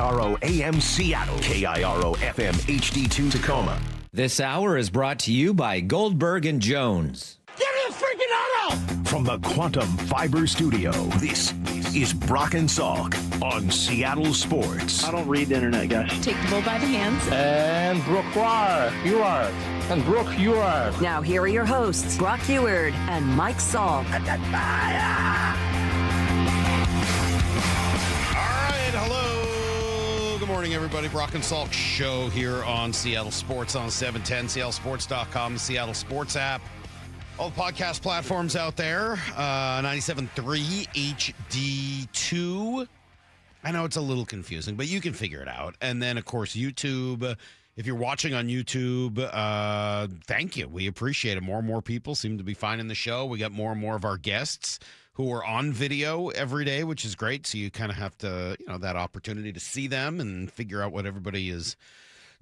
KIRO AM Seattle, KIRO FM HD2 Tacoma. This hour is brought to you by Goldberg and Jones. Give me a freaking auto! From the Quantum Fiber Studio, this is Brock and Salk on Seattle Sports. I don't read the internet, guys. Take the bull by the hands. And Brooke, you are. And Brooke, you are. Now here are your hosts, Brock Heward and Mike Salk. Hello. Good morning, everybody. Brock and Salk Show here on Seattle Sports on 710, seattlesports.com, the Seattle Sports app. All the podcast platforms out there. 97.3 HD2. I know it's a little confusing, but you can figure it out. And then, of course, YouTube. If you're watching on YouTube, thank you. We appreciate it. More and more people seem to be finding the show. We got more and more of our guests who are on video every day, which is great. So you kind of have to, that opportunity to see them and figure out what everybody is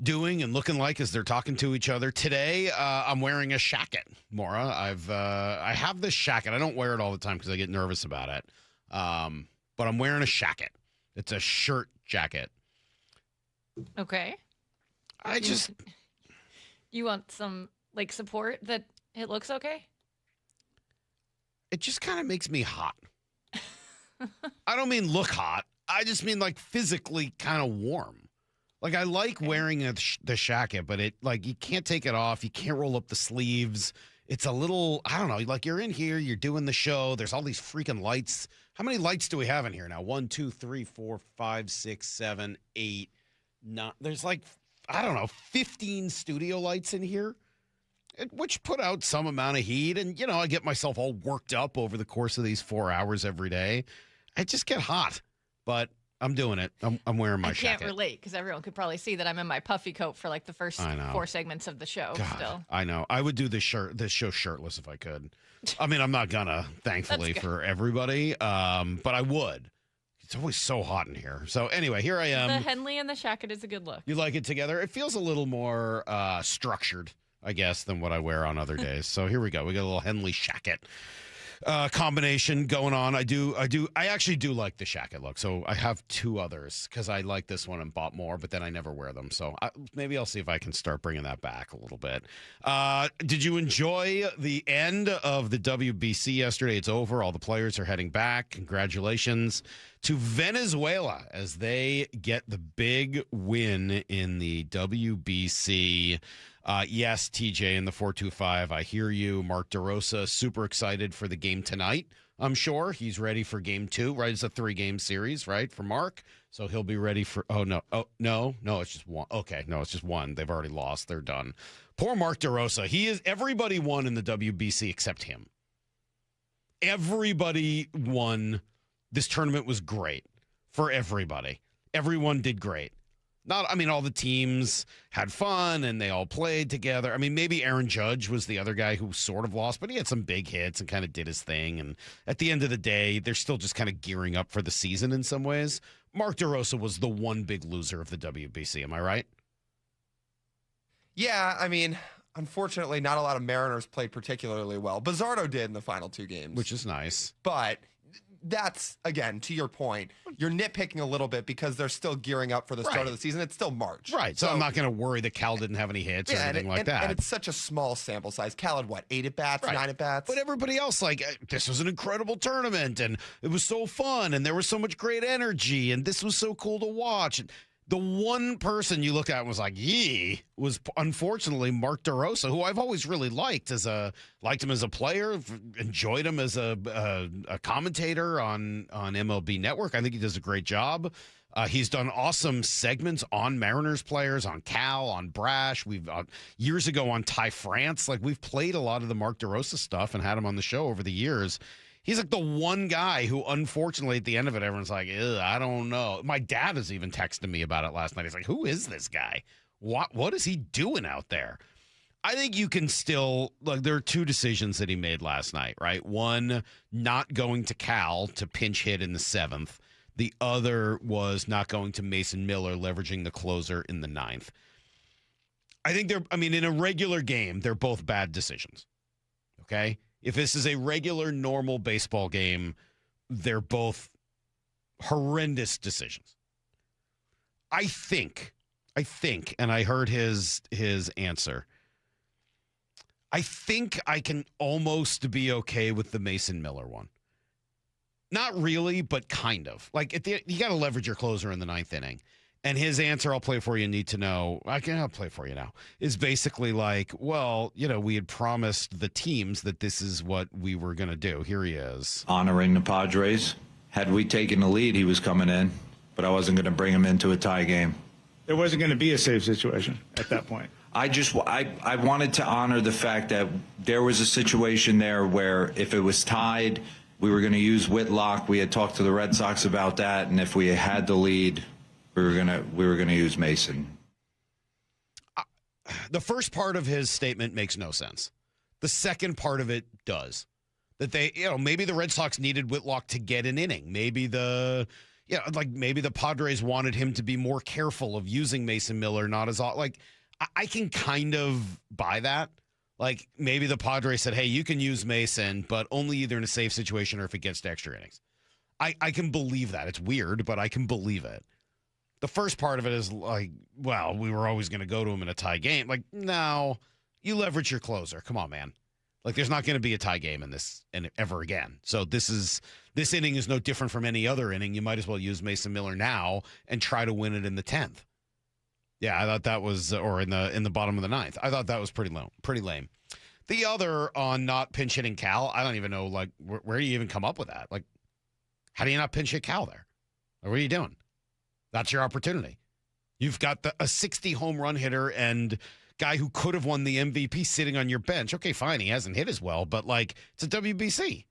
doing and looking like as they're talking to each other. Today, I'm wearing a shacket, Maura. I have this shacket. I don't wear it all the time because I get nervous about it. But I'm wearing a shacket. It's a shirt jacket. Okay. You want some support that it looks okay? It just kind of makes me hot. I don't mean look hot. I just mean physically kind of warm. I like wearing the shacket, but you can't take it off. You can't roll up the sleeves. It's a little, I don't know, you're in here, you're doing the show. There's all these freaking lights. How many lights do we have in here now? 1, 2, 3, 4, 5, 6, 7, 8, 9. There's 15 studio lights in here, which put out some amount of heat. And, I get myself all worked up over the course of these 4 hours every day. I just get hot, but I'm doing it. I'm wearing my jacket. I can't relate because everyone could probably see that I'm in my puffy coat for the first 4 segments of the show. God, still, I know. I would do this show shirtless if I could. I mean, I'm not gonna, thankfully, for everybody, but I would. It's always so hot in here. So anyway, here I am. The Henley and the shacket is a good look. You like it together? It feels a little more structured, I guess, than what I wear on other days. So here we go. We got a little Henley shacket combination going on. I actually do like the shacket look. So I have 2 others because I like this one and bought more, but then I never wear them. So maybe I'll see if I can start bringing that back a little bit. Did you enjoy the end of the WBC yesterday? It's over. All the players are heading back. Congratulations to Venezuela as they get the big win in the WBC. Yes, TJ in the 425. I hear you. Mark DeRosa, super excited for the game tonight. I'm sure he's ready for game 2, right? It's a 3-game series, right, for Mark. So he'll be ready for, no, it's just one. Okay, no, it's just one. They've already lost. They're done. Poor Mark DeRosa. Everybody won in the WBC except him. Everybody won. This tournament was great for everybody. Everyone did great. All the teams had fun and they all played together. Maybe Aaron Judge was the other guy who sort of lost, but he had some big hits and kind of did his thing. And at the end of the day, they're still just kind of gearing up for the season in some ways. Mark DeRosa was the one big loser of the WBC. Am I right? Yeah, unfortunately, not a lot of Mariners played particularly well. Bizzardo did in the final 2 games. Which is nice. But that's, again, to your point, you're nitpicking a little bit because they're still gearing up for the start of the season. It's still March. Right. So I'm not going to worry that Cal didn't have any hits or anything like that. And it's such a small sample size. Cal had, 8 at-bats, 9 at-bats? But everybody else, this was an incredible tournament, and it was so fun, and there was so much great energy, and this was so cool to watch. And the one person you look at and was was unfortunately Mark DeRosa, who I've always really liked liked him as a player, enjoyed him as a commentator on MLB Network. I think he does a great job. He's done awesome segments on Mariners players, on Cal, on Brash. We've years ago on Ty France. We've played a lot of the Mark DeRosa stuff and had him on the show over the years. He's the one guy who, unfortunately, at the end of it, everyone's like, I don't know. My dad was even texting me about it last night. He's like, who is this guy? What is he doing out there? I think you can still, there are 2 decisions that he made last night, right? One, not going to Cal to pinch hit in the 7th. The other was not going to Mason Miller, leveraging the closer in the 9th. I think in a regular game, they're both bad decisions. Okay? If this is a regular, normal baseball game, they're both horrendous decisions. I think, and I heard his answer. I think I can almost be okay with the Mason Miller one. Not really, but kind of. Like, you got to leverage your closer in the ninth inning. And his answer, I'll play for you, need to know, I'll play for you now, is basically like, well, we had promised the teams that this is what we were going to do. Here he is. Honoring the Padres. Had we taken the lead, he was coming in, but I wasn't going to bring him into a tie game. There wasn't going to be a safe situation at that point. I wanted to honor the fact that there was a situation there where if it was tied, we were going to use Whitlock. We had talked to the Red Sox about that, and if we had the lead, we were going to use Mason. The first part of his statement makes no sense. The second part of it does. That they, maybe the Red Sox needed Whitlock to get an inning. Maybe maybe the Padres wanted him to be more careful of using Mason Miller, not as like. I can kind of buy that. Like, maybe the Padres said, hey, you can use Mason, but only either in a safe situation or if it gets to extra innings. I can believe that. It's weird, but I can believe it. The first part of it is like, well, we were always going to go to him in a tie game. Like, no, you leverage your closer. Come on, man. Like, there's not going to be a tie game in this ever again. So this inning is no different from any other inning. You might as well use Mason Miller now and try to win it in the 10th. Yeah, I thought that was, or in the bottom of the ninth. I thought that was pretty lame. The other on not pinch hitting Cal, I don't even know, like, where do you even come up with that? Like, how do you not pinch hit Cal there? Or what are you doing? That's your opportunity. You've got a 60 home run hitter and guy who could have won the MVP sitting on your bench. Okay, fine, he hasn't hit as well, but, like, it's a WBC.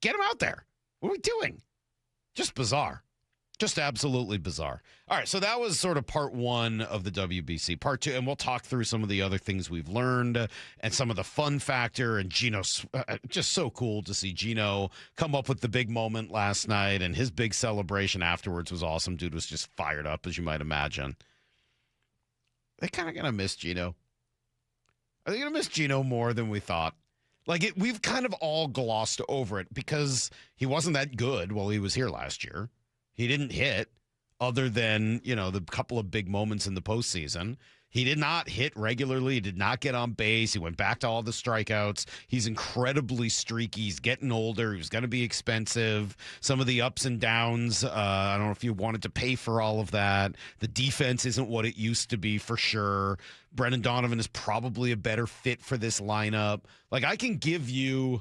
Get him out there. What are we doing? Just bizarre. Just absolutely bizarre. All right, so that was sort of part one of the WBC. Part two, and we'll talk through some of the other things we've learned and some of the fun factor. And Gino, just so cool to see Gino come up with the big moment last night, and his big celebration afterwards was awesome. Dude was just fired up, as you might imagine. They kind of going to miss Gino. Are they going to miss Gino more than we thought? Like, we've kind of all glossed over it because he wasn't that good while he was here last year. He didn't hit other than, the couple of big moments in the postseason. He did not hit regularly. He did not get on base. He went back to all the strikeouts. He's incredibly streaky. He's getting older. He was going to be expensive. Some of the ups and downs, I don't know if you wanted to pay for all of that. The defense isn't what it used to be for sure. Brendan Donovan is probably a better fit for this lineup. Like, I can give you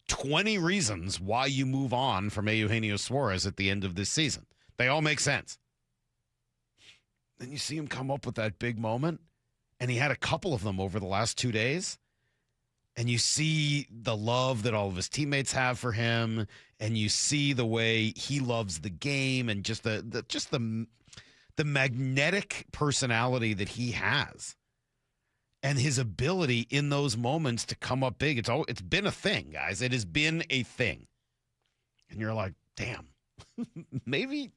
20 reasons why you move on from Eugenio Suarez at the end of this season. They all make sense. Then you see him come up with that big moment, and he had a couple of them over the last 2 days, and you see the love that all of his teammates have for him, and you see the way he loves the game and just the magnetic personality that he has. And his ability in those moments to come up big. It's been a thing, guys. It has been a thing. And you're like, damn, maybe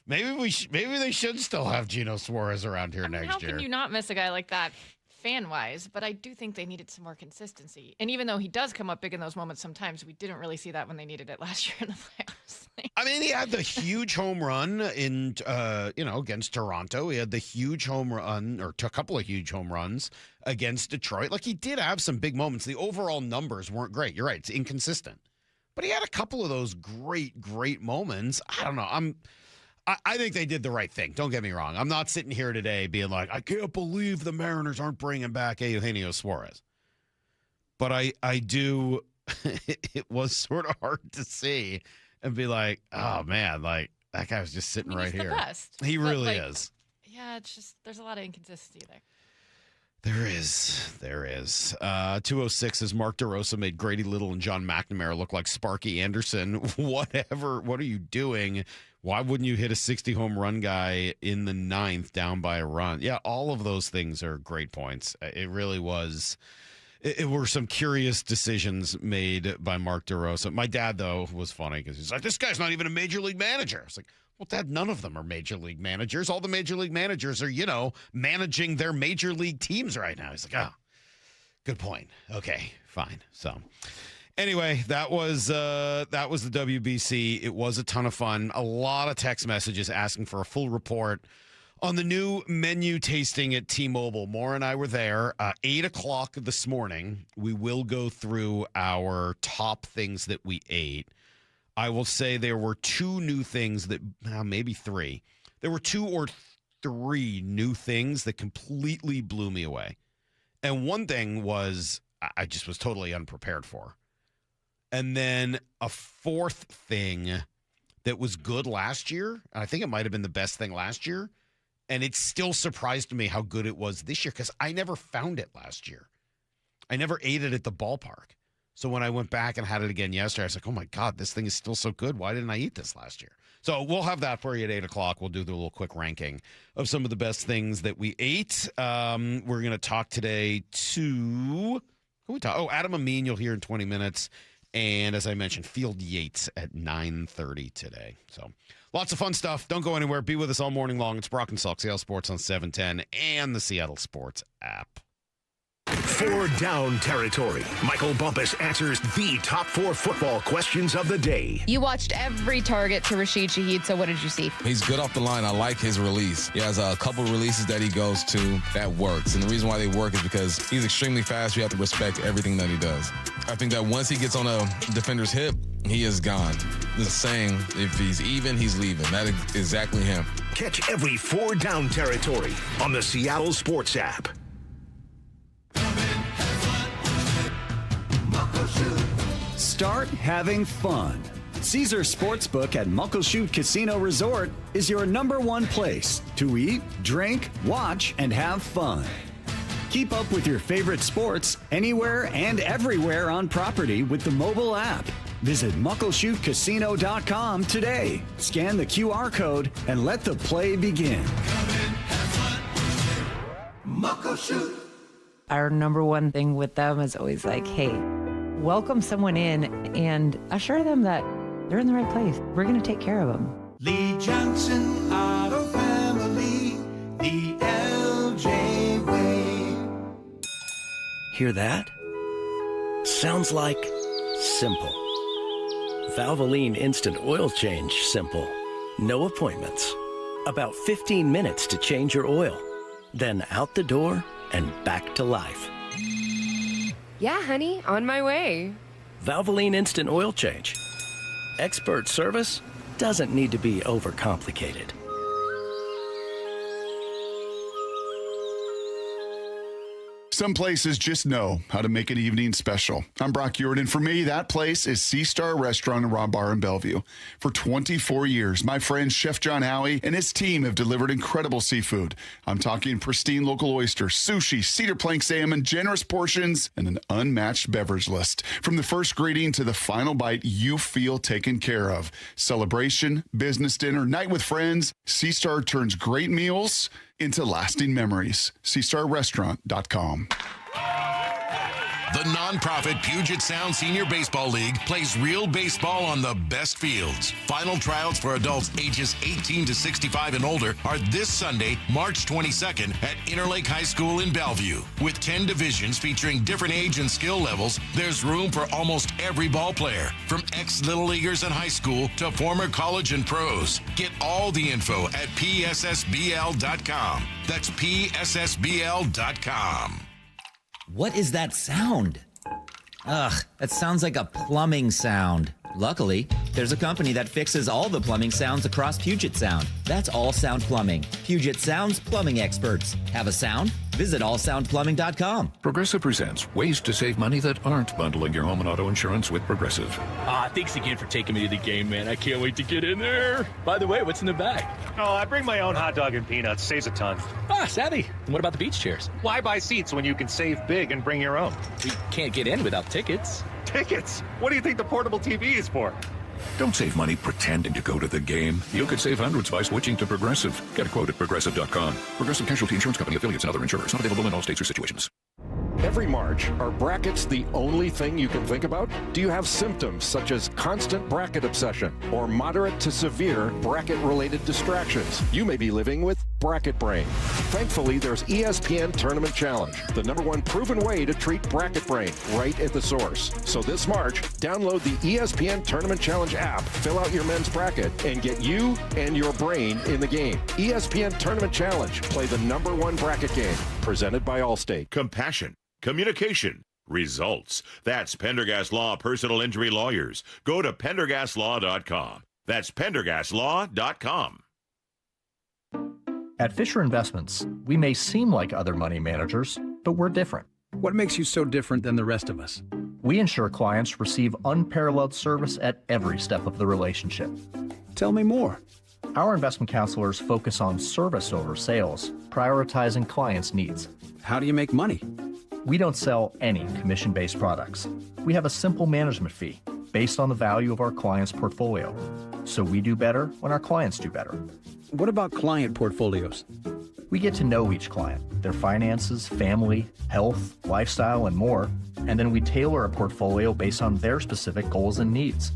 they should still have Gino Suarez around here next year. How can you not miss a guy like that fan-wise? But I do think they needed some more consistency. And even though he does come up big in those moments sometimes, we didn't really see that when they needed it last year in the playoffs. I mean, he had the huge home run in, against Toronto. He had the huge home run, or a couple of huge home runs against Detroit. Like, he did have some big moments. The overall numbers weren't great. You're right. It's inconsistent. But he had a couple of those great moments. I don't know. I think they did the right thing. Don't get me wrong. I'm not sitting here today being like, I can't believe the Mariners aren't bringing back Eugenio Suarez. But I do. It was sort of hard to see and be like, oh, man, like, that guy was just sitting right here. He's the best. He really is. Yeah, it's just, there's a lot of inconsistency there. There is. 206 is Mark DeRosa made Grady Little and John McNamara look like Sparky Anderson. Whatever. What are you doing? Why wouldn't you hit a 60 home run guy in the ninth down by a run? Yeah, all of those things are great points. It really was. It were some curious decisions made by Mark DeRosa. My dad, though, was funny because he's like, this guy's not even a major league manager. It's like, well, Dad, none of them are major league managers. All the major league managers are, managing their major league teams right now. He's like, oh, good point. Okay, fine. So anyway, that was the WBC. It was a ton of fun. A lot of text messages asking for a full report On the new menu tasting at T-Mobile, Maura and I were there. 8 o'clock this morning, we will go through our top things that we ate. I will say there were two new things that, maybe three. There were 2 or 3 new things that completely blew me away. And one thing was I just was totally unprepared for. And then a fourth thing that was good last year, I think it might have been the best thing last year, and it still surprised me how good it was this year because I never found it last year. I never ate it at the ballpark. So when I went back and had it again yesterday, I was like, oh, my God, this thing is still so good. Why didn't I eat this last year? So we'll have that for you at 8 o'clock. We'll do the little quick ranking of some of the best things that we ate. We're going to talk today to who we talk? Oh, Adam Amin, you'll hear in 20 minutes. And as I mentioned, Field Yates at 9:30 today. So lots of fun stuff. Don't go anywhere. Be with us all morning long. It's Brock and Salk, Seattle Sports on 710 and the Seattle Sports app. 4 down territory. Michael Bumpus answers the top 4 football questions of the day. You watched every target to Rashid Shaheed, so what did you see? He's good off the line. I like his release. He has a couple releases that he goes to that works. And the reason why they work is because he's extremely fast. You have to respect everything that he does. I think that once he gets on a defender's hip, he is gone. The saying, if he's even, he's leaving. That is exactly him. Catch every 4 down territory on the Seattle Sports app. Start having fun. Caesar Sportsbook at Muckleshoot Casino Resort is your #1 place to eat, drink, watch, and have fun. Keep up with your favorite sports anywhere and everywhere on property with the mobile app. Visit muckleshootcasino.com today. Scan the QR code and let the play begin. Muckleshoot. Our #1 thing with them is always like, hey, welcome someone in and assure them that they're in the right place. We're going to take care of them. Lee Johnson Auto Family, the LJ way. Hear that? Sounds like simple. Valvoline Instant Oil Change simple. No appointments. About 15 minutes to change your oil. Then out the door and back to life. Yeah, honey, on my way. Valvoline Instant Oil Change. Expert service doesn't need to be overcomplicated. Some places just know how to make an evening special. I'm Brock Ewart, and for me, that place is Sea Star Restaurant and Raw Bar in Bellevue. For 24 years, my friend Chef John Howie and his team have delivered incredible seafood. I'm talking pristine local oysters, sushi, cedar plank salmon, generous portions, and an unmatched beverage list. From the first greeting to the final bite, you feel taken care of. Celebration, business dinner, night with friends, Sea Star turns great meals into lasting memories. SeaStarRestaurant.com. The nonprofit Puget Sound Senior Baseball League plays real baseball on the best fields. Final tryouts for adults ages 18 to 65 and older are this Sunday, March 22nd at Interlake High School in Bellevue. With 10 divisions featuring different age and skill levels, there's room for almost every ball player, from ex-Little Leaguers in high school to former college and pros. Get all the info at pssbl.com. That's pssbl.com. What is that sound? Ugh, that sounds like a plumbing sound. Luckily, there's a company that fixes all the plumbing sounds across Puget Sound. That's All Sound Plumbing. Puget Sound's plumbing experts. Have a sound? Visit allsoundplumbing.com. Progressive presents ways to save money that aren't bundling your home and auto insurance with Progressive. Thanks again for taking me to the game, man. I can't wait to get in there. By the way, what's in the bag? Oh, I bring my own hot dog and peanuts. Saves a ton. Savvy. And what about the beach chairs? Why buy seats when you can save big and bring your own? We can't get in without tickets. Tickets? What do you think the portable TV is for? Don't save money pretending to go to the game. You could save hundreds by switching to Progressive. Get a quote at Progressive.com. Progressive Casualty Insurance Company, affiliates, and other insurers. Not available in all states or situations. Every March, are brackets the only thing you can think about? Do you have symptoms such as constant bracket obsession or moderate to severe bracket-related distractions? You may be living with bracket brain. Thankfully, there's ESPN Tournament Challenge, the #1 proven way to treat bracket brain right at the source. So this March, download the ESPN Tournament Challenge app, fill out your men's bracket, and get you and your brain in the game. ESPN Tournament Challenge. Play the #1 bracket game. Presented by Allstate. Compassion, communication, results. That's Pendergast Law Personal Injury Lawyers. Go to pendergastlaw.com. That's pendergastlaw.com. At Fisher Investments, we may seem like other money managers, but we're different. What makes you so different than the rest of us? We ensure clients receive unparalleled service at every step of the relationship. Tell me more. Our investment counselors focus on service over sales, prioritizing clients' needs. How do you make money? We don't sell any commission-based products. We have a simple management fee based on the value of our client's portfolio. So we do better when our clients do better. What about client portfolios? We get to know each client, their finances, family, health, lifestyle, and more, and then we tailor a portfolio based on their specific goals and needs.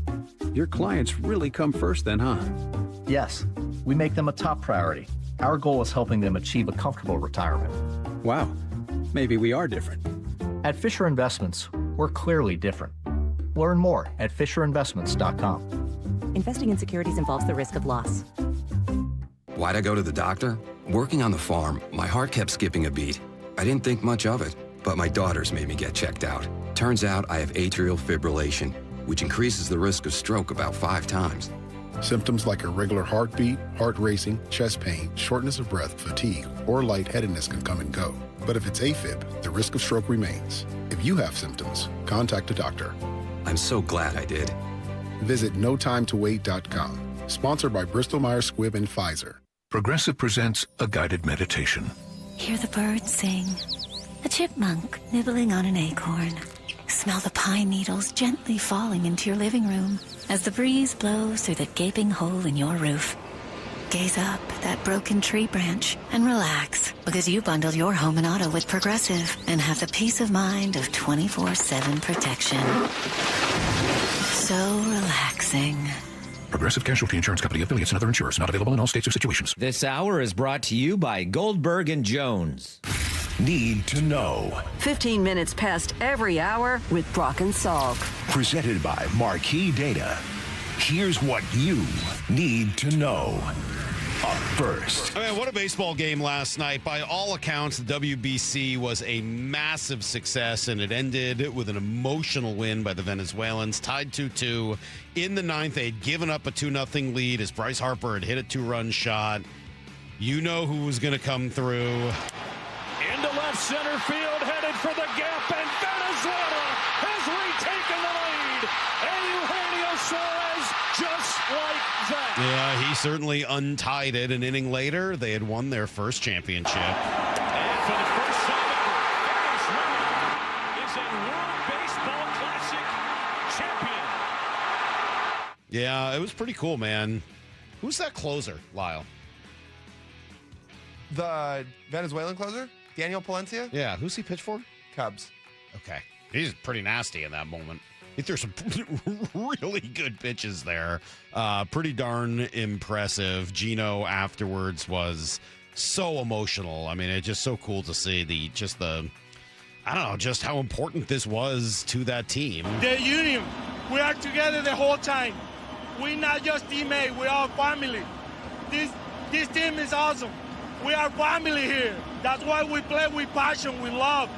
Your clients really come first then, huh? Yes, we make them a top priority. Our goal is helping them achieve a comfortable retirement. Wow, maybe we are different. At Fisher Investments, we're clearly different. Learn more at FisherInvestments.com. Investing in securities involves the risk of loss. Why'd I go to the doctor? Working on the farm, my heart kept skipping a beat. I didn't think much of it, but my daughters made me get checked out. Turns out I have atrial fibrillation, which increases the risk of stroke about 5 times. Symptoms like irregular heartbeat, heart racing, chest pain, shortness of breath, fatigue, or lightheadedness can come and go. But if it's AFib, the risk of stroke remains. If you have symptoms, contact a doctor. I'm so glad I did. Visit notimetowait.com. Sponsored by Bristol Myers Squibb and Pfizer. Progressive presents a guided meditation. Hear the birds sing. A chipmunk nibbling on an acorn. Smell the pine needles gently falling into your living room as the breeze blows through the gaping hole in your roof. Gaze up at that broken tree branch and relax, because you bundled your home and auto with Progressive and have the peace of mind of 24/7 protection. So relaxing. Progressive Casualty Insurance Company, affiliates, and other insurers. Not available in all states or situations. This hour is brought to you by Goldberg and Jones. Need to know. 15 minutes past every hour with Brock and Salk. Presented by Marquee Data. Here's what you need to know. Up first. I mean, what a baseball game last night. By all accounts, the WBC was a massive success, and it ended with an emotional win by the Venezuelans, tied 2-2 in the 9th. They'd given up a 2-0 lead as Bryce Harper had hit a 2-run shot. You know who was going to come through. Into left center field, headed for the gap, and Venezuela has retaken the lead. And Eugenio Suarez just like that. Yeah, he certainly untied it. An inning later, they had won their first championship. And for the first time ever, Venezuela is a World Baseball Classic champion. Yeah, it was pretty cool, man. Who's that closer, Lyle? The Venezuelan closer? Daniel Palencia? Yeah, who's he pitch for? Cubs. Okay. He's pretty nasty in that moment. He threw some really good pitches there. Pretty darn impressive. Gino afterwards was so emotional. I mean, it's just so cool to see I don't know, just how important this was to that team. The union, we are together the whole time. We're not just teammates, we are family. This team is awesome. We are family here. That's why we play with passion, with love,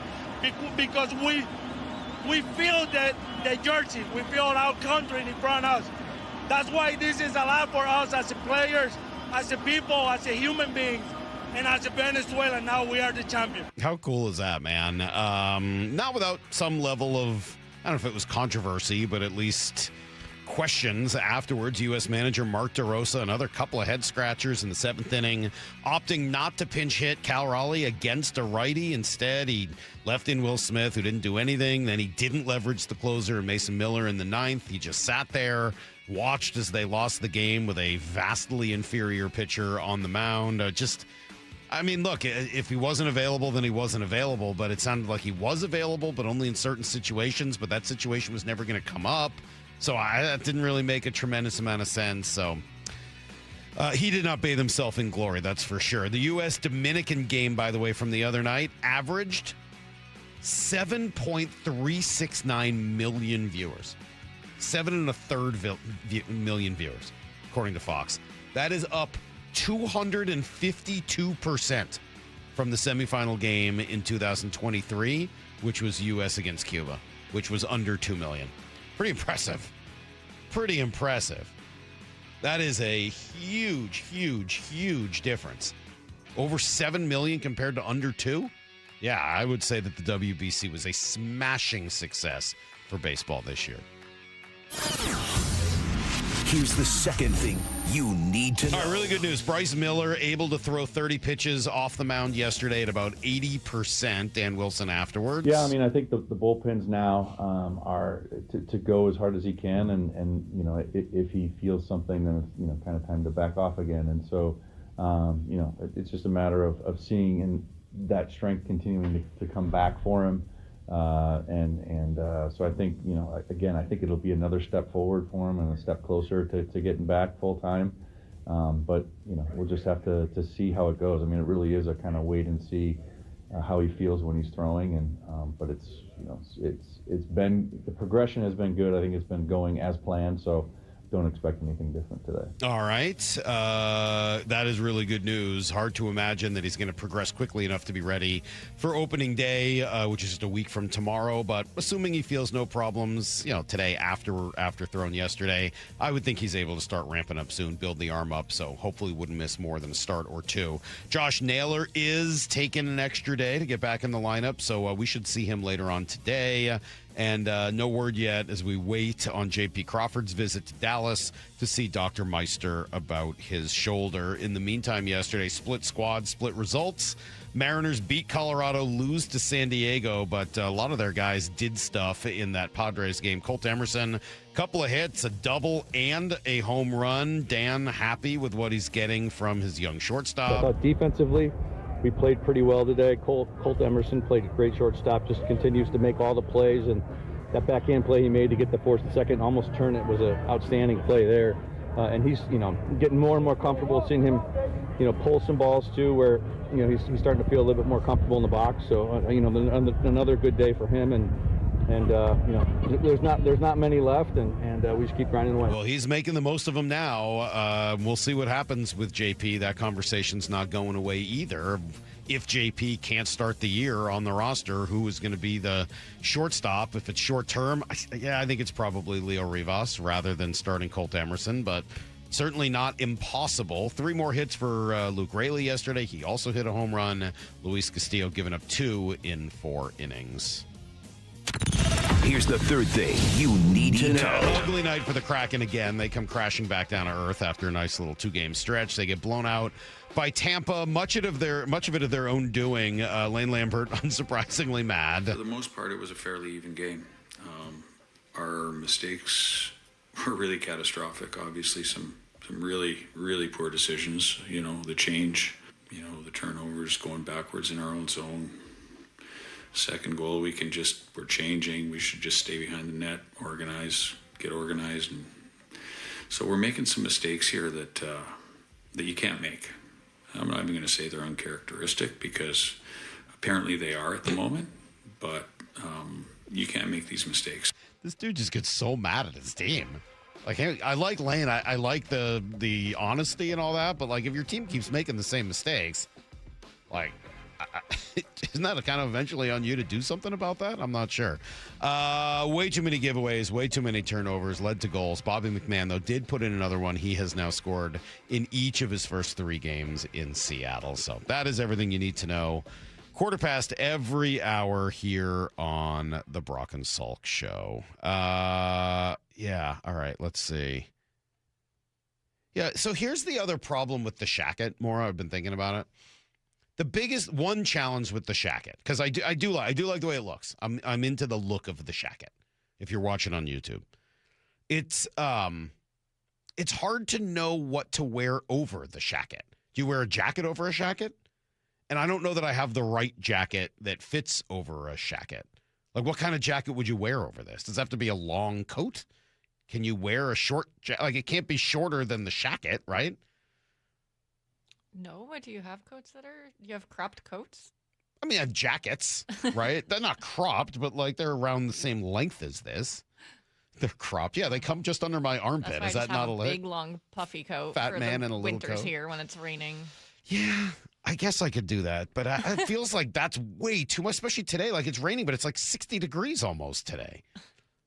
because we feel the jersey, we feel our country in front of us. That's why this is a lot for us as players, as a people, as a human beings, and as a Venezuela. Now we are the champion. How cool is that, man? Not without some level of, I don't know if it was controversy, but at least questions afterwards. U.S. manager Mark DeRosa, another couple of head scratchers in the 7th inning, opting not to pinch hit Cal Raleigh against a righty. Instead, he left in Will Smith, who didn't do anything. Then he didn't leverage the closer, Mason Miller, in the 9th. He just sat there, watched as they lost the game with a vastly inferior pitcher on the mound. I mean, look, if he wasn't available, then he wasn't available. But it sounded like he was available, but only in certain situations. But that situation was never going to come up. So that didn't really make a tremendous amount of sense. So He did not bathe himself in glory, that's for sure. The U.S.-Dominican game, by the way, from the other night, averaged 7.369 million viewers. 7.33 million viewers, according to Fox. That is up 252% from the semifinal game in 2023, which was U.S. against Cuba, which was under 2 million. Pretty impressive. Pretty impressive. That is a huge, huge, huge difference. Over 7 million compared to under 2? Yeah, I would say that the WBC was a smashing success for baseball this year. Here's the second thing you need to know. All right, really good news. Bryce Miller able to throw 30 pitches off the mound yesterday at about 80%. Dan Wilson afterwards. Yeah, I mean, I think the bullpens now are to go as hard as he can, and you know, if he feels something, then it's, you know, kind of time to back off again. And so, you know, it's just a matter of seeing and that strength continuing to come back for him. So I think, you know, again, I think it'll be another step forward for him and a step closer to getting back full time. But, you know, we'll just have to see how it goes. I mean, it really is a kind of wait and see how he feels when he's throwing. And but it's, you know, it's been, the progression has been good. I think it's been going as planned. So don't expect anything different today. All right. That is really good news. Hard to imagine that he's going to progress quickly enough to be ready for opening day, which is just a week from tomorrow. But assuming he feels no problems, you know, today after throwing yesterday, I would think he's able to start ramping up soon, build the arm up. So hopefully wouldn't miss more than a start or two. Josh Naylor is taking an extra day to get back in the lineup. So we should see him later on today. And no word yet as we wait on JP Crawford's visit to Dallas to see Dr. Meister about his shoulder. In the meantime, yesterday, split squad, split results. Mariners beat Colorado, lose to San Diego, but a lot of their guys did stuff in that Padres game. Colt Emerson, couple of hits, a double and a home run. Dan happy with what he's getting from his young shortstop. I thought defensively, we played pretty well today. Colt Emerson played a great shortstop, just continues to make all the plays, and that backhand play he made to get the first and second, almost turn it, was an outstanding play there. And he's, you know, getting more and more comfortable, seeing him, you know, pull some balls too, where, you know, he's starting to feel a little bit more comfortable in the box. So, you know, another good day for him, and you know, there's not many left, and we just keep grinding away. Well, he's making the most of them now. We'll see what happens with JP. That conversation's not going away either. If JP can't start the year on the roster, who is going to be the shortstop? If it's short term, I think it's probably Leo Rivas rather than starting Colt Emerson, but certainly not impossible. 3 more hits for Luke Raley yesterday. He also hit a home run. Luis Castillo giving up 2 in 4 innings. Here's the third thing you need to know. Ugly night for the Kraken again. They come crashing back down to earth after a nice little 2-game stretch. They get blown out by Tampa. Much of it of their own doing. Lane Lambert, unsurprisingly mad. For the most part, it was a fairly even game. Our mistakes were really catastrophic. Obviously, some really, really poor decisions. You know, the change, you know, the turnovers, going backwards in our own zone. Second goal, we're changing. We should just stay behind the net, get organized. And so we're making some mistakes here that you can't make. I'm not even going to say they're uncharacteristic, because apparently they are at the moment, but you can't make these mistakes. This dude just gets so mad at his team. Like, I like Lane. I like the honesty and all that, but like, if your team keeps making the same mistakes, like, isn't that kind of eventually on you to do something about that? I'm not sure. Way too many giveaways, way too many turnovers, led to goals. Bobby McMahon, though, did put in another one. He has now scored in each of his first 3 games in Seattle. So that is everything you need to know. 1:15 every hour here on the Brock and Salk Show. Yeah, all right, let's see. Yeah, so here's the other problem with the Shacket, Maura. I've been thinking about it. The biggest one challenge with the Shacket, because I do like the way it looks. I'm into the look of the Shacket. If you're watching on YouTube, it's hard to know what to wear over the Shacket. Do you wear a jacket over a Shacket? And I don't know that I have the right jacket that fits over a Shacket. Like, what kind of jacket would you wear over this? Does it have to be a long coat? Can you wear a short jacket? Like, it can't be shorter than the Shacket, right? No, what do you have coats that are? You have cropped coats? I mean, I have jackets, right? They're not cropped, but like they're around the same length as this. They're cropped. Yeah, they come just under my armpit. Is that not a big, long, puffy coat? Fat for man the in a little winters coat. here when it's raining. Yeah, I guess I could do that, but it feels like that's way too much, especially today. Like it's raining, but it's like 60 degrees almost today.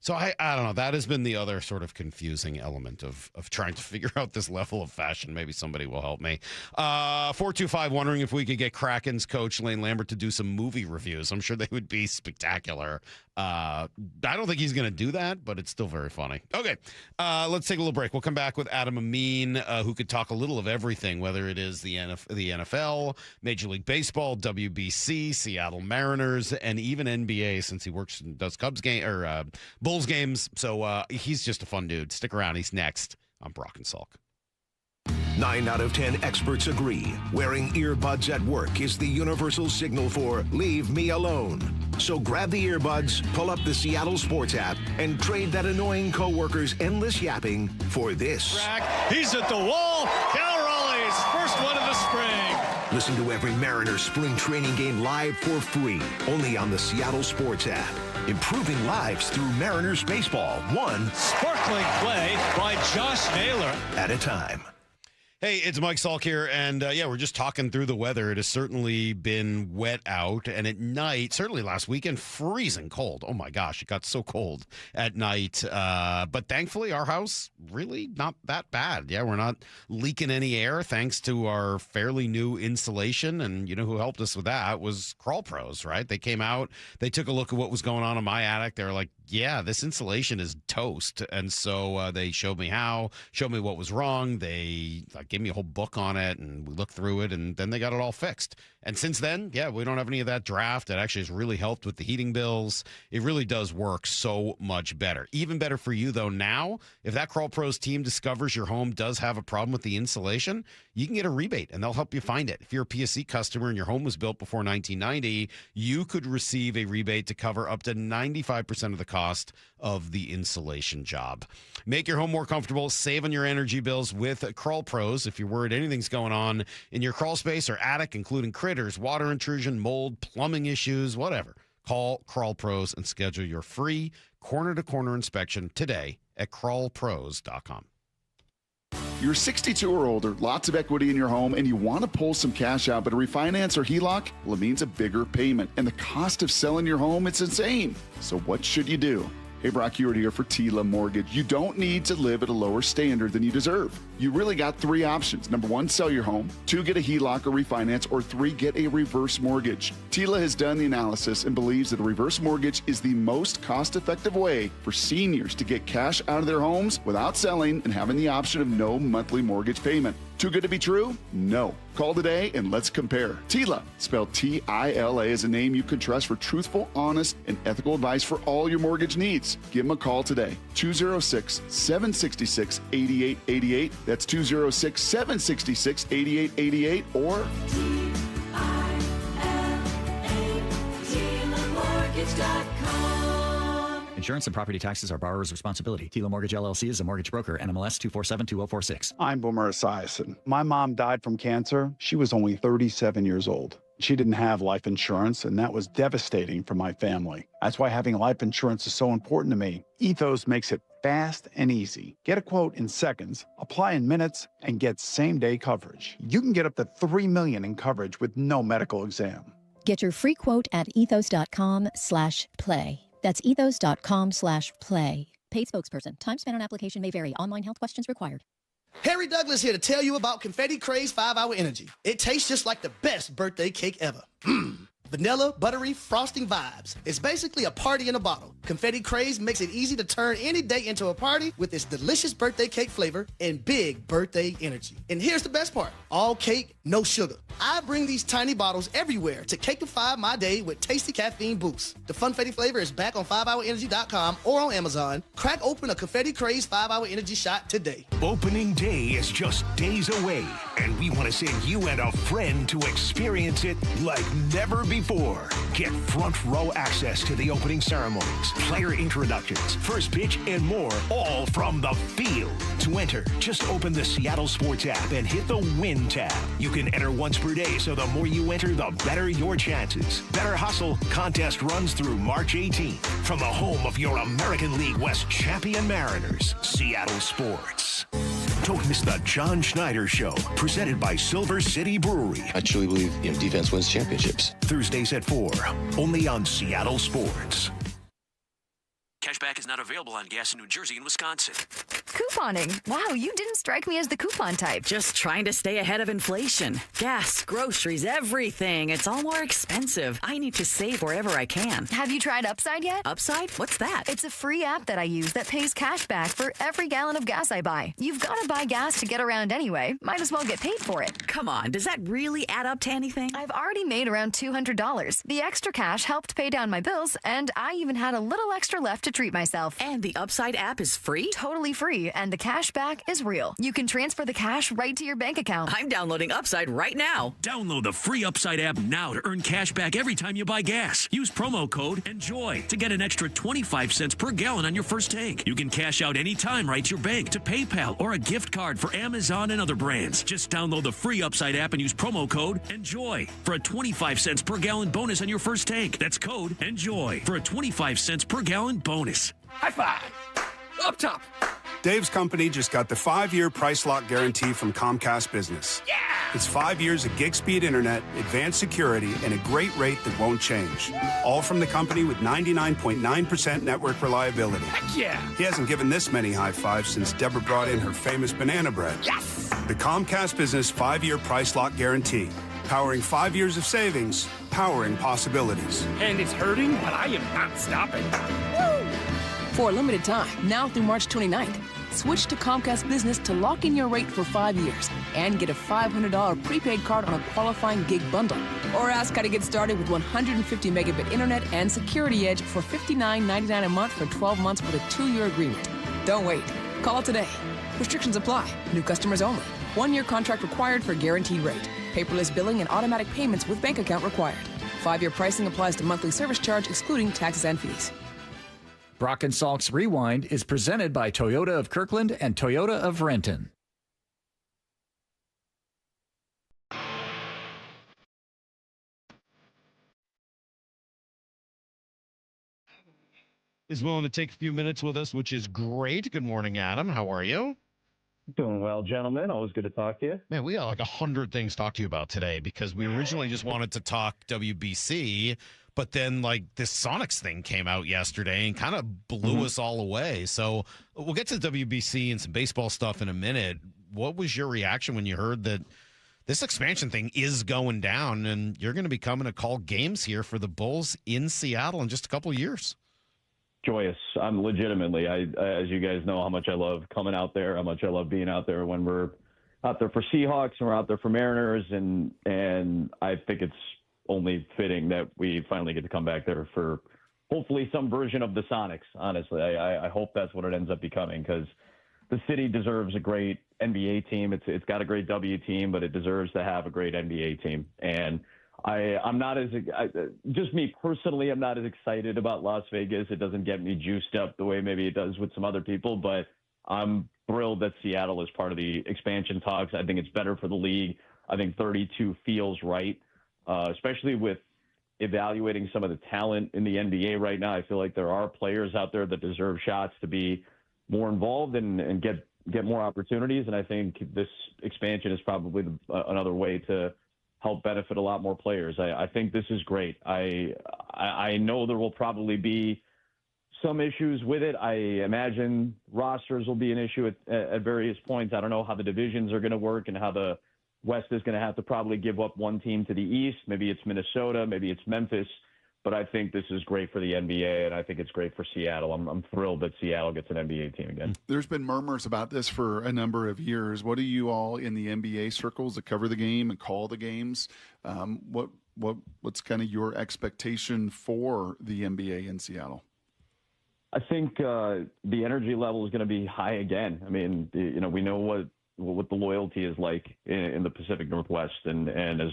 So I don't know. That has been the other sort of confusing element of trying to figure out this level of fashion. Maybe somebody will help me. 425 wondering if we could get Kraken's coach Lane Lambert to do some movie reviews. I'm sure they would be spectacular. I don't think he's going to do that, but it's still very funny. Okay, let's take a little break. We'll come back with Adam Amin, who could talk a little of everything, whether it is the NFL, Major League Baseball, WBC, Seattle Mariners, and even NBA, since he works and does Cubs game or Bulls games. So he's just a fun dude. Stick around. He's next on Brock and Salk. 9 out of 10 experts agree wearing earbuds at work is the universal signal for leave me alone. So grab the earbuds, pull up the Seattle Sports app, and trade that annoying coworker's endless yapping for this. He's at the wall. Cal Raleigh's first one of the spring. Listen to every Mariners spring training game live for free, only on the Seattle Sports app. Improving lives through Mariners baseball, one sparkling play by Josh Naylor at a time. Hey, it's Mike Salk here, and we're just talking through the weather. It has certainly been wet out, and at night, certainly last weekend, freezing cold. Oh my gosh, it got so cold at night. But thankfully, our house really not that bad. Yeah, we're not leaking any air thanks to our fairly new insulation, and you know who helped us with that was Crawl Pros, right? They came out, they took a look at what was going on in my attic. They were like, yeah, this insulation is toast. And so they showed me what was wrong. They gave me a whole book on it, and we looked through it, and then they got it all fixed. And since then, we don't have any of that draft. It actually has really helped with the heating bills. It really does work so much better. Even better for you, though, now, if that Crawl Pros team discovers your home does have a problem with the insulation, you can get a rebate, and they'll help you find it. If you're a PSC customer and your home was built before 1990, you could receive a rebate to cover up to 95% of the cost of the insulation job. Make your home more comfortable. Save on your energy bills with Crawl Pros. If you're worried anything's going on in your crawl space or attic, including critters, water intrusion, mold, plumbing issues, whatever, call Crawl Pros and schedule your free corner-to-corner inspection today at crawlpros.com. You're 62 or older, lots of equity in your home, and you want to pull some cash out, but a refinance or HELOC, well, it means a bigger payment. And the cost of selling your home, it's insane. So what should you do? Hey, Brock Hewitt here for Tila Mortgage. You don't need to live at a lower standard than you deserve. You really got three options. Number one, sell your home. 2, get a HELOC or refinance. Or 3, get a reverse mortgage. Tila has done the analysis and believes that a reverse mortgage is the most cost-effective way for seniors to get cash out of their homes without selling and having the option of no monthly mortgage payment. Too good to be true? No. Call today and let's compare. Tila, spelled T-I-L-A, is a name you can trust for truthful, honest, and ethical advice for all your mortgage needs. Give them a call today. 206-766-8888. That's 206-766-8888 or Insurance and property taxes are borrower's responsibility. Tila Mortgage LLC is a mortgage broker. NMLS 2472046. I'm Boomer Esiason. My mom died from cancer. She was only 37 years old. She didn't have life insurance, and that was devastating for my family. That's why having life insurance is so important to me. Ethos makes it fast and easy. Get a quote in seconds, apply in minutes, and get same-day coverage. You can get up to $3 million in coverage with no medical exam. Get your free quote at ethos.com/play. That's ethos.com/play. Paid spokesperson. Time spent on application may vary. Online health questions required. Harry Douglas here to tell you about Confetti Craze 5-Hour Energy. It tastes just like the best birthday cake ever. Vanilla, buttery, frosting vibes. It's basically a party in a bottle. Confetti Craze makes it easy to turn any day into a party with its delicious birthday cake flavor and big birthday energy. And here's the best part. All cake, no sugar. I bring these tiny bottles everywhere to cakeify my day with tasty caffeine boosts. The Funfetti flavor is back on 5hourenergy.com or on Amazon. Crack open a Confetti Craze 5-Hour Energy shot today. Opening day is just days away, and we want to send you and a friend to experience it like never before. Get front row access to the opening ceremonies, player introductions, first pitch, and more, all from the field. To enter, just open the Seattle Sports app and hit the Win tab. You can enter once per day, so the more you enter, the better your chances. Better hustle. Contest runs through March 18th. From the home of your American League West champion Mariners, Seattle Sports. Don't miss the John Schneider Show, presented by Silver City Brewery. I truly believe defense wins championships. Thursdays at 4, only on Seattle Sports. Cashback is not available on gas in New Jersey and Wisconsin. Couponing. Wow, you didn't strike me as the coupon type. Just trying to stay ahead of inflation. Gas, groceries, everything. It's all more expensive. I need to save wherever I can. Have you tried Upside yet? Upside? What's that? It's a free app that I use that pays cash back for every gallon of gas I buy. You've got to buy gas to get around anyway. Might as well get paid for it. Come on, does that really add up to anything? I've already made around $200. The extra cash helped pay down my bills, and I even had a little extra left to treat myself. And the Upside app is free? Totally free, and the cash back is real. You can transfer the cash right to your bank account. I'm downloading Upside right now. Download the free Upside app now to earn cash back every time you buy gas. Use promo code ENJOY to get an extra 25 cents per gallon on your first tank. You can cash out anytime right to your bank, to PayPal, or a gift card for Amazon and other brands. Just download the free Upside app and use promo code ENJOY for a 25 cents per gallon bonus on your first tank. That's code ENJOY for a 25 cents per gallon bonus. High five! Up top! Dave's company just got the 5-year price lock guarantee from Comcast Business. Yeah! It's 5 years of gig speed internet, advanced security, and a great rate that won't change. All from the company with 99.9% network reliability. Heck yeah! He hasn't given this many high fives since Deborah brought in her famous banana bread. Yes! The Comcast Business 5-year price lock guarantee. Powering 5 years of savings, powering possibilities. And it's hurting, but I am not stopping. Woo! For a limited time, now through March 29th, switch to Comcast Business to lock in your rate for 5 years and get a $500 prepaid card on a qualifying gig bundle. Or ask how to get started with 150 megabit internet and Security Edge for $59.99 a month for 12 months with a 2-year agreement. Don't wait. Call today. Restrictions apply. New customers only. 1-year contract required for guaranteed rate. Paperless billing and automatic payments with bank account required. 5-year pricing applies to monthly service charge excluding taxes and fees. Brock and Salk's Rewind is presented by Toyota of Kirkland and Toyota of Renton. Is willing to take a few minutes with us, which is great. Good morning, Adam. How are you? Doing well, gentlemen. Always good to talk to you. Man, we got like 100 things to talk to you about today because we originally just wanted to talk WBC, but then like this Sonics thing came out yesterday and kind of blew us all away. So we'll get to the WBC and some baseball stuff in a minute. What was your reaction when you heard that this expansion thing is going down and you're going to be coming to call games here for the Bulls in Seattle in just a couple of years? Joyous. I'm legitimately, as you guys know, how much I love coming out there, how much I love being out there when we're out there for Seahawks and we're out there for Mariners. And I think it's only fitting that we finally get to come back there for hopefully some version of the Sonics. Honestly, I hope that's what it ends up becoming because the city deserves a great NBA team. It's got a great W team, but it deserves to have a great NBA team. And I'm not just me personally, I'm not as excited about Las Vegas. It doesn't get me juiced up the way maybe it does with some other people, but I'm thrilled that Seattle is part of the expansion talks. I think it's better for the league. I think 32 feels right, especially with evaluating some of the talent in the NBA right now. I feel like there are players out there that deserve shots to be more involved and get more opportunities. And I think this expansion is probably another way to help benefit a lot more players. I think this is great. I know there will probably be some issues with it. I imagine rosters will be an issue at various points. I don't know how the divisions are going to work and how the West is going to have to probably give up one team to the East. Maybe it's Minnesota, maybe it's Memphis. But I think this is great for the NBA, and I think it's great for Seattle. I'm thrilled that Seattle gets an NBA team again. There's been murmurs about this for a number of years. What do you all in the NBA circles that cover the game and call the games? What's kind of your expectation for the NBA in Seattle? I think the energy level is going to be high again. I mean, we know the loyalty is like in the Pacific Northwest. And as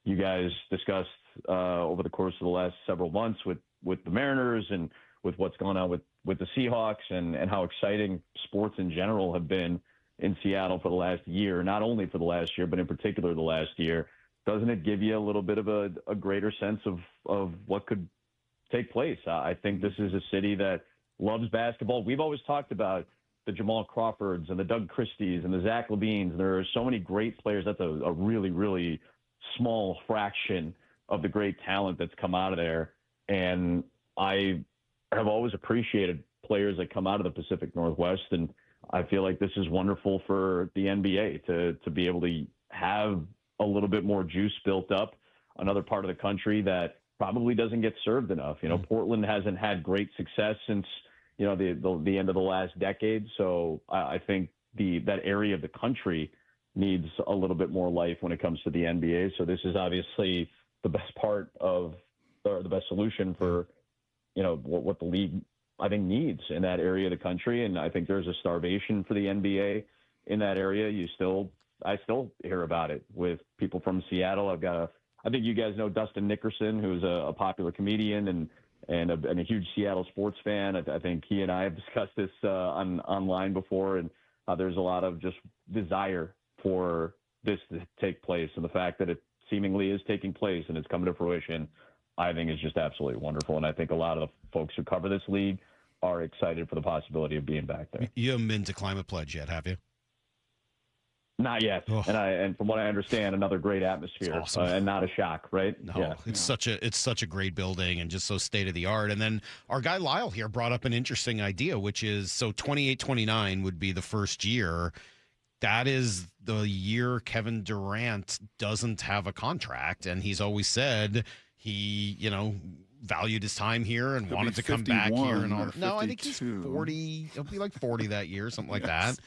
you guys discussed over the course of the last several months with the Mariners and with what's going on with the Seahawks and how exciting sports in general have been in Seattle for the last year, not only for the last year, but in particular the last year, doesn't it give you a little bit of a greater sense of what could take place? I think this is a city that loves basketball. We've always talked about the Jamal Crawfords and the Doug Christies and the Zach LaVines. There are so many great players. That's a really, really small fraction of the great talent that's come out of there. And I have always appreciated players that come out of the Pacific Northwest. And I feel like this is wonderful for the NBA to be able to have a little bit more juice built up. Another part of the country that probably doesn't get served enough. Portland hasn't had great success since, the end of the last decade. So I think that area of the country needs a little bit more life when it comes to the NBA. So this is obviously the best part of, or the best solution for, what the league, I think, needs in that area of the country. And I think there's a starvation for the NBA in that area. I still hear about it with people from Seattle. I think you guys know Dustin Nickerson, who's a popular comedian and a huge Seattle sports fan. I think he and I have discussed this online before, and there's a lot of just desire for this to take place. And the fact that it seemingly is taking place and it's coming to fruition, I think is just absolutely wonderful. And I think a lot of the folks who cover this league are excited for the possibility of being back there. You haven't been to Climate Pledge yet, have you? Not yet. Oh. And from what I understand, another great atmosphere. Awesome. And not a shock, right? No, yeah. It's such a great building and just so state of the art. And then our guy Lyle here brought up an interesting idea, which is 28-29 would be the first year. That is the year Kevin Durant doesn't have a contract, and he's always said he, valued his time here and wanted to come back here and all. No, I think he's 40. He'll be like 40 that year, something like that.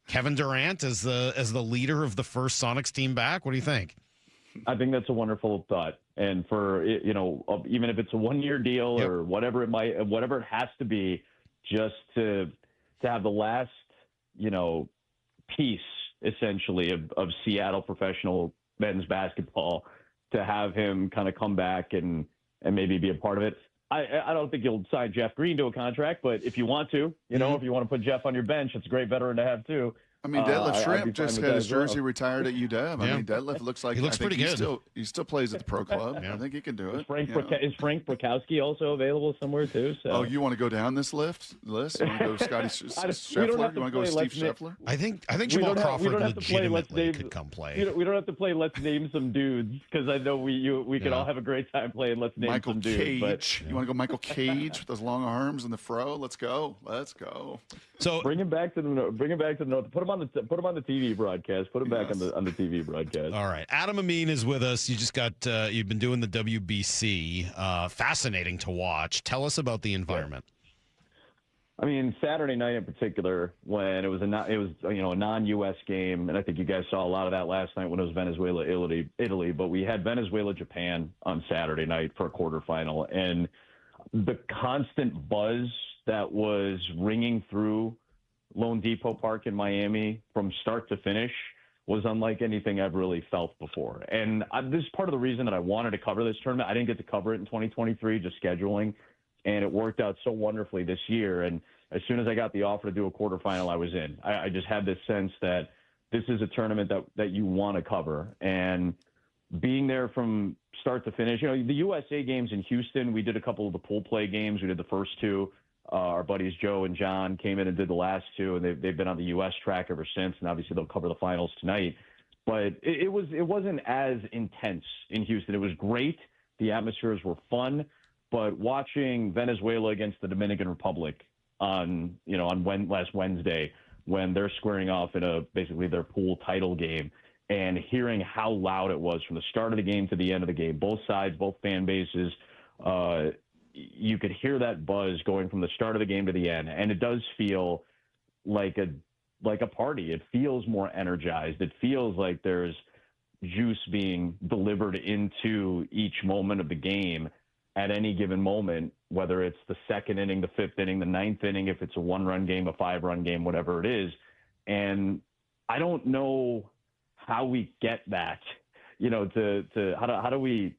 Kevin Durant as the leader of the first Sonics team back. What do you think? I think that's a wonderful thought. And for, even if it's a 1-year deal or whatever it has to be, just to have the last, piece essentially of Seattle professional men's basketball, to have him kind of come back and maybe be a part of it. I don't think you'll sign Jeff Green to a contract, but if you want to, if you want to put Jeff on your bench, it's a great veteran to have too. I mean, Detlef Schrempf just got his jersey retired at UW. Yeah. I mean, Detlef looks like he looks pretty good. He still plays at the pro club. I think he can do it. Is Frank Brakowski also available somewhere too? So. Oh, you want to go down this list? You want to go Scotty Scheffler? You want to go Steve Scheffler? I think Jamal Crawford legitimately could come play. We don't have to play Let's Name Some Dudes, because I know we could all have a great time playing Let's Name Some Dudes. Michael Cage. You want to go Michael Cage with those long arms and the fro? Let's go. So bring him back to the north. Put him on the TV broadcast. Put him back on the TV broadcast. All right. Adam Amin is with us. You just got you've been doing the WBC. Fascinating to watch. Tell us about the environment. I mean, Saturday night in particular, when it was a non-U.S. game, and I think you guys saw a lot of that last night when it was Venezuela-Italy, but we had Venezuela-Japan on Saturday night for a quarterfinal, and the constant buzz that was ringing through Lone Depot Park in Miami from start to finish was unlike anything I've really felt before. And this is part of the reason that I wanted to cover this tournament. I didn't get to cover it in 2023, just scheduling, and it worked out so wonderfully this year. And as soon as I got the offer to do a quarterfinal, I was in. I just had this sense that this is a tournament that you want to cover. And being there from start to finish, the USA games in Houston, we did a couple of the pool play games. We did the first two. Our buddies Joe and John came in and did the last two, and they've been on the U.S. track ever since, and obviously they'll cover the finals tonight. But it wasn't as intense in Houston. It was great. The atmospheres were fun, but watching Venezuela against the Dominican Republic on last Wednesday, when they're squaring off in basically their pool title game, and hearing how loud it was from the start of the game to the end of the game, both sides, both fan bases, you could hear that buzz going from the start of the game to the end. And it does feel like a party. It feels more energized. It feels like there's juice being delivered into each moment of the game at any given moment, whether it's the second inning, the fifth inning, the ninth inning, if it's a 1-run game, a 5-run game, whatever it is. And I don't know how we get that, how do we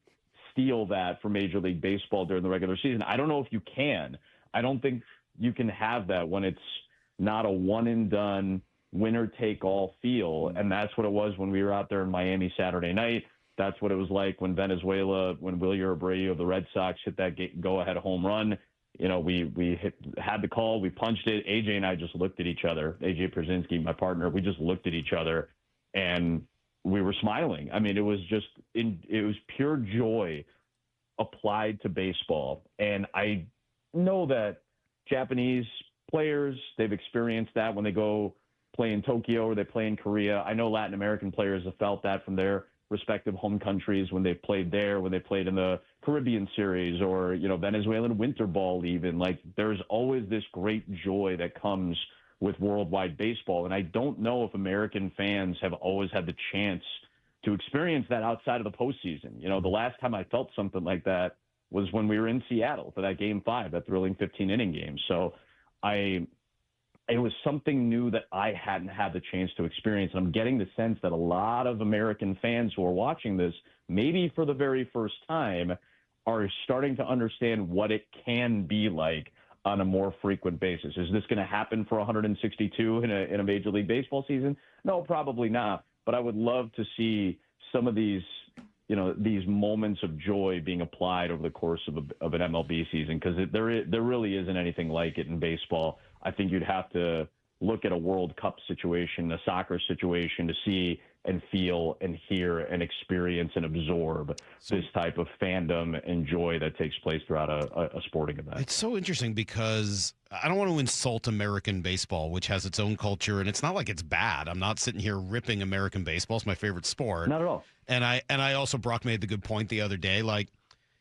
steal that from Major League Baseball during the regular season? I don't know if you can. I don't think you can have that when it's not a one and done winner take all feel. And that's what it was when we were out there in Miami Saturday night. That's what it was like when Wilyer Abreu of the Red Sox hit that go ahead home run. We had the call, we punched it. AJ and I just looked at each other. AJ Pierzynski, my partner, we just looked at each other and we were smiling. I mean, it was pure joy applied to baseball. And I know that Japanese players, they've experienced that when they go play in Tokyo or they play in Korea. I know Latin American players have felt that from their respective home countries when they've played there, when they played in the Caribbean series or, Venezuelan winter ball even. Like, there's always this great joy that comes with worldwide baseball. And I don't know if American fans have always had the chance to experience that outside of the postseason. The last time I felt something like that was when we were in Seattle for that Game 5, that thrilling 15-inning game. So it was something new that I hadn't had the chance to experience. And I'm getting the sense that a lot of American fans who are watching this, maybe for the very first time, are starting to understand what it can be like on a more frequent basis. Is this going to happen for 162 in a Major League Baseball season? No, probably not. But I would love to see some of these moments of joy being applied over the course of an MLB season, because there really isn't anything like it in baseball. I think you'd have to look at a World Cup situation, a soccer situation, to see and feel and hear and experience and absorb this type of fandom and joy that takes place throughout a sporting event. It's so interesting because I don't want to insult American baseball, which has its own culture, and it's not like it's bad. I'm not sitting here ripping American baseball. It's my favorite sport. Not at all. And I also, Brock made the good point the other day, like,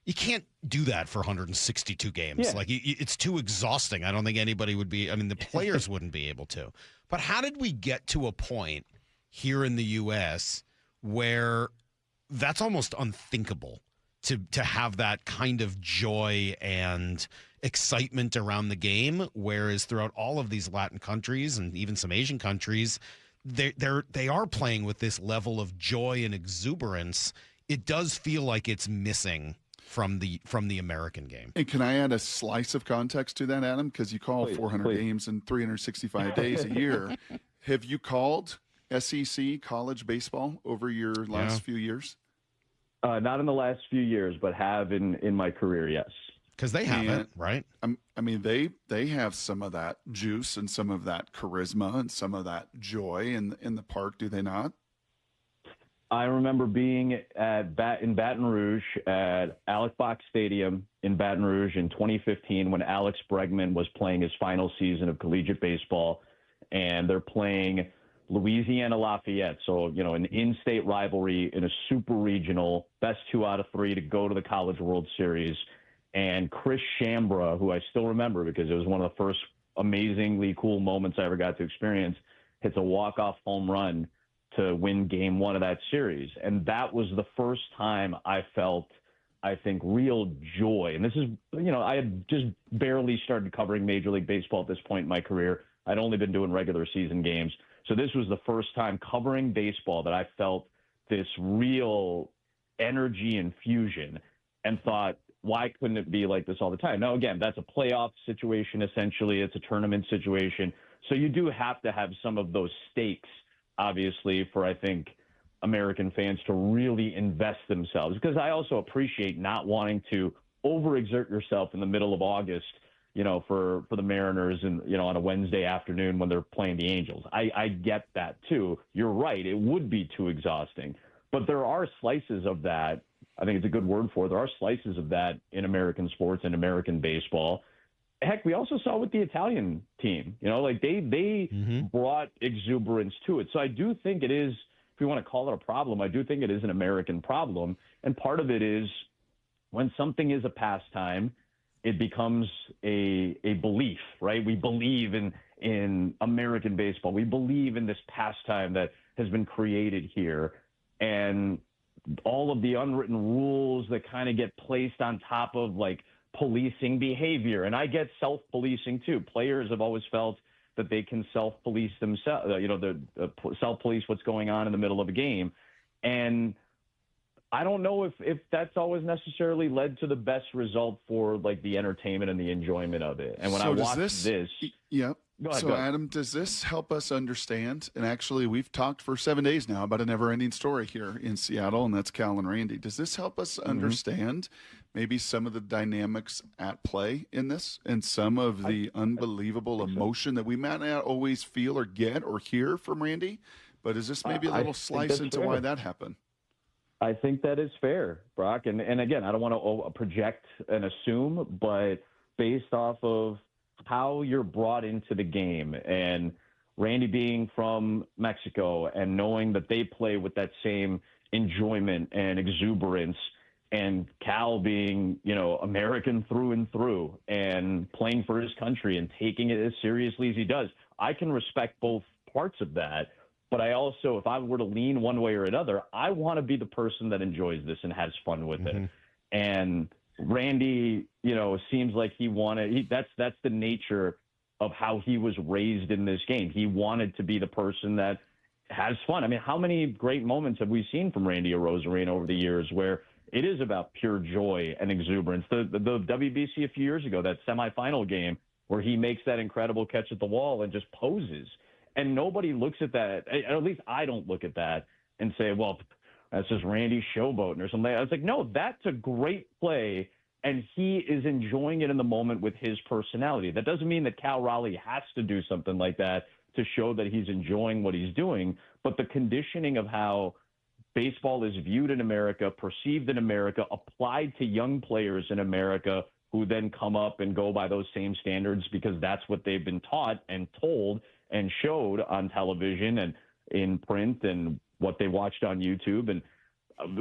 you can't do that for 162 games. Yeah. Like, it's too exhausting. I don't think anybody would be. I mean, the players wouldn't be able to. But how did we get to a point here in the U.S. where that's almost unthinkable to have that kind of joy and excitement around the game, whereas throughout all of these Latin countries and even some Asian countries, they are playing with this level of joy and exuberance. It does feel like it's missing from the American game. And can I add a slice of context to that, Adam? Because you call 400 games in 365 days a year. Have you called SEC college baseball over your last few years? Not in the last few years, but have in my career, yes. Because they have it, right? I mean, they have some of that juice and some of that charisma and some of that joy in the park, do they not? I remember being in Baton Rouge at Alec Box Stadium in Baton Rouge in 2015 when Alex Bregman was playing his final season of collegiate baseball, and they're playing Louisiana Lafayette. So, an in-state rivalry in a super regional, best 2 out of 3 to go to the College World Series. And Chris Shambra, who I still remember because it was one of the first amazingly cool moments I ever got to experience, hits a walk-off home run to win Game 1 of that series. And that was the first time I felt, I think, real joy. And this is, I had just barely started covering Major League Baseball at this point in my career. I'd only been doing regular season games. So this was the first time covering baseball that I felt this real energy infusion and thought, why couldn't it be like this all the time? Now, again, that's a playoff situation, essentially. It's a tournament situation. So you do have to have some of those stakes, obviously, for, I think, American fans to really invest themselves. Because I also appreciate not wanting to overexert yourself in the middle of August, for the Mariners and, on a Wednesday afternoon when they're playing the Angels. I get that, too. You're right. It would be too exhausting. But there are slices of that. I think it's a good word for it. There are slices of that in American sports and American baseball. Heck, we also saw with the Italian team, they brought exuberance to it. So I do think it is, if you want to call it a problem, I do think it is an American problem. And part of it is when something is a pastime, it becomes a belief, right? We believe in American baseball. We believe in this pastime that has been created here. And all of the unwritten rules that kind of get placed on top of policing behavior. And I get self-policing too. Players have always felt that they can self-police themselves, self-police what's going on in the middle of a game. And I don't know if that's always necessarily led to the best result for like the entertainment and the enjoyment of it. And when I watch this, yeah. Go ahead, So, go ahead. Adam, does this help us understand? And actually, we've talked for 7 days now about a never-ending story here in Seattle, and that's Cal and Randy. Does this help us understand maybe some of the dynamics at play in this and some of the unbelievable emotion that we might not always feel or get or hear from Randy? But is this maybe a little slice into why that happened? I think that is fair, Brock. And again, I don't want to project and assume, but based off of how you're brought into the game and Randy being from Mexico and knowing that they play with that same enjoyment and exuberance, and Cal being, American through and through and playing for his country and taking it as seriously as he does, I can respect both parts of that. But I also, if I were to lean one way or another, I want to be the person that enjoys this and has fun with it. And Randy, seems like that's the nature of how he was raised in this game. He wanted to be the person that has fun. I mean, how many great moments have we seen from Randy Arozarena over the years where it is about pure joy and exuberance? The WBC a few years ago, that semifinal game where he makes that incredible catch at the wall and just poses. And nobody looks at that, at least I don't look at that and say, well, that's just Randy showboating or something. I was like, no, that's a great play, and he is enjoying it in the moment with his personality. That doesn't mean that Cal Raleigh has to do something like that to show that he's enjoying what he's doing, but the conditioning of how baseball is viewed in America, perceived in America, applied to young players in America who then come up and go by those same standards because that's what they've been taught and told and showed on television and in print and what they watched on YouTube. And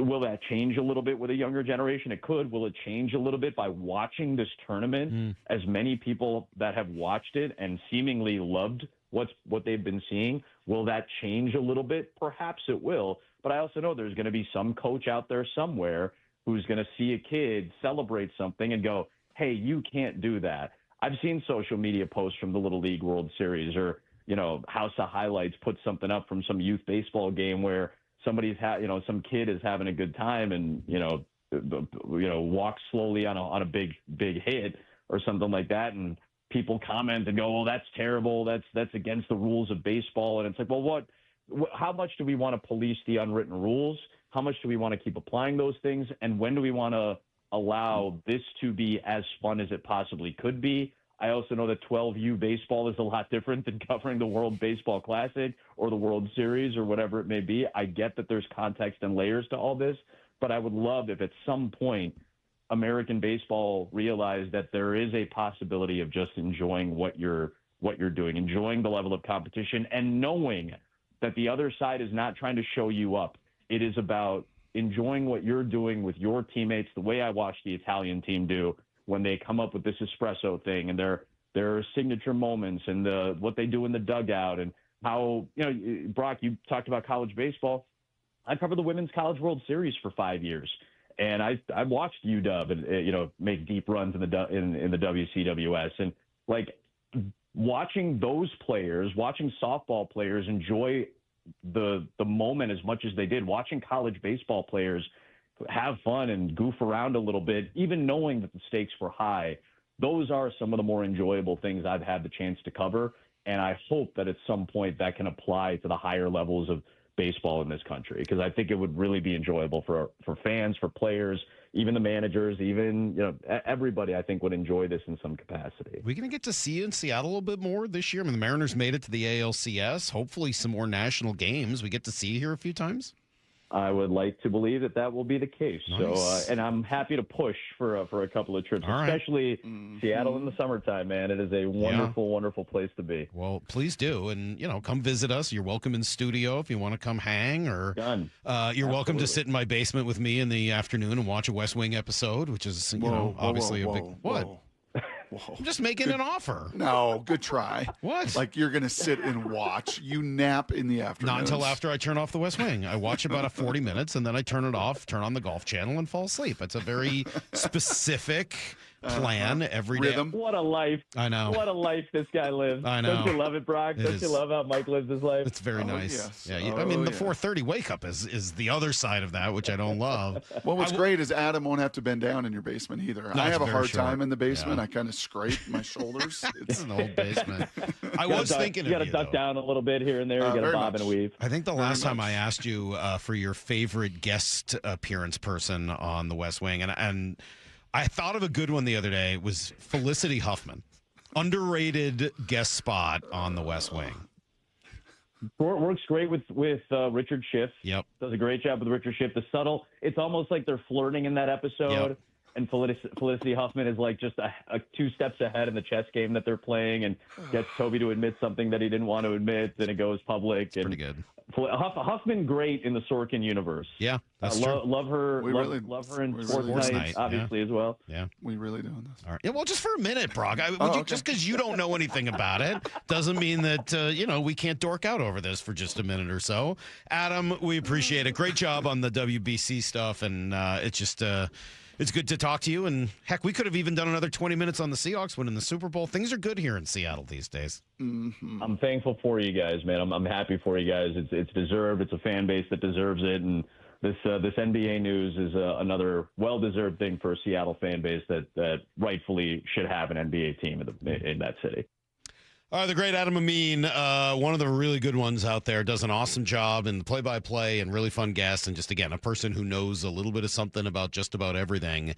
will that change a little bit with a younger generation? It could. Will it change a little bit by watching this tournament? As many people that have watched it and seemingly loved what they've been seeing, will that change a little bit? Perhaps it will. But I also know there's going to be some coach out there somewhere who's going to see a kid celebrate something and go, hey, you can't do that. I've seen social media posts from the Little League World Series or House of Highlights put something up from some youth baseball game where somebody's some kid is having a good time and walks slowly on a big hit or something like that, and people comment and go, well, that's terrible, that's against the rules of baseball. And it's like, well, how much do we want to police the unwritten rules? How much do we want to keep applying those things? And when do we want to allow this to be as fun as it possibly could be? I also know that 12U baseball is a lot different than covering the World Baseball Classic or the World Series or whatever it may be. I get that there's context and layers to all this, but I would love if at some point American baseball realized that there is a possibility of just enjoying what you're doing, enjoying the level of competition, and knowing that the other side is not trying to show you up. It is about enjoying what you're doing with your teammates, the way I watched the Italian team do when they come up with this espresso thing and their signature moments and what they do in the dugout and how, Brock, you talked about college baseball. I covered the Women's College World Series for 5 years, and I watched UW and make deep runs in the WCWS, and like watching those players, watching softball players enjoy the moment as much as they did, watching college baseball players have fun and goof around a little bit, even knowing that the stakes were high. Those are some of the more enjoyable things I've had the chance to cover. And I hope that at some point that can apply to the higher levels of baseball in this country, because I think it would really be enjoyable for fans, for players, even the managers, even, everybody I think would enjoy this in some capacity. Are we going to get to see you in Seattle a little bit more this year? I mean, the Mariners made it to the ALCS, hopefully some more national games. We get to see you here a few times. I would like to believe that will be the case. Nice. So, and I'm happy to push for a couple of trips, especially Seattle in the summertime, man. It is a wonderful, wonderful place to be. Well, please do. And, come visit us. You're welcome in studio if you want to come hang, or you're welcome to sit in my basement with me in the afternoon and watch a West Wing episode, which is, obviously a big, what? Whoa. I'm just making an offer. No, good try. What? Like you're going to sit and watch. You nap in the afternoon. Not until after I turn off the West Wing. I watch about 40 minutes, and then I turn it off, turn on the Golf Channel, and fall asleep. It's a very specific plan every day. Rhythm. What a life. I know. What a life this guy lives. I know. Don't you love it, Brock? Don't you love how Mike lives his life? It's very nice. Yes. Yeah, I mean, the 4:30 wake up is the other side of that, which I don't love. Well, what's great is Adam won't have to bend down in your basement either. No, I it's have a very hard short. time in the basement. Yeah. I kind of scrape my shoulders. It's an old basement. I You was thinking you of got to you, duck though. down a little bit here and there. You got to very bob much. and weave. I think the last time I asked you for your favorite guest appearance person on The West Wing, and I thought of a good one the other day, was Felicity Huffman. Underrated guest spot on The West Wing. Works great with Richard Schiff. Yep. Does a great job with Richard Schiff. The subtle, it's almost like they're flirting in that episode. Yep. And Felicity Huffman is like just a 2 steps ahead in the chess game that they're playing, and gets Toby to admit something that he didn't want to admit, and it goes public. And Pretty good. Huffman great in the Sorkin universe. Yeah, that's true. Love her. We really- love her in we Sports really- Night, obviously, as well. Yeah. We really doing this. All right. Yeah, well, just for a minute, Brock. Just because you don't know anything about it doesn't mean that, we can't dork out over this for just a minute or so. Adam, we appreciate it. Great job on the WBC stuff, and it's just it's good to talk to you. And, heck, we could have even done another 20 minutes on the Seahawks winning the Super Bowl. Things are good here in Seattle these days. Mm-hmm. I'm thankful for you guys, man. I'm happy for you guys. It's deserved. It's a fan base that deserves it, and this NBA news is another well-deserved thing for a Seattle fan base that rightfully should have an NBA team in that city. The great Adam Amin, one of the really good ones out there, does an awesome job in the play-by-play and really fun guest, and just, again, a person who knows a little bit of something about just about everything.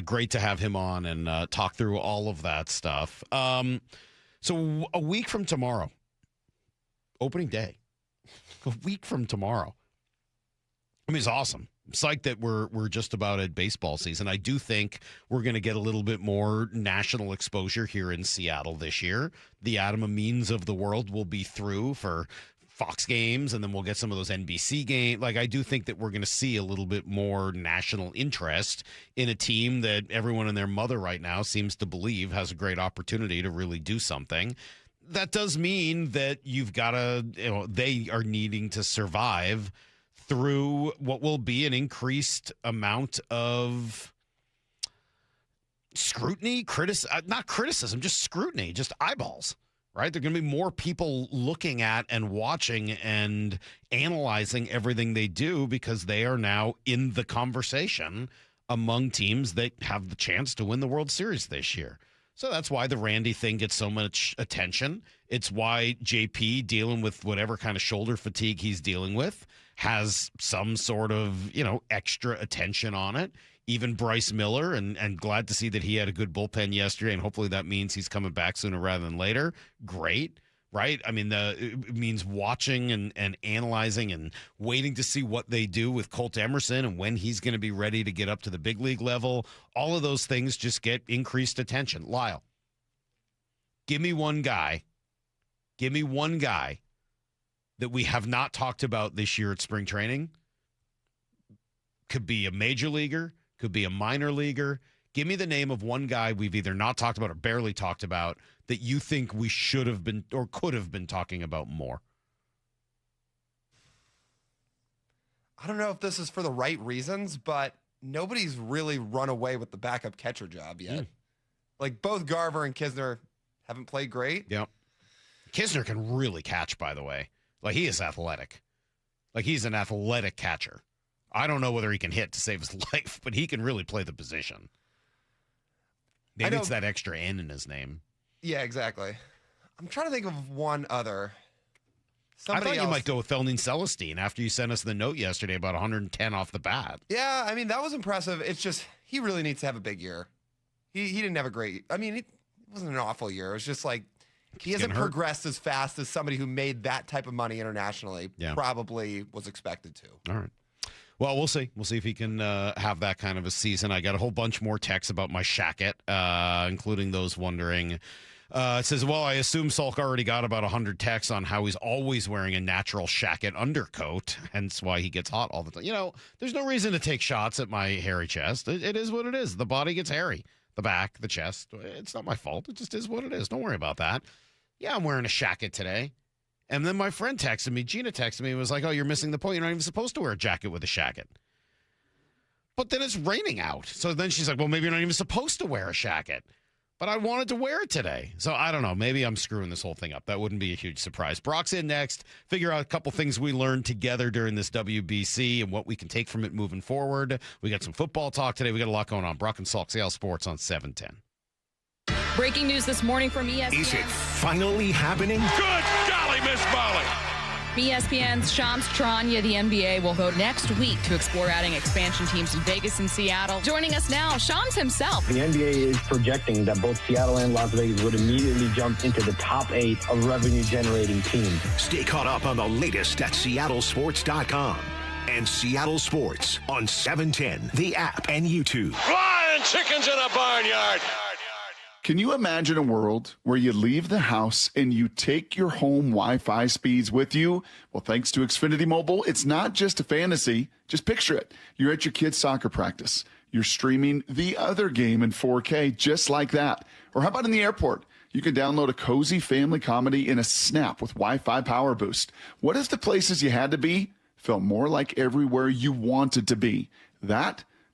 Great to have him on and talk through all of that stuff. So a week from tomorrow, opening day, a week from tomorrow. I mean, it's awesome. I'm psyched that we're just about at baseball season. I do think we're going to get a little bit more national exposure here in Seattle this year. The Adam Amins of the world will be through for Fox games, and then we'll get some of those NBC games. Like, I do think that we're going to see a little bit more national interest in a team that everyone and their mother right now seems to believe has a great opportunity to really do something. That does mean that you've got to, they are needing to survive through what will be an increased amount of scrutiny, not criticism, just scrutiny, just eyeballs, right? There are going to be more people looking at and watching and analyzing everything they do because they are now in the conversation among teams that have the chance to win the World Series this year. So that's why the Randy thing gets so much attention. It's why JP, dealing with whatever kind of shoulder fatigue he's dealing with, has some sort of, extra attention on it. Even Bryce Miller, and glad to see that he had a good bullpen yesterday, and hopefully that means he's coming back sooner rather than later. Great, right? I mean, it means watching and analyzing and waiting to see what they do with Colt Emerson and when he's going to be ready to get up to the big league level. All of those things just get increased attention. Lyle, give me one guy that we have not talked about this year at spring training. Could be a major leaguer, could be a minor leaguer. Give me the name of one guy we've either not talked about or barely talked about that you think we should have been or could have been talking about more. I don't know if this is for the right reasons, but nobody's really run away with the backup catcher job yet. Like, both Garver and Kisner haven't played great. Yep. Kisner can really catch, by the way. Like, he is athletic. Like, he's an athletic catcher. I don't know whether he can hit to save his life, but he can really play the position. Maybe it's that extra N in his name. Yeah, exactly. I'm trying to think of one other. I thought you might go with Felding Celestine after you sent us the note yesterday about 110 off the bat. Yeah, I mean, that was impressive. It's just, he really needs to have a big year. He didn't have a great, it wasn't an awful year. It was just like, he hasn't progressed as fast as somebody who made that type of money internationally probably was expected to. All right. Well, we'll see. We'll see if he can have that kind of a season. I got a whole bunch more texts about my shacket, including those wondering. It says, well, I assume Salk already got about 100 texts on how he's always wearing a natural shacket undercoat, hence why he gets hot all the time. There's no reason to take shots at my hairy chest. It is what it is. The body gets hairy. The back, the chest. It's not my fault. It just is what it is. Don't worry about that. Yeah, I'm wearing a shacket today. And then my friend texted me, Gina texted me, and was like, oh, you're missing the point. You're not even supposed to wear a jacket with a shacket. But then it's raining out. So then she's like, well, maybe you're not even supposed to wear a jacket. But I wanted to wear it today. So I don't know. Maybe I'm screwing this whole thing up. That wouldn't be a huge surprise. Brock's in next. Figure out a couple things we learned together during this WBC and what we can take from it moving forward. We got some football talk today. We got a lot going on. Brock and Salk, Seattle Sports on 710. Breaking news this morning from ESPN. Is it finally happening? Good golly, Miss Molly. ESPN's Shams Charania, the NBA, will vote next week to explore adding expansion teams in Vegas and Seattle. Joining us now, Shams himself. The NBA is projecting that both Seattle and Las Vegas would immediately jump into the top 8 of revenue-generating teams. Stay caught up on the latest at seattlesports.com and Seattle Sports on 710, the app, and YouTube. Flying chickens in a barnyard. Can you imagine a world where you leave the house and you take your home Wi-Fi speeds with you? Well, thanks to Xfinity Mobile, it's not just a fantasy. Just picture it. You're at your kid's soccer practice. You're streaming the other game in 4K just like that. Or how about in the airport? You can download a cozy family comedy in a snap with Wi-Fi Power Boost. What if the places you had to be felt more like everywhere you wanted to be?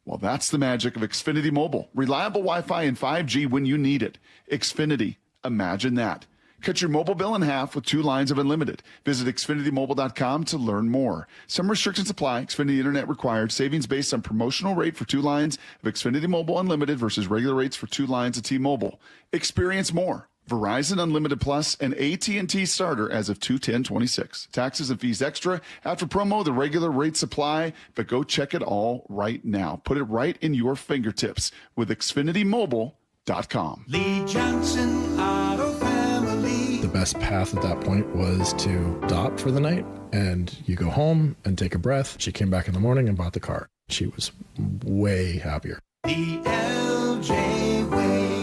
Well, that's the magic of Xfinity Mobile. Reliable Wi-Fi and 5G when you need it. Xfinity. Imagine that. Cut your mobile bill in half with 2 lines of unlimited. Visit XfinityMobile.com to learn more. Some restrictions apply. Xfinity Internet required. Savings based on promotional rate for 2 lines of Xfinity Mobile Unlimited versus regular rates for 2 lines of T-Mobile. Experience more. Verizon Unlimited Plus and AT&T Starter as of 2/10/26. Taxes and fees extra. After promo, the regular rates apply, but go check it all right now. Put it right in your fingertips with XfinityMobile.com. Lee Johnson Auto Family. The best path at that point was to stop for the night, and you go home and take a breath. She came back in the morning and bought the car. She was way happier. The LJ way.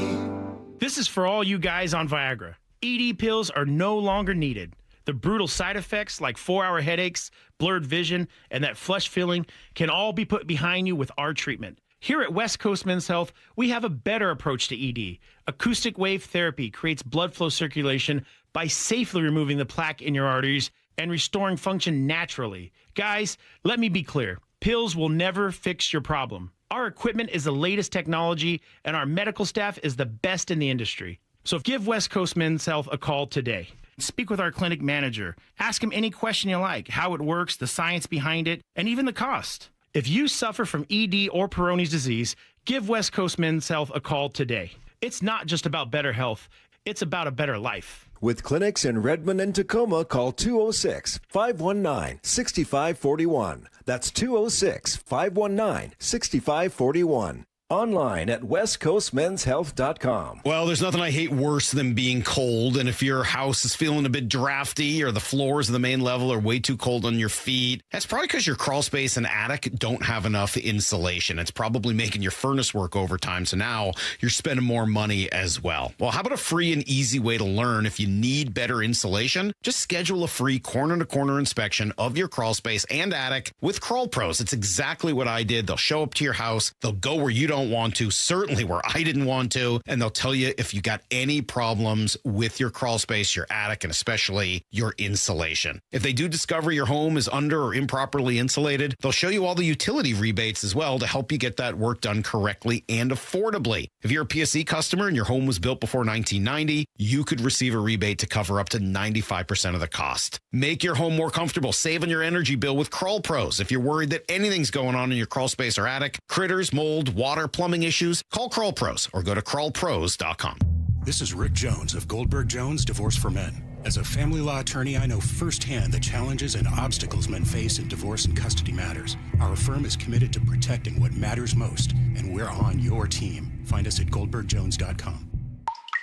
This is for all you guys on Viagra. ED pills are no longer needed. The brutal side effects like 4-hour headaches, blurred vision, and that flush feeling can all be put behind you with our treatment. Here at West Coast Men's Health, we have a better approach to ED. Acoustic wave therapy creates blood flow circulation by safely removing the plaque in your arteries and restoring function naturally. Guys, let me be clear. Pills will never fix your problem. Our equipment is the latest technology, and our medical staff is the best in the industry. So give West Coast Men's Health a call today. Speak with our clinic manager. Ask him any question you like, how it works, the science behind it, and even the cost. If you suffer from ED or Peyronie's disease, give West Coast Men's Health a call today. It's not just about better health. It's about a better life. With clinics in Redmond and Tacoma, call 206-519-6541. That's 206-519-6541. Online at westcoastmenshealth.com. Well, there's nothing I hate worse than being cold. And if your house is feeling a bit drafty or the floors of the main level are way too cold on your feet, that's probably because your crawl space and attic don't have enough insulation. It's probably making your furnace work overtime. So now you're spending more money as well. Well, how about a free and easy way to learn if you need better insulation? Just schedule a free corner-to-corner inspection of your crawl space and attic with Crawl Pros. It's exactly what I did. They'll show up to your house. They'll go where you don't want to, certainly where I didn't want to, and they'll tell you if you got any problems with your crawl space, your attic, and especially your insulation. If they do discover your home is under or improperly insulated, they'll show you all the utility rebates as well to help you get that work done correctly and affordably. If you're a PSE customer and your home was built before 1990, you could receive a rebate to cover up to 95% of the cost. Make your home more comfortable. Save on your energy bill with Crawl Pros. If you're worried that anything's going on in your crawl space or attic, critters, mold, water, plumbing issues, call Crawl Pros or go to crawlpros.com. This is Rick Jones of Goldberg Jones Divorce for Men. As a family law attorney, I know firsthand the challenges and obstacles men face in divorce and custody matters. Our firm is committed to protecting what matters most, and we're on your team. Find us at goldbergjones.com.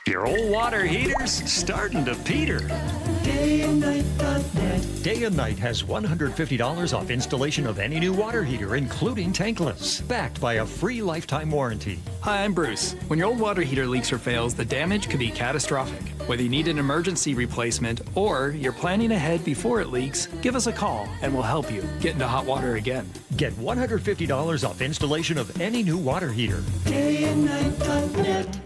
Your old water heater's starting to peter. DayandNight.net. Day and Night has $150 off installation of any new water heater, including tankless, backed by a free lifetime warranty. Hi, I'm Bruce. When your old water heater leaks or fails, the damage could be catastrophic. Whether you need an emergency replacement or you're planning ahead before it leaks, give us a call and we'll help you get into hot water again. Get $150 off installation of any new water heater. DayandNight.net.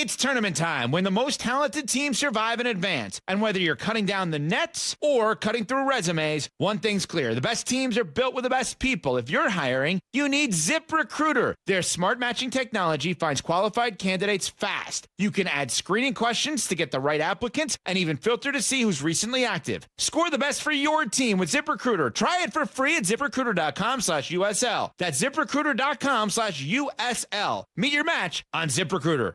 It's tournament time when the most talented teams survive and advance. And whether you're cutting down the nets or cutting through resumes, one thing's clear. The best teams are built with the best people. If you're hiring, you need ZipRecruiter. Their smart matching technology finds qualified candidates fast. You can add screening questions to get the right applicants and even filter to see who's recently active. Score the best for your team with ZipRecruiter. Try it for free at ZipRecruiter.com/USL. That's ZipRecruiter.com/USL. Meet your match on ZipRecruiter.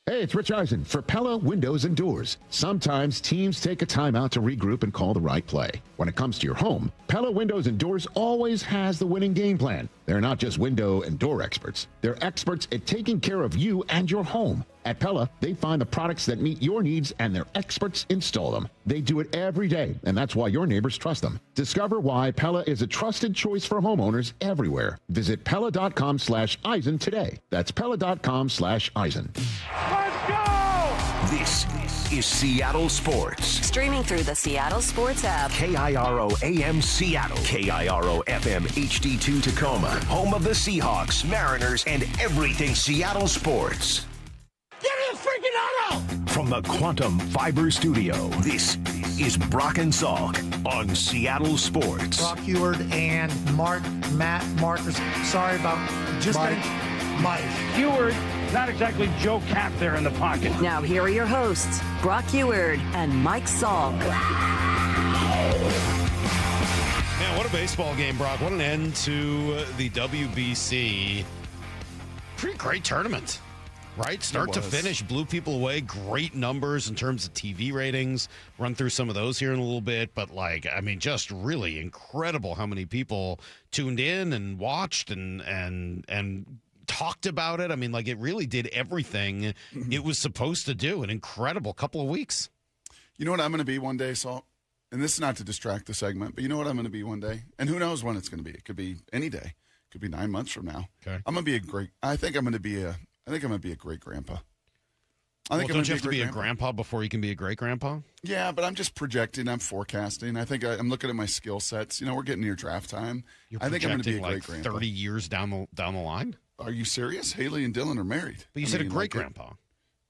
Hey, it's Rich Eisen for Pella Windows and Doors. Sometimes teams take a timeout to regroup and call the right play. When it comes to your home, Pella Windows and Doors always has the winning game plan. They're not just window and door experts. They're experts at taking care of you and your home. At Pella, they find the products that meet your needs and their experts install them. They do it every day, and that's why your neighbors trust them. Discover why Pella is a trusted choice for homeowners everywhere. Visit Pella.com/Eisen today. That's Pella.com/Eisen. Let's go! This is Seattle Sports. Streaming through the Seattle Sports app. KIRO AM Seattle. KIRO FM HD2 Tacoma. Home of the Seahawks, Mariners, and everything Seattle sports. Get in the freaking auto! From the Quantum Fiber Studio, this is Brock and Salk on Seattle Sports. Brock Heward and Matt Marcus. Sorry about just Mike. Heward, not exactly Joe Cap there in the pocket. Now here are your hosts, Brock Heward and Mike Salk. Man, what a baseball game, Brock. What an end to the WBC. Pretty great tournament. Right? Start to finish, blew people away. Great numbers in terms of TV ratings. Run through some of those here in a little bit. But, just really incredible how many people tuned in and watched and talked about it. It really did everything it was supposed to do. An incredible couple of weeks. You know what I'm going to be one day, Salt? And this is not to distract the segment, but you know what I'm going to be one day? And who knows when it's going to be? It could be any day. It could be 9 months from now. Okay. I'm going to be I think I'm going to be a great grandpa. Don't you have to be a grandpa before you can be a great grandpa? Yeah, but I'm just projecting. I'm forecasting. I think I'm looking at my skill sets. We're getting near draft time. I think I'm going to be a great grandpa. 30 years down the line? Are you serious? Haley and Dylan are married. But you said a great grandpa.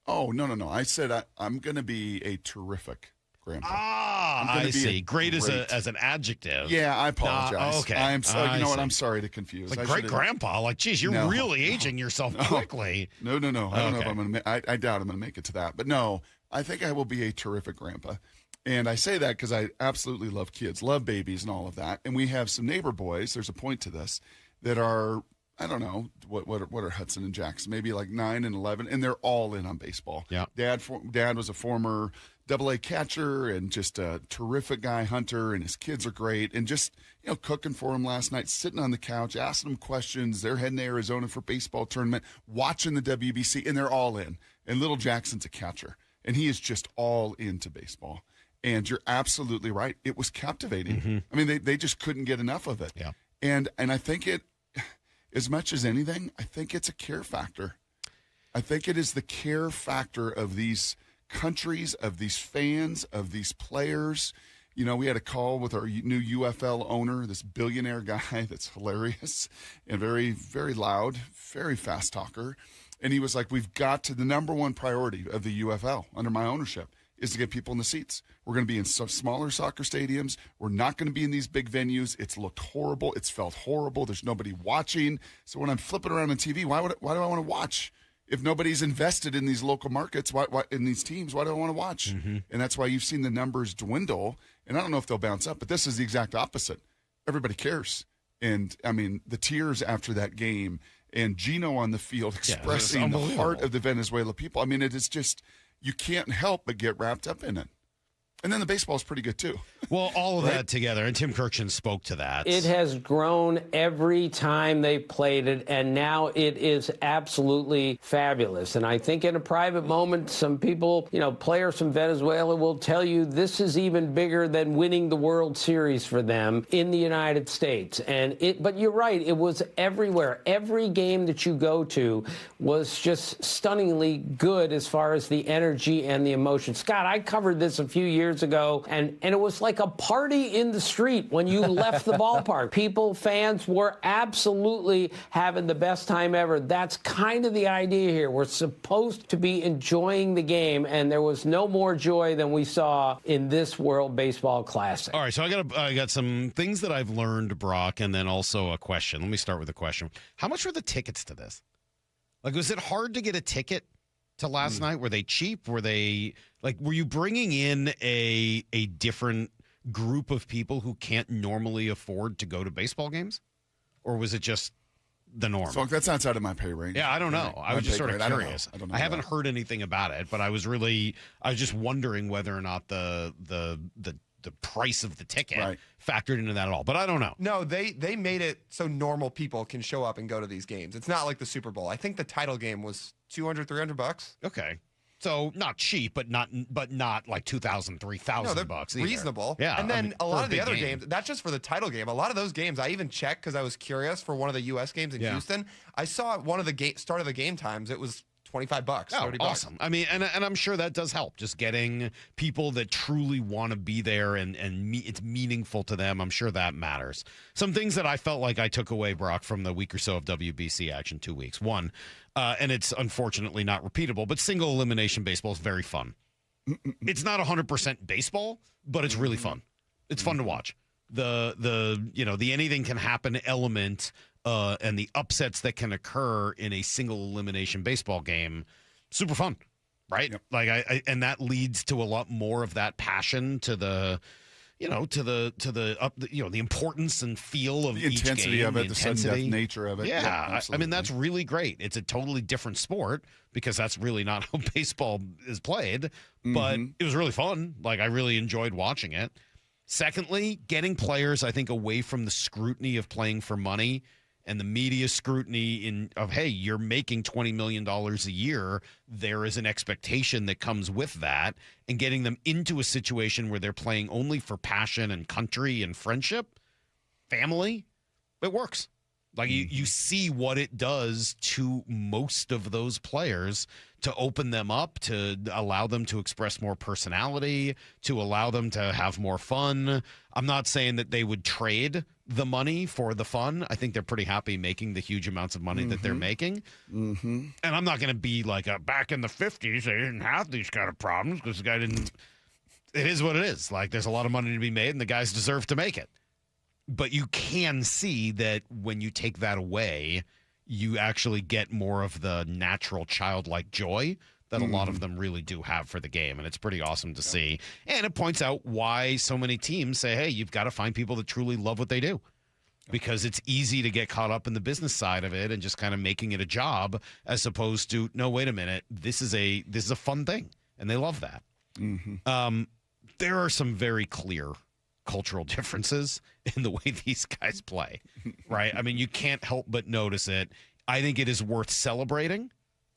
Oh, no. I said I'm going to be a terrific grandpa. I see. Great as an adjective. Yeah, I apologize. Okay. I'm you know what? I'm sorry to confuse. Great grandpa. Geez, you're really aging yourself quickly. No. I don't know if I'm going to. I doubt I'm going to make it to that. But no, I think I will be a terrific grandpa. And I say that because I absolutely love kids, love babies, and all of that. And we have some neighbor boys. There's a point to this that are. I don't know what are Hudson and Jackson, maybe 9 and 11, and they're all in on baseball. Yeah, Dad was a former AA catcher and just a terrific guy, hunter, and his kids are great. And just cooking for him last night, sitting on the couch, asking them questions. They're heading to Arizona for baseball tournament, watching the WBC, and they're all in. And little Jackson's a catcher, and he is just all into baseball. And you're absolutely right; it was captivating. Mm-hmm. They just couldn't get enough of it. Yeah, and I think it. As much as anything, I think it's a care factor. I think it is the care factor of these countries, of these fans, of these players. We had a call with our new UFL owner, this billionaire guy that's hilarious and very, very loud, very fast talker. And he was like, we've got to, the number one priority of the UFL under my ownership is to get people in the seats. We're going to be in smaller soccer stadiums. We're not going to be in these big venues. It's looked horrible. It's felt horrible. There's nobody watching. So when I'm flipping around on TV, why do I want to watch? If nobody's invested in these local markets, why in these teams, why do I want to watch? Mm-hmm. And that's why you've seen the numbers dwindle. And I don't know if they'll bounce up, but this is the exact opposite. Everybody cares. And, the tears after that game and Gino on the field expressing the heart of the Venezuela people. It is just... You can't help but get wrapped up in it. And then the baseball is pretty good, too. Well, all of that together, and Tim Kirkshin spoke to that. It has grown every time they played it, and now it is absolutely fabulous. And I think in a private moment, some people, players from Venezuela will tell you this is even bigger than winning the World Series for them in the United States. But you're right, it was everywhere. Every game that you go to was just stunningly good as far as the energy and the emotion. Scott, I covered this a few years years ago, and it was like a party in the street when you left the ballpark. Fans were absolutely having the best time ever. That's kind of the idea here. We're supposed to be enjoying the game, and there was no more joy than we saw in this World Baseball Classic. All right, so I got some things that I've learned, Brock, and then also a question. Let me start with a question. How much were the tickets to this? Like, was it hard to get a ticket to last night? Were they cheap? Were you bringing in a different group of people who can't normally afford to go to baseball games? Or was it just the norm? So that's outside of my pay range. Yeah, I don't know. I was just sort of curious. I don't know. I haven't heard anything about it, but I was just wondering whether or not the price of the ticket factored into that at all. But I don't know. No, they made it so normal people can show up and go to these games. It's not like the Super Bowl. I think the title game was $200-$300. Okay. So not cheap, but not like $2,000, $3,000 bucks either. Reasonable. Yeah. And then a lot of the other games, not just for the title game, a lot of those games I even checked because I was curious for one of the U.S. games in Houston. I saw at one of the start of the game times, it was $25, $30. Awesome. I mean, and I'm sure that does help. Just getting people that truly want to be there and it's meaningful to them. I'm sure that matters. Some things that I felt like I took away, Brock, from the week or so of WBC action 2 weeks. One, and it's unfortunately not repeatable, but single elimination baseball is very fun. It's not 100% baseball, but it's really fun. It's fun to watch. The anything can happen element and the upsets that can occur in a single elimination baseball game, super fun, right? Yep. Like and that leads to a lot more of that passion to the, the importance and feel of the intensity each game, of it, the sudden death nature of it. Yeah, I mean that's really great. It's a totally different sport because that's really not how baseball is played, but it was really fun. Like I really enjoyed watching it. Secondly, getting players, I think, away from the scrutiny of playing for money and the media scrutiny of, hey, you're making $20 million a year. There is an expectation that comes with that, and getting them into a situation where they're playing only for passion and country and friendship, family, it works. Like you see what it does to most of those players to open them up, to allow them to express more personality, to allow them to have more fun. I'm not saying that they would trade the money for the fun. I think they're pretty happy making the huge amounts of money that they're making. And I'm not going to be like back in the 50s, they didn't have these kind of problems because the guy didn't. It is what it is. Like there's a lot of money to be made and the guys deserve to make it. But you can see that when you take that away, you actually get more of the natural childlike joy that a lot of them really do have for the game. And it's pretty awesome to see. And it points out why so many teams say, hey, you've got to find people that truly love what they do. Because it's easy to get caught up in the business side of it and just kind of making it a job as opposed to, no, wait a minute, this is a fun thing. And they love that. There are some very clear cultural differences in the way these guys play, right? I mean, you can't help but notice it. I think it is worth celebrating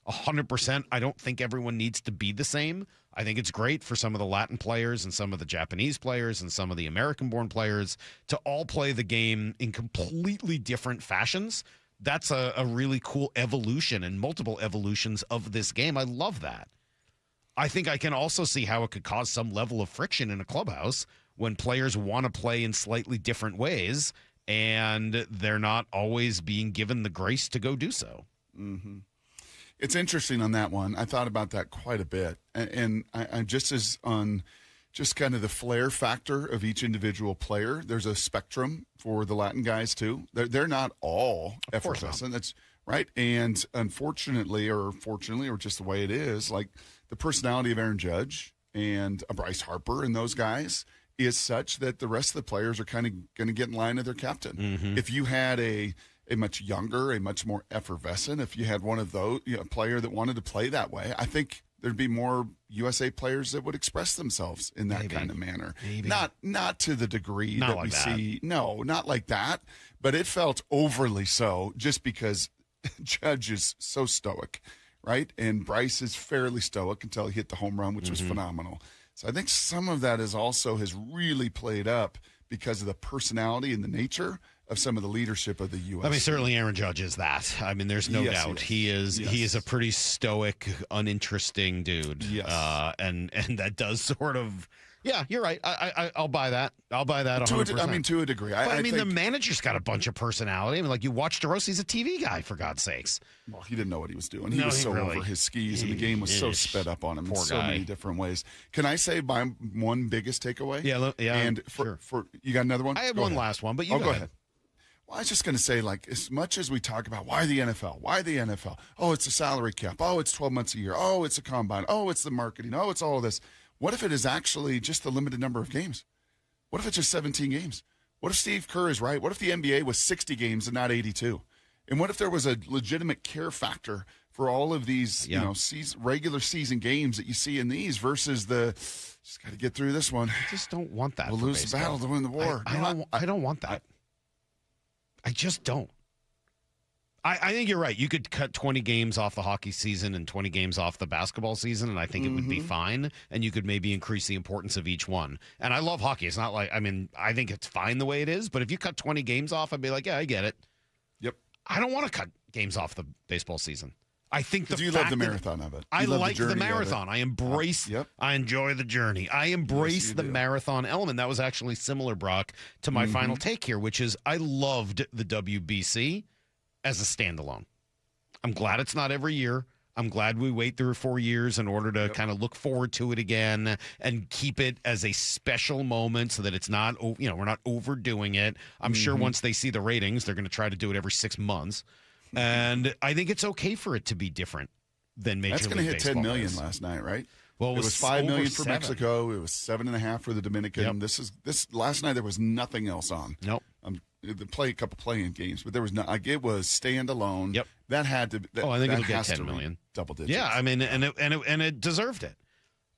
100%. I don't think everyone needs to be the same. I think it's great for some of the Latin players and some of the Japanese players and some of the American-born players to all play the game in completely different fashions. That's a really cool evolution and multiple evolutions of this game. I love that. I think I can also see how it could cause some level of friction in a clubhouse when players want to play in slightly different ways and they're not always being given the grace to go do so. It's interesting on that one. I thought about that quite a bit. And I'm just as on just kind of the flair factor of each individual player. There's a spectrum for the Latin guys too. They're not all effervescent. That's right. And unfortunately, or fortunately, or just the way it is, like the personality of Aaron Judge and Bryce Harper and those guys is such that the rest of the players are kind of going to get in line with their captain. If you had a much younger, a much more effervescent, if you had one of those, a player that wanted to play that way, I think there'd be more USA players that would express themselves in that kind of manner. Not to the degree that we see. No, not like that. But it felt overly so just because Judge is so stoic, right? And Bryce is fairly stoic until he hit the home run, which was phenomenal. So I think some of that has really played up because of the personality and the nature of some of the leadership of the U.S. I mean, certainly Aaron Judge is that. I mean, there's no doubt. He is a pretty stoic, uninteresting dude. And that does sort of Yeah, you're right. I'll buy that. I'll buy that 100%. To a degree. But the manager's got a bunch of personality. I mean, like you watch DeRosa, he's a TV guy, for God's sakes. Well, he didn't know what he was doing. He was so over his skis, and the game was so sped up on him in so many different ways. Can I say my one biggest takeaway? Yeah. And for you got another one? I have one last one, but you go ahead. Well, I was just going to say, like, as much as we talk about why the NFL? Oh, it's a salary cap. Oh, it's 12 months a year. Oh, it's a combine. Oh, it's the marketing. Oh, it's all of this. What if it is actually just the limited number of games? What if it's just 17 games? What if Steve Kerr is right? What if the NBA was 60 games and not 82? And what if there was a legitimate care factor for all of these, regular season games that you see in these versus the just got to get through this one? I just don't want that. We'll lose the battle to win the war. I don't want that. I just don't. I think you're right. You could cut 20 games off the hockey season and 20 games off the basketball season, and I think it would be fine. And you could maybe increase the importance of each one. And I love hockey. It's not like, I think it's fine the way it is. But if you cut 20 games off, I'd be like, yeah, I get it. Yep. I don't want to cut games off the baseball season. I think you love the marathon of it. I like the marathon. I embrace. I enjoy the journey. I embrace the marathon element. That was actually similar, Brock, to my final take here, which is I loved the WBC as a standalone. I'm glad it's not every year. I'm glad we wait 3 or 4 years in order to kind of look forward to it again and keep it as a special moment so that it's not, we're not overdoing it. I'm sure once they see the ratings, they're going to try to do it every 6 months. And I think it's okay for it to be different than Major League Baseball. That's going to hit 10 million last night, right? Well, it was 5 million for 7. Mexico. It was 7.5 for the Dominican. This last night there was nothing else on. Nope. They played a couple playing games, but there was it was standalone. Yep. That had to. I think it'll get 10 million. Double digits. Yeah, and it deserved it.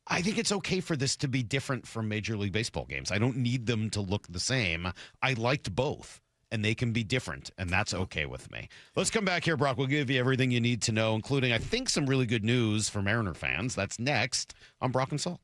I think it's okay for this to be different from Major League Baseball games. I don't need them to look the same. I liked both, and they can be different, and that's okay with me. Let's come back here, Brock. We'll give you everything you need to know, including, I think, some really good news for Mariner fans. That's next on Brock and Salk.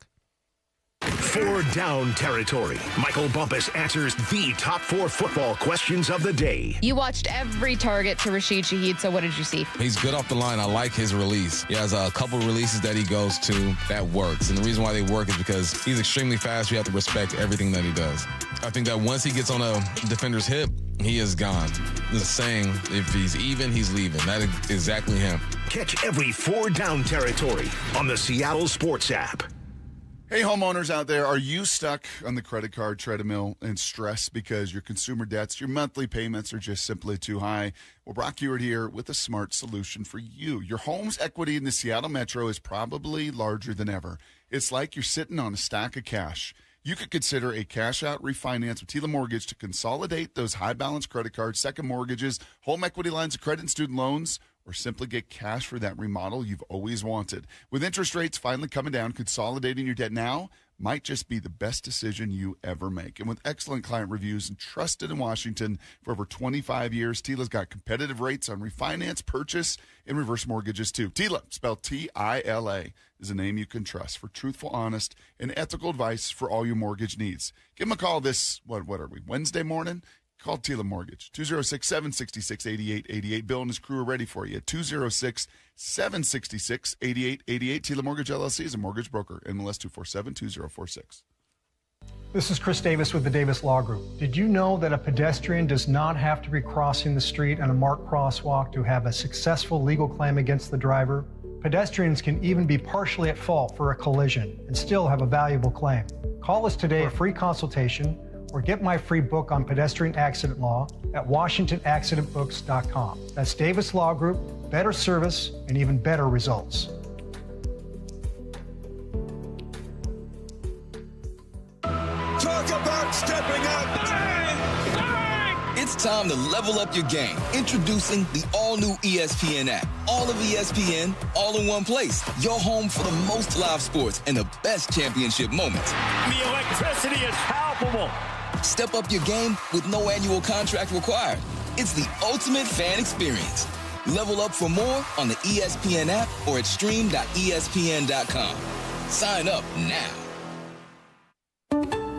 4 Down Territory. Michael Bumpus answers the top 4 football questions of the day. You watched every target to Rashid Shaheed, so what did you see? He's good off the line. I like his release. He has a couple releases that he goes to that works. And the reason why they work is because he's extremely fast. You have to respect everything that he does. I think that once he gets on a defender's hip, he is gone. The saying, if he's even, he's leaving. That is exactly him. Catch every 4 Down Territory on the Seattle Sports app. Hey, homeowners out there, are you stuck on the credit card treadmill and stressed because your consumer debts, your monthly payments are just simply too high? Well, Brock Ewart here with a smart solution for you. Your home's equity in the Seattle Metro is probably larger than ever. It's like you're sitting on a stack of cash. You could consider a cash-out refinance with Tila Mortgage to consolidate those high-balance credit cards, second mortgages, home equity lines of credit, and student loans, or simply get cash for that remodel you've always wanted. With interest rates finally coming down, consolidating your debt now might just be the best decision you ever make. And with excellent client reviews and trusted in Washington for over 25 years, Tila's got competitive rates on refinance, purchase, and reverse mortgages too. Tila, spelled T-I-L-A, is a name you can trust for truthful, honest, and ethical advice for all your mortgage needs. Give them a call this, what are we, Wednesday morning? Call Tila Mortgage, 206-766-8888. Bill and his crew are ready for you at 206-766-8888. Tila Mortgage LLC is a mortgage broker, MLS 247-2046. This is Chris Davis with the Davis Law Group. Did you know that a pedestrian does not have to be crossing the street on a marked crosswalk to have a successful legal claim against the driver? Pedestrians can even be partially at fault for a collision and still have a valuable claim. Call us today for a free consultation or get my free book on pedestrian accident law at WashingtonAccidentBooks.com. That's Davis Law Group, better service and even better results. Talk about stepping up. It's time to level up your game. Introducing the all-new ESPN app. All of ESPN, all in one place. Your home for the most live sports and the best championship moments. The electricity is palpable. Step up your game with no annual contract required. It's the ultimate fan experience. Level up for more on the ESPN app or at stream.espn.com. Sign up now.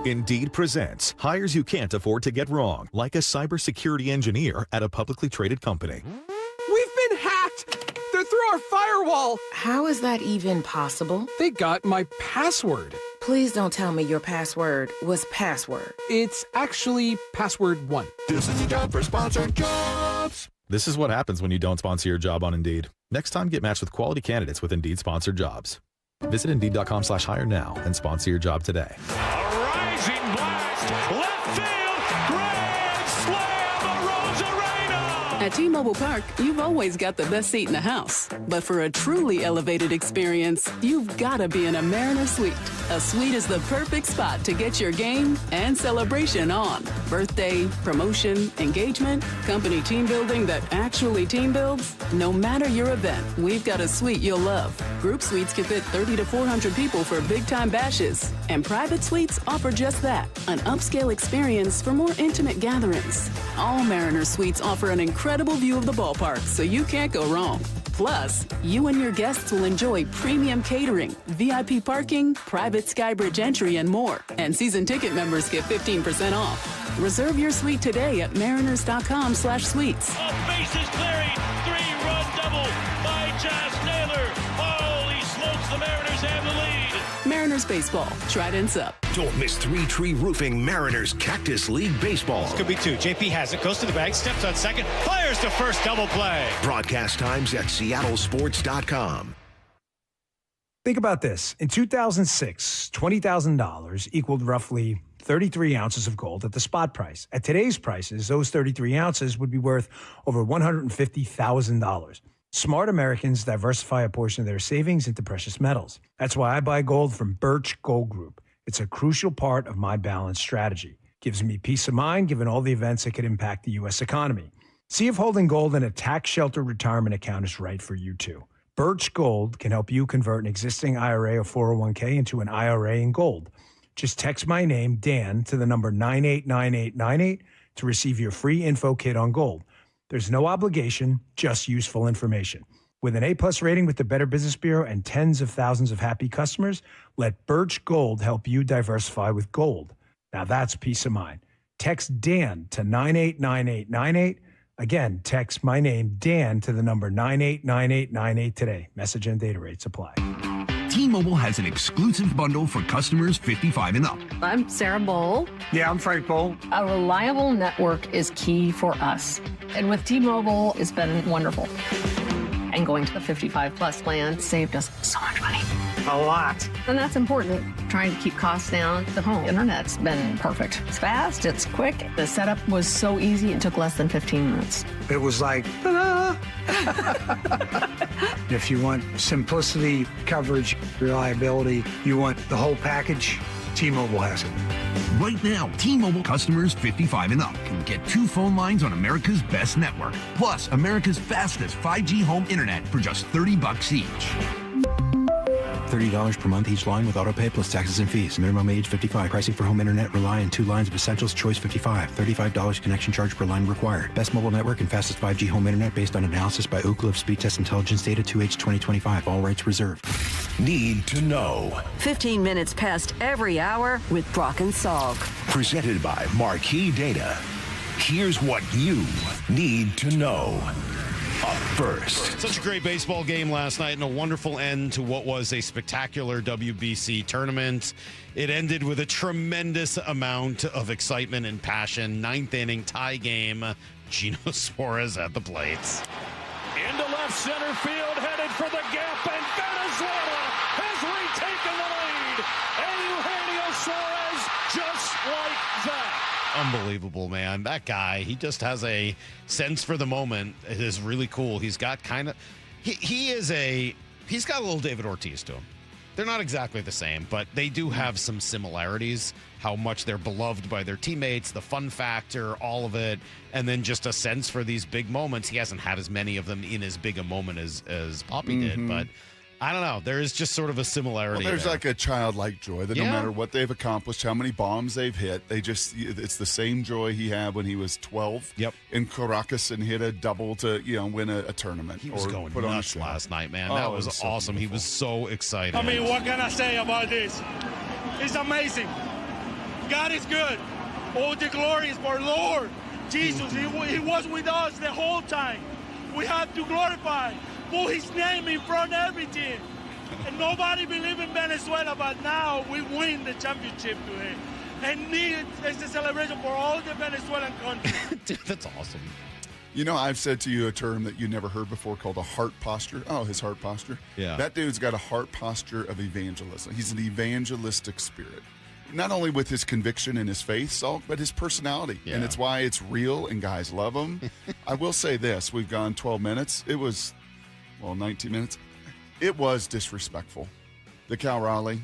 Indeed presents hires you can't afford to get wrong, like a cybersecurity engineer at a publicly traded company. We've been hacked! They're through our firewall! How is that even possible? They got my password. Please don't tell me your password was password. It's actually password 1. This is a job for Sponsored Jobs. This is what happens when you don't sponsor your job on Indeed. Next time, get matched with quality candidates with Indeed sponsored jobs. Visit Indeed.com/hire now and sponsor your job today. A rising blast, left field, grand slam, Rosarena. At T-Mobile Park, you've always got the best seat in the house. But for a truly elevated experience, you've got to be in a Mariner Suite. A suite is the perfect spot to get your game and celebration on. Birthday, promotion, engagement, company team building that actually team builds. No matter your event, we've got a suite you'll love. Group suites can fit 30 to 400 people for big-time bashes. And private suites offer just that, an upscale experience for more intimate gatherings. All Mariner Suites offer an incredible view of the ballpark, so you can't go wrong. Plus, you and your guests will enjoy premium catering, VIP parking, private Skybridge entry, and more. And season ticket members get 15% off. Reserve your suite today at mariners.com/suites. Bases clearing, 3-run double by Josh Naylor. Holy smokes, the Mariners have the lead. Mariners baseball, Trident's up. Don't miss Three Tree Roofing Mariners Cactus League Baseball. This could be 2. JP has it, goes to the bag, steps on second, fires to first, double play. Broadcast times at seattlesports.com. Think about this. In 2006, $20,000 equaled roughly 33 ounces of gold at the spot price. At today's prices, those 33 ounces would be worth over $150,000. Smart Americans diversify a portion of their savings into precious metals. That's why I buy gold from Birch Gold Group. It's a crucial part of my balanced strategy. Gives me peace of mind given all the events that could impact the U.S. economy. See if holding gold in a tax-sheltered retirement account is right for you too. Birch Gold can help you convert an existing IRA or 401k into an IRA in gold. Just text my name, Dan, to the number 989898 to receive your free info kit on gold. There's no obligation, just useful information. With an A+ rating with the Better Business Bureau and tens of thousands of happy customers, let Birch Gold help you diversify with gold. Now that's peace of mind. Text Dan to 989898. Again, text my name, Dan, to the number 989898 today. Message and data rates apply. T-Mobile has an exclusive bundle for customers 55 and up. I'm Sarah Bowl. Yeah, I'm Frank Bowl. A reliable network is key for us. And with T-Mobile, it's been wonderful. And going to the 55 plus plan saved us so much money. A lot. And that's important. Trying to keep costs down. The home internet's been perfect. It's fast, it's quick. The setup was so easy, it took less than 15 minutes. It was like, ta-da! If you want simplicity, coverage, reliability, you want the whole package, T-Mobile has it. Right now, T-Mobile customers 55 and up can get 2 phone lines on America's best network, plus America's fastest 5G home internet for just $30 each. $30 per month each line with autopay plus taxes and fees. Minimum age 55. Pricing for home internet rely on 2 lines of essentials. Choice 55. $35 connection charge per line required. Best mobile network and fastest 5G home internet based on analysis by Ookla of Speed Test Intelligence Data 2H 2025. All rights reserved. Need to know. 15 minutes past every hour with Brock and Salk. Presented by Marquee Data. Here's what you need to know. Up first. Such a great baseball game last night and a wonderful end to what was a spectacular WBC tournament. It ended with a tremendous amount of excitement and passion. 9th inning tie game. Gino Suarez at the plate. Into left center field, headed for the gap, and Venezuela has retaken the lead. And Eugenio Suarez just like that. Unbelievable, man. That guy, he just has a sense for the moment. It is really cool. He's got kind of, he's got a little David Ortiz to him. They're not exactly the same, but they do have some similarities, how much they're beloved by their teammates, the fun factor, all of it, and then just a sense for these big moments. He hasn't had as many of them in as big a moment as Poppy did, but I don't know. There is just sort of a similarity. Well, there's there. like a childlike joy that no matter what they've accomplished, how many bombs they've hit, it's the same joy he had when he was 12 in Caracas and hit a double to win a tournament. He was going nuts last night, man. That was awesome. So he was so excited. I mean, what can I say about this? It's amazing. God is good. All the glory is for Lord Jesus. He was with us the whole time. We have to glorify. Put his name in front of everything. And nobody believed in Venezuela, but now we win the championship today. And it's a celebration for all the Venezuelan countries. Dude, that's awesome. You know, I've said to you a term that you never heard before called a heart posture. Oh, his heart posture. Yeah. That dude's got a heart posture of evangelism. He's an evangelistic spirit. Not only with his conviction and his faith, Salk, but his personality. Yeah. And it's why it's real and guys love him. I will say this. We've gone 12 minutes. It was, 19 minutes. It was disrespectful. The Cal Raleigh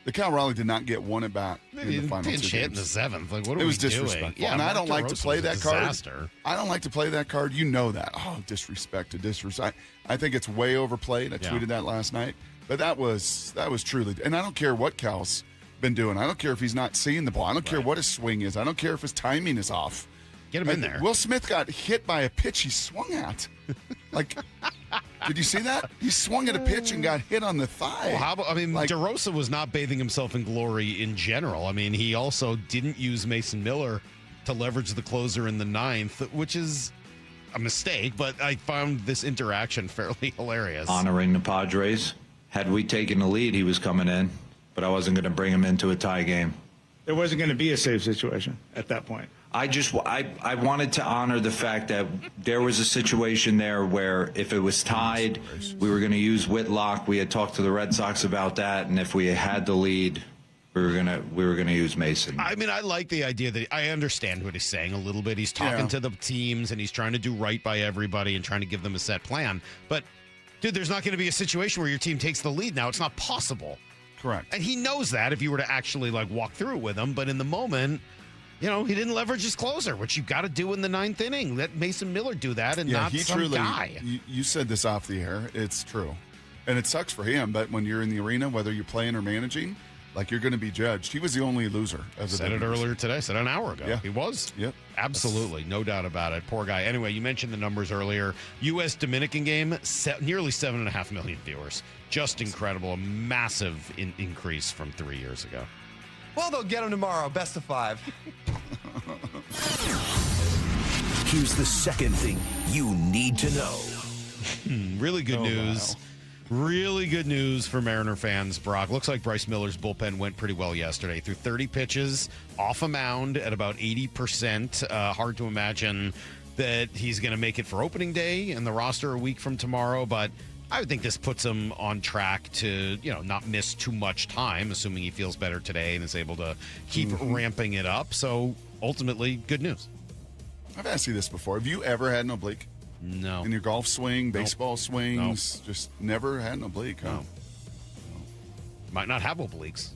did not get one at bat in the final 2 games. In the 7th. Like, what are it we was doing? disrespectful. Yeah, and I Mark don't like to DeRosa play was a that card. disaster. I don't like to play that card. You know that. Oh, disrespect to disrespect. I think it's way overplayed. I tweeted that last night. But that was truly. And I don't care what Cal's been doing. I don't care if he's not seeing the ball. I don't care what his swing is. I don't care if his timing is off. Get him in there. Will Smith got hit by a pitch he swung at. Like, did you see that? He swung at a pitch and got hit on the thigh. Well, DeRosa was not bathing himself in glory in general. I mean, he also didn't use Mason Miller to leverage the closer in the 9th, which is a mistake, but I found this interaction fairly hilarious. Honoring the Padres. Had we taken the lead, he was coming in, but I wasn't going to bring him into a tie game. There wasn't going to be a safe situation at that point. I wanted to honor the fact that there was a situation there where if it was tied, we were going to use Whitlock. We had talked to the Red Sox about that, and if we had the lead, we were gonna use Mason. I mean, I like the idea that I understand what he's saying a little bit. He's talking to the teams, and he's trying to do right by everybody and trying to give them a set plan. But, dude, there's not going to be a situation where your team takes the lead now. It's not possible. Correct. And he knows that if you were to actually, walk through it with him. But in the moment, he didn't leverage his closer, which you got to do in the 9th inning. Let Mason Miller do that and not some guy. You said this off the air. It's true. And it sucks for him, but when you're in the arena, whether you're playing or managing, you're going to be judged. He was the only loser. Said it earlier today. Said it an hour ago. Yeah. He was. Yep. Absolutely. No doubt about it. Poor guy. Anyway, you mentioned the numbers earlier. U.S.-Dominican game, nearly 7.5 million viewers. Just incredible. A massive increase from 3 years ago. Well, they'll get him tomorrow. Best of 5. Here's the second thing you need to know. Really good news. Wow. Really good news for Mariner fans, Brock. Looks like Bryce Miller's bullpen went pretty well yesterday. Threw 30 pitches off a mound at about 80%. Hard to imagine that he's going to make it for opening day and the roster a week from tomorrow, but I would think this puts him on track to, not miss too much time, assuming he feels better today and is able to keep ramping it up. So ultimately, good news. I've asked you this before. Have you ever had an oblique? No. In your golf swing, baseball swings, just never had an oblique, huh? No. Might not have obliques.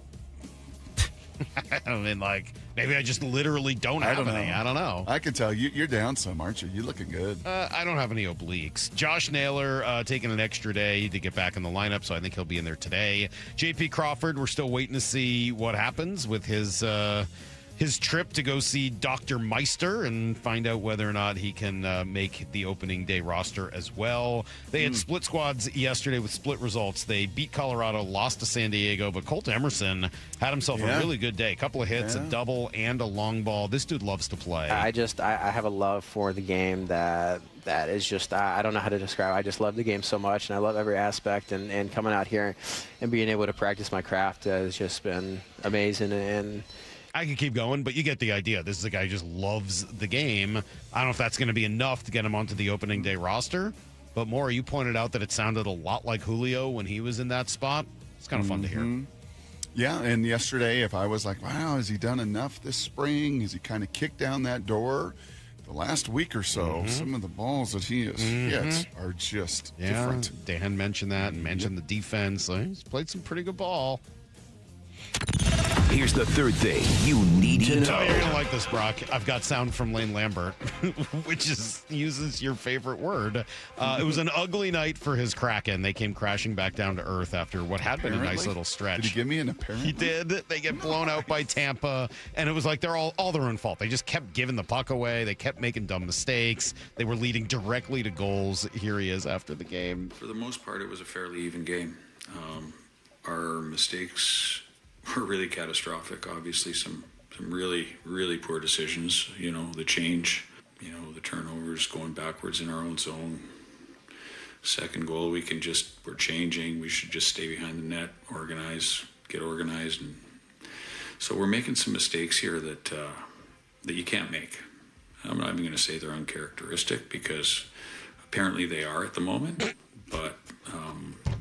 I mean, maybe I just literally don't have any. I don't know. I can tell you're down some, aren't you? You're looking good. I don't have any obliques. Josh Naylor taking an extra day to get back in the lineup, so I think he'll be in there today. JP Crawford, we're still waiting to see what happens with his trip to go see Dr. Meister and find out whether or not he can make the opening day roster as well. They had split squads yesterday with split results. They beat Colorado, lost to San Diego, but Colt Emerson had himself a really good day. A couple of hits, a double, and a long ball. This dude loves to play. I have a love for the game that is just, I don't know how to describe it. I just love the game so much, and I love every aspect, and coming out here and being able to practice my craft has just been amazing. And I could keep going, but you get the idea. This is a guy who just loves the game. I don't know if that's going to be enough to get him onto the opening day roster, but Maura, you pointed out that it sounded a lot like Julio when he was in that spot. It's kind of fun to hear. Yeah, and yesterday, if I was like, wow, has he done enough this spring? Has he kind of kicked down that door? The last week or so, some of the balls that he has hit are just different. Dan mentioned that and mentioned the defense. He's played some pretty good ball. Here's the third thing you need to know. You're going to like this, Brock. I've got sound from Lane Lambert, which uses your favorite word. It was an ugly night for his Kraken. They came crashing back down to earth after what had been a nice little stretch. Did he give me an apparently? He did. They get blown out by Tampa, and it was like they're all their own fault. They just kept giving the puck away. They kept making dumb mistakes. They were leading directly to goals. Here he is after the game. For the most part, it was a fairly even game. Our mistakes were really catastrophic. Obviously, some really, really poor decisions. The change, the turnovers, going backwards in our own zone, second goal, we're changing. We should just stay behind the net, get organized. And so we're making some mistakes here that you can't make. I'm not even going to say they're uncharacteristic because apparently they are at the moment, but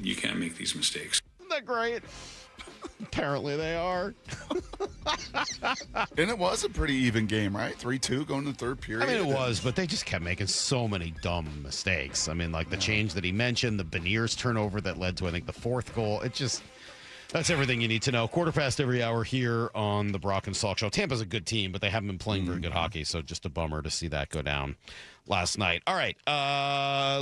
you can't make these mistakes. Isn't that great? Apparently they are. And it was a pretty even game, right? 3-2 going to the third period. I mean, it was, but they just kept making so many dumb mistakes. I mean, like the change that he mentioned, the Beniers turnover that led to, I think, the fourth goal. That's everything you need to know. Quarter past every hour here on the Brock and Salk Show. Tampa's a good team, but they haven't been playing very good hockey, so just a bummer to see that go down last night. All right,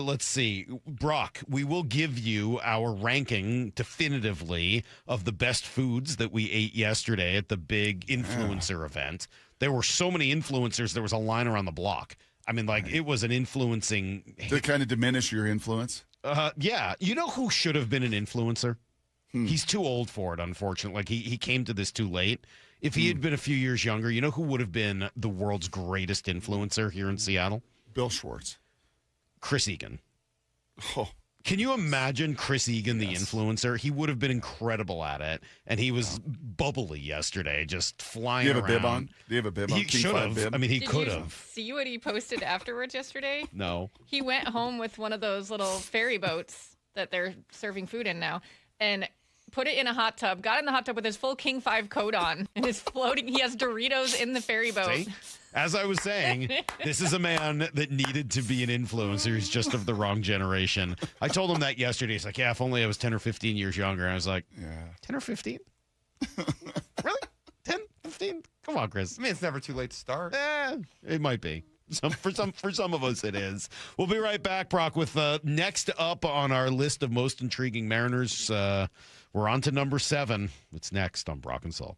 let's see. Brock, we will give you our ranking definitively of the best foods that we ate yesterday at the big influencer event. There were so many influencers, there was a line around the block. I mean, like, it was an influencing... To kind of diminish your influence? Yeah. You know who should have been an influencer? He's too old for it, unfortunately. Like, he came to this too late. If he had been a few years younger, you know who would have been the world's greatest influencer here in Seattle? Bill Schwartz. Chris Egan. Oh. Can you imagine Chris Egan, the influencer? He would have been incredible at it, and he was bubbly yesterday, just flying around. Do you have a bib on? Do you have a bib on? He should have. I mean, he could have. See what he posted afterwards yesterday? No. He went home with one of those little ferry boats that they're serving food in now, and put it in a hot tub, got in the hot tub with his full King 5 coat on, and is floating. He has Doritos in the ferry boat. See? As I was saying, this is a man that needed to be an influencer. He's just of the wrong generation. I told him that yesterday. He's like, yeah, if only I was 10 or 15 years younger. And I was like, 10 or 15? Really? 10, 15? Come on, Chris. I mean, it's never too late to start. It might be. For some of us, it is. We'll be right back, Brock, with next up on our list of most intriguing Mariners. We're on to number 7. It's next on Brock and Salk.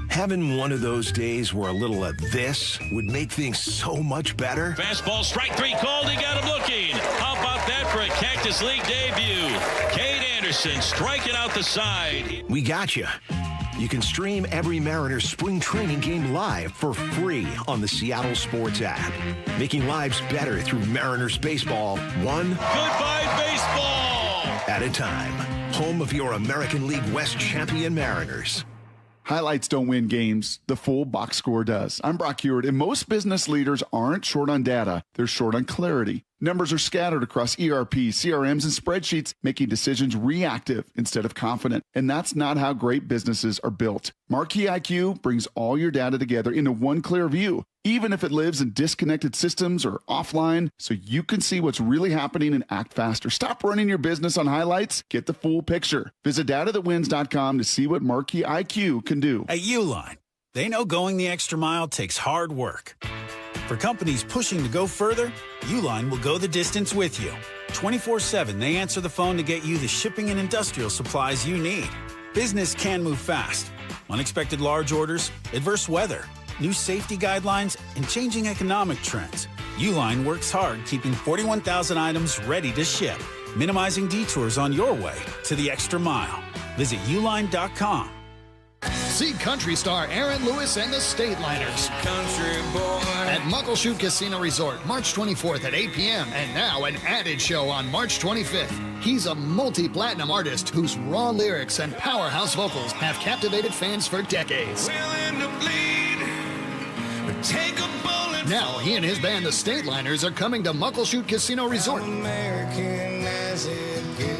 Having one of those days where a little of this would make things so much better? Fastball, strike 3 called. He got him looking. How about that for a Cactus League debut? Cade Anderson striking out the side. We got you. You can stream every Mariners spring training game live for free on the Seattle Sports app. Making lives better through Mariners baseball, one goodbye baseball at a time. Home of your American League West champion Mariners. Highlights don't win games. The full box score does. I'm Brock Hewitt, and most business leaders aren't short on data. They're short on clarity. Numbers are scattered across ERP, CRMs, and spreadsheets, making decisions reactive instead of confident. And that's not how great businesses are built. Marquee IQ brings all your data together into one clear view, even if it lives in disconnected systems or offline, so you can see what's really happening and act faster. Stop running your business on highlights. Get the full picture. Visit datathatwins.com to see what Marquee IQ can do. At Uline, they know going the extra mile takes hard work. For companies pushing to go further, Uline will go the distance with you. 24/7, they answer the phone to get you the shipping and industrial supplies you need. Business can move fast. Unexpected large orders, adverse weather, new safety guidelines, and changing economic trends. Uline works hard keeping 41,000 items ready to ship, minimizing detours on your way to the extra mile. Visit uline.com. See country star Aaron Lewis and the State Liners. Country boy. At Muckleshoot Casino Resort, March 24th at 8 p.m. And now an added show on March 25th. He's a multi-platinum artist whose raw lyrics and powerhouse vocals have captivated fans for decades. Willing to bleed, but take a bullet. Now he and his band, the State Liners, are coming to Muckleshoot Casino Resort.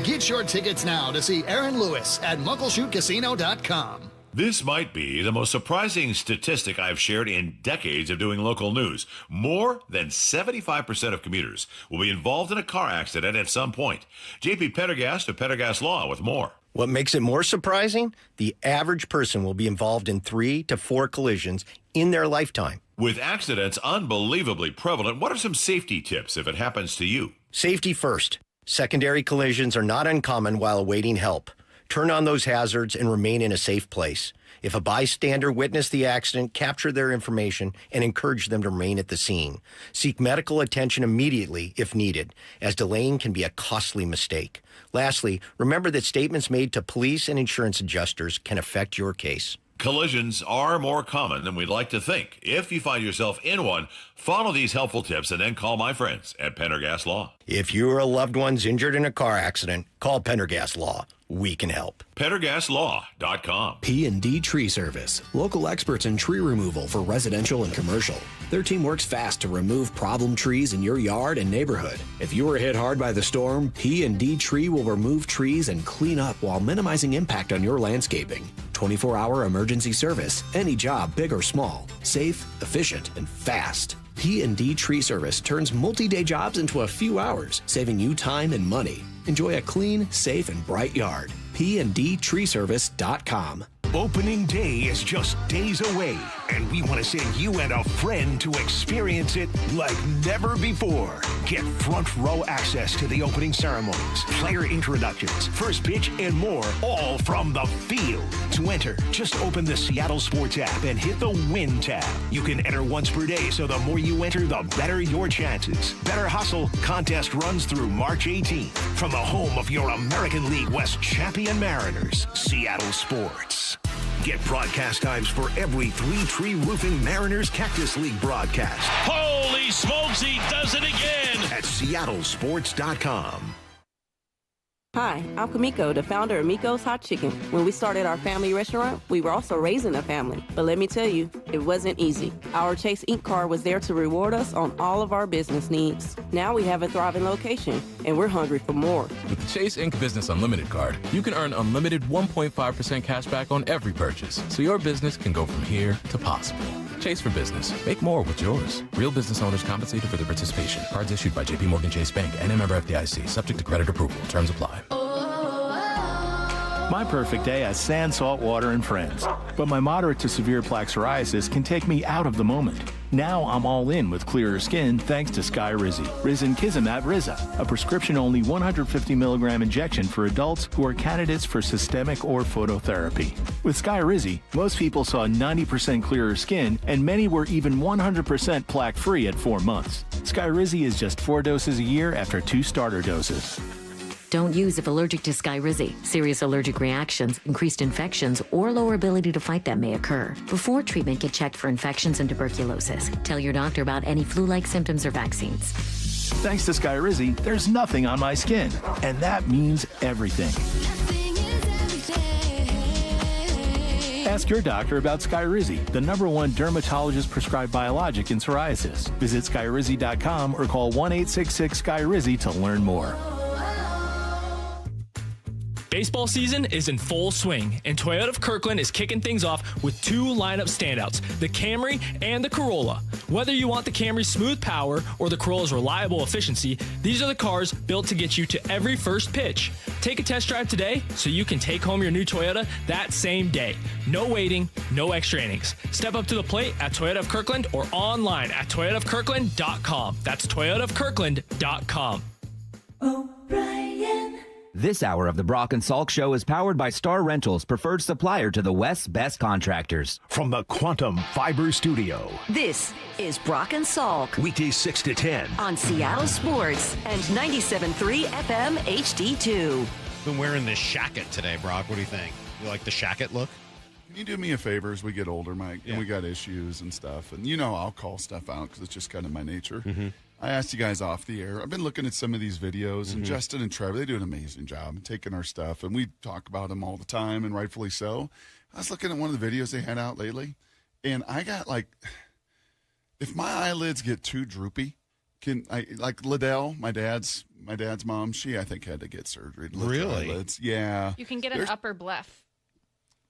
Get your tickets now to see Aaron Lewis at muckleshootcasino.com. This might be the most surprising statistic I've shared in decades of doing local news. More than 75% of commuters will be involved in a car accident at some point. JP Pendergast of Pendergast Law with more. What makes it more surprising? The average person will be involved in 3 to 4 collisions in their lifetime. With accidents unbelievably prevalent, what are some safety tips if it happens to you? Safety first. Secondary collisions are not uncommon while awaiting help. Turn on those hazards and remain in a safe place. If a bystander witnessed the accident, capture their information and encourage them to remain at the scene. Seek medical attention immediately if needed, as delaying can be a costly mistake. Lastly, remember that statements made to police and insurance adjusters can affect your case. Collisions are more common than we'd like to think. If you find yourself in one, follow these helpful tips and then call my friends at Pendergast Law. If you or a loved one's injured in a car accident, call Pendergast Law. We can help. PendergastLaw.com. P&D Tree Service. Local experts in tree removal for residential and commercial. Their team works fast to remove problem trees in your yard and neighborhood. If you were hit hard by the storm, P&D Tree will remove trees and clean up while minimizing impact on your landscaping. 24-hour emergency service. Any job, big or small. Safe, efficient, and fast. P&D Tree Service turns multi-day jobs into a few hours, saving you time and money. Enjoy a clean, safe, and bright yard. PNDTreeService.com. Opening day is just days away, and we want to send you and a friend to experience it like never before. Get front row access to the opening ceremonies, player introductions, first pitch, and more, all from the field. To enter, just open the Seattle Sports app and hit the Win tab. You can enter once per day, so the more you enter, the better your chances. Better hustle. Contest runs through March 18th from the home of your American League West champion Mariners, Seattle Sports. Get broadcast times for every Three Tree Roofing Mariners Cactus League broadcast. Holy smokes, he does it again! At seattlesports.com. Hi, I'm Kamiko, the founder of Miko's Hot Chicken. When we started our family restaurant, we were also raising a family. But let me tell you, it wasn't easy. Our Chase Inc. card was there to reward us on all of our business needs. Now we have a thriving location, and we're hungry for more. With the Chase Inc. Business Unlimited card, you can earn unlimited 1.5% cash back on every purchase, so your business can go from here to possible. Chase for business. Make more with yours. Real business owners compensated for their participation. Cards issued by JP Morgan Chase Bank and a member FDIC. Subject to credit approval. Terms apply. My perfect day has sand, salt water, and friends. But my moderate to severe plaque psoriasis can take me out of the moment. Now I'm all in with clearer skin thanks to Skyrizi. Risankizumab Riza, a prescription-only 150 milligram injection for adults who are candidates for systemic or phototherapy. With Skyrizi, most people saw 90% clearer skin, and many were even 100% plaque-free at 4 months. Skyrizi is just 4 doses a year after 2 starter doses. Don't use if allergic to Skyrizi. Serious allergic reactions, increased infections, or lower ability to fight them may occur. Before treatment, get checked for infections and tuberculosis. Tell your doctor about any flu-like symptoms or vaccines. Thanks to Skyrizi, there's nothing on my skin, and that means everything. Ask your doctor about Skyrizi, the #1 dermatologist-prescribed biologic in psoriasis. Visit Skyrizi.com or call 1-866-SKYRIZI to learn more. Baseball season is in full swing, and Toyota of Kirkland is kicking things off with 2 lineup standouts, the Camry and the Corolla. Whether you want the Camry's smooth power or the Corolla's reliable efficiency, these are the cars built to get you to every first pitch. Take a test drive today so you can take home your new Toyota that same day. No waiting, no extra innings. Step up to the plate at Toyota of Kirkland or online at toyotaofkirkland.com. That's toyotaofkirkland.com. This hour of the Brock and Salk Show is powered by Star Rentals, preferred supplier to the West's best contractors. From the Quantum Fiber Studio. This is Brock and Salk. Weekdays 6 to 10. On Seattle Sports and 97.3 FM HD2. Been wearing this shacket today, Brock. What do you think? You like the shacket look? Can you do me a favor as we get older, Mike? Yeah. And we got issues and stuff. And I'll call stuff out because it's just kind of my nature. Mm-hmm. I asked you guys off the air. I've been looking at some of these videos, and Justin and Trevor, they do an amazing job taking our stuff, and we talk about them all the time, and rightfully so. I was looking at one of the videos they had out lately, and I got if my eyelids get too droopy, Liddell, my dad's mom, she I think had to get surgery. Really? Eyelids. Yeah. You can get an upper bleph.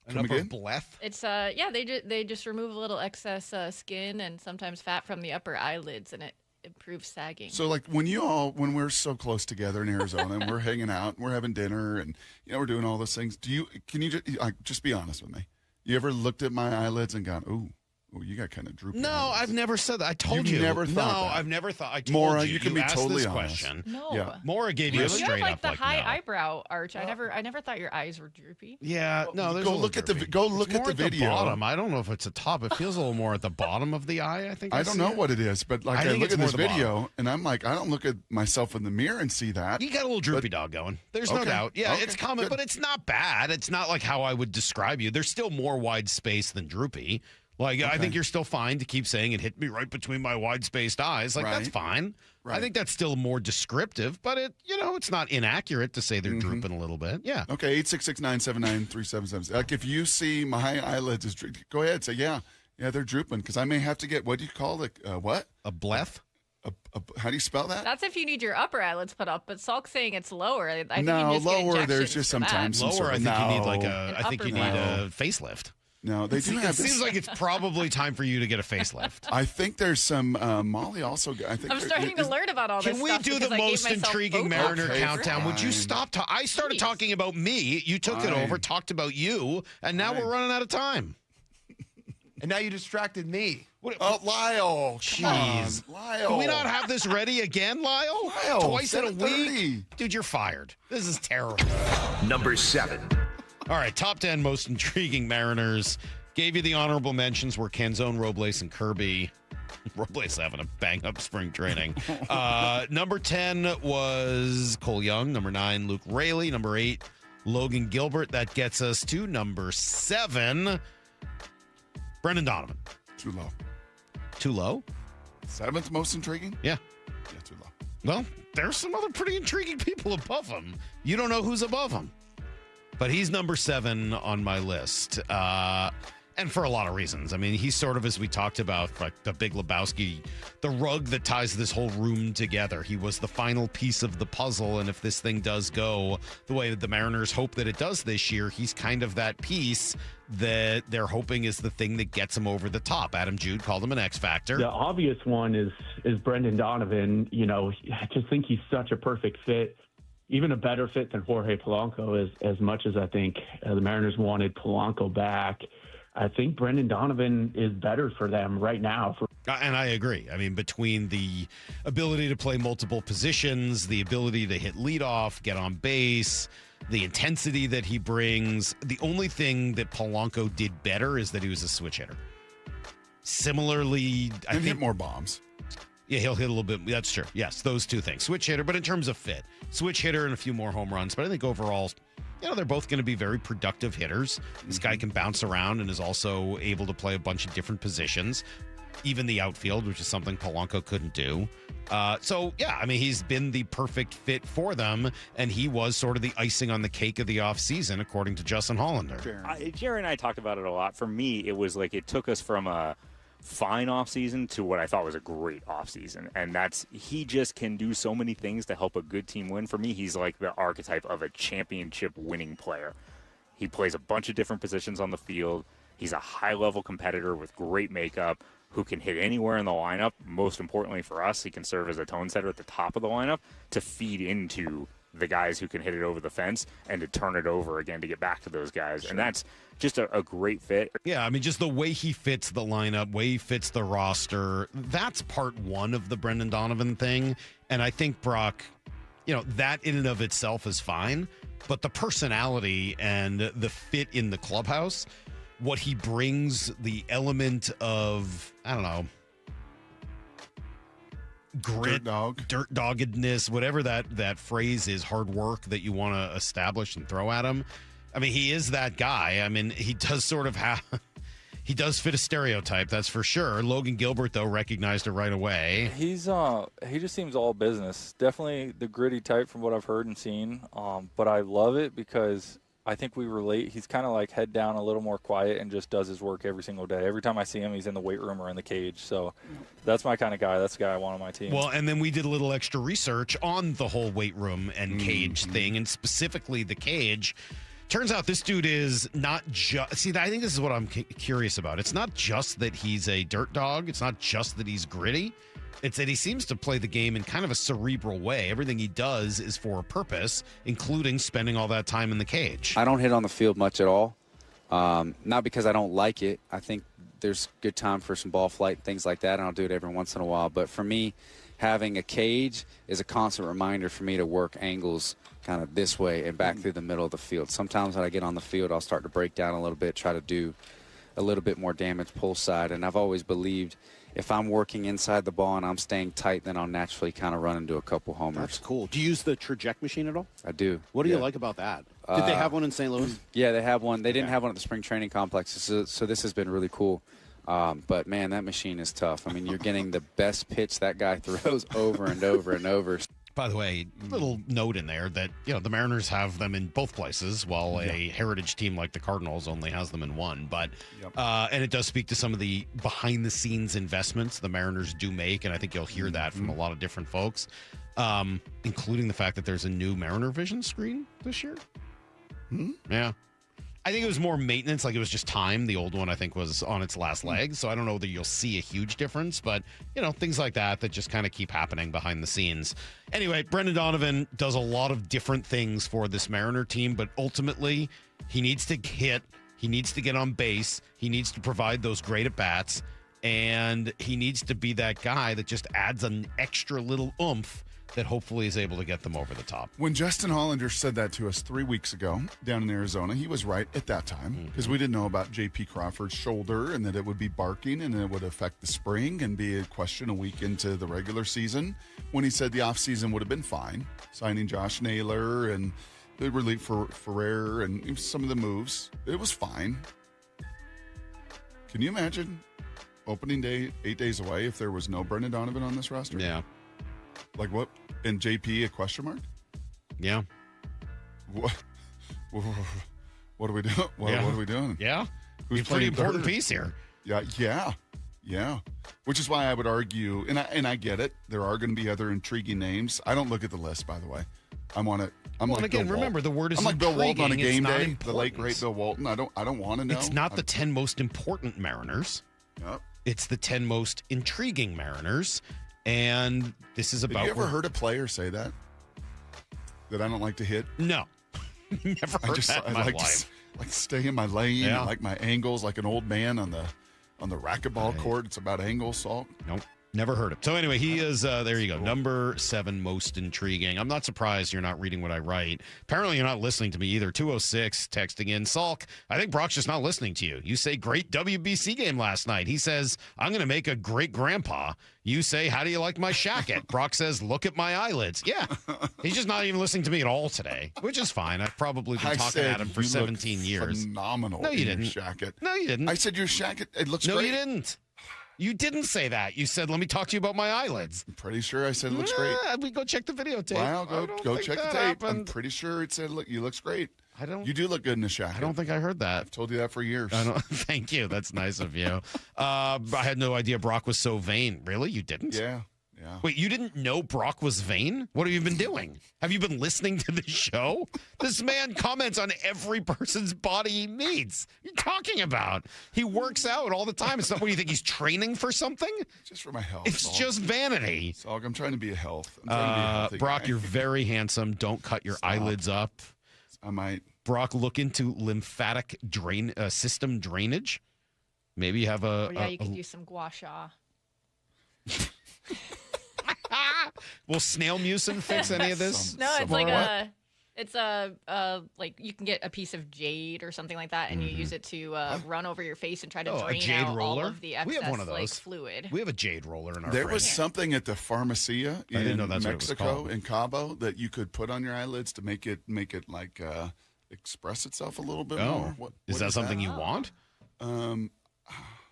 An upper bleph? It's they just remove a little excess skin and sometimes fat from the upper eyelids, and it improves sagging. So when we're so close together in Arizona and we're hanging out and we're having dinner and we're doing all those things, can you just be honest with me? You ever looked at my eyelids and gone, ooh, Oh, you got kind of droopy. No, I've never said that. I told You've you. never thought No, that. I've never thought. I told Maura, you. you can be asked totally this honest. question. No. Yeah. Maura gave you a You straight have like up the like high no. eyebrow arch. I never thought your eyes were droopy. Yeah, no. There's Go a little look at the droopy. go look It's at more the video. bottom. I don't know if it's a top. It feels a little more at the bottom of the eye. I think. I don't know what it is, but like I think look it's at more this the bottom. video and I'm like, I don't look at myself in the mirror and see that. You got a little droopy dog going. There's no Okay. doubt. Yeah, Okay, it's common, good. but it's not bad. It's not like how I would describe you. There's still more wide space than droopy. Like, I think you're still fine to keep saying it hit me right between my wide-spaced eyes. Like, that's Right. fine. Right. I think that's still more descriptive, but it's not inaccurate to say they're drooping a little bit. Yeah. Okay, 866-979-3776. Like if you see my eyelids is drooping, go ahead, say yeah, they're drooping because I may have to get what do you call it? What? A bleph? How do you spell that? That's if you need your upper eyelids put up, but Salk's saying it's lower. I think No, you just get lower, there's injections just for that. sometimes some Lower, sort I of- think you need like No. I think you need a facelift. No, they do It have this. seems like it's probably time for you to get a facelift. I think there's some Molly also. I think I'm starting to learn about all this Can we stuff do the because I gave most myself intriguing Botox. Mariner Okay, countdown? Would you fine. stop? I started talking about me. You took it Fine. over, talked about you, and now we're running out of time. And now you distracted me. Oh, Lyle. Jeez. Come on, Lyle. Can we not have this ready again, Lyle? Lyle, Twice in a 7:30. week? Dude, you're fired. This is terrible. Number 7. All right, top 10 most intriguing Mariners. Gave you the honorable mentions were Canzone, Robles, and Kirby. Robles having a bang-up spring training. Number 10 was Cole Young. Number 9, Luke Raley. Number 8, Logan Gilbert. That gets us to number 7, Brendan Donovan. Too low. Too low? 7th most intriguing? Yeah. Yeah, too low. Well, there's some other pretty intriguing people above him. You don't know who's above him. But he's number 7 on my list. And for a lot of reasons. I mean, he's sort of, as we talked about, like the Big Lebowski, the rug that ties this whole room together. He was the final piece of the puzzle. And if this thing does go the way that the Mariners hope that it does this year, he's kind of that piece that they're hoping is the thing that gets him over the top. Adam Jude called him an X factor. The obvious one is Brendan Donovan. I just think he's such a perfect fit. Even a better fit than Jorge Polanco, as much as I think the Mariners wanted Polanco back. I think Brendan Donovan is better for them right now. And I agree. I mean, between the ability to play multiple positions, the ability to hit leadoff, get on base, the intensity that he brings, the only thing that Polanco did better is that he was a switch hitter. Similarly, I think hit more bombs. Yeah, he'll hit a little bit. That's true. Yes, those two things. Switch hitter, but in terms of fit, switch hitter and a few more home runs. But I think overall, they're both going to be very productive hitters. This guy can bounce around and is also able to play a bunch of different positions, even the outfield, which is something Polanco couldn't do. He's been the perfect fit for them, and he was sort of the icing on the cake of the offseason, according to Justin Hollander. Jerry and I talked about it a lot. For me, it was like it took us from a fine offseason to what I thought was a great offseason. And he just can do so many things to help a good team win. For me, he's like the archetype of a championship winning player. He plays a bunch of different positions on the field. He's a high-level competitor with great makeup who can hit anywhere in the lineup. Most importantly for us, he can serve as a tone setter at the top of the lineup to feed into the guys who can hit it over the fence and to turn it over again to get back to those guys. Sure. And that's just a great fit. Yeah, I mean, just the way he fits the lineup, way he fits the roster, that's part one of the Brendan Donovan thing. And I think Brock, that in and of itself is fine. But the personality and the fit in the clubhouse, what he brings, the element of, I don't know, grit, dirt doggedness, whatever that phrase is, hard work that you want to establish and throw at him. I mean, he is that guy. I mean, he does sort of he does fit a stereotype, that's for sure. Logan Gilbert, though, recognized it right away. He just seems all business. Definitely the gritty type from what I've heard and seen. But I love it because I think we relate. He's kind of like head down, a little more quiet, and just does his work every single day. Every time I see him, he's in the weight room or in the cage. So that's my kind of guy. That's the guy I want on my team. Well, and then we did a little extra research on the whole weight room and cage thing, and specifically the cage. Turns out this dude is not just... See, I think this is what I'm curious about. It's not just that he's a dirt dog. It's not just that he's gritty. It's that he seems to play the game in kind of a cerebral way. Everything he does is for a purpose, including spending all that time in the cage. I don't hit on the field much at all. Not because I don't like it. I think there's good time for some ball flight and things like that, and I'll do it every once in a while. But for me, having a cage is a constant reminder for me to work angles kind of this way and back through the middle of the field. Sometimes when I get on the field, I'll start to break down a little bit, try to do a little bit more damage pull side. And I've always believed if I'm working inside the ball and I'm staying tight, then I'll naturally kind of run into a couple homers. That's cool. Do you use the traject machine at all? I do. What do you like about that? Did they have one in St. Louis? Yeah, they have one. They didn't have one at the spring training complex, so this has been really cool. But, man, that machine is tough. I mean, you're getting the best pitch that guy throws over and over and over. By the way, little note in there that, the Mariners have them in both places, while a heritage team like the Cardinals only has them in one. But and it does speak to some of the behind-the-scenes investments the Mariners do make, and I think you'll hear that from a lot of different folks, including the fact that there's a new Mariner Vision screen this year. Yeah. I think it was more maintenance, like it was just time. The old one, I think, was on its last leg, so I don't know that you'll see a huge difference, but, things like that just kind of keep happening behind the scenes. Anyway, Brendan Donovan does a lot of different things for this Mariner team, but ultimately, he needs to hit, he needs to get on base, he needs to provide those great at-bats, and he needs to be that guy that just adds an extra little oomph that hopefully is able to get them over the top. When Justin Hollander said that to us 3 weeks ago down in Arizona, he was right at that time because we didn't know about JP Crawford's shoulder and that it would be barking and it would affect the spring and be a question a week into the regular season. When he said the offseason would have been fine, signing Josh Naylor and the relief for Ferrer and some of the moves, it was fine. Can you imagine opening day 8 days away if there was no Brendan Donovan on this roster? Yeah. Like what? And JP a question mark? Yeah. What are we doing? What are we doing? Yeah. Who's a pretty important third? piece here. Yeah. Which is why I would argue, and I get it. There are going to be other intriguing names. I don't look at the list, by the way. I'm like again, Bill remember the word is I'm like Bill Walton on a game day. Important. The late great Bill Walton. I don't want to know. It's not the 10 most important Mariners. Yep. It's the 10 most intriguing Mariners. And this is about. Have you ever heard a player say that? That I don't like to hit? No. Never heard that in my life. Like stay in my lane. Yeah. I like my angles like an old man on the racquetball court. It's about angles, Salk. Nope. Never heard it. So anyway, he is, there you go, number 7 most intriguing. I'm not surprised you're not reading what I write. Apparently you're not listening to me either. 206 texting in. Salk, I think Brock's just not listening to you. You say, great WBC game last night. He says, I'm going to make a great grandpa. You say, how do you like my shacket? Brock says, look at my eyelids. Yeah. He's just not even listening to me at all today, which is fine. I've probably been talking at him for 17 years. Phenomenal. No, you didn't. Your shacket. No, you didn't. I said your shacket, it looks great. No, you didn't. You didn't say that. You said, let me talk to you about my eyelids. I'm pretty sure I said it looks great. We go check the videotape. Well, go check the tape. Happened. I'm pretty sure it said, look, you looks great. I don't. You do look good in the shacket. I don't think I heard that. I've told you that for years. I don't. Thank you. That's nice of you. I had no idea Brock was so vain. Really? You didn't? Yeah. Wait, you didn't know Brock was vain? What have you been doing? Have you been listening to the show? This man comments on every person's body he meets. What are you talking about? He works out all the time. It's not what do you think he's training for something? Just for my health. It's just vanity. Salk, I'm trying to be a health. I'm trying to be a healthy Brock, guy. you're very handsome. Don't cut your eyelids up. I might. Brock, look into lymphatic system drainage. Maybe you have you could use some gua sha. Will snail mucin fix any of this? No, it's like you can get a piece of jade or something like that, and you use it to run over your face and try to drain a jade out roller? all of the excess We have one of those. like fluid. We have a jade roller in our There fridge. was something at the Pharmacia I didn't know in that's what it was Mexico, called. in Cabo, that you could put on your eyelids to make it like express itself a little bit more. What is that something you want?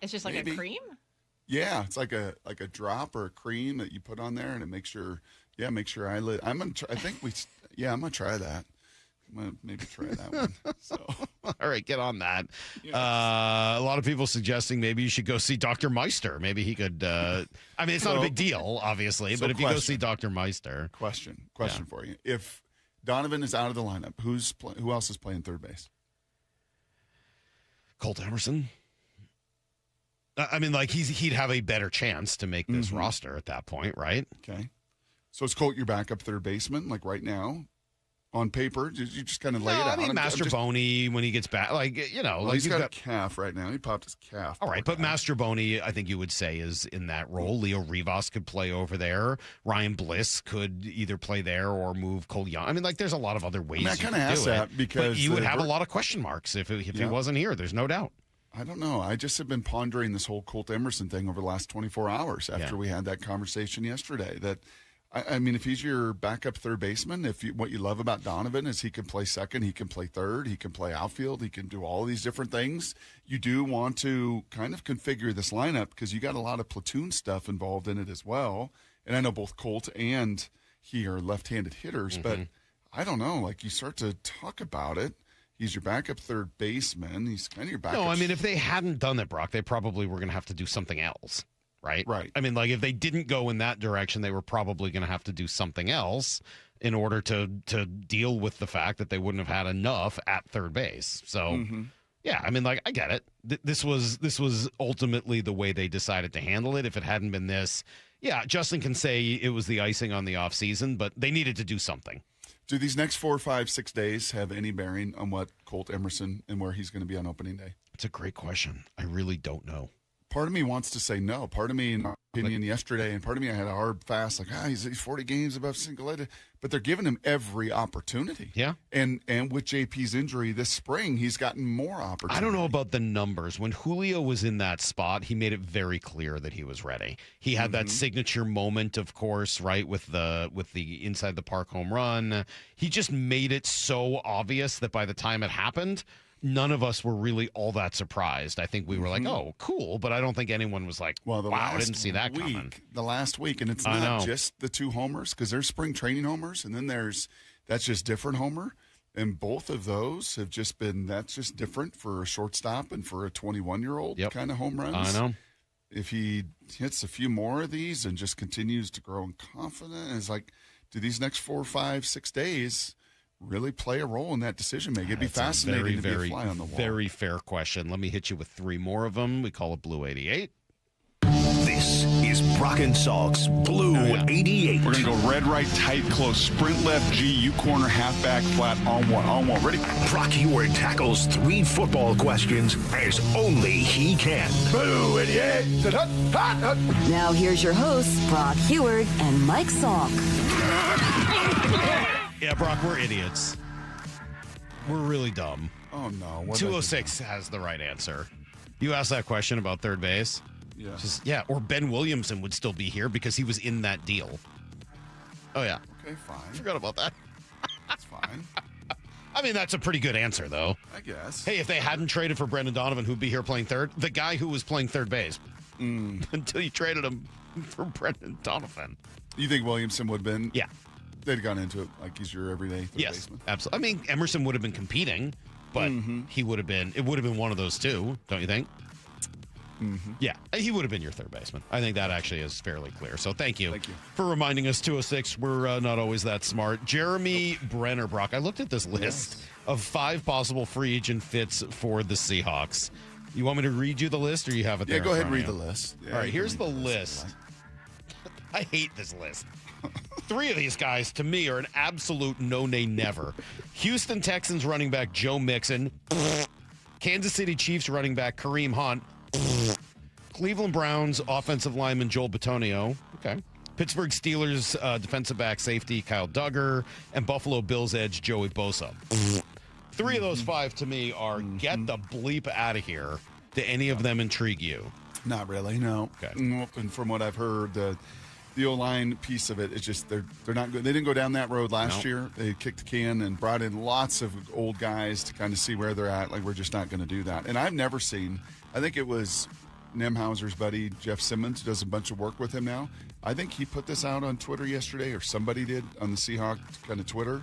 It's just like maybe. a cream? Yeah, it's like a drop or a cream that you put on there, and it makes your eyelid. I'm gonna try that. I'm gonna maybe try that one. So, all right, get on that. A lot of people suggesting maybe you should go see Dr. Meister. Maybe he could. I mean, it's not a big deal, obviously, but if you go see Dr. Meister, question for you: if Donovan is out of the lineup, who else is playing third base? Colt Emerson. I mean, like he'd have a better chance to make this roster at that point, right? Okay. So is Colt your backup third baseman, like right now? on paper? You just kind of lay it out. I mean, Mastroboni, when he gets back, he's got a calf right now. He popped his calf. All right, but Mastroboni, I think you would say, is in that role. Leo Rivas could play over there. Ryan Bliss could either play there or move Cole Young. I mean, there's a lot of other ways. I kind of asked that because you would have a lot of question marks if he wasn't here. There's no doubt. I don't know. I just have been pondering this whole Colt Emerson thing over the last 24 hours after we had that conversation yesterday. That, I mean, if he's your backup third baseman, what you love about Donovan is he can play second, he can play third, he can play outfield, he can do all these different things. You do want to kind of configure this lineup because you got a lot of platoon stuff involved in it as well. And I know both Colt and he are left-handed hitters, but I don't know. Like, you start to talk about it. He's your backup third baseman. He's kind of your backup. No, I mean, if they hadn't done that, Brock, they probably were going to have to do something else, right? Right. I mean, if they didn't go in that direction, they were probably going to have to do something else in order to deal with the fact that they wouldn't have had enough at third base. So, yeah, I mean, I get it. This was ultimately the way they decided to handle it. If it hadn't been this, yeah, Justin can say it was the icing on the offseason, but they needed to do something. Do these next 4, 5, 6 days have any bearing on what Colt Emerson and where he's going to be on opening day? It's a great question. I really don't know. Part of me wants to say no. Part of me, in my opinion, yesterday, and part of me, I had a hard fast, he's 40 games above single-A. But they're giving him every opportunity. Yeah. And with JP's injury this spring, he's gotten more opportunity. I don't know about the numbers. When Julio was in that spot, he made it very clear that he was ready. He had that signature moment, of course, right, with the inside the park home run. He just made it so obvious that by the time it happened, none of us were really all that surprised. I think we were like, oh, cool. But I don't think anyone was like, wow, I didn't see that coming. The last week, and it's not just the 2 homers, because there's spring training homers, and then that's just different homer. And both of those have just been, that's just different for a shortstop and for a 21-year-old kind of home runs. I know. If he hits a few more of these and just continues to grow in confidence, it's like, do these next 4, 5, 6 days really play a role in that decision making? It'd be fascinating to be a fly on the wall. Very fair question. Let me hit you with 3 more of them. We call it Blue 88. This is Brock and Salk's Blue 88. We're going to go red, right, tight, close, sprint left, G, U corner, halfback, flat, on one. Ready? Brock Heward tackles 3 football questions as only he can. Blue 88. Now here's your hosts, Brock Heward and Mike Salk. Yeah, Brock, we're idiots. We're really dumb. Oh, no. 206 has the right answer. You asked that question about third base? Yeah. Or Ben Williamson would still be here because he was in that deal. Oh, yeah. Okay, fine. Forgot about that. That's fine. I mean, that's a pretty good answer, though. I guess. Hey, if they hadn't traded for Brendan Donovan, who'd be here playing third? The guy who was playing third base. Until you traded him for Brendan Donovan. You think Williamson would have been? Yeah. They'd gone into it like he's your everyday third baseman. Absolutely. I mean, Emerson would have been competing, but it would have been one of those two, don't you think? Yeah, he would have been your third baseman. I think that actually is fairly clear. So thank you for reminding us, 206. We're not always that smart. Jeremy Brenner, Brock, I looked at this list of 5 possible free agent fits for the Seahawks. You want me to read you the list, or you have it there? Yeah, go ahead and read the list. All right, here's the list. I hate this list. 3 of these guys, to me, are an absolute no-nay never. Houston Texans running back Joe Mixon. Kansas City Chiefs running back Kareem Hunt. Cleveland Browns offensive lineman Joel Bitonio. Okay. Pittsburgh Steelers defensive back safety Kyle Duggar. And Buffalo Bills edge Joey Bosa. 3 of those 5 to me are get the bleep out of here. Do any of them intrigue you? Not really, no. Okay. And from what I've heard, the O-line piece of it is just they're not good. They didn't go down that road last year. They kicked the can and brought in lots of old guys to kind of see where they're at. Like, we're just not going to do that. And I've never seen, I think it was Nemhauser's buddy Jeff Simmons, who does a bunch of work with him now. I think he put this out on Twitter yesterday, or somebody did on the Seahawks kind of Twitter.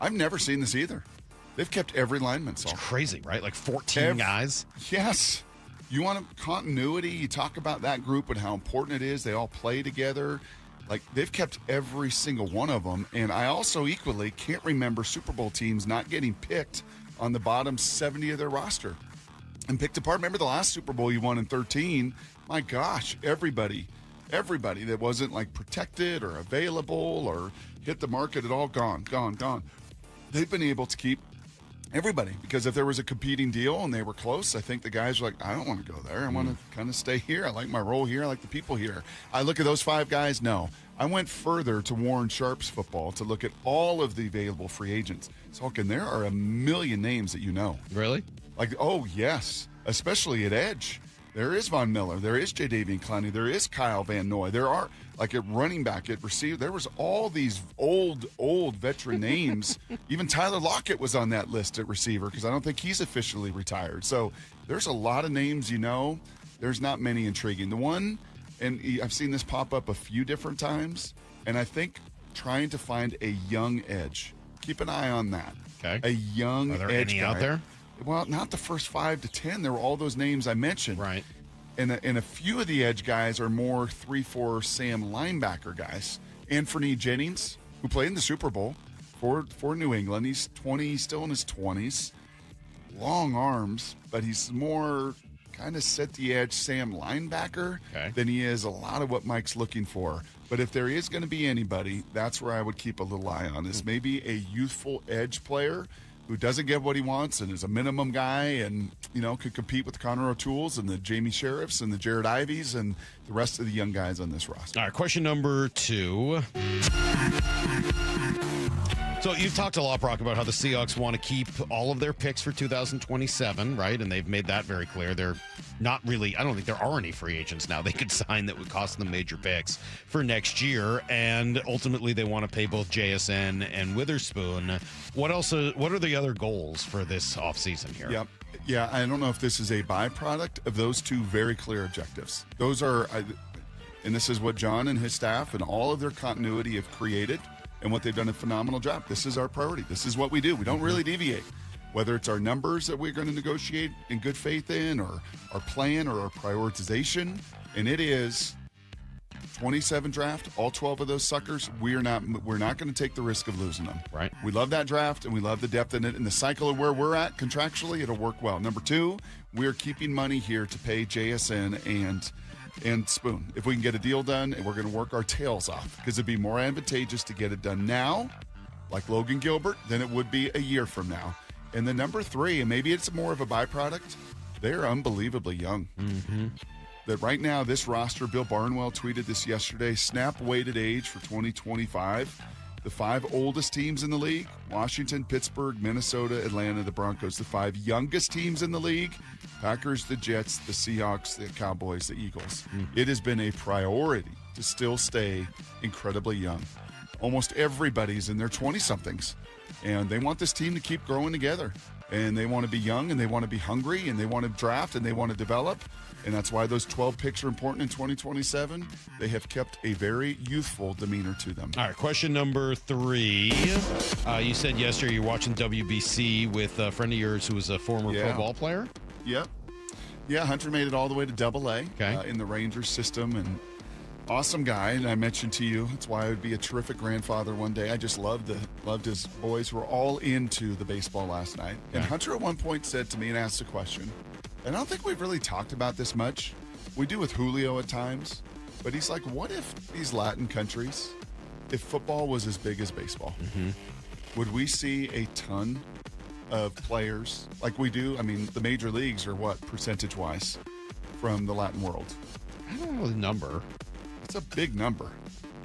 I've never seen this either. They've kept every lineman. It's crazy, right? Like 14 guys? Yes. You want continuity? You talk about that group and how important it is. They all play together. Like, they've kept every single one of them. And I also equally can't remember Super Bowl teams not getting picked on the bottom 70 of their roster and picked apart. Remember the last Super Bowl you won in 2013? My gosh, everybody that wasn't like protected or available or hit the market at all, gone. they've been able to keep everybody, because if there was a competing deal and they were close, I think the guys were like, I don't want to go there. I want to kind of stay here. I like my role here. I like the people here. I look at those 5 guys. No, I went further to Warren Sharp's football to look at all of the available free agents. Salkin, there are a million names that you know. Really? Like, oh, yes, especially at edge. There is Von Miller. There is Jadavian Clowney. There is Kyle Van Noy. There are, like, at running back, at receiver, there was all these old veteran names. Even Tyler Lockett was on that list at receiver because I don't think he's officially retired. So there's a lot of names you know. There's not many intriguing. The one, and I've seen this pop up a few different times, and I think trying to find a young edge. Keep an eye on that. Okay. A young Are there edge any guy. out there? Well, not the first 5 to 10. There were all those names I mentioned. Right. And a few of the edge guys are more 3-4 Sam linebacker guys. Anthony Jennings, who played in the Super Bowl for New England. He's 20, still in his 20s. Long arms, but he's more kind of set the edge Sam linebacker than he is a lot of what Mike's looking for. But if there is going to be anybody, that's where I would keep a little eye on. Is maybe a youthful edge player who doesn't get what he wants and is a minimum guy and, could compete with the Connor O'Toole's and the Jamie Sheriffs and the Jared Ivies and the rest of the young guys on this roster. All right, question number 2. So you've talked a lot, Brock, about how the Seahawks want to keep all of their picks for 2027, right? And they've made that very clear. They're not really, I don't think there are any free agents now they could sign that would cost them major picks for next year. And ultimately, they want to pay both JSN and Witherspoon. What else? What are the other goals for this offseason here? Yep. Yeah, I don't know if this is a byproduct of those 2 very clear objectives. Those are, and this is what John and his staff and all of their continuity have created. And what they've done a phenomenal job. This is our priority. This is what we do. We don't really deviate. Whether it's our numbers that we're going to negotiate in good faith in, or our plan, or our prioritization, and it is 27 draft, all 12 of those suckers. We're not going to take the risk of losing them. Right. We love that draft, and we love the depth in it. In the cycle of where we're at contractually, it'll work well. Number 2, we're keeping money here to pay JSN and Spoon. If we can get a deal done, and we're going to work our tails off, because it'd be more advantageous to get it done now, like Logan Gilbert, than it would be a year from now. And then number 3, and maybe it's more of a byproduct, they're unbelievably young. Mm-hmm. That right now, this roster, Bill Barnwell tweeted this yesterday, snap weighted age for 2025. The 5 oldest teams in the league, Washington, Pittsburgh, Minnesota, Atlanta, the Broncos. The 5 youngest teams in the league, Packers, the Jets, the Seahawks, the Cowboys, the Eagles. It has been a priority to still stay incredibly young. Almost everybody's in their 20-somethings, and they want this team to keep growing together. And they want to be young, and they want to be hungry, and they want to draft, and they want to develop. And that's why those 12 picks are important in 2027. They have kept a very youthful demeanor to them. All right, question number 3. You said yesterday you're watching WBC with a friend of yours who was a former pro ball player? Yep. Yeah, Hunter made it all the way to AA in the Rangers system, and awesome guy. And I mentioned to you, that's why I would be a terrific grandfather one day. I just loved his boys were all into the baseball last night. And Hunter at one point said to me and asked a question, and I don't think we've really talked about this much. We do with Julio at times, but he's like, what if these Latin countries, if football was as big as baseball, would we see a ton of players like we do? I mean, the major leagues are what, percentage-wise, from the Latin world? I don't know the number. It's a big number.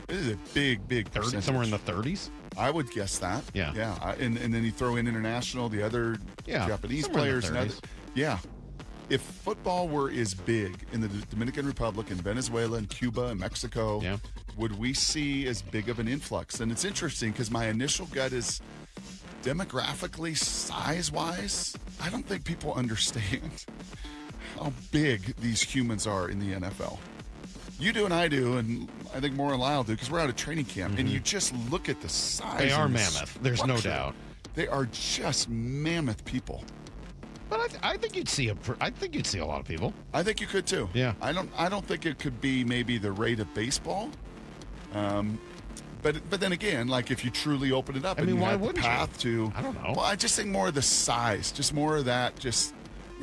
It is a big percentage. Somewhere in the 30s? I would guess that. Yeah. Yeah. And then you throw in international, the other Japanese players. And other, if football were as big in the Dominican Republic and Venezuela and Cuba and Mexico, would we see as big of an influx? And it's interesting because my initial gut is demographically, size-wise, I don't think people understand how big these humans are in the NFL. You do and I do, and I think more and Lyle do, because we're out of training camp, and you just look at the size. They are mammoth. There's no doubt. They are just mammoth people. But I think you'd see a lot of people. I think you could too. Yeah. I don't think it could be maybe the rate of baseball. But then again, like if you truly open it up, I mean, and you why have the wouldn't path to, I don't know. Well, I just think more of the size, just more of that, just.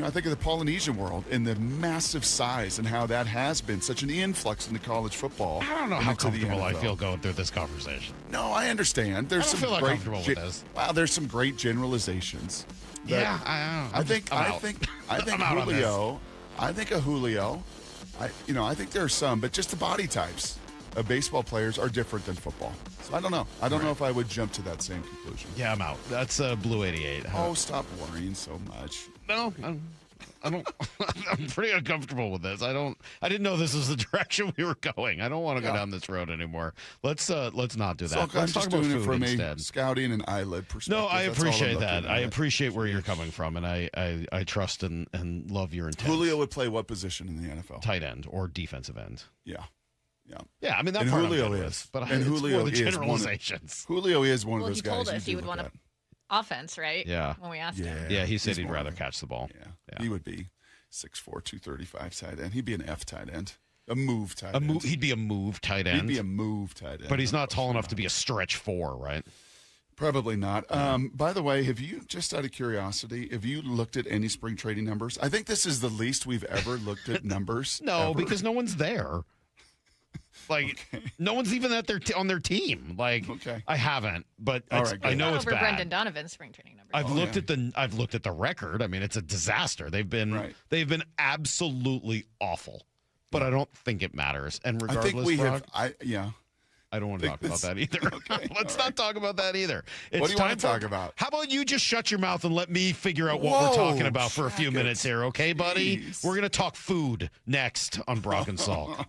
I think of the Polynesian world and the massive size and how that has been such an influx into college football. I don't know how comfortable I feel going through this conversation. No, I understand. There's I don't some feel great comfortable with this. Wow, there's some great generalizations. Yeah, I think Julio. I think of Julio. I think there are some, but just the body types of baseball players are different than football. So I don't know. I don't know if I would jump to that same conclusion. Yeah, I'm out. That's Blue 88. Oh, stop worrying so much. No, I don't. I'm pretty uncomfortable with this. I didn't know this was the direction we were going. I don't want to go down this road anymore. Let's not do that. So Let's I'm talk just about doing it food from instead. a scouting and eyelid perspective. No, I That's all I'm appreciate looking that. at. I appreciate where you're coming from, and I trust and love your intent. Julio would play what position in the NFL? Tight end or defensive end. Yeah. Yeah, I mean that and part Julio I'm good is, with, but and it's Julio more the is generalizations. Julio is one of Well, those he guys. told us you he would do want look to offense, right? Yeah. When we asked him. Yeah, he said he's he'd more rather of a- catch the ball. Yeah. He would be 6'4", 235 tight end. He'd be an F tight end, a move tight end. He'd be a move tight end. He'd be a move tight end. But he's not tall enough to be a stretch 4, right? Probably not. By the way, have you, just out of curiosity, have you looked at any spring trading numbers? I think this is the least we've ever looked at numbers. No, ever. because no one's there. Like, no one's even at on their team. Like, I haven't, but I know it's over bad. Brendan Donovan's spring training numbers. I've looked at the record. I mean, it's a disaster. They've been absolutely awful. But I don't think it matters. And regardless, I think we Brock, I don't want to talk about that either. Okay, Let's not talk about that either. What do you want to talk about? How about you just shut your mouth and let me figure out what we're talking about for a few minutes here, okay, buddy? We're going to talk food next on Brock and Salk.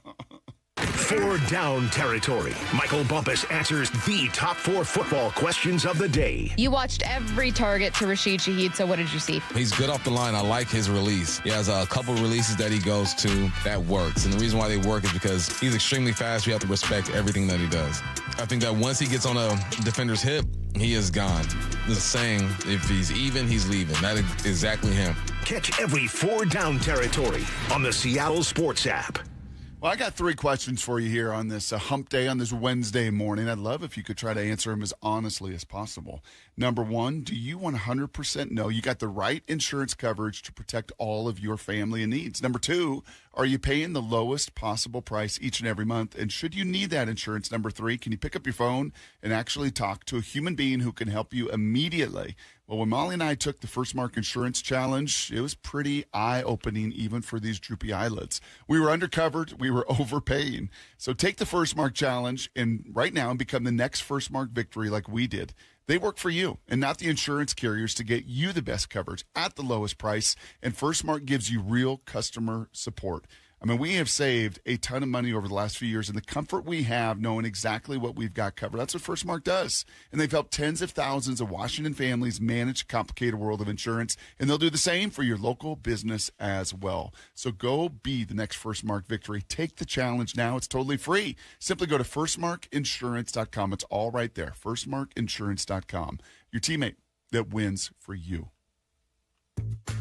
4 down territory. Michael Bumpus answers the top 4 football questions of the day. You watched every target to Rashid Shaheed, so what did you see? He's good off the line. I like his release. He has a couple releases that he goes to that works. And the reason why they work is because he's extremely fast. You have to respect everything that he does. I think that once he gets on a defender's hip, he is gone. The saying, if he's even, he's leaving. That is exactly him. Catch every 4 down territory on the Seattle Sports app. Well, I got 3 questions for you here on this hump day, on this Wednesday morning. I'd love if you could try to answer them as honestly as possible. Number 1, do you 100% know you got the right insurance coverage to protect all of your family and needs? Number 2, are you paying the lowest possible price each and every month? And should you need that insurance? Number 3, can you pick up your phone and actually talk to a human being who can help you immediately? Well, when Molly and I took the First Mark Insurance Challenge, it was pretty eye-opening even for these droopy eyelids. We were undercovered. We were overpaying. So take the First Mark Challenge and right now and become the next First Mark victory like we did. They work for you and not the insurance carriers to get you the best coverage at the lowest price. And First Mark gives you real customer support. I mean, we have saved a ton of money over the last few years, and the comfort we have knowing exactly what we've got covered. That's what First Mark does. And they've helped tens of thousands of Washington families manage a complicated world of insurance, and they'll do the same for your local business as well. So go be the next First Mark victory. Take the challenge now. It's totally free. Simply go to firstmarkinsurance.com. It's all right there. Firstmarkinsurance.com. Your teammate that wins for you.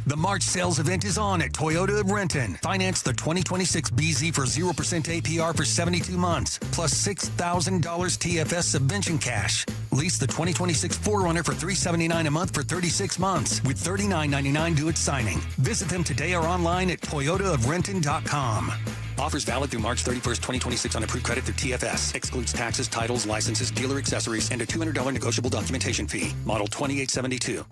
The March sales event is on at Toyota of Renton. Finance the 2026 BZ for 0% APR for 72 months, plus $6,000 TFS subvention cash. Lease the 2026 4Runner for $379 a month for 36 months, with $39.99 due at signing. Visit them today or online at toyotaofrenton.com. Offers valid through March 31st, 2026 on approved credit through TFS. Excludes taxes, titles, licenses, dealer accessories, and a $200 negotiable documentation fee. Model 2872.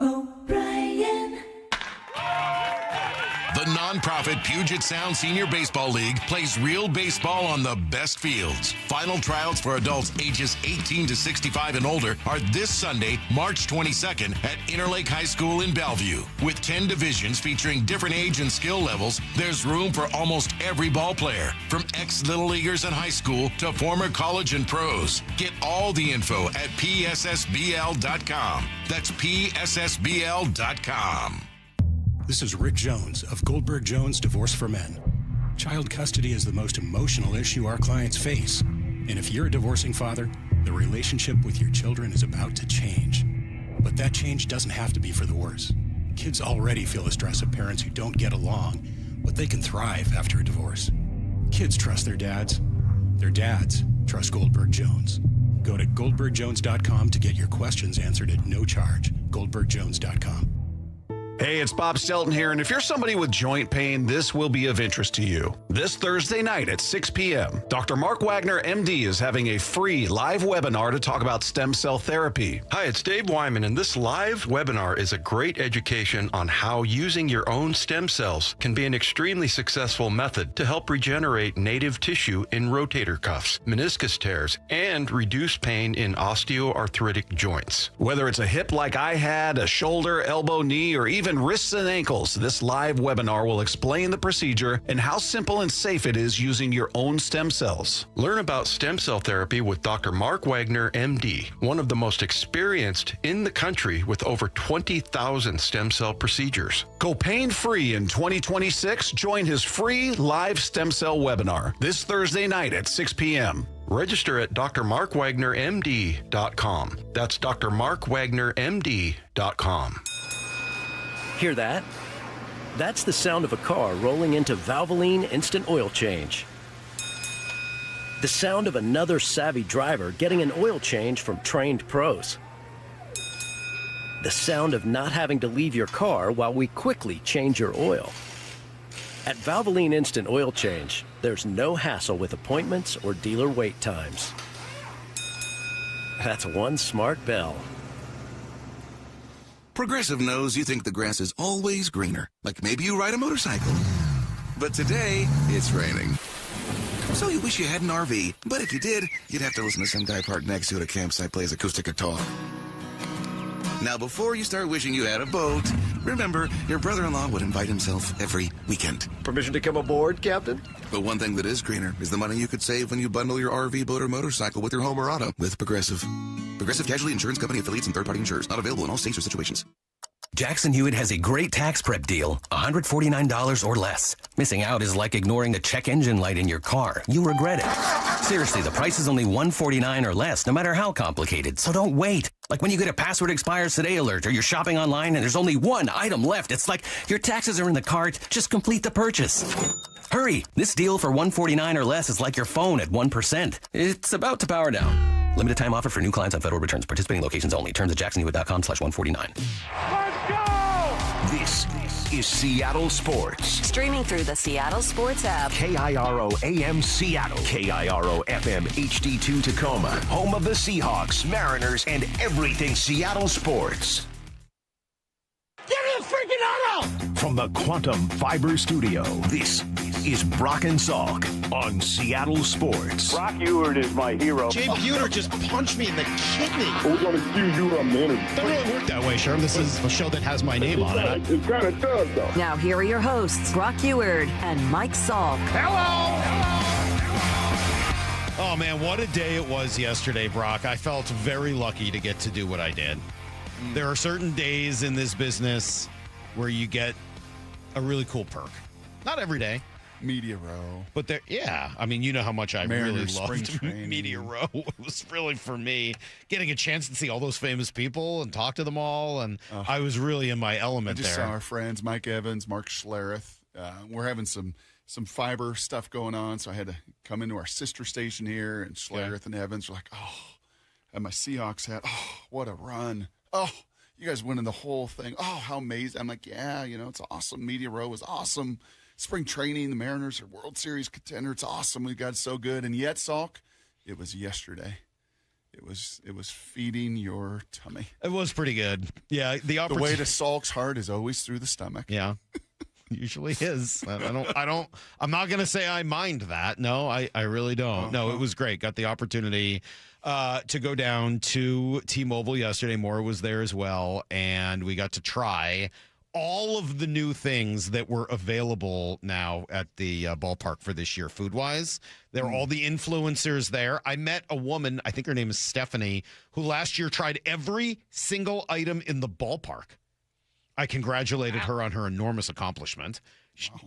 The nonprofit Puget Sound Senior Baseball League plays real baseball on the best fields. Final tryouts for adults ages 18 to 65 and older are this Sunday, March 22nd at Interlake High School in Bellevue. With 10 divisions featuring different age and skill levels, there's room for almost every ball player, from ex-Little Leaguers in high school to former college and pros. Get all the info at pssbl.com. That's pssbl.com. This is Rick Jones of Goldberg Jones Divorce for Men. Child custody is the most emotional issue our clients face. And if you're a divorcing father, the relationship with your children is about to change. But that change doesn't have to be for the worse. Kids already feel the stress of parents who don't get along, but they can thrive after a divorce. Kids trust their dads. Their dads trust Goldberg Jones. Go to goldbergjones.com to get your questions answered at no charge. goldbergjones.com. Hey, it's Bob Stelton here, and if you're somebody with joint pain, this will be of interest to you. This Thursday night at 6 p.m., Dr. Mark Wagner, MD, is having a free live webinar to talk about stem cell therapy. Hi, it's Dave Wyman, and this live webinar is a great education on how using your own stem cells can be an extremely successful method to help regenerate native tissue in rotator cuffs, meniscus tears, and reduce pain in osteoarthritic joints. Whether it's a hip like I had, a shoulder, elbow, knee, or even wrists and ankles, this live webinar will explain the procedure and how simple and safe it is using your own stem cells. Learn about stem cell therapy with Dr. Mark Wagner, MD, one of the most experienced in the country with over 20,000 stem cell procedures. Go pain-free in 2026. Join his free live stem cell webinar this Thursday night at 6 p.m. Register at drmarkwagnermd.com. That's drmarkwagnermd.com. Hear that? That's the sound of a car rolling into Valvoline Instant Oil Change. The sound of another savvy driver getting an oil change from trained pros. The sound of not having to leave your car while we quickly change your oil. At Valvoline Instant Oil Change, there's no hassle with appointments or dealer wait times. That's one smart bell. Progressive knows you think the grass is always greener, like maybe you ride a motorcycle. But today, it's raining. So you wish you had an RV, but if you did, you'd have to listen to some guy parked next to you at a campsite plays acoustic guitar. Now, before you start wishing you had a boat, remember, your brother-in-law would invite himself every weekend. Permission to come aboard, Captain? But one thing that is greener is the money you could save when you bundle your RV, boat, or motorcycle with your home or auto with Progressive. Progressive Casualty Insurance Company affiliates and third-party insurers. Not available in all states or situations. Jackson Hewitt has a great tax prep deal, $149 or less. Missing out is like ignoring a check engine light in your car. You'll regret it. Seriously, the price is only $149 or less, no matter how complicated, so don't wait. Like when you get a password expires today alert or you're shopping online and there's only one item left. It's like your taxes are in the cart, just complete the purchase. Hurry, this deal for $149 or less is like your phone at 1%. It's about to power down. Limited time offer for new clients on federal returns. Participating locations only. Terms at jacksonhewitt.com/149. This is Seattle Sports. Streaming through the Seattle Sports app. KIRO AM Seattle. KIRO FM HD2 Tacoma. Home of the Seahawks, Mariners, and everything Seattle sports. Give me a freaking auto! From the Quantum Fiber Studio, this is Brock and Salk on Seattle Sports. Brock Ewert is my hero. Jay Buhner just punched me in the kidney. We're going to see you on the interview. Doesn't really work that way, Sherm. This is a show that has my name on it. It kind of does, though. Now here are your hosts, Brock Ewert and Mike Salk. Oh, man, what a day it was yesterday, Brock. I felt very lucky to get to do what I did. There are certain days in this business where you get a really cool perk. Not every day. Media Row. But there, yeah. I mean, you know how much I Mariners really loved Media Row. It was really, for me, getting a chance to see all those famous people and talk to them all. And I was really in my element I just there. saw our friends, Mike Evans, Mark Schlereth. We're having some fiber stuff going on, so I had to come into our sister station here, and Schlereth and Evans were like, oh, and my Seahawks hat. Oh, what a run. Oh, you guys winning the whole thing. Oh, how amazing. I'm like, yeah, it's awesome. Media Row is awesome. Spring training, the Mariners are World Series contender. It's awesome. We got so good. And yet, Salk, it was yesterday. It was feeding your tummy. It was pretty good. Yeah, the way to Salk's heart is always through the stomach. Yeah. Usually is. I'm not going to say I mind that. No, I really don't. No, it was great. Got the opportunity to go down to T-Mobile yesterday. Maura was there as well, and we got to try all of the new things that were available now at the ballpark for this year, food-wise. There were all the influencers there. I met a woman, I think her name is Stephanie, who last year tried every single item in the ballpark. I congratulated her on her enormous accomplishment.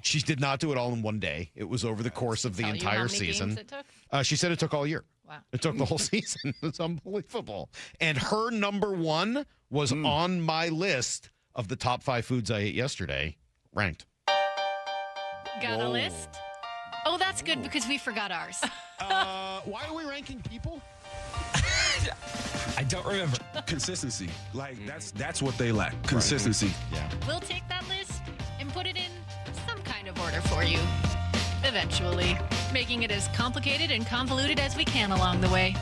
She did not do it all in one day. It was over the course of the entire season. Games it took? She said it took all year. Wow. It took the whole season. It's unbelievable. And her number one was on my list of the top 5 foods I ate yesterday, ranked. Got a list? Oh, that's good because we forgot ours. Why are we ranking people? I don't remember. Consistency. Like, that's what they lack. Consistency. Yeah. We'll take that list and put it in some kind of order for you. Eventually, making it as complicated and convoluted as we can along the way.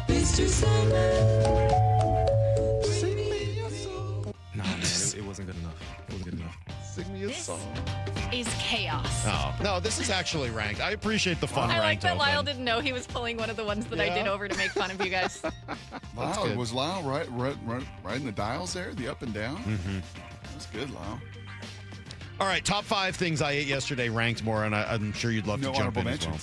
No, man, it wasn't good enough. It wasn't good enough. Sing me a song. Is chaos. Oh, no, this is actually ranked. I appreciate the fun I like ranked that open. Lyle didn't know he was pulling one of the ones that I did over to make fun of you guys. Lyle, was Lyle right in the dials there, the up and down? Mm-hmm. That's good, Lyle. All right, top 5 things I ate yesterday ranked more, and I'm sure you'd love to jump in as well.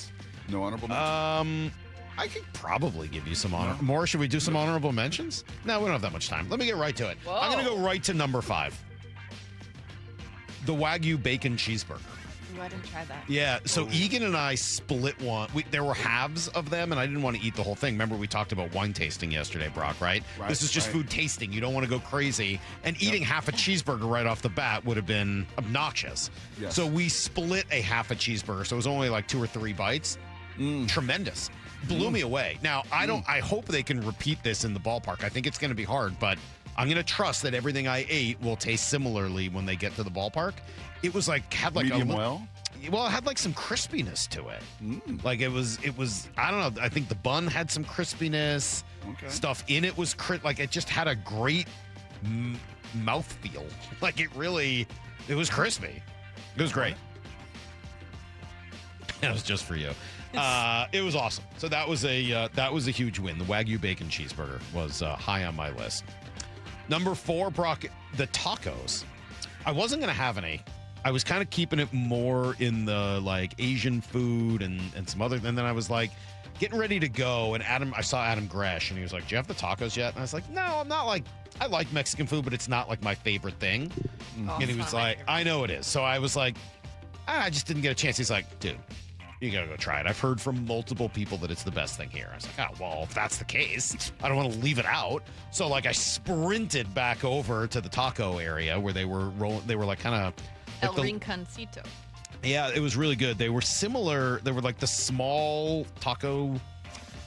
No honorable mentions? I could probably give you some honor. More, should we do some honorable mentions? No, we don't have that much time. Let me get right to it. Whoa. I'm going to go right to number 5. The Wagyu bacon cheeseburger. Ooh, I didn't try that. Yeah, so Egan and I split one. There were halves of them, and I didn't want to eat the whole thing. Remember, we talked about wine tasting yesterday, Brock, right? This is just food tasting. You don't want to go crazy. And eating half a cheeseburger right off the bat would have been obnoxious. Yes. So we split a half a cheeseburger, so it was only like 2 or 3 bites. Tremendous. Blew me away. Now, I hope they can repeat this in the ballpark. I think it's going to be hard, but I'm going to trust that everything I ate will taste similarly when they get to the ballpark. It was like, had like medium well, it had like some crispiness to it. Like it was, I don't know. I think the bun had some crispiness. Stuff in it was like it just had a great mouthfeel. Like it was crispy. It was great. That was just for you. It was awesome. So that was a huge win. The Wagyu bacon cheeseburger was high on my list. Number 4, Brock, the tacos. I wasn't going to have any. I was kind of keeping it more in the like Asian food and some other. And then I was like getting ready to go. And I saw Adam Gresh and he was like, "Do you have the tacos yet?" And I was like, "No, I'm not like, I like Mexican food, but it's not like my favorite thing." And he was like, "I know it is." So I was like, I just didn't get a chance. He's like, "Dude, you gotta go try it. I've heard from multiple people that it's the best thing here." I was like, "Oh, well, if that's the case, I don't want to leave it out." So like I sprinted back over to the taco area where they were rolling. They were like kind of El Rinconcito. Yeah, it was really good. They were similar. They were like the small taco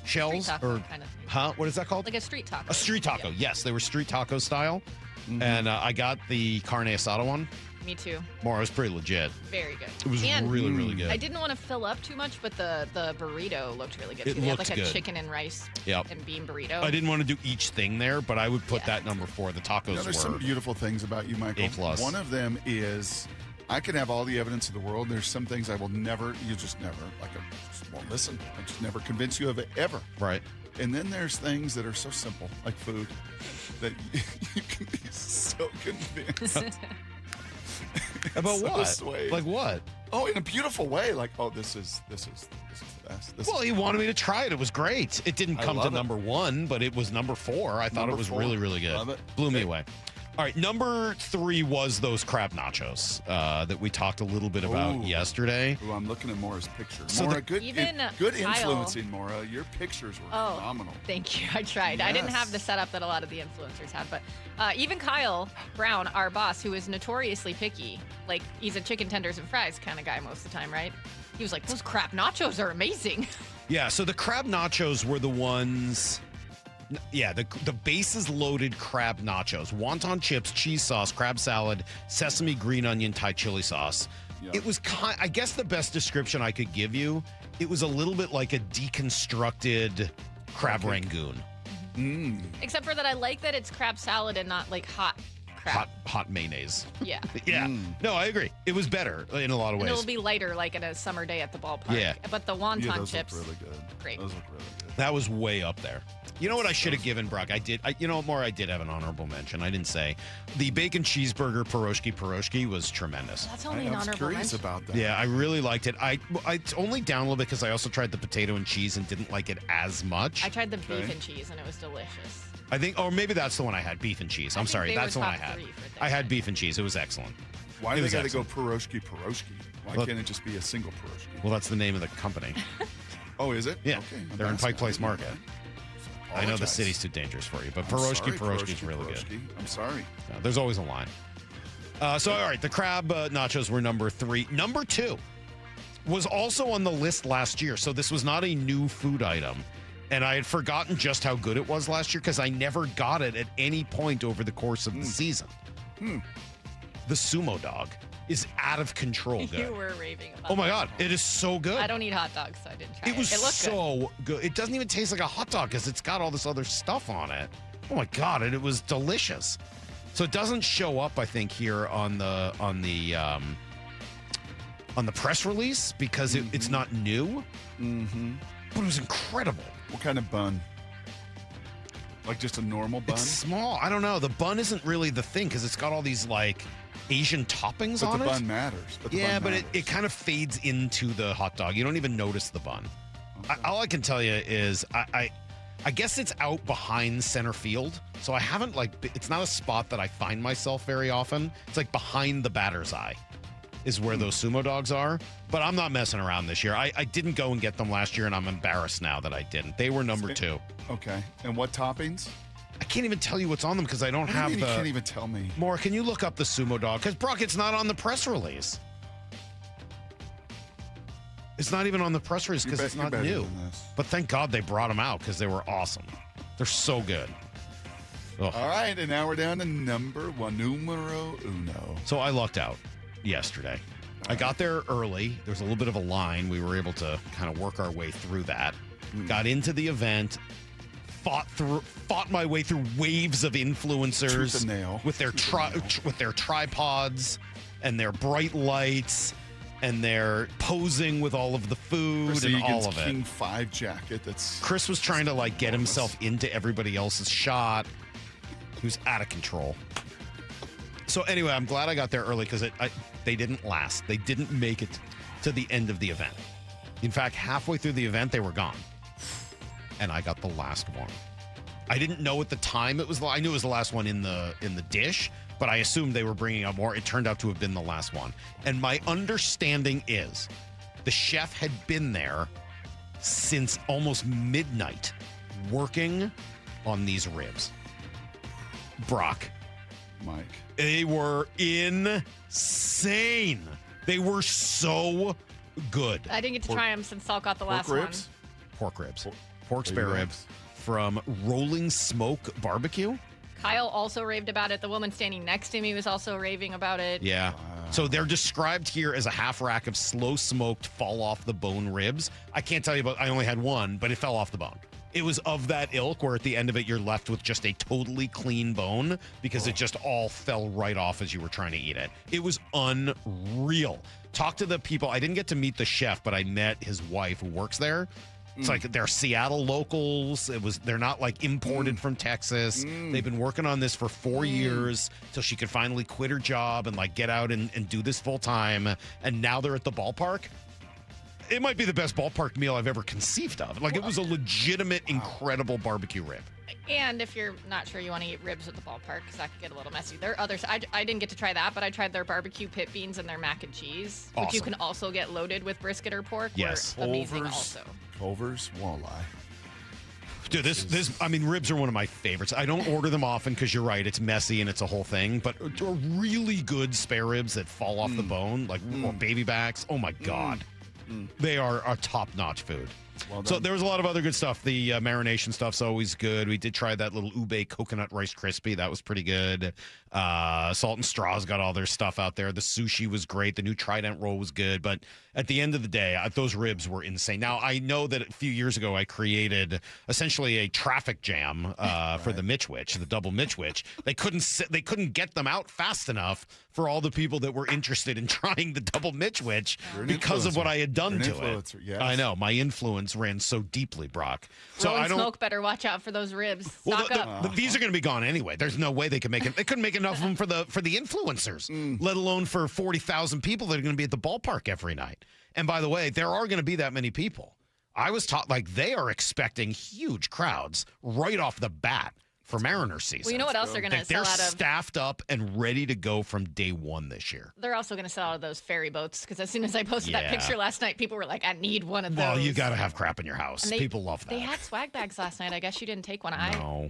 shells Street taco kind of thing. What is that called? Like a street taco. A street taco. Yes, they were street taco style. And I got the carne asada one. Me too. More, it was pretty legit. Very good. It was really, really good. I didn't want to fill up too much, but the burrito looked really good. It too. They had looked like a good. chicken and rice and bean burrito. I didn't want to do each thing there, but I would put that number 4. The tacos were. There's some beautiful things about you, Michael. A+. One of them is I can have all the evidence of the world. There's some things I will never, you just never, like I just won't listen. I just never convince you of it ever. Right. And then there's things that are so simple, like food, that you can be so convinced. About so what? swayed. Like what? Oh, in a beautiful way. Like, oh, this is the best. Well, he wanted me to try it. It was great. It didn't come to number 1, but it was number 4. I thought Number it was 4. really, really good. Love it. Blew me away. All right, number 3 was those crab nachos that we talked a little bit about yesterday. Ooh, I'm looking at Maura's picture. So Maura, the- good Kyle- influencing, Maura. Your pictures were phenomenal. Thank you. I tried. I didn't have the setup that a lot of the influencers had, but even Kyle Brown, our boss, who is notoriously picky, like he's a chicken tenders and fries kind of guy most of the time, right? He was like, "Those crab nachos are amazing." Yeah, so the crab nachos were the ones. Yeah, the bases loaded crab nachos, wonton chips, cheese sauce, crab salad, sesame, green onion, Thai chili sauce. Yeah. It was I guess the best description I could give you, it was a little bit like a deconstructed crab rangoon. Except for that, I like that it's crab salad and not like hot crab. Hot mayonnaise. Yeah. Yeah. No, I agree. It was better in a lot of And ways. it'll be lighter, like in a summer day at the ballpark. Yeah. But the wonton those chips, look really good. great. Those look really good. That was way up there. You know what I should have given, Brock? I did have an honorable mention. I didn't say. The bacon cheeseburger pierogi was tremendous. That's only an I was honorable curious mention. about that. Yeah, I really liked it. I only down a little bit because I also tried the potato and cheese and didn't like it as much. I tried the beef and cheese, and it was delicious. I think, or maybe that's the one I had, beef and cheese. I'm sorry, they were that's the one I top had. 3 for I had beef and cheese. It was excellent. Why It do they was got to go excellent. pierogi? Why Well- can't it just be a single pierogi? Well, that's the name of the company. Oh, is it? Yeah, Okay. they're in Pike Place Market. Market. I know the city's too dangerous for you, but pierogi is really good. I'm sorry. Yeah, there's always a line. So, all right, the crab nachos were number 3. Number 2 was also on the list last year, so this was not a new food item. And I had forgotten just how good it was last year because I never got it at any point over the course of the season. The sumo dog is out of control good. You were raving about Oh my it. God, it is so good. I don't eat hot dogs, so I didn't try it. It was looked so good. It doesn't even taste like a hot dog because it's got all this other stuff on it. Oh my God, and it was delicious. So it doesn't show up, I think, here on the press release because it's not new. Mm-hmm. But it was incredible. What kind of bun? Like just a normal bun? It's small. I don't know. The bun isn't really the thing because it's got all these like Asian toppings on it. But the bun matters. But it kind of fades into the hot dog. You don't even notice the bun. Okay. All I can tell you is I guess it's out behind center field. So I haven't it's not a spot that I find myself very often. It's like behind the batter's eye is where those sumo dogs are. But I'm not messing around this year. I didn't go and get them last year, and I'm embarrassed now that I didn't. They were number 2. Okay. And what toppings? I can't even tell you what's on them because I don't have the... You can't even tell me. Maura, can you look up the sumo dog? Because, Brock, it's not on the press release. It's not even on the press release because it's not new. But thank God they brought them out because they were awesome. They're so good. Ugh. All right, and now we're down to numero uno. So I lucked out yesterday. I got there early. There was a little bit of a line. We were able to kind of work our way through that. Got into the event. Fought my way through waves of influencers Tooth and nail. with their tripods and their bright lights and their posing with all of the food Chris and all Egan's of it. King 5 jacket. Chris was trying to get himself into everybody else's shot. He was out of control. So anyway, I'm glad I got there early because they didn't last. They didn't make it to the end of the event. In fact, halfway through the event, they were gone. And I got the last one. I didn't know at the time it was. I knew it was the last one in the dish, but I assumed they were bringing out more. It turned out to have been the last one. And my understanding is the chef had been there since almost midnight working on these ribs. Brock. Mike. They were insane. They were so good. I didn't get to try them since Salk got the last one. Pork ribs. Pork spare ribs from Rolling Smoke Barbecue. Kyle also raved about it. The woman standing next to me was also raving about it. Yeah. So they're described here as a half rack of slow smoked fall off the bone ribs. I can't tell you about, I only had one, but it fell off the bone. It was of that ilk where at the end of it, you're left with just a totally clean bone because it just all fell right off as you were trying to eat it. It was unreal. Talk to the people. I didn't get to meet the chef, but I met his wife who works there. It's like they're Seattle locals. They're not imported from Texas. They've been working on this for 4 years till she could finally quit her job and get out and do this full time. And now they're at the ballpark. It might be the best ballpark meal I've ever conceived of. It was a legitimate, incredible barbecue rib. And if you're not sure you want to eat ribs at the ballpark, because that could get a little messy, there are others. I didn't get to try that, but I tried their barbecue pit beans and their mac and cheese, which you can also get loaded with brisket or pork. Yes. Were amazing also. Culver's walleye. Dude, ribs are one of my favorites. I don't order them often because you're right, it's messy and it's a whole thing. But really good spare ribs that fall off the bone, or baby backs. Oh my God. They are top-notch food. Well done. So there was a lot of other good stuff. The marination stuff's always good. We did try that little ube coconut rice crispy. That was pretty good. Salt and Straw's got all their stuff out there. The sushi was great. The new Trident roll was good. But at the end of the day, those ribs were insane. Now, I know that a few years ago, I created essentially a traffic jam for the Mitchwich, the double Mitchwich. They couldn't get them out fast enough for all the people that were interested in trying the double Mitchwich because of what I had done to it. Yes. I know. My influence ran so deeply, Brock. So Rolling Smoke better watch out for those ribs. Stock up. These are going to be gone anyway. There's no way they could make it. They couldn't make enough of them for the influencers, let alone for 40,000 people that are going to be at the ballpark every night. And by the way, there are going to be that many people. I was taught they are expecting huge crowds right off the bat for Mariners season. Well, you know what else they're going to sell out of? They're staffed up and ready to go from day one this year. They're also going to sell out of those ferry boats because as soon as I posted that picture last night, people were like, I need one of those. Well, you got to have crap in your house. People love that. They had swag bags last night. I guess you didn't take one. No.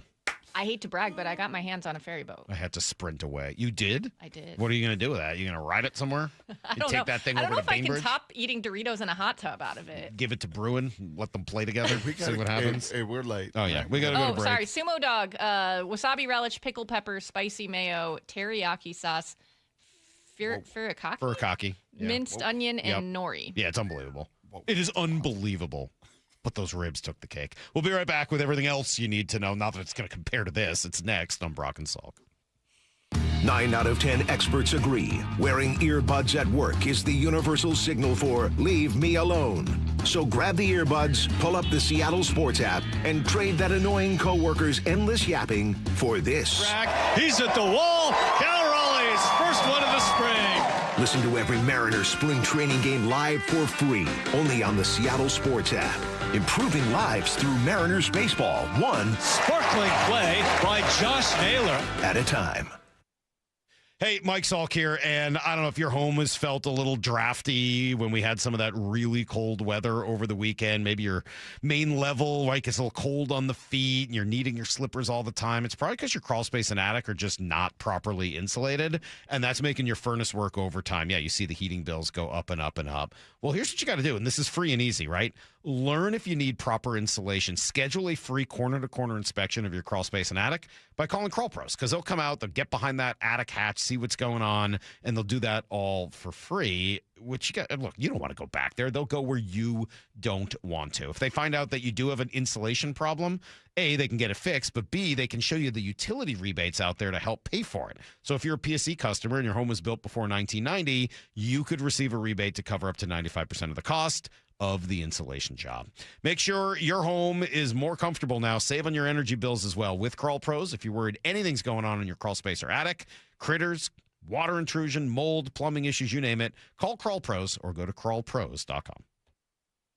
I hate to brag, but I got my hands on a ferry boat. I had to sprint away. You did? I did. What are you going to do with that? You going to ride it somewhere? I don't take know. that thing I don't over know to if I can Bainbridge? top eating Doritos in a hot tub out of it. Give it to Bruin, let them play together, see what happens. Hey, we're late. Oh, yeah. We got to go to break. Sorry. Sumo dog, wasabi relish, pickle pepper, spicy mayo, teriyaki sauce, Furikake. Yeah. minced onion, and nori. Yeah, it's unbelievable. It is unbelievable. But those ribs took the cake. We'll be right back with everything else you need to know. Not that it's going to compare to this. It's next on Brock and Salk. 9 out of 10 experts agree wearing earbuds at work is the universal signal for leave me alone. So grab the earbuds, pull up the Seattle Sports app, and trade that annoying coworker's endless yapping for this. He's at the wall. Calrolli's first one of the spring. Listen to every Mariners spring training game live for free, only on the Seattle Sports app. Improving lives through Mariners baseball, one sparkling play by Josh Naylor at a time. Hey, Mike Salk here, and I don't know if your home has felt a little drafty when we had some of that really cold weather over the weekend. Maybe your main level, like, it's a little cold on the feet, and you're needing your slippers all the time. It's probably because your crawl space and attic are just not properly insulated, and that's making your furnace work overtime. Yeah, you see the heating bills go up and up and up. Well, here's what you got to do, and this is free and easy, right? Learn if you need proper insulation. Schedule a free corner-to-corner inspection of your crawl space and attic by calling Crawl Pros, because they'll come out, they'll get behind that attic hatch, see what's going on, and they'll do that all for free. Which look, you don't want to go back there. They'll go where you don't want to. If they find out that you do have an insulation problem, A, they can get it fixed, but B, they can show you the utility rebates out there to help pay for it. So if you're a PSE customer and your home was built before 1990, you could receive a rebate to cover up to 95% of the cost of the insulation job. Make sure your home is more comfortable now. Save on your energy bills as well with Crawl Pros. If you're worried anything's going on in your crawl space or attic, critters, water intrusion, mold, plumbing issues, you name it, call Crawl Pros or go to crawlpros.com.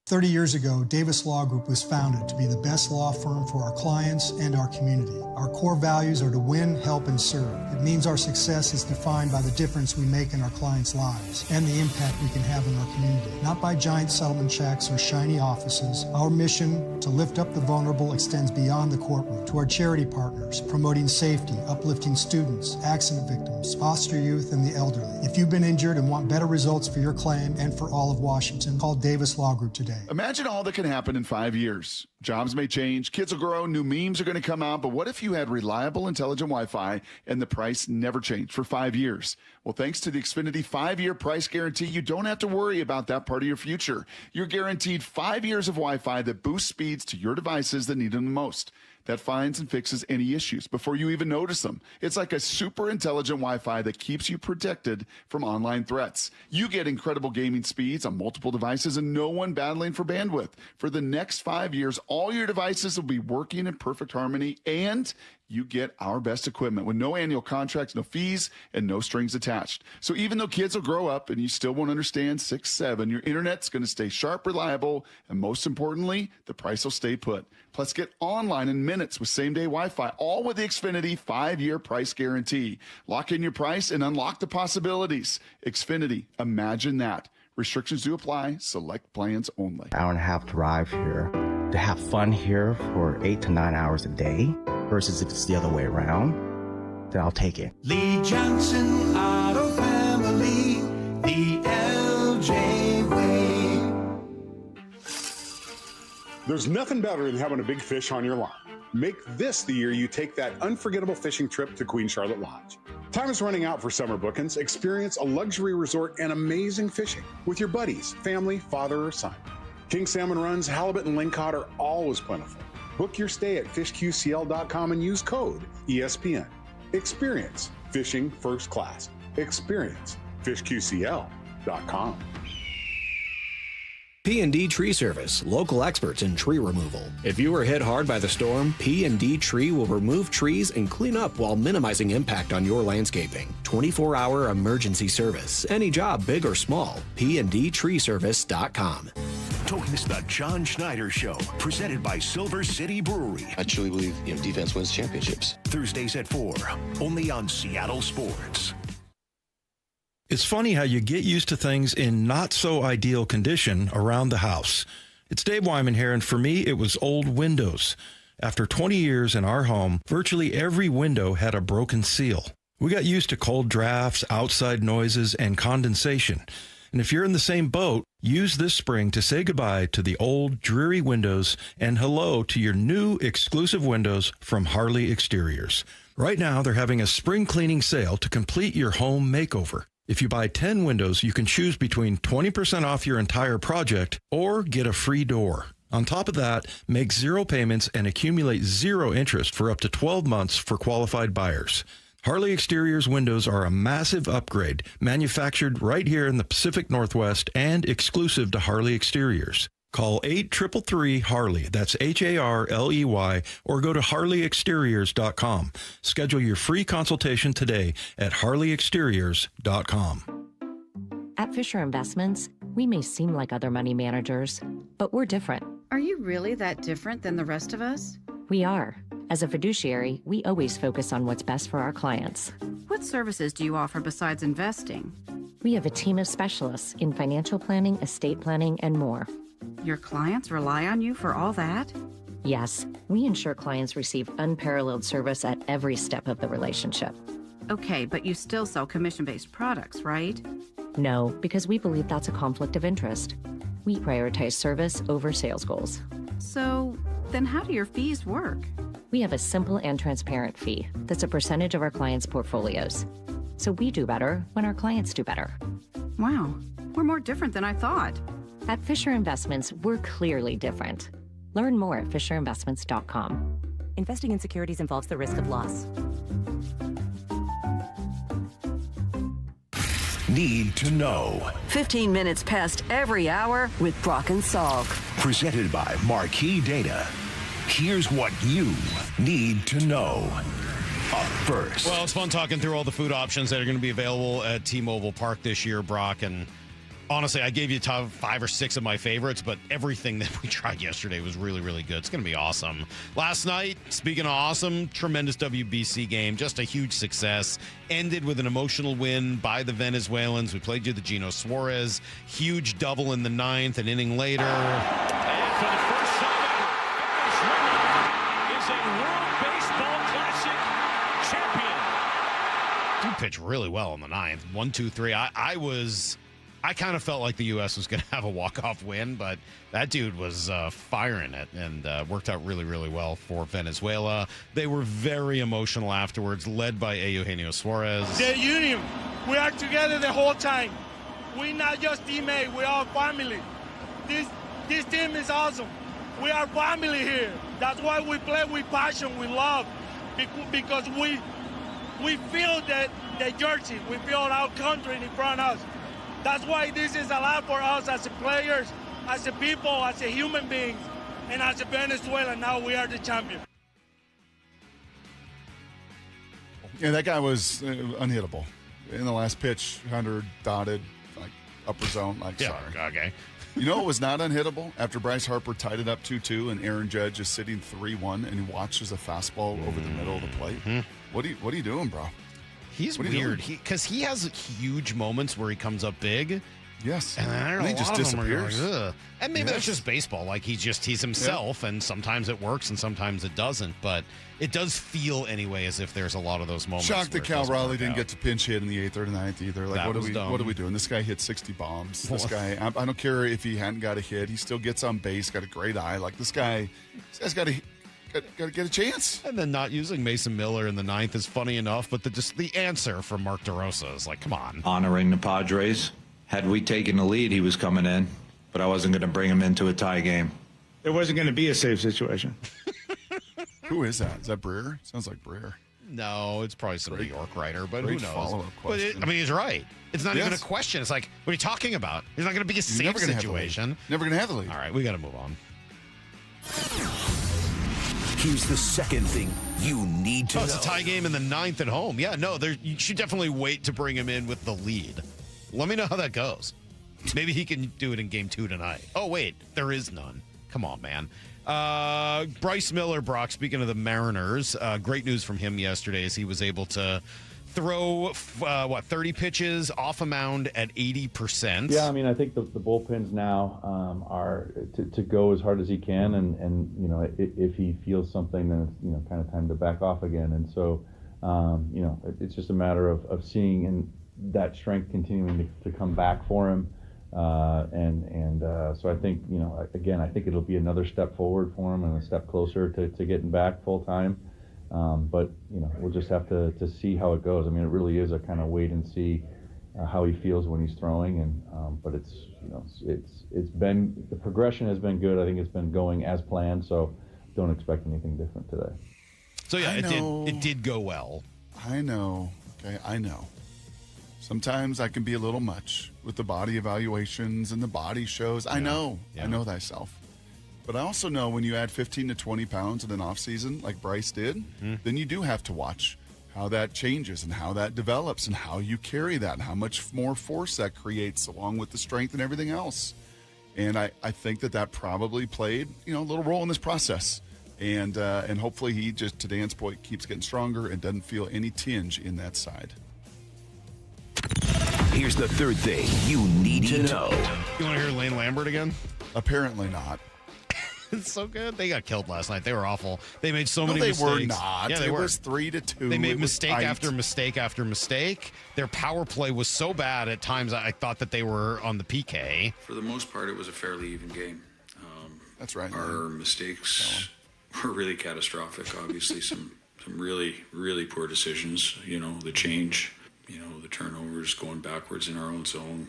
30 years ago, Davis Law Group was founded to be the best law firm for our clients and our community. Our core values are to win, help, and serve. It means our success is defined by the difference we make in our clients' lives and the impact we can have in our community. Not by giant settlement checks or shiny offices. Our mission to lift up the vulnerable extends beyond the courtroom to our charity partners, promoting safety, uplifting students, accident victims, foster youth, and the elderly. If you've been injured and want better results for your claim and for all of Washington, call Davis Law Group today. Imagine all that can happen in 5 years. Jobs may change, kids will grow, new memes are going to come out, but what if you had reliable, intelligent Wi-Fi and the price never changed for 5 years? Well, thanks to the Xfinity 5-year price guarantee, you don't have to worry about that part of your future. You're guaranteed 5 years of Wi-Fi that boosts speeds to your devices that need them the most. That finds and fixes any issues before you even notice them. It's like a super intelligent Wi-Fi that keeps you protected from online threats. You get incredible gaming speeds on multiple devices and no one battling for bandwidth. For the next 5 years, all your devices will be working in perfect harmony, and you get our best equipment with no annual contracts, no fees, and no strings attached. So even though kids will grow up and you still won't understand 6-7, your internet's going to stay sharp, reliable, and most importantly, the price will stay put. Plus, get online in minutes with same-day Wi-Fi, all with the Xfinity 5-year price guarantee. Lock in your price and unlock the possibilities. Xfinity, imagine that. Restrictions do apply. Select plans only. Hour and a half drive here. To have fun here for 8 to 9 hours a day versus if it's the other way around, then I'll take it. Lee Johnson Auto Family, the LJ way. There's nothing better than having a big fish on your line. Make this the year you take that unforgettable fishing trip to Queen Charlotte Lodge. Time is running out for summer bookings. Experience a luxury resort and amazing fishing with your buddies, family, father, or son. King salmon runs, halibut, and lingcod are always plentiful. Book your stay at fishqcl.com and use code ESPN. Experience fishing first class. Experience fishqcl.com. P&D Tree Service, local experts in tree removal. If you were hit hard by the storm, P&D Tree will remove trees and clean up while minimizing impact on your landscaping. 24-hour emergency service. Any job, big or small. PNDTreeservice.com. Don't miss the John Schneider Show, presented by Silver City Brewery. I truly believe defense wins championships. Thursdays at 4, only on Seattle Sports. It's funny how you get used to things in not so ideal condition around the house. It's Dave Wyman here, and for me, it was old windows. After 20 years in our home, virtually every window had a broken seal. We got used to cold drafts, outside noises, and condensation. And if you're in the same boat, use this spring to say goodbye to the old, dreary windows and hello to your new exclusive windows from Harley Exteriors. Right now, they're having a spring cleaning sale to complete your home makeover. If you buy 10 windows, you can choose between 20% off your entire project or get a free door. On top of that, make 0 payments and accumulate 0 interest for up to 12 months for qualified buyers. Harley Exteriors windows are a massive upgrade, manufactured right here in the Pacific Northwest and exclusive to Harley Exteriors. Call 833-HARLEY, that's HARLEY, or go to harleyexteriors.com. Schedule your free consultation today at harleyexteriors.com. At Fisher Investments, we may seem like other money managers, but we're different. Are you really that different than the rest of us? We are. As a fiduciary, we always focus on what's best for our clients. What services do you offer besides investing? We have a team of specialists in financial planning, estate planning, and more. Your clients rely on you for all that? Yes, we ensure clients receive unparalleled service at every step of the relationship. Okay, but you still sell commission-based products, right? No, because we believe that's a conflict of interest. We prioritize service over sales goals. So, then how do your fees work? We have a simple and transparent fee that's a percentage of our clients' portfolios. So we do better when our clients do better. Wow, we're more different than I thought. At Fisher Investments, we're clearly different. Learn more at FisherInvestments.com. Investing in securities involves the risk of loss. Need to know. 15 minutes past every hour with Brock and Salk. Presented by Marquee Data. Here's what you need to know. Up first. Well, it's fun talking through all the food options that are going to be available at T-Mobile Park this year, Brock. And honestly, I gave you top 5 or 6 of my favorites, but everything that we tried yesterday was really, really good. It's going to be awesome. Last night, speaking of awesome, tremendous WBC game. Just a huge success. Ended with an emotional win by the Venezuelans. We played you the Gino Suarez. Huge double in the 9th, an inning later. And for the first time ever, is a World Baseball Classic champion. Dude pitched really well in the 9th. 1, 2, 3. I kind of felt like the U.S. was going to have a walk-off win, but that dude was firing it and worked out really, really well for Venezuela. They were very emotional afterwards, led by Eugenio Suarez. The union, we are together the whole time. We're not just teammates, we are family. This team is awesome. We are family here. That's why we play with passion, with love, because we feel the jersey, we feel our country in front of us. That's why this is a lot for us as players, as a people, as a human beings, and as a Venezuela. Now we are the champion. Yeah, that guy was unhittable. In the last pitch, 100 dotted, like upper zone. Like, yeah, sorry. Okay. You know what was not unhittable? After Bryce Harper tied it up 2-2 and Aaron Judge is sitting 3-1 and he watches a fastball over the middle of the plate. What are you doing, bro? He's weird because he has huge moments where he comes up big. Yes, and I don't know, he just disappears. Like, and maybe that's just baseball. Like he's himself, and sometimes it works and sometimes it doesn't. But it does feel anyway as if there's a lot of those moments. Shocked that Cal Raleigh didn't get to pinch hit in the 8th or 9th either. Like what are we doing? This guy hit 60 bombs. This guy, I don't care if he hadn't got a hit. He still gets on base. Got a great eye. Like this guy's got to get a chance. And then not using Mason Miller in the 9th is funny enough, but the answer from Mark DeRosa is like, come on. Honoring the Padres. Had we taken the lead, he was coming in, but I wasn't going to bring him into a tie game. It wasn't going to be a safe situation. Who is that? Is that Breer? Sounds like Breer. No, it's probably some New York writer, but Great who knows? follow-up question. But he's right. It's not even a question. It's like, what are you talking about? It's not going to be a safe situation. Never going to have the lead. All right, we got to move on. Here's the second thing you need to know. It's a tie game in the 9th at home. Yeah, no, you should definitely wait to bring him in with the lead. Let me know how that goes. Maybe he can do it in game 2 tonight. Oh, wait, there is none. Come on, man. Bryce Miller, Brock, speaking of the Mariners, great news from him yesterday as he was able to throw 30 pitches off a mound at 80%. Yeah, I mean, I think the bullpens now are to go as hard as he can, and you know, if he feels something, then it's, you know, kind of time to back off again. And so, you know, it's just a matter of seeing and that strength continuing to come back for him. So I think, you know, again, I think it'll be another step forward for him and a step closer to getting back full time. But, you know, we'll just have to see how it goes. I mean, it really is a kind of wait and see how he feels when he's throwing. But it's, you know, it's been, the progression has been good. I think it's been going as planned. So don't expect anything different today. So yeah, it did go well. I know. Okay, I know. Sometimes I can be a little much with the body evaluations and the body shows. I know. I know thyself. But I also know when you add 15 to 20 pounds in an off season, like Bryce did, then you do have to watch how that changes and how that develops and how you carry that and how much more force that creates along with the strength and everything else. And I think that probably played, you know, a little role in this process. And hopefully he just, to Dan's point, keeps getting stronger and doesn't feel any tinge in that side. Here's the third thing you need to know. You want to hear Lane Lambert again? Apparently not. It's so good. They got killed last night. They were awful. They made so many they mistakes. Were not. Yeah, they it were. Was 3-2. They made mistake after mistake after mistake. Their power play was so bad at times I thought that they were on the PK. For the most part, it was a fairly even game. That's right. Our mistakes were really catastrophic. Obviously, some really, really poor decisions. You know, the change, you know, the turnovers, going backwards in our own zone.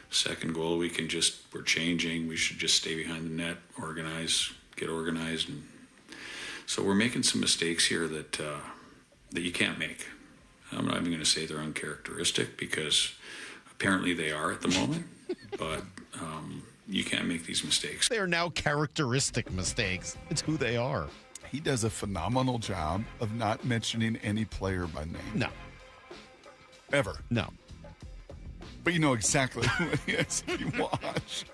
Second goal, we're changing. We should just stay behind the net, get organized. And so we're making some mistakes here that you can't make. I'm not even going to say they're uncharacteristic because apparently they are at the moment, but you can't make these mistakes. They are now characteristic mistakes. It's who they are. He does a phenomenal job of not mentioning any player by name. No. Ever. No. But you know exactly who it is if you watch.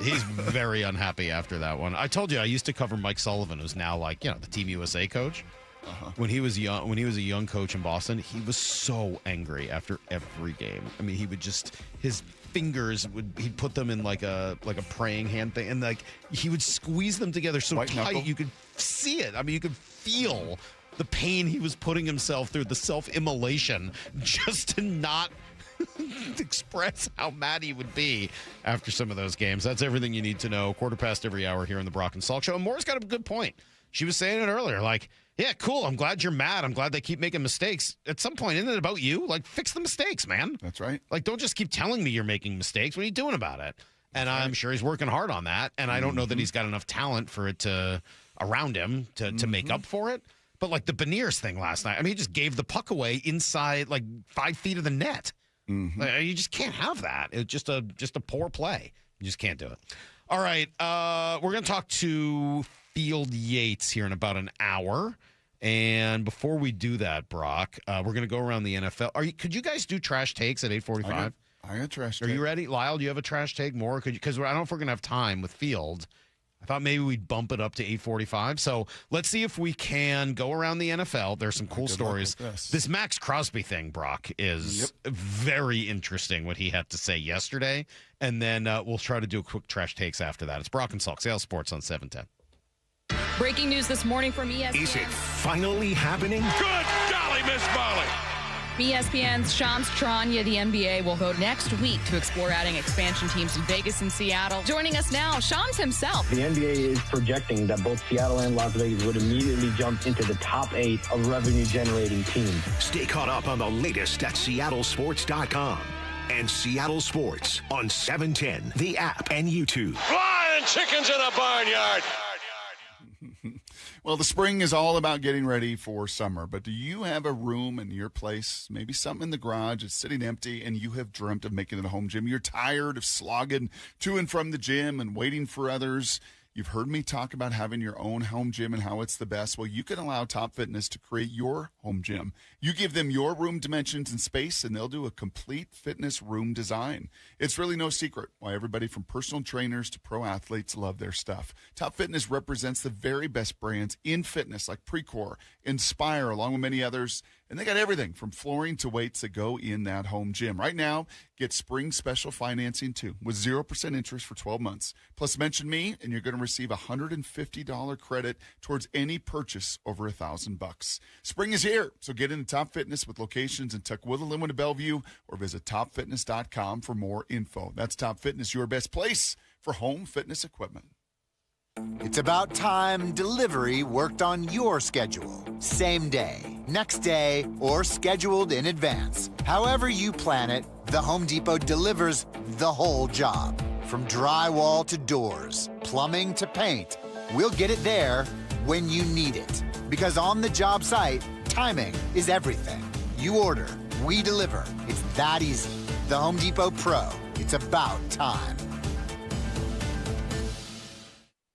He's very unhappy after that one. I told you I used to cover Mike Sullivan, who's now like, you know, the Team USA coach. When he was a young coach in Boston, he was so angry after every game. I mean, he would just his fingers he'd put them in like a praying hand thing, and like he would squeeze them together so tight you could see it. I mean, you could feel the pain he was putting himself through, the self-immolation, just to not express how mad he would be after some of those games. That's everything you need to know. 1/4 every hour here on the Brock and Salk Show. And Maura's got a good point. She was saying it earlier, like, yeah, cool. I'm glad you're mad. I'm glad they keep making mistakes. At some point, isn't it about you? Like, fix the mistakes, man. That's right. Like, don't just keep telling me you're making mistakes. What are you doing about it? And I'm sure he's working hard on that. And I don't know that he's got enough talent for it around him to make up for it. But like the Beniers thing last night, I mean, he just gave the puck away inside like 5 feet of the net. Like, you just can't have that. It's just a poor play. You just can't do it. All right, we're going to talk to Field Yates here in about an hour. And before we do that, Brock, we're going to go around the NFL. Could you guys do trash takes at 8:45? I got trash take. Are you ready? Lyle, do you have a trash take more? Because I don't know if we're going to have time with Field. I thought maybe we'd bump it up to 8:45. So let's see if we can go around the NFL. There's some cool stories. This Max Crosby thing, Brock, is very interesting, what he had to say yesterday. And then we'll try to do a quick trash takes after that. It's Brock and Salk, Sales Sports on 710. Breaking news this morning from ESPN. Is it finally happening? Good golly, Miss Molly. ESPN's Shams Charania, the NBA, will go next week to explore adding expansion teams in Vegas and Seattle. Joining us now, Shams himself. The NBA is projecting that both Seattle and Las Vegas would immediately jump into the top 8 of revenue-generating teams. Stay caught up on the latest at seattlesports.com and Seattle Sports on 710, the app, and YouTube. Flying chickens in a barnyard. Well, the spring is all about getting ready for summer, but do you have a room in your place, maybe something in the garage is sitting empty, and you have dreamt of making it a home gym? You're tired of slogging to and from the gym and waiting for others. You've heard me talk about having your own home gym and how it's the best. Well, you can allow Top Fitness to create your home gym. You give them your room dimensions and space, and they'll do a complete fitness room design. It's really no secret why everybody from personal trainers to pro athletes love their stuff. Top Fitness represents the very best brands in fitness like Precor, Inspire, along with many others. And they got everything from flooring to weights that go in that home gym. Right now, get spring special financing too with 0% interest for 12 months. Plus, mention me, and you're going to receive a $150 credit towards any purchase over $1,000. Spring is here, so get into Top Fitness with locations in Tukwila, Linwood, and Bellevue, or visit topfitness.com for more info. That's Top Fitness, your best place for home fitness equipment. It's about time delivery worked on your schedule. Same day, next day, or scheduled in advance. However you plan it, the Home Depot delivers the whole job. From drywall to doors, plumbing to paint, we'll get it there when you need it. Because on the job site, timing is everything. You order, we deliver. It's that easy. The Home Depot Pro. It's about time.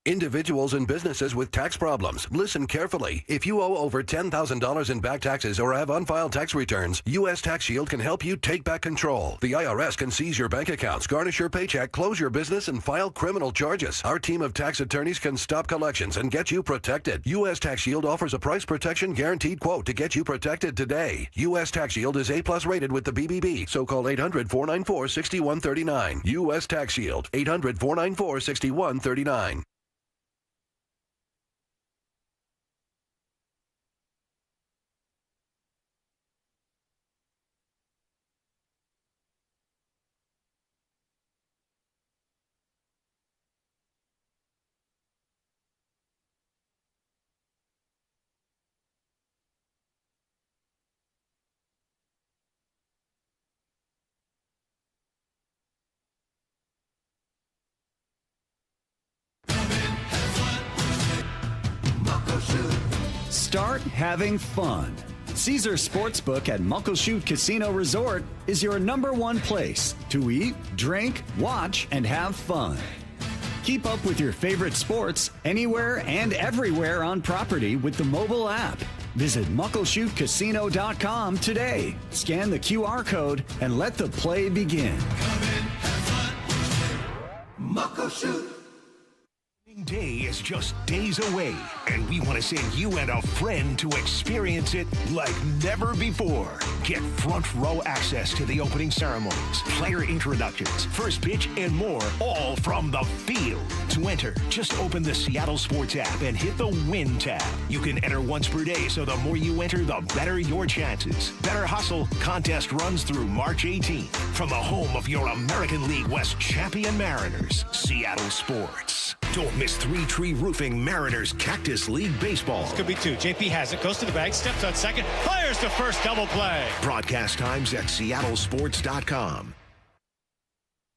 Individuals and businesses with tax problems, listen carefully. If you owe over $10,000 in back taxes or have unfiled tax returns, U.S. Tax Shield can help you take back control. The IRS can seize your bank accounts, garnish your paycheck, close your business, and file criminal charges. Our team of tax attorneys can stop collections and get you protected. U.S. Tax Shield offers a price protection guaranteed quote to get you protected today. U.S. Tax Shield is A+ rated with the BBB, so call 800-494-6139. U.S. Tax Shield, 800-494-6139. Start having fun. Caesar Sportsbook at Muckleshoot Casino Resort is your #1 place to eat, drink, watch, and have fun. Keep up with your favorite sports anywhere and everywhere on property with the mobile app. Visit muckleshootcasino.com today. Scan the QR code and let the play begin. Muckleshoot. Day is just days away, and we want to send you and a friend to experience it like never before. Get front row access to the opening ceremonies, player introductions, first pitch, and more, all from the field. To enter, just open the Seattle Sports app and hit the Win tab. You can enter once per day, so the more you enter, the better your chances. Better hustle. Contest runs through March 18th. From the home of your American League West champion Mariners, Seattle Sports. Don't miss Three Tree Roofing Mariners Cactus League Baseball. This could be two. JP has it, goes to the bag, steps on second, fires to first, double play. Broadcast times at seattlesports.com.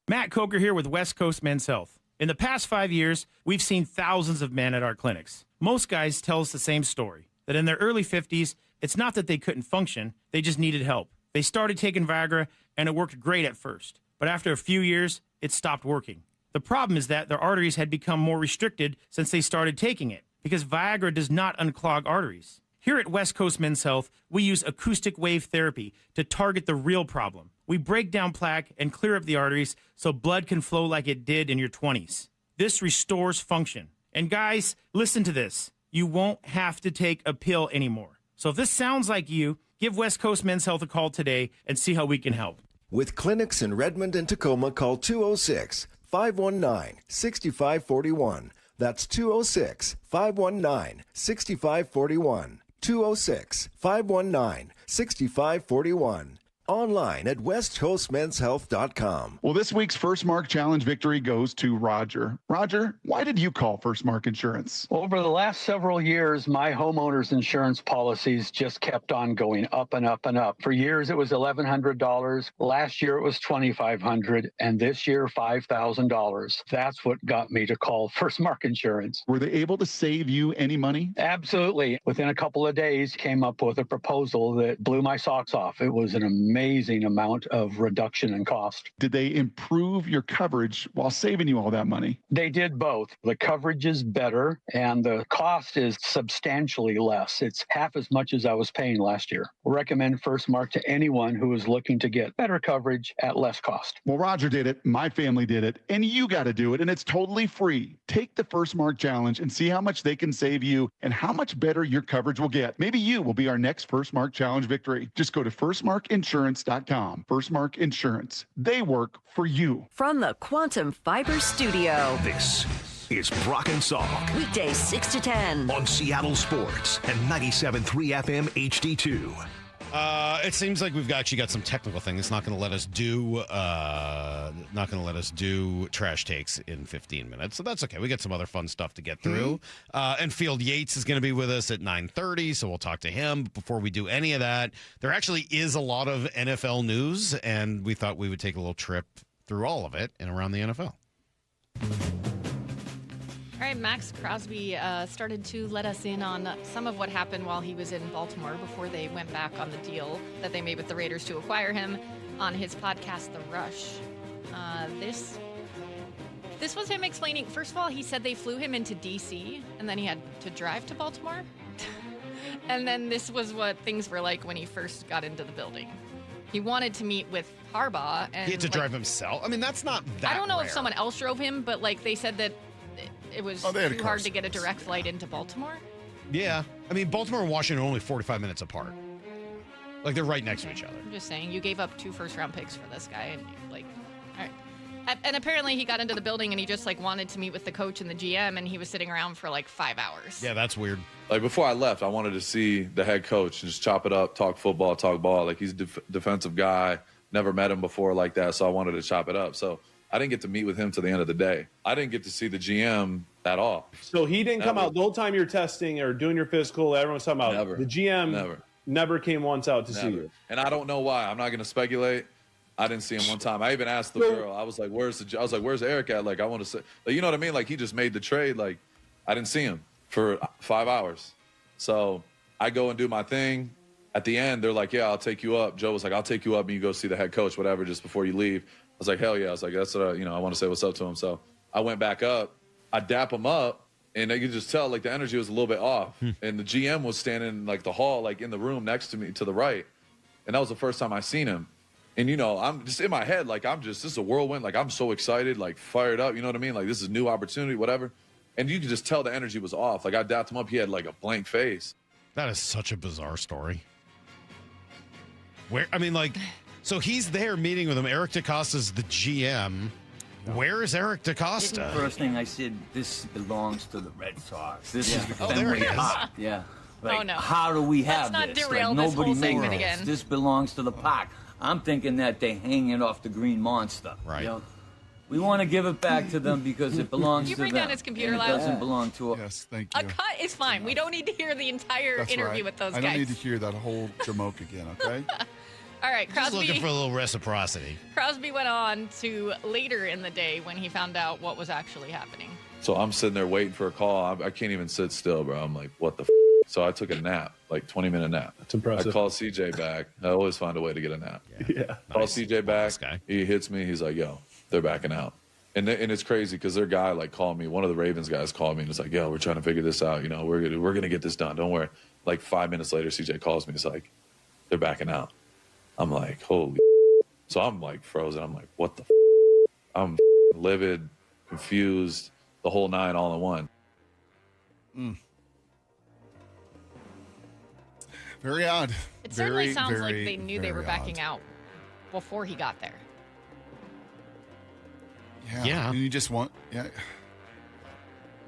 Matt Coker here with West Coast Men's Health. In the past 5 years, we've seen thousands of men at our clinics. Most guys tell us the same story, that in their early 50s, it's not that they couldn't function, they just needed help. They started taking Viagra, and it worked great at first. But after a few years, it stopped working. The problem is that their arteries had become more restricted since they started taking it, because Viagra does not unclog arteries. Here at West Coast Men's Health, we use acoustic wave therapy to target the real problem. We break down plaque and clear up the arteries so blood can flow like it did in your 20s. This restores function. And guys, listen to this. You won't have to take a pill anymore. So if this sounds like you, give West Coast Men's Health a call today and see how we can help. With clinics in Redmond and Tacoma, call 206-519-6541. That's 206-519-6541. 206-519-6541. Online at westcoastmenshealth.com. Well, this week's First Mark Challenge victory goes to Roger. Roger, why did you call First Mark Insurance? Over the last several years, my homeowner's insurance policies just kept on going up and up and up. For years, it was $1,100. Last year, it was $2,500. And this year, $5,000. That's what got me to call First Mark Insurance. Were they able to save you any money? Absolutely. Within a couple of days, came up with a proposal that blew my socks off. It was an amazing amazing amount of reduction in cost. Did they improve your coverage while saving you all that money? They did both. The coverage is better and the cost is substantially less. It's half as much as I was paying last year. Recommend First Mark to anyone who is looking to get better coverage at less cost. Well, Roger did it, my family did it, and you got to do it, and it's totally free. Take the First Mark Challenge and see how much they can save you and how much better your coverage will get. Maybe you will be our next First Mark Challenge victory. Just go to firstmarkinsurance.com. First Mark Insurance. They work for you. From the Quantum Fiber Studio. This is Brock and Salk. Weekdays 6 to 10. On Seattle Sports and 97.3 FM HD2. It seems like we've actually got some technical thing. It's not going to let us do trash takes in 15 minutes. So that's okay. We got some other fun stuff to get through. And Field Yates is going to be with us at 9:30, so we'll talk to him. But before we do any of that, there actually is a lot of NFL news, and we thought we would take a little trip through all of it and around the NFL. All right, Max Crosby started to let us in on some of what happened while he was in Baltimore before they went back on the deal that they made with the Raiders to acquire him on his podcast, The Rush. This was him explaining. First of all, he said they flew him into D.C., and then he had to drive to Baltimore. And then this was what things were like when he first got into the building. He wanted to meet with Harbaugh. And he had to drive himself? I mean, that's not that I don't know rare. if someone else drove him, but they said that it was too hard to get a direct flight into Baltimore. Yeah. I mean, Baltimore and Washington are only 45 minutes apart. They're right next to each other. I'm just saying, you gave up 2 first-round picks for this guy, and all right. And apparently he got into the building and he just wanted to meet with the coach and the GM, and he was sitting around for 5 hours. Yeah, that's weird. Before I left, I wanted to see the head coach and just chop it up, talk football, talk ball. He's a defensive guy. Never met him before like that, so I wanted to chop it up. So I didn't get to meet with him till the end of the day. I didn't get to see the GM at all. So he didn't come out the whole time you're testing or doing your physical. Everyone's talking about Never. The GM never came once out to see you. And I don't know why. I'm not going to speculate. I didn't see him one time. I even asked the girl. I was like, "Where's Eric at?" I want to say, you know what I mean? He just made the trade. I didn't see him for 5 hours. So I go and do my thing. At the end, they're like, "Yeah, I'll take you up." Joe was like, "I'll take you up and you go see the head coach, whatever, just before you leave." I was like, "Hell yeah!" I was like, "That's what I want to say what's up to him." So I went back up. I dap him up, and you could just tell the energy was a little bit off. And the GM was standing in the hall, in the room next to me to the right, and that was the first time I seen him. And I'm just in my head, this is a whirlwind. I'm so excited, fired up. You know what I mean? This is a new opportunity, whatever. And you could just tell the energy was off. I dapped him up. He had a blank face. That is such a bizarre story. So he's there meeting with him. Eric DeCosta's the GM. Where is Eric DeCosta? First thing I said, this belongs to the Red Sox. This is the there he Fenway is. Park. Yeah. Oh, no. How do we have Let's not this? derail this Nobody whole made segment this. again. This belongs to the park. I'm thinking that they're hanging off the Green Monster. Right. We want to give it back to them because it belongs Can you to bring them. down his computer and loud? It doesn't belong to us. Yes, thank you. A cut is fine. We don't need to hear the entire That's interview right. with those I guys. don't need to hear that whole jamoke again, okay? All right, Just looking Crosby. for a little reciprocity. Crosby went on to later in the day when he found out what was actually happening. So I'm sitting there waiting for a call. I can't even sit still, bro. I'm like, what the f? So I took a nap, 20-minute nap. That's impressive. I called CJ back. I always find a way to get a nap. Yeah. Call CJ back. He hits me. He's like, yo, they're backing out. And it's crazy because their guy called me. One of the Ravens guys called me and was like, yo, we're trying to figure this out. We're gonna get this done. Don't worry. 5 minutes later, CJ calls me. He's like, they're backing out. I'm like, holy. So I'm frozen. I'm like, what the? I'm livid, confused, the whole 9 all in one. Very odd. It certainly sounds like they knew they were backing out before he got there. Yeah. And you just want,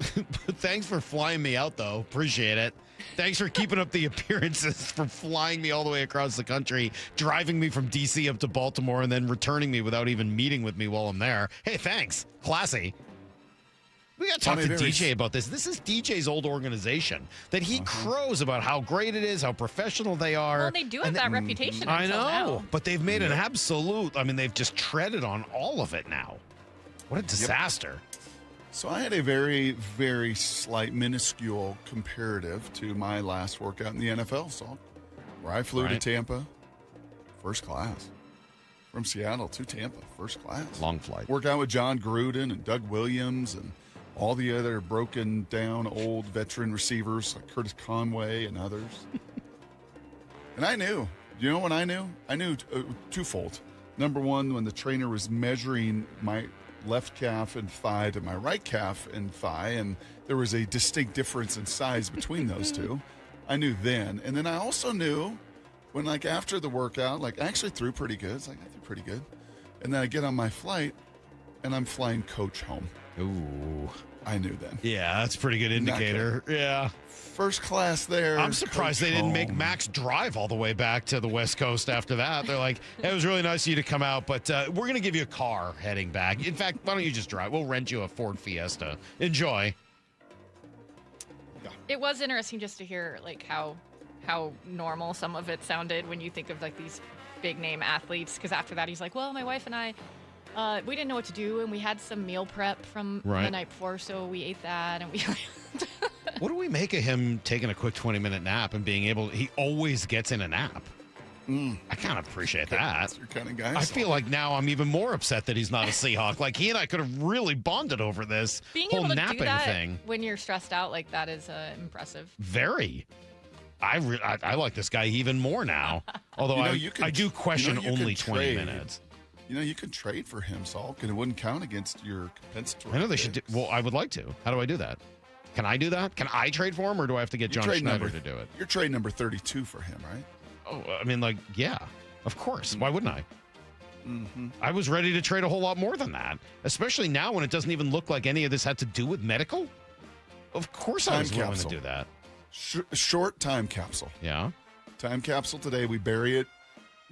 Thanks for flying me out, though. Appreciate it. Thanks for keeping up the appearances, for flying me all the way across the country, driving me from D.C. up to Baltimore, and then returning me without even meeting with me while I'm there. Hey, thanks. Classy. We got to talk to DJ about this. This is DJ's old organization that he crows about how great it is, how professional they are. Well, they do have that reputation. I until know, now. but they've made an absolute, they've just treaded on all of it now. What a disaster. So I had a very, very slight, minuscule comparative to my last workout in the NFL, where I flew to Tampa, First class. From Seattle to Tampa, first class. Long flight. Work out with John Gruden and Doug Williams and all the other broken down old veteran receivers like Curtis Conway and others. And I knew. You know what I knew? I knew twofold. Number one, when the trainer was measuring my left calf and thigh to my right calf and thigh, and there was a distinct difference in size between those two. I knew then. And then I also knew when, like, after the workout, like, I actually threw pretty good. It's like, I threw pretty good. And then I get on my flight, and I'm flying coach home. Ooh. I knew then. Yeah, that's a pretty good indicator. Yeah. First class there. I'm surprised they didn't make Max drive all the way back to the West Coast after that. They're like, hey, it was really nice of you to come out, but we're going to give you a car heading back. In fact, why don't you just drive? We'll rent you a Ford Fiesta. Enjoy. It was interesting just to hear like how normal some of it sounded when you think of like these big name athletes. Because after that, he's like, well, my wife and I, we didn't know what to do, and we had some meal prep from the night before, so we ate that, and we. What do we make of him taking a quick 20-minute nap and being able? He always gets in a nap. I kind of appreciate that. That's your kind of guy. I feel like now I'm even more upset that he's not a Seahawk. Like, he and I could have really bonded over this Being whole able to napping do that thing. when you're stressed out like that is impressive. Very. I like this guy even more now. Although I do question only 20 minutes. You know, you could trade for him, Salk, and it wouldn't count against your compensatory. I know they should do. Well, I would like to. How do I do that? Can I do that? Can I trade for him, or do I have to get John Schneider to do it? You're trade number 32 for him, right? Oh, I mean, like, yeah, of course. Why wouldn't I? Mm-hmm. I was ready to trade a whole lot more than that, especially now when it doesn't even look like any of this had to do with medical. Of course I was willing to do that. Short time capsule. Yeah. Time capsule today. We bury it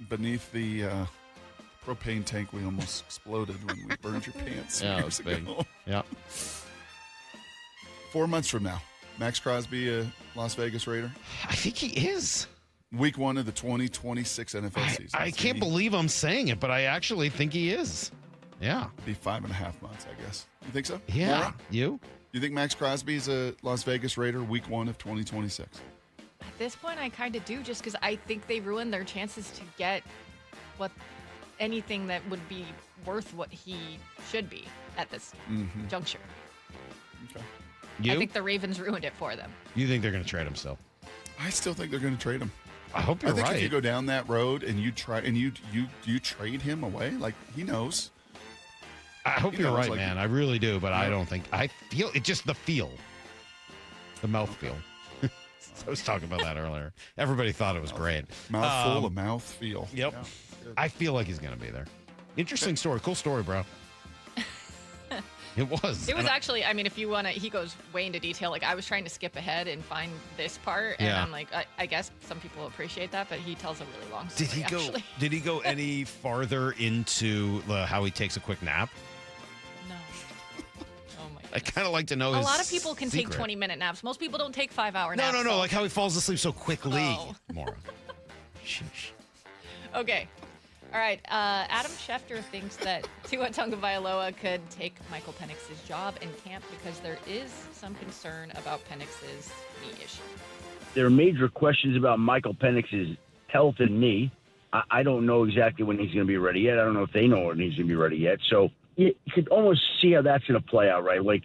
beneath the propane tank we almost exploded when we burned your pants years ago. Yeah. 4 months from now, Max Crosby a Las Vegas Raider? I think he is. Week 1 of the 2026 NFL season. I can't believe I'm saying it, but I actually think he is. Yeah. Be 5.5 months, I guess. You think so? Yeah. Maura? You think Max Crosby's a Las Vegas Raider week 1 of 2026? At this point, I kind of do, just because I think they ruined their chances to get anything that would be worth what he should be at this juncture. Okay. You? I think the Ravens ruined it for them. You think they're going to trade him still? I still think they're going to trade him. I hope you're I think right. if you go down that road and you try and you trade him away, like he knows. I hope you're right, man. I really do, but I don't think I feel it. Just the mouth feel. I was talking about that earlier. Everybody thought it was great. Mouthful of mouth feel. Yep. Yeah, I feel like he's going to be there. Interesting story. Cool story, bro. It was. It was actually, I mean, if you want to, he goes way into detail. Like, I was trying to skip ahead and find this part, and I'm like, I guess some people appreciate that, but he tells a really long story. Did he go any farther into how he takes a quick nap? No. Oh my God. I kind of like to know. A lot of people can take 20-minute naps. Most people don't take 5-hour naps. No. Like how he falls asleep so quickly. Oh. Maura. Sheesh. Okay. All right. Adam Schefter thinks that Tua Tagovailoa could take Michael Penix's job in camp because there is some concern about Penix's knee issue. There are major questions about Michael Penix's health and knee. I don't know exactly when he's going to be ready yet. I don't know if they know when he's going to be ready yet. So you could almost see how that's going to play out, right? Like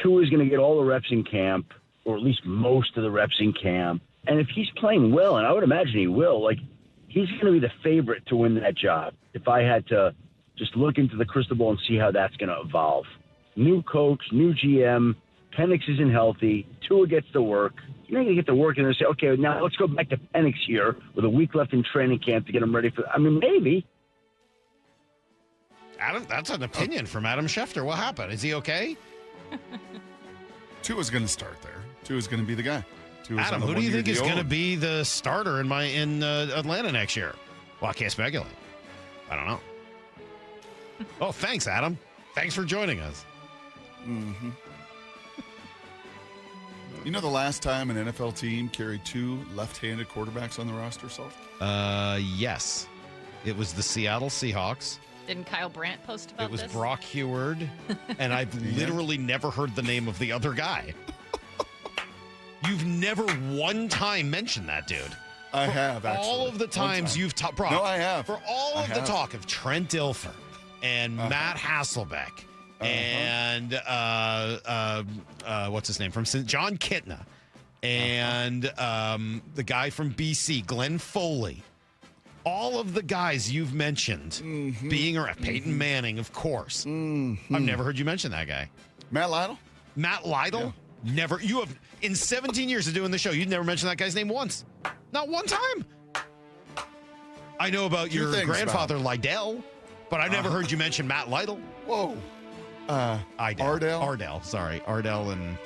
Tua is going to get all the reps in camp, or at least most of the reps in camp. And if he's playing well, and I would imagine he will, like, he's going to be the favorite to win that job. If I had to just look into the crystal ball and see how that's going to evolve. New coach, new GM, Penix isn't healthy, Tua gets to work. You're not going to get to work and say, okay, now let's go back to Penix here with a week left in training camp to get him ready for. I mean, maybe. Adam, that's an opinion from Adam Schefter. What happened? Is he okay? Tua's going to start there. Tua's going to be the guy. Adam, who do you think is going to be the starter in Atlanta next year? Well, I can't speculate. I don't know. Oh, thanks, Adam. Thanks for joining us. Mm-hmm. You know the last time an NFL team carried 2 left-handed quarterbacks on the roster, Salt? Yes. It was the Seattle Seahawks. Didn't Kyle Brandt post about this? It was Brock Heward, and I've literally never heard the name of the other guy. You've never one time mentioned that dude. I have, actually. All of the times you've talked, No, I have. For all of the talk of Trent Dilfer and Matt Hasselbeck and what's his name from John Kitna and the guy from BC, Glenn Foley. All of the guys you've mentioned being around, Peyton Manning, of course. I've never heard you mention that guy. Matt Lytle? Matt Lytle? Yeah. Never. You have, in 17 years of doing the show, you've never mentioned that guy's name once. Not one time. I know about your grandfather, Lydell, but I've never heard you mention Matt Lytle. Whoa. Ardell. Sorry. Ardell and...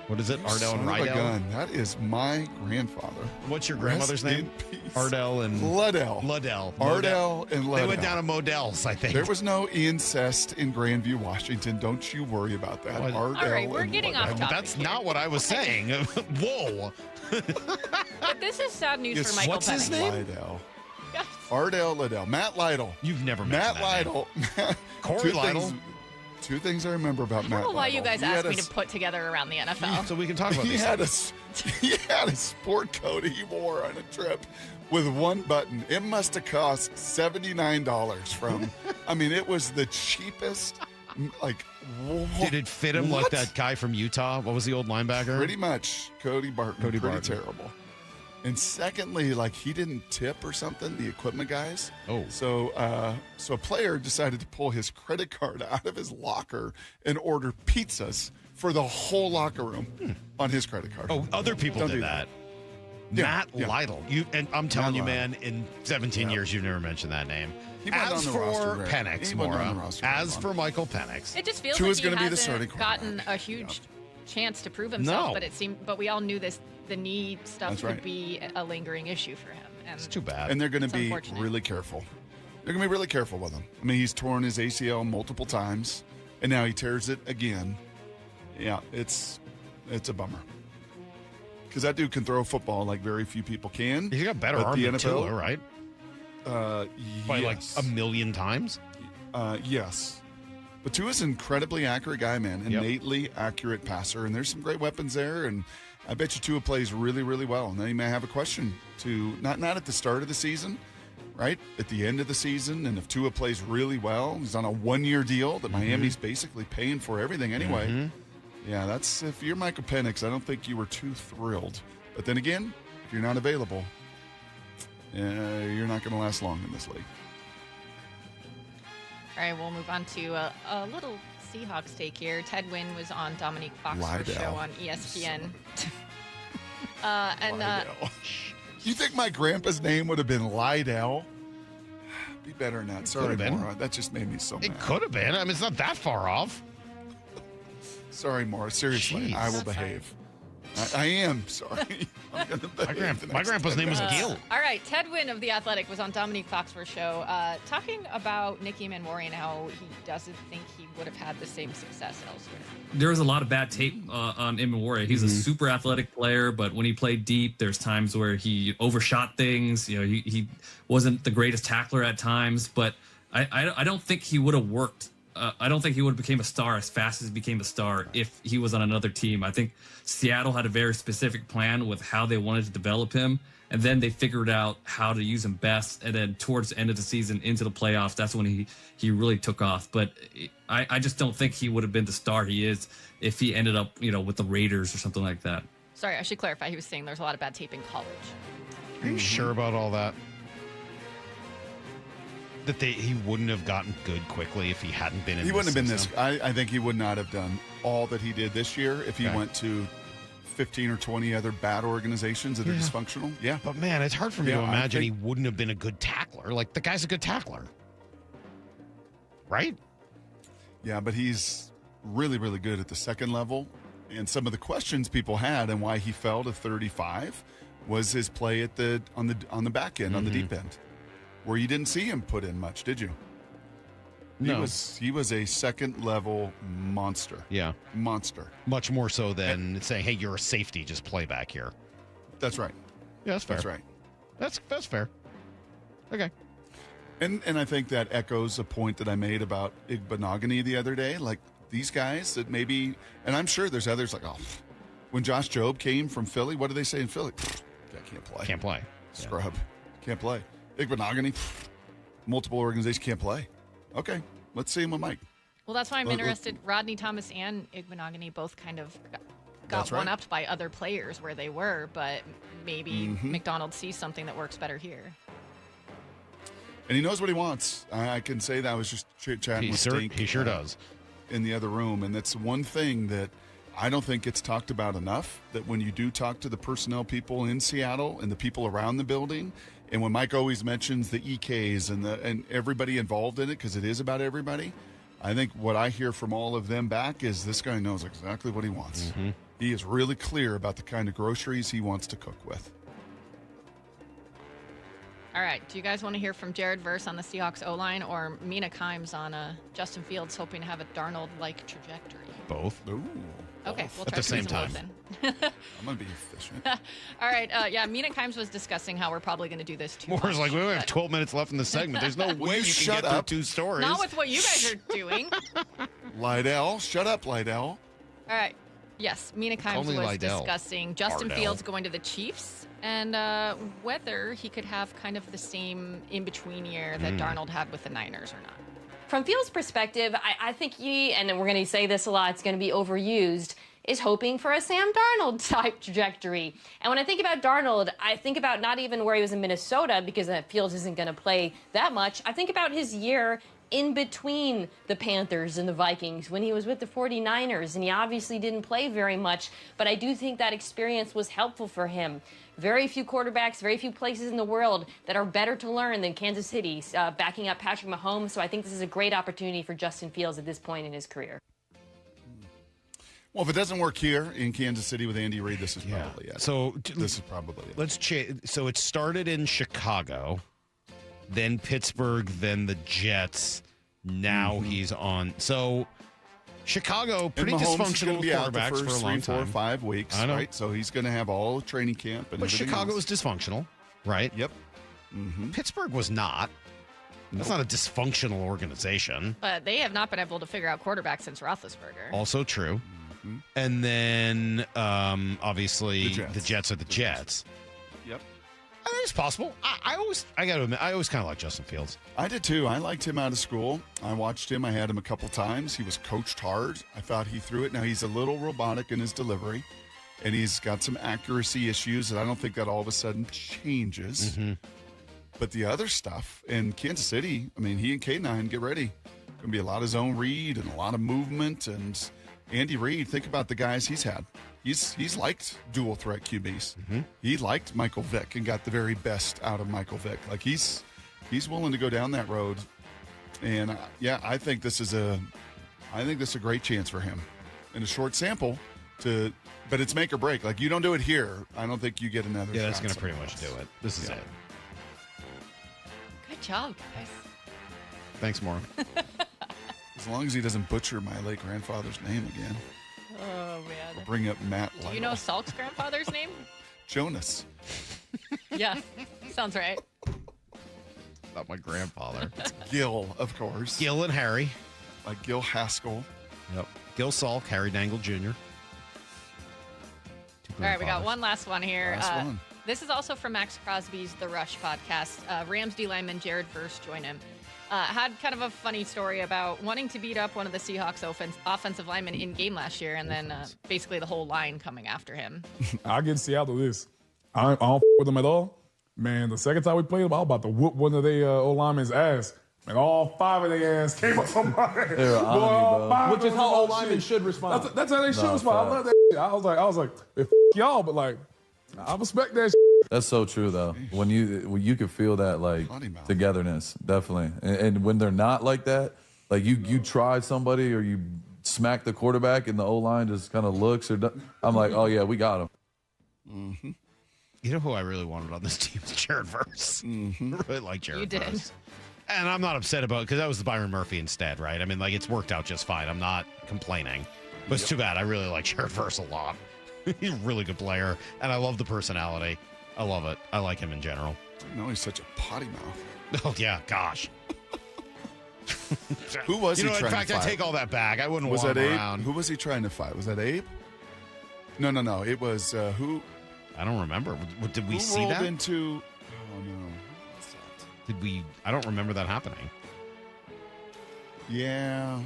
What is it? Ardell and Rydell? That is my grandfather. What's your grandmother's name? Ardell and... Luddell. Ardell and Luddell. They went down to Modell's, I think. There was no incest in Grandview, Washington. Don't you worry about that. Ardell. All right, we're getting off topic. That's not what I was saying. Whoa. But this is sad news for Michael What's his name? Lydell. Ardell Liddell. Matt Lytle. You've never mentioned Matt Lytle. Corey Lytle. Two things I remember about Matt Lytle. I don't know why you guys asked me to put together around the NFL. So we can talk about he these had things. He had a sport coat he wore on a trip with one button. It must have cost $79 from, I mean, it was the cheapest, like, did it fit him like that guy from Utah? What was the old linebacker? Pretty much. Cody Barton. Pretty terrible. And secondly, like, he didn't tip or something, the equipment guys. Oh. So a player decided to pull his credit card out of his locker and order pizzas for the whole locker room on his credit card. Oh, other people did that. Matt Lytle. And I'm telling you, man, in 17 years, you've never mentioned that name. As for Penix, Maura, as for Michael Penix. It just feels like he hasn't gotten a huge chance to prove himself, but we all knew the knee stuff could be a lingering issue for him. And it's too bad. And they're going to be really careful. They're going to be really careful with him. I mean, he's torn his ACL multiple times, and now he tears it again. Yeah, it's a bummer. Because that dude can throw a football like very few people can. He's got better arm than Tua, right? By like a million times? Yes. But Tua's an incredibly accurate guy, man. Innately accurate passer. And there's some great weapons there. And I bet you Tua plays really, really well. And then he may have a question to, not at the start of the season, right? At the end of the season. And if Tua plays really well, he's on a one-year deal that Miami's basically paying for everything anyway. Yeah, that's, if you're Michael Penix, I don't think you were too thrilled. But then again, if you're not available, you're not going to last long in this league. All right, we'll move on to a little Seahawks take here. Ted Wynn was on Dominique Foxworth's show on ESPN. You think my grandpa's name would have been Lydell? Be better than that. Sorry, Maura. That just made me so mad. It could have been. I mean, it's not that far off. Sorry, Maura. Seriously, I will behave. I am sorry. My grandpa's name was Gil. All right, Ted Wynn of The Athletic was on Dominique Foxworth's show talking about Nicky Manwari and how he doesn't think he would have had the same success elsewhere. There was a lot of bad tape on Manwari. He's a super athletic player, but when he played deep, there's times where he overshot things. You know, he wasn't the greatest tackler at times, but I don't think he would have worked. I don't think he would have became a star as fast as he became a star if he was on another team. I think Seattle had a very specific plan with how they wanted to develop him, and then they figured out how to use him best. And then towards the end of the season, into the playoffs, that's when he really took off. But I just don't think he would have been the star he is if he ended up, with the Raiders or something like that. Sorry, I should clarify. He was saying there's a lot of bad tape in college. Are you sure about all that? That he wouldn't have gotten good quickly if he hadn't been in He wouldn't have been system? this. I think he would not have done all that he did this year if he went to 15 or 20 other bad organizations that are dysfunctional. Yeah. But, man, it's hard for me to imagine he wouldn't have been a good tackler. Like, the guy's a good tackler. Right? Yeah, but he's really, really good at the second level. And some of the questions people had and why he fell to 35 was his play at on the back end, on the deep end. Where you didn't see him put in much, did you? No. He was a second-level monster. Yeah. Monster. Much more so than saying, hey, you're a safety, just play back here. That's right. Yeah, that's fair. That's right. That's fair. Okay. And I think that echoes a point that I made about Igbenogany the other day. Like, these guys that maybe, and I'm sure there's others like, when Josh Jobe came from Philly, what did they say in Philly? I can't play. Can't play. Scrub. Can't play. Igbenogany, multiple organizations can't play. Okay, let's see him with Mike. Well, that's why I'm interested. Rodney Thomas and Igbenogany both kind of got That's right. one-upped by other players where they were, but maybe McDonald sees something that works better here. And he knows what he wants. I can say that. I was just chit-chatting with Stink. He sure does. In the other room. And that's one thing that I don't think gets talked about enough, that when you do talk to the personnel people in Seattle and the people around the building, and when Mike always mentions the EKs and everybody involved in it, because it is about everybody, I think what I hear from all of them back is this guy knows exactly what he wants. He is really clear about the kind of groceries he wants to cook with. All right. Do you guys want to hear from Jared Verse on the Seahawks O-line or Mina Kimes on Justin Fields hoping to have a Darnold-like trajectory? Both. Ooh. Okay, we'll At try the to same choose time. both I'm going to be efficient. All right. Yeah, Mina Kimes was discussing how we're probably going to do this too much. Moore's like, we only have 12 minutes left in the segment. There's no way you can get through 2 stories. Not with what you guys are doing. Lydell. Shut up, Lydell. All right. Yes, Mina Kimes Only was Lydell. discussing Justin Ardell. Fields going to the Chiefs and whether he could have kind of the same in-between year that Darnold had with the Niners or not. From Fields' perspective, I think he, and we're going to say this a lot, it's going to be overused, is hoping for a Sam Darnold type trajectory. And when I think about Darnold, I think about not even where he was in Minnesota, because Fields isn't going to play that much. I think about his year in between the Panthers and the Vikings when he was with the 49ers, and he obviously didn't play very much, but I do think that experience was helpful for him. Very few quarterbacks, very few places in the world that are better to learn than Kansas City, backing up Patrick Mahomes, so I think this is a great opportunity for Justin Fields at this point in his career. Well, if it doesn't work here in Kansas City with Andy Reid, this is probably it. So this is probably it. Let's so it started in Chicago, then Pittsburgh, then the Jets. Now he's on. So Chicago, pretty and Mahomes is dysfunctional gonna be out the quarterbacks first for a long 3, 4, time. 5 weeks, I know. right? So he's going to have all training camp and But everything Chicago else. was dysfunctional, right? Yep. Pittsburgh was not. That's not a dysfunctional organization. But they have not been able to figure out quarterback since Roethlisberger. Also true. And then, obviously, the Jets are the Jets. Yep. I think it's possible. I got to admit, I always kind of like Justin Fields. I did too. I liked him out of school. I watched him. I had him a couple times. He was coached hard. I thought he threw it. Now he's a little robotic in his delivery, and he's got some accuracy issues, and I don't think that all of a sudden changes. But the other stuff in Kansas City, I mean, he and K9 get ready. Going to be a lot of zone read and a lot of movement. And Andy Reid, think about the guys he's had. He's liked dual threat QBs. He liked Michael Vick and got the very best out of Michael Vick. Like he's willing to go down that road. And I think this is a great chance for him in a short sample but it's make or break. Like you don't do it here, I don't think you get another. Yeah, that's shot going to pretty somewhere much else. do it. This is it. Good job, guys. Thanks, Maura. As long as he doesn't butcher my late grandfather's name again. Oh, man. I'll bring up Matt Do you know Salk's grandfather's name? Jonas. Yeah, sounds right. Not my grandfather. It's Gil, of course. Gil and Harry. Like Gil Haskell. Yep. Gil Salk, Harry Dangle Jr. All right, we got one last one here. Last one. This is also from Max Crosby's The Rush podcast. Rams D lineman Jared Verse joined him. Had kind of a funny story about wanting to beat up one of the Seahawks offensive linemen in game last year, and then basically the whole line coming after him. I get Seattle this. I don't with them at all. Man, the second time we played them, I was about to whoop one of their old linemen's ass. And all 5 of their ass came up on my head. They were on me, bro. Which is how old linemen should respond. That's how they should respond. I love that shit. I was like, y'all, but like, I respect that shit. That's so true, though. When you can feel that like togetherness, definitely. And when they're not like that, like you try somebody or you smack the quarterback and the O line just kind of looks I'm like, oh yeah, we got him. You know who I really wanted on this team is Jared Verse. I really like Jared You did. Verse. And I'm not upset about it because that was Byron Murphy instead, right? I mean, like, it's worked out just fine. I'm not complaining. But it's too bad. I really like Jared Verse a lot. He's a really good player, and I love the personality. I love it. I like him in general. No, he's such a potty mouth. Oh, yeah, gosh. Who was he trying to fight? In fact, I take all that back. I wouldn't want him Abe? around. Who was he trying to fight? Was that Abe? No. It was who? I don't remember. Did we see rolled that? I don't remember that happening. Yeah.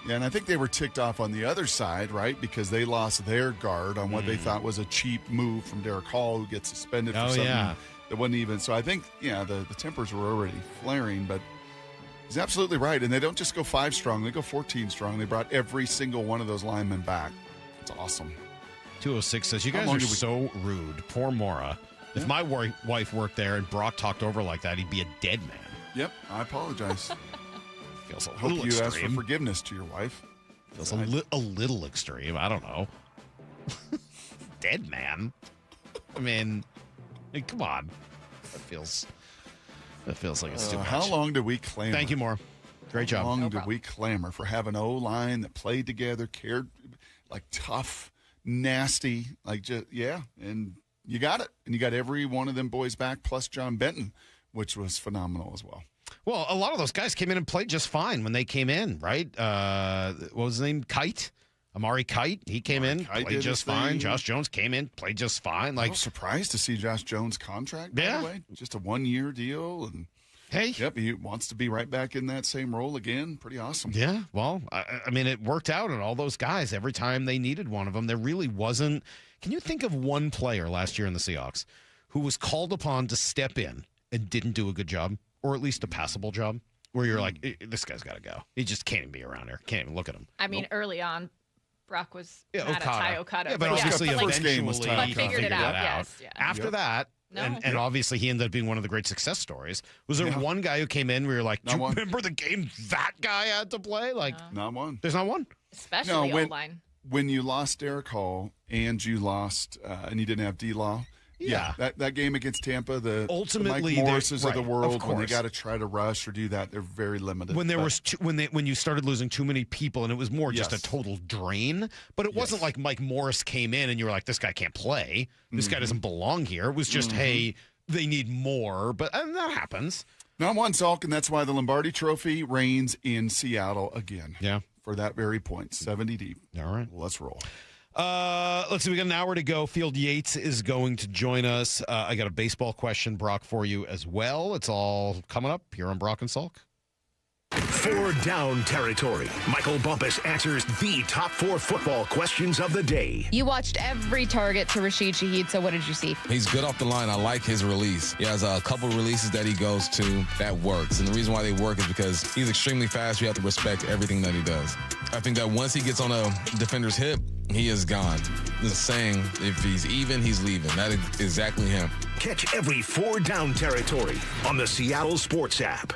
Yeah, and I think they were ticked off on the other side, right? Because they lost their guard on what they thought was a cheap move from Derek Hall, who gets suspended for something that wasn't even. So I think, the tempers were already flaring, but he's absolutely right. And they don't just go 5 strong, they go 14 strong. They brought every single one of those linemen back. It's awesome. 206 says, you guys are so rude. Poor Mora. If my wife worked there and Brock talked over like that, he'd be a dead man. Yep, I apologize. Feels a Hope little you extreme. ask for forgiveness to your wife. Feels a little extreme. I don't know. Dead man. I mean, come on. That feels like it's too much. How long did we clamor? Thank you, Moore. Great job. How long did we clamor for having an O-line that played together, cared, like tough, nasty, and you got it. And you got every one of them boys back, plus John Benton, which was phenomenal as well. Well, a lot of those guys came in and played just fine when they came in, right? What was his name? Amari Kite. He came in, played just fine. Josh Jones came in, played just fine. I was surprised to see Josh Jones' contract, by the way. Just a 1-year deal. And he wants to be right back in that same role again. Pretty awesome. Yeah, well, I mean, it worked out on all those guys. Every time they needed one of them, there really wasn't. Can you think of one player last year in the Seahawks who was called upon to step in and didn't do a good job? Or at least a passable job, where you're like, this guy's got to go. He just can't even be around here. Can't even look at him. I mean, early on, Brock was mad Okada. at Ty Okada. Yeah, but obviously eventually he figured it out. Yes. Yeah. After that, and obviously he ended up being one of the great success stories. Was there one guy who came in where you're like, do you remember the game that guy had to play? Like, not one. There's not one? Especially O-line. When you lost Derek Hall and you lost, and you didn't have D-Law. Yeah, that game against Tampa, the ultimately Mike Morrises of the world, of when they got to try to rush or do that, they're very limited. When when you started losing too many people, and it was more just a total drain. But it wasn't like Mike Morris came in and you were like, this guy can't play. This guy doesn't belong here. It was just, hey, they need more. But that happens. Not one, Salk, and that's why the Lombardi Trophy reigns in Seattle again. Yeah, for that very point, 70 deep. All right, let's roll. Let's see. We got an hour to go. Field Yates is going to join us. I got a baseball question, Brock, for you as well. It's all coming up here on Brock and Salk. 4 down territory. Michael Bumpus answers the top 4 football questions of the day. You watched every target to Rashid Shaheed, so what did you see? He's good off the line. I like his release. He has a couple releases that he goes to that works. And the reason why they work is because he's extremely fast. You have to respect everything that he does. I think that once he gets on a defender's hip, he is gone. The saying, if he's even, he's leaving. That is exactly him. Catch every 4 down territory on the Seattle Sports app.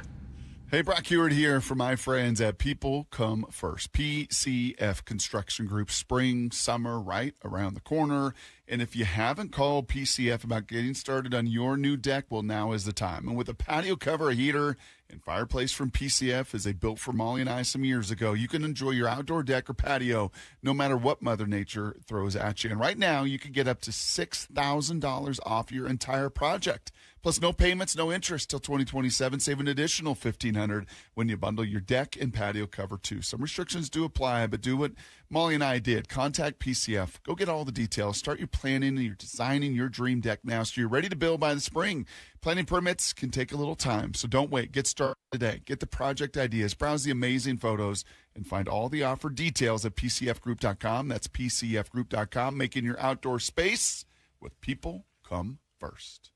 Hey, Brock Hewitt here for my friends at People Come First. PCF Construction Group, spring, summer, right around the corner. And if you haven't called PCF about getting started on your new deck, well, now is the time. And with a patio cover, a heater, and fireplace from PCF, as they built for Molly and I some years ago, you can enjoy your outdoor deck or patio no matter what Mother Nature throws at you. And right now, you can get up to $6,000 off your entire project. Plus, no payments, no interest till 2027. Save an additional $1,500 when you bundle your deck and patio cover, too. Some restrictions do apply, but do what Molly and I did. Contact PCF. Go get all the details. Start your planning and your designing your dream deck now so you're ready to build by the spring. Planning permits can take a little time, so don't wait. Get started today. Get the project ideas, browse the amazing photos, and find all the offer details at PCFgroup.com. That's PCFgroup.com, making your outdoor space with People Come First.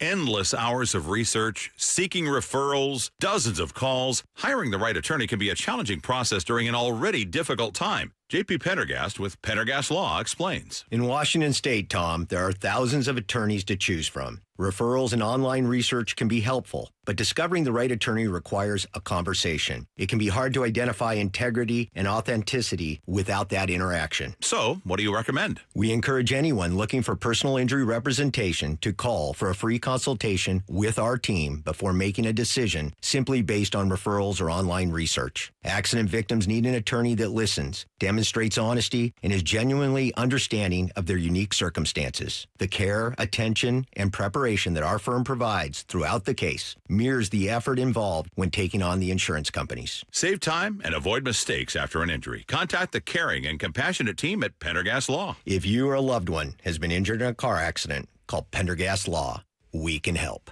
Endless hours of research, seeking referrals, dozens of calls. Hiring the right attorney can be a challenging process during an already difficult time. JP Pendergast with Pendergast Law explains. In Washington State, Tom, there are thousands of attorneys to choose from. Referrals and online research can be helpful, but discovering the right attorney requires a conversation. It can be hard to identify integrity and authenticity without that interaction. So, what do you recommend? We encourage anyone looking for personal injury representation to call for a free consultation with our team before making a decision simply based on referrals or online research. Accident victims need an attorney that listens, demonstrates honesty, and is genuinely understanding of their unique circumstances. The care, attention, and preparation that our firm provides throughout the case mirrors the effort involved when taking on the insurance companies. Save time and avoid mistakes after an injury. Contact the caring and compassionate team at Pendergast Law. If you or a loved one has been injured in a car accident, call Pendergast Law. We can help.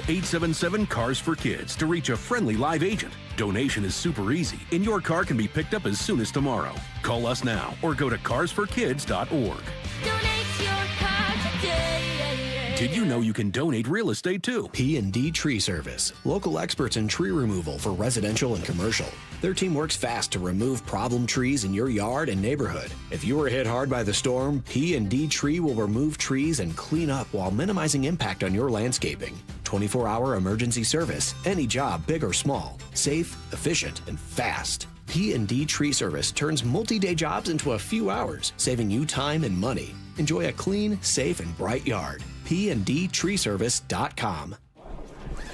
877-CARS-FOR-KIDS to reach a friendly live agent. Donation is super easy, and your car can be picked up as soon as tomorrow. Call us now or go to carsforkids.org. Did you know you can donate real estate too? P&D Tree Service, local experts in tree removal for residential and commercial. Their team works fast to remove problem trees in your yard and neighborhood. If you were hit hard by the storm, P&D Tree will remove trees and clean up while minimizing impact on your landscaping. 24-hour emergency service, any job, big or small. Safe, efficient, and fast. P&D Tree Service turns multi-day jobs into a few hours, saving you time and money. Enjoy a clean, safe, and bright yard. PNDTreeservice.com.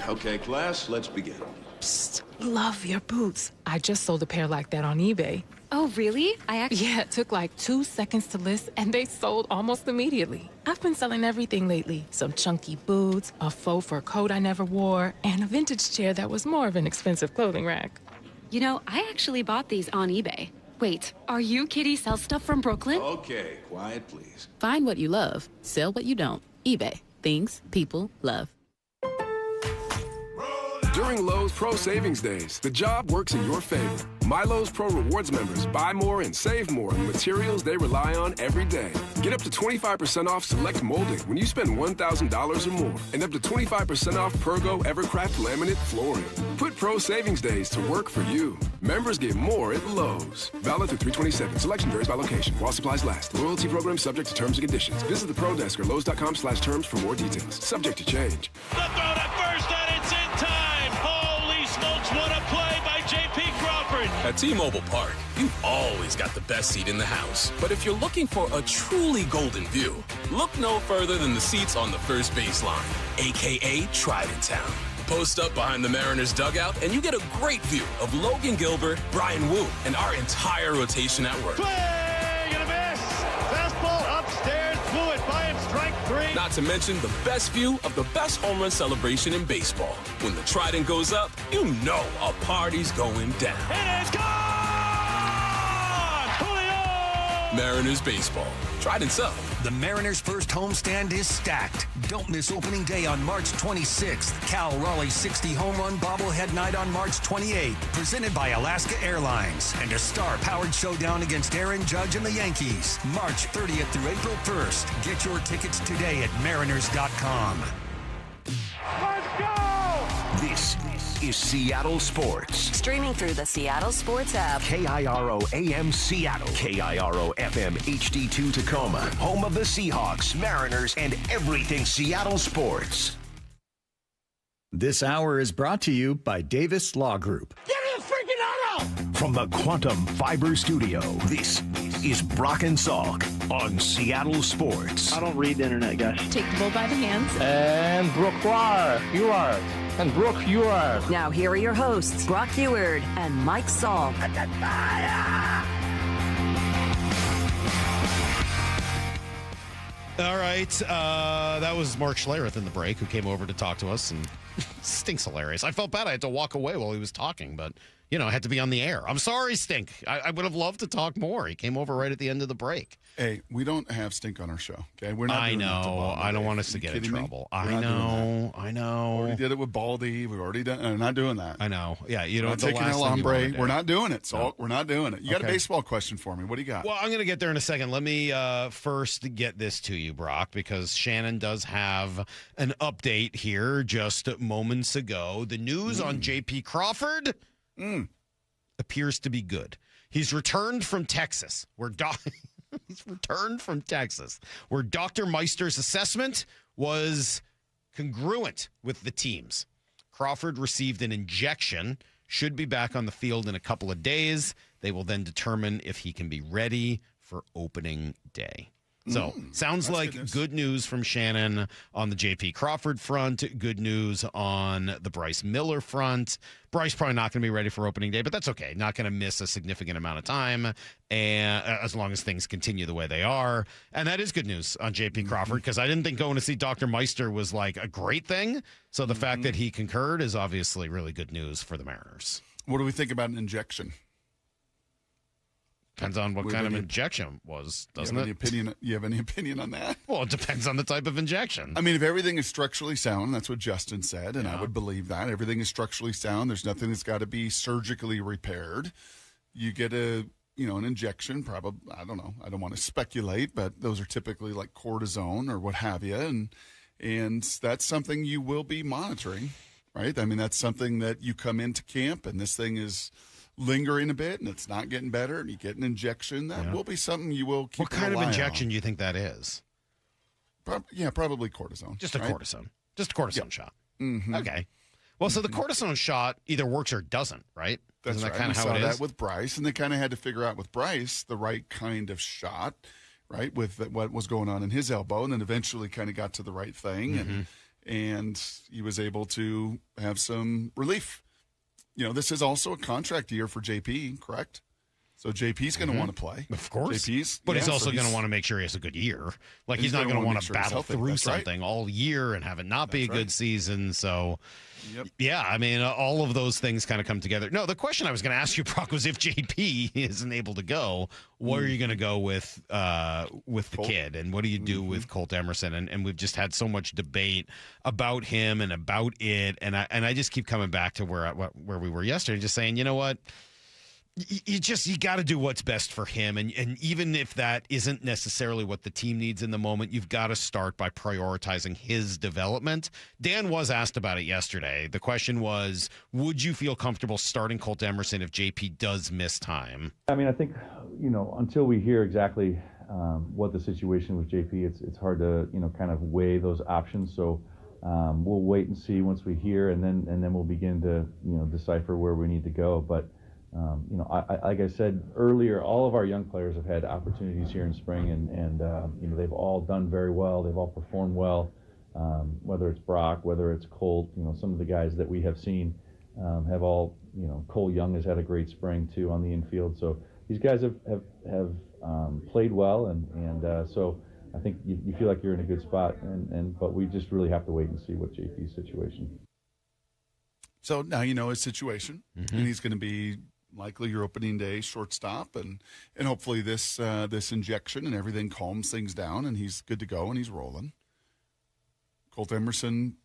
Okay, class, let's begin. Psst, love your boots. I just sold a pair like that on eBay. Oh, really? Yeah, it took like 2 seconds to list, and they sold almost immediately. I've been selling everything lately. Some chunky boots, a faux fur coat I never wore, and a vintage chair that was more of an expensive clothing rack. You know, I actually bought these on eBay. Wait, are you Kitty Sell Stuff from Brooklyn? Okay, quiet, please. Find what you love, sell what you don't. eBay. Things people love. During Lowe's Pro Savings Days, the job works in your favor. My Lowe's Pro Rewards members buy more and save more on materials they rely on every day. Get up to 25% off select molding when you spend $1,000 or more, and up to 25% off Pergo Evercraft laminate flooring. Put Pro Savings Days to work for you. Members get more at Lowe's. Valid through 3/27. Selection varies by location. While supplies last. Loyalty program subject to terms and conditions. Visit the Pro Desk or Lowes.com/terms for more details. Subject to change. The throw to first, and it's in time. Holy smokes, what a play by JP Crawford. At T-Mobile Park, you've always got the best seat in the house. But if you're looking for a truly golden view, look no further than the seats on the first baseline, a.k.a. Trident Town. Post up behind the Mariners dugout, and you get a great view of Logan Gilbert, Brian Wu, and our entire rotation at work. Swing and a miss. Fastball upstairs, blew it by him, strike 3. Not to mention the best view of the best home run celebration in baseball. When the Trident goes up, you know a party's going down. It is gone! Julio! Mariners baseball. Trident's up. The Mariners' first homestand is stacked. Don't miss opening day on March 26th. Cal Raleigh 60 home run bobblehead night on March 28th. Presented by Alaska Airlines. And a star-powered showdown against Aaron Judge and the Yankees. March 30th through April 1st. Get your tickets today at mariners.com. Let's go! This is Seattle Sports. Streaming through the Seattle Sports app. KIRO AM Seattle. KIRO FM HD2 Tacoma. Home of the Seahawks, Mariners, and everything Seattle sports. This hour is brought to you by Davis Law Group. Get him freaking auto! From the Quantum Fiber Studio, this is Brock and Salk on Seattle Sports. I don't read the internet, guys. Take the bull by the hands. And Brooke, you are. And Brooke, you are. Now here are your hosts, Brock Eward and Mike Salk. All right. That was Mark Schlereth in the break who came over to talk to us, and Stink's hilarious. I felt bad. I had to walk away while he was talking, but, you know, I had to be on the air. I'm sorry, Stink. I would have loved to talk more. He came over right at the end of the break. Hey, we don't have Stink on our show, okay? We're not. I know. I don't want us to get in trouble. I know. We already did it with Baldy. We've already done. We're not doing that. I know. Yeah, you don't. Not taking El Hombre. We're not doing it. So we're not doing it. You got a Okay. baseball question for me? What do you got? Well, I'm going to get there in a second. Let me first get this to you, Brock, because Shannon does have an update here just moments ago. The news on JP Crawford appears to be good. He's returned from Texas. He's returned from Texas, where Dr. Meister's assessment was congruent with the team's. Crawford received an injection, should be back on the field in a couple of days. They will then determine if he can be ready for opening day. So, sounds like good news from Shannon on the JP Crawford front, good news on the Bryce Miller front. Bryce probably not going to be ready for opening day, but that's okay. Not going to miss a significant amount of time, and as long as things continue the way they are. And that is good news on JP Crawford, because I didn't think going to see Dr. Meister was like a great thing. So the fact that he concurred is obviously really good news for the Mariners. What do we think about an injection? Depends on what kind of injection was, doesn't it? You have any opinion on that? Well, it depends on the type of injection. I mean, if everything is structurally sound, that's what Justin said, and I would believe that. Everything is structurally sound. There's nothing that's got to be surgically repaired. You get an injection, probably, I don't know. I don't want to speculate, but those are typically like cortisone or what have you, and that's something you will be monitoring, right? I mean, that's something that you come into camp, and this thing is lingering a bit and it's not getting better and you get an injection, that will be something you will keep. What kind of injection do you think that is? Probably cortisone. Just a cortisone. Just a cortisone shot. Mm-hmm. Okay. Well, so the cortisone shot either works or doesn't, right? That's Isn't that right. kind of how we it saw is? that with Bryce, and they kind of had to figure out with Bryce the right kind of shot, right, with what was going on in his elbow, and then eventually kind of got to the right thing, and he was able to have some relief. This is also a contract year for JP, correct? So JP's going to want to play. Of course. He's also going to want to make sure he has a good year. Like, he's not going to want to battle through something all year and have it not be a good season. So, yeah, I mean, all of those things kind of come together. No, the question I was going to ask you, Brock, was if JP isn't able to go, where are you going to go with the kid? And what do you do with Colt Emerson? And we've just had so much debate about him and about it. And I just keep coming back to where we were yesterday, just saying, you know what? You got to do what's best for him. And even if that isn't necessarily what the team needs in the moment, you've got to start by prioritizing his development. Dan was asked about it yesterday. The question was, would you feel comfortable starting Colt Emerson if JP does miss time? I mean, I think, until we hear exactly what the situation with JP, it's hard to, kind of weigh those options. So we'll wait and see once we hear, and then we'll begin to, decipher where we need to go. But like I said earlier, all of our young players have had opportunities here in spring, and they've all done very well. They've all performed well, whether it's Brock, whether it's Colt. Some of the guys that we have seen have all, Cole Young has had a great spring too on the infield. So these guys have played well, and so I think you feel like you're in a good spot. But we just really have to wait and see what JP's situation. So now you know his situation, and he's going to be likely your opening day shortstop, and hopefully this injection and everything calms things down, and he's good to go and he's rolling. Colt Emerson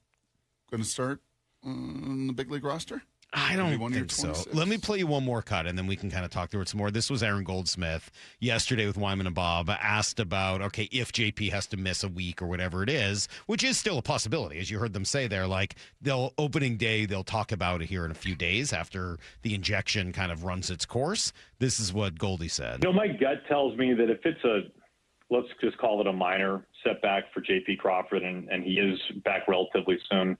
going to start on the big league roster? I don't think so. Let me play you one more cut, and then we can kind of talk through it some more. This was Aaron Goldsmith yesterday with Wyman and Bob, asked about, okay, if JP has to miss a week or whatever it is, which is still a possibility, as you heard them say there, like opening day, they'll talk about it here in a few days after the injection kind of runs its course. This is what Goldie said. My gut tells me that if it's let's just call it a minor setback for JP Crawford, and he is back relatively soon,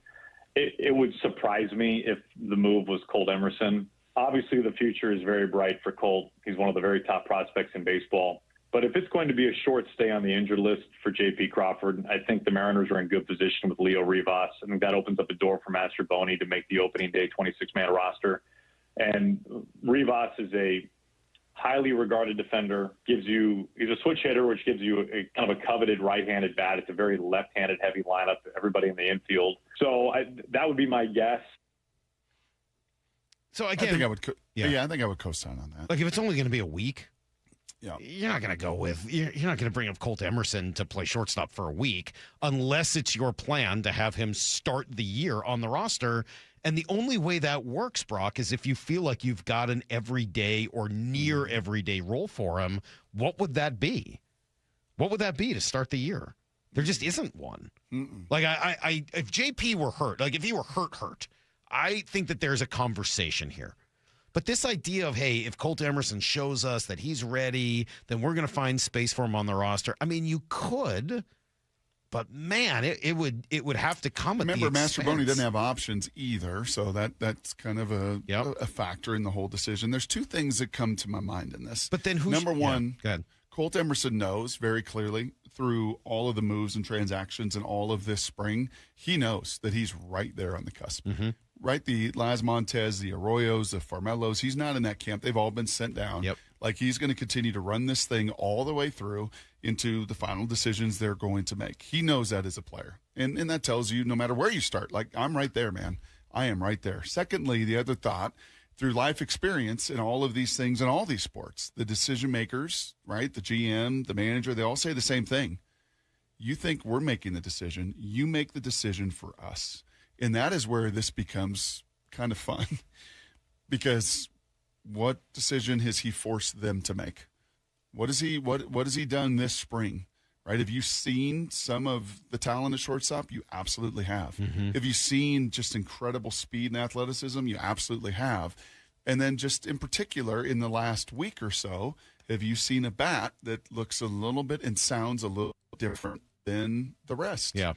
it would surprise me if the move was Colt Emerson. Obviously, the future is very bright for Colt. He's one of the very top prospects in baseball. But if it's going to be a short stay on the injured list for JP Crawford, I think the Mariners are in good position with Leo Rivas. I think that opens up a door for Master Boney to make the opening day 26-man roster. And Rivas is a highly regarded defender. He's a switch hitter, which gives you a kind of a coveted right-handed bat. It's a very left-handed heavy lineup, everybody in the infield. So that would be my guess. So again, I think I would co-sign on that. Like if it's only going to be a week, you're not going to you're not going to bring up Colt Emerson to play shortstop for a week unless it's your plan to have him start the year on the roster. And the only way that works, Brock, is if you feel like you've got an everyday or near everyday role for him. What would that be? What would that be to start the year? There just isn't one. Like if JP were hurt, like if he were hurt, I think that there's a conversation here. But this idea of, hey, if Colt Emerson shows us that he's ready, then we're going to find space for him on the roster. I mean, you could. But man, it would have to come. Remember, Master Boney doesn't have options either, so that's kind of a factor in the whole decision. There's two things that come to my mind in this. But then number one? Go ahead. Colt Emerson knows very clearly through all of the moves and transactions and all of this spring, he knows that he's right there on the cusp. Right, the Laz Montez, the Arroyos, the Farmelos, he's not in that camp. They've all been sent down. Like he's going to continue to run this thing all the way through into the final decisions they're going to make. He knows that as a player. And that tells you no matter where you start, like I'm right there, man. I am right there. Secondly, the other thought, through life experience in all of these things in all these sports, the decision makers, right, the GM, the manager, they all say the same thing. You think we're making the decision. You make the decision for us. And that is where this becomes kind of fun because what decision has he forced them to make? What has he done this spring? Right? Have you seen some of the talent at shortstop? You absolutely have. Mm-hmm. Have you seen just incredible speed and athleticism? You absolutely have. And then just in particular, in the last week or so, have you seen a bat that looks a little bit and sounds a little different than the rest? Yeah.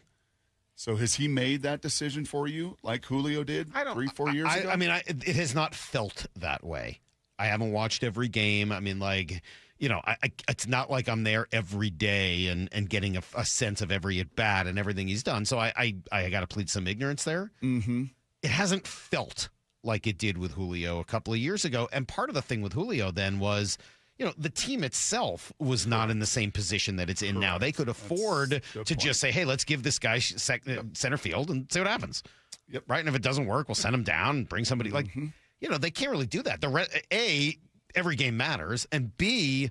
So has he made that decision for you like Julio did 3-4 years ago? I mean, it has not felt that way. I haven't watched every game. I mean, like, you know, it's not like I'm there every day and getting a sense of every at-bat and everything he's done. So I got to plead some ignorance there. Mm-hmm. It hasn't felt like it did with Julio a couple of years ago. And part of the thing with Julio then was, you know, the team itself was not in the same position that it's in now. They could afford to just say, hey, let's give this guy center field and see what happens. Yep. Right? And if it doesn't work, we'll send him down and bring somebody like, you know, they can't really do that. A, every game matters, and B,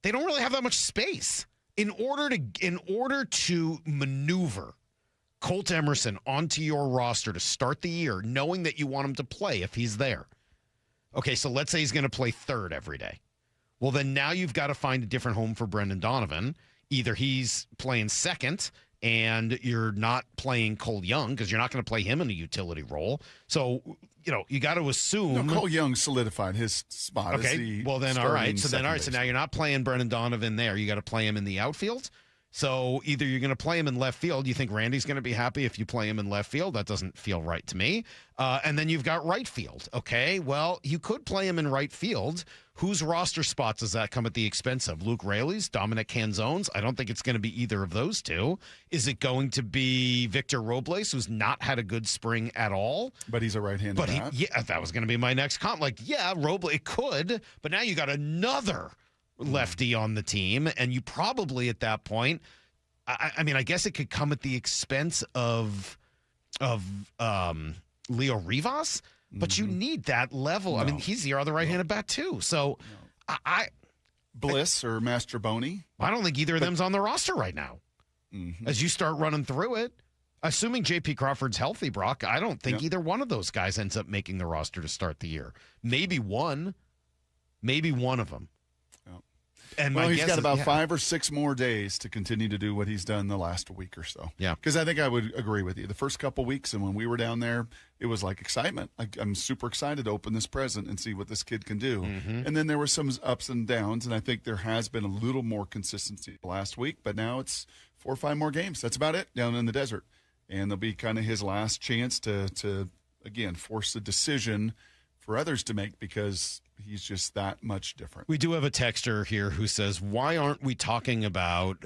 they don't really have that much space. In order to maneuver Colt Emerson onto your roster to start the year, knowing that you want him to play if he's there. Okay, so let's say he's going to play third every day. Well, then now you've got to find a different home for Brendan Donovan. Either he's playing second and you're not playing Cole Young because you're not going to play him in a utility role. So, you know, you got to assume. No, Cole Young solidified his spot. Okay, as the well then, all right. So then, all right. second So now you're not playing Brendan Donovan there. You got to play him in the outfield. So either you're going to play him in left field. You think Randy's going to be happy if you play him in left field? That doesn't feel right to me. And then you've got right field. Okay, well, you could play him in right field. Whose roster spots does that come at the expense of? Luke Raley's, Dominic Canzone's? I don't think it's going to be either of those two. Is it going to be Victor Robles, who's not had a good spring at all? But he's a right-handed bat. Yeah, that was going to be my next comment. Like, yeah, Robles, it could, but now you got another lefty on the team, and you probably at that point, I mean, I guess it could come at the expense of Leo Rivas, but you need that level. I mean, he's your other right-handed bat too. So Bliss or Mastroboni. I don't think either of them's on the roster right now. As you start running through it, assuming JP Crawford's healthy, Brock, I don't think either one of those guys ends up making the roster to start the year. Maybe one of them. And well, he's got about 5 or 6 more days to continue to do what he's done the last week or so. Yeah. Because I think I would agree with you. The first couple weeks and when we were down there, it was like excitement. Like, I'm super excited to open this present and see what this kid can do. And then there were some ups and downs, and I think there has been a little more consistency last week, but now it's 4 or 5 more games. That's about it down in the desert. And there'll be kind of his last chance to again, force a decision for others to make because he's just that much different. We do have a texter here who says, why aren't we talking about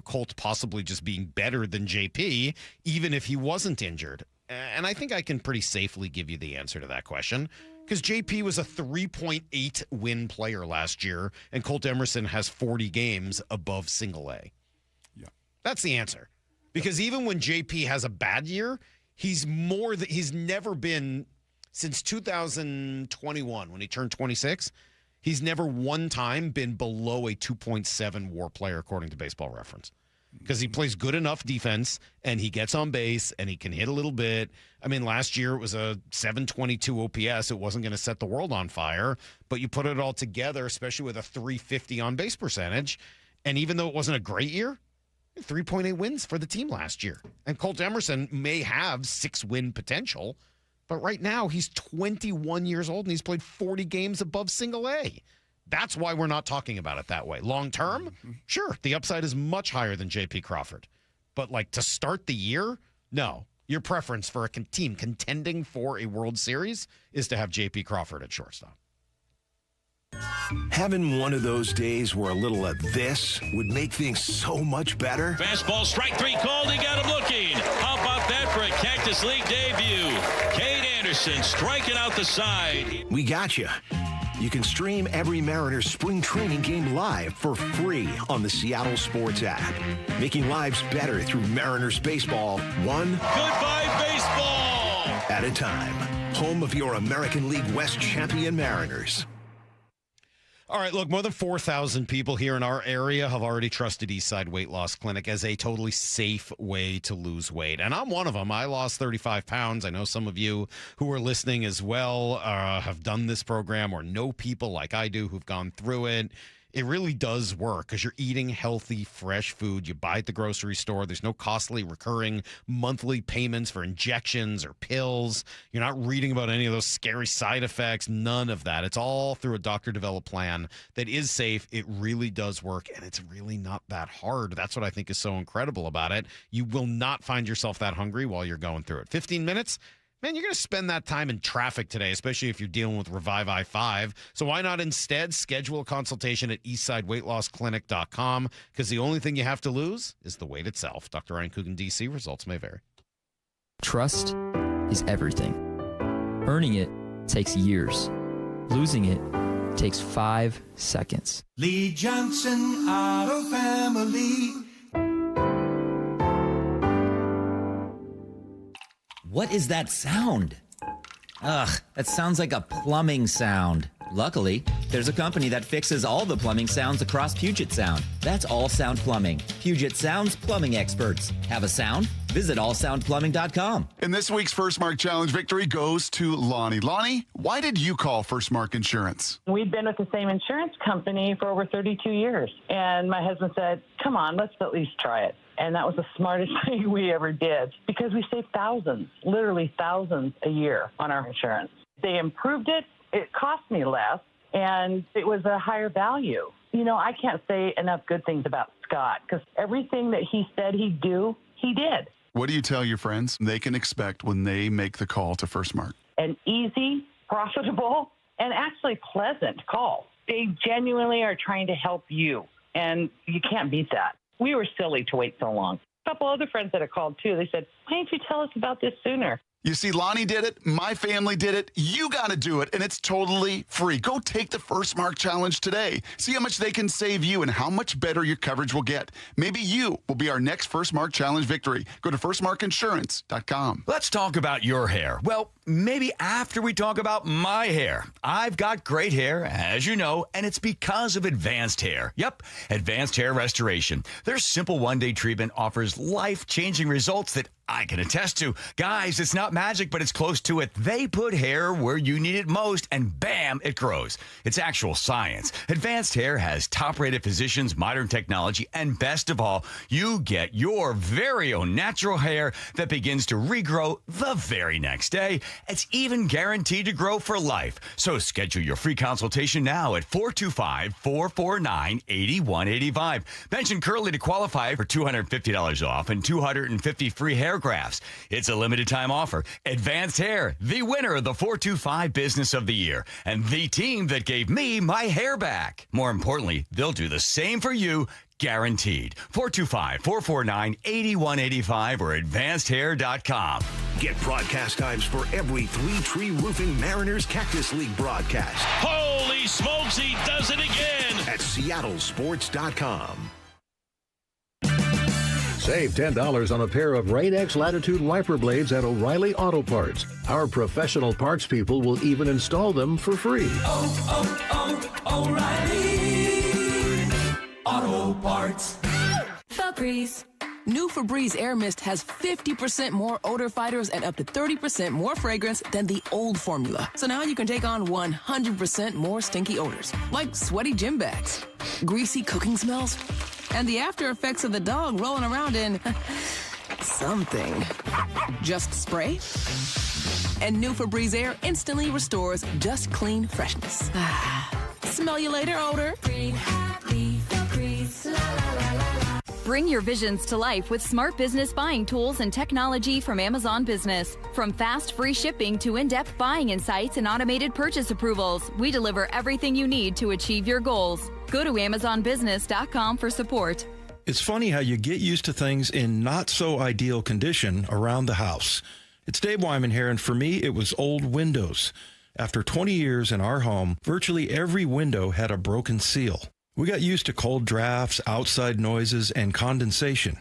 Colt possibly just being better than JP, even if he wasn't injured? And I think I can pretty safely give you the answer to that question, because JP was a 3.8 win player last year, and Colt Emerson has 40 games above single A. Yeah. That's the answer. Because even when JP has a bad year, he's never been... Since 2021, when he turned 26, he's never one time been below a 2.7 WAR player, according to Baseball Reference. Because he plays good enough defense, and he gets on base, and he can hit a little bit. I mean, last year it was a 722 OPS. It wasn't going to set the world on fire. But you put it all together, especially with a 350 on-base percentage, and even though it wasn't a great year, 3.8 wins for the team last year. And Colt Emerson may have 6-win potential, but right now, he's 21 years old, and he's played 40 games above single A. That's why we're not talking about it that way. Long term, sure, the upside is much higher than JP Crawford. But, like, to start the year, no. Your preference for a team contending for a World Series is to have JP Crawford at shortstop. Having one of those days where a little of this would make things so much better. Fastball, strike 3 called. He got him looking. How about that for a Cactus League debut? Cade Anderson striking out the side. We got you. You can stream every Mariners spring training game live for free on the Seattle Sports app. Making lives better through Mariners baseball, one goodbye baseball at a time. home of your American League West champion Mariners. All right, look, more than 4,000 people here in our area have already trusted Eastside Weight Loss Clinic as a totally safe way to lose weight. And I'm one of them. I lost 35 pounds. I know some of you who are listening as well have done this program or know people like I do who've gone through it. It really does work because you're eating healthy, fresh food. You buy at the grocery store. There's no costly recurring monthly payments for injections or pills. You're not reading about any of those scary side effects. None of that. It's all through a doctor-developed plan that is safe. It really does work, and it's really not that hard. That's what I think is so incredible about it. You will not find yourself that hungry while you're going through it. 15 minutes? Man, you're going to spend that time in traffic today, especially if you're dealing with Revive I-5. So why not instead schedule a consultation at eastsideweightlossklinik.com, because the only thing you have to lose is the weight itself. Dr. Ryan Coogan, D.C. Results may vary. Trust is everything. Earning it takes years. Losing it takes 5 seconds. Lee Johnson Auto Family. What is that sound? Ugh, that sounds like a plumbing sound. Luckily, there's a company that fixes all the plumbing sounds across Puget Sound. That's All Sound Plumbing. Puget Sound's plumbing experts. Have a sound? Visit allsoundplumbing.com. And this week's First Mark Challenge victory goes to Lonnie. Lonnie, why did you call First Mark Insurance? We've been with the same insurance company for over 32 years. And my husband said, come on, let's at least try it. And that was the smartest thing we ever did because we saved thousands, literally thousands a year on our insurance. They improved it. It cost me less, and it was a higher value. You know, I can't say enough good things about Scott because everything that he said he'd do, he did. What do you tell your friends they can expect when they make the call to First Mark? An easy, profitable, and actually pleasant call. They genuinely are trying to help you, and you can't beat that. We were silly to wait so long. A couple other friends that have called, too. They said, why didn't you tell us about this sooner? You see, Lonnie did it. My family did it. You got to do it, and it's totally free. Go take the First Mark Challenge today. See how much they can save you and how much better your coverage will get. Maybe you will be our next First Mark Challenge victory. Go to firstmarkinsurance.com. Let's talk about your hair. Well, maybe after we talk about my hair. I've got great hair, as you know, and it's because of Advanced Hair. Yep, Advanced Hair Restoration. Their simple one-day treatment offers life-changing results that I can attest to. Guys, it's not magic, but it's close to it. They put hair where you need it most, and bam, it grows. It's actual science. Advanced Hair has top-rated physicians, modern technology, and best of all, you get your very own natural hair that begins to regrow the very next day. It's even guaranteed to grow for life. So schedule your free consultation now at 425-449-8185. Mention Curly to qualify for $250 off and $250 free hair grafts. It's a limited time offer. Advanced Hair, the winner of the 425 Business of the Year, and the team that gave me my hair back. More importantly, they'll do the same for you, guaranteed. 425-449-8185 or advancedhair.com. Get broadcast times for every Three Tree Roofing Mariners Cactus League broadcast. Holy smokes, he does it again! At seattlesports.com. Save $10 on a pair of Rain-X Latitude wiper blades at O'Reilly Auto Parts. Our professional parts people will even install them for free. O'Reilly Auto Parts. Febreze. New Febreze Air Mist has 50% more odor fighters and up to 30% more fragrance than the old formula. So now you can take on 100% more stinky odors, like sweaty gym bags, greasy cooking smells, and the after effects of the dog rolling around in something. Just spray, and new Febreze Air instantly restores just clean freshness. Smell you later, odor. Breathe happy, Febreze. La, la, la, la. Bring your visions to life with smart business buying tools and technology from Amazon Business. From fast, free shipping to in-depth buying insights and automated purchase approvals, we deliver everything you need to achieve your goals. Go to AmazonBusiness.com for support. It's funny how you get used to things in not so ideal condition around the house. It's Dave Wyman here, and for me, it was old windows. After 20 years in our home, virtually every window had a broken seal. We got used to cold drafts, outside noises, and condensation.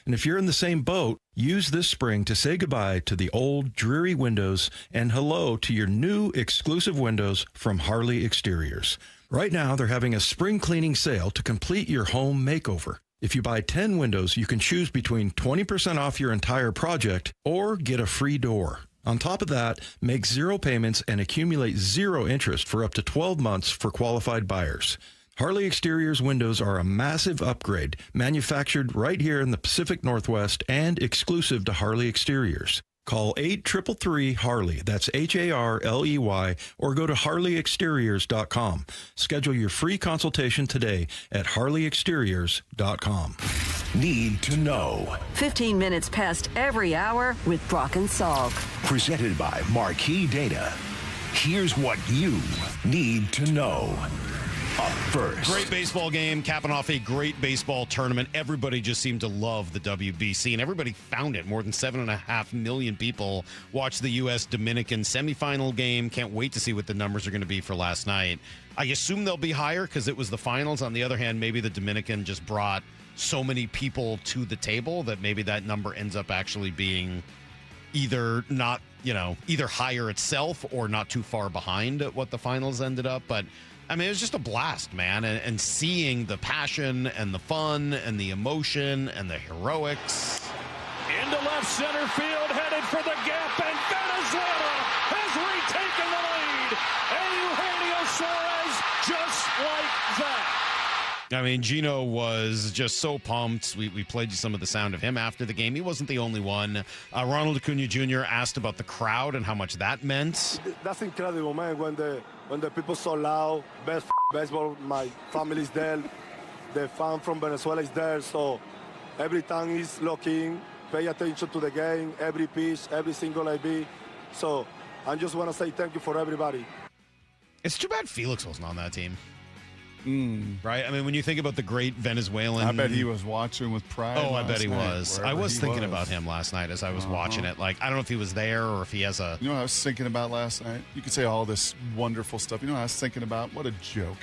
And if you're in the same boat, use this spring to say goodbye to the old, dreary windows and hello to your new exclusive windows from Harley Exteriors. Right now, they're having a spring cleaning sale to complete your home makeover. If you buy 10 windows, you can choose between 20% off your entire project or get a free door. On top of that, make 0 payments and accumulate 0 interest for up to 12 months for qualified buyers. Harley Exteriors windows are a massive upgrade, manufactured right here in the Pacific Northwest and exclusive to Harley Exteriors. Call 833-HARLEY, that's HARLEY, or go to harleyexteriors.com. Schedule your free consultation today at harleyexteriors.com. Need to know. 15 minutes past every hour with Brock and Salk. Presented by Marquee Data. Here's what you need to know. Up first. Great baseball game, capping off a great baseball tournament. Everybody just seemed to love the WBC, and everybody found it. More than 7.5 million people watched the U.S.-Dominican semifinal game. Can't wait to see what the numbers are going to be for last night. I assume they'll be higher because it was the finals. On the other hand, maybe the Dominican just brought so many people to the table that maybe that number ends up actually being either not, either higher itself or not too far behind what the finals ended up. But I mean, it was just a blast, man. And seeing the passion and the fun and the emotion and the heroics. Into left center field, headed for the gap, and Venezuela has retaken the lead. Eugenio Suarez just like that. I mean, Gino was just so pumped. We played you some of the sound of him after the game. He wasn't the only one. Ronald Acuna Jr. asked about the crowd and how much that meant. That's incredible, man. When the people so loud, best baseball, my family's there. The fan from Venezuela is there. So every time he's looking, pay attention to the game, every pitch, every single AB. So I just want to say thank you for everybody. It's too bad Felix wasn't on that team. Right? I mean, when you think about the great Venezuelan... I bet he was watching with pride. Oh, I bet he was. I was thinking about him last night as I was watching it. Like, I don't know if he was there or if he has a... You know what I was thinking about last night? You could say all this wonderful stuff. You know what I was thinking about? What a joke.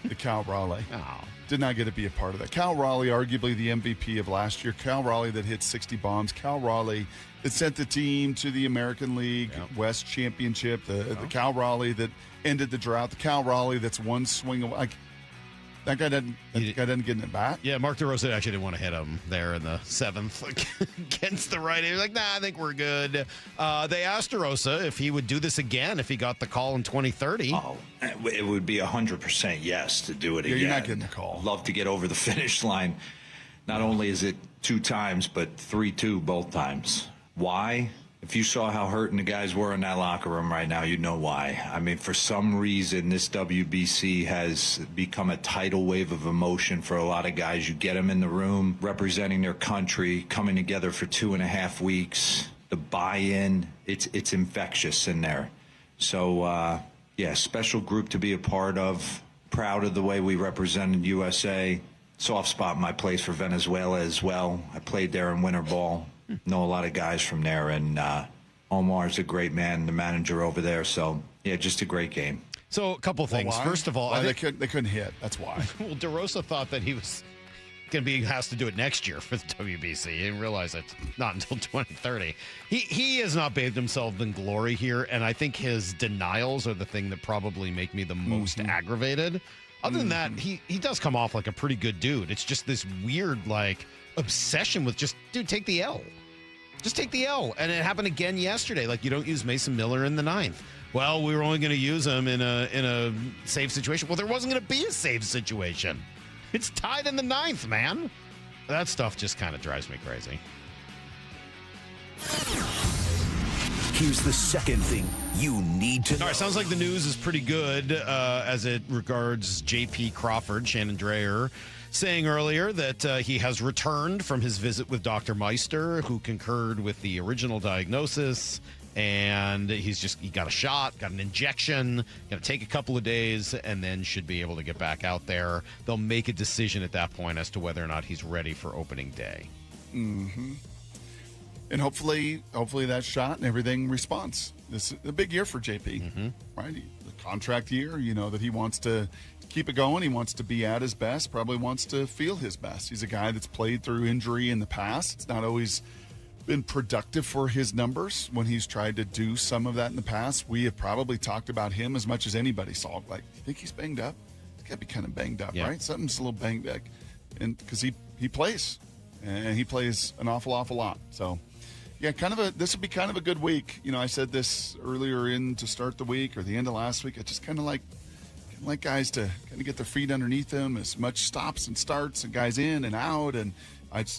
The Cal Raleigh. Oh. Did not get to be a part of that. Cal Raleigh, arguably the MVP of last year. Cal Raleigh that hit 60 bombs. Cal Raleigh that sent the team to the American League West Championship. The Cal Raleigh that ended the drought. The Cal Raleigh that's one swing away. That guy doesn't get in the bat. Yeah, Mark DeRosa actually didn't want to hit him there in the 7th against the right. He was like, nah, I think we're good. They asked DeRosa if he would do this again if he got the call in 2030. Oh, it would be 100% yes to do it again. You're not getting the call. Love to get over the finish line. Not only is it 2 times, but 3-2 both times. Why? If you saw how hurting the guys were in that locker room right now, you'd know why. I mean, for some reason, this WBC has become a tidal wave of emotion for a lot of guys. You get them in the room representing their country, coming together for 2.5 weeks. The buy-in, it's infectious in there. So, special group to be a part of. Proud of the way we represented USA. Soft spot in my place for Venezuela as well. I played there in winter ball. Know a lot of guys from there, and Omar's a great man, the manager over there. So, yeah, just a great game. So, a couple things. First of all, they couldn't hit. That's why. Well, DeRosa thought that he was going to has to do it next year for the WBC. He didn't realize it's not until 2030. He has not bathed himself in glory here, and I think his denials are the thing that probably make me the most aggravated. Other than that, he does come off like a pretty good dude. It's just this weird, obsession with dude, take the L. Just take the L. And it happened again yesterday. You don't use Mason Miller in the 9th. Well, we were only going to use him in a safe situation. Well, there wasn't going to be a safe situation. It's tied in the 9th, man. That stuff just kind of drives me crazy. Here's the second thing you need to know. All right, sounds like the news is pretty good as it regards JP Crawford. Shannon Dreyer saying earlier that he has returned from his visit with Dr. Meister, who concurred with the original diagnosis, and he got a shot, got an injection, going to take a couple of days, and then should be able to get back out there. They'll make a decision at that point as to whether or not he's ready for opening day. Mm-hmm. And hopefully that shot and everything responds. This is a big year for JP, right? contract year, that he wants to keep it going. He wants to be at his best, probably wants to feel his best. He's a guy that's played through injury in the past. It's not always been productive for his numbers when he's tried to do some of that in the past. We have probably talked about him as much as anybody, Salk. Like, you think he's banged up? He's got to be kind of banged up, right? Something's a little banged up. And because he plays, and he plays an awful lot. So, yeah, this would be kind of a good week. I said this earlier to start the week or the end of last week. I just kind of like guys to kind of get their feet underneath them, as much stops and starts and guys in and out. And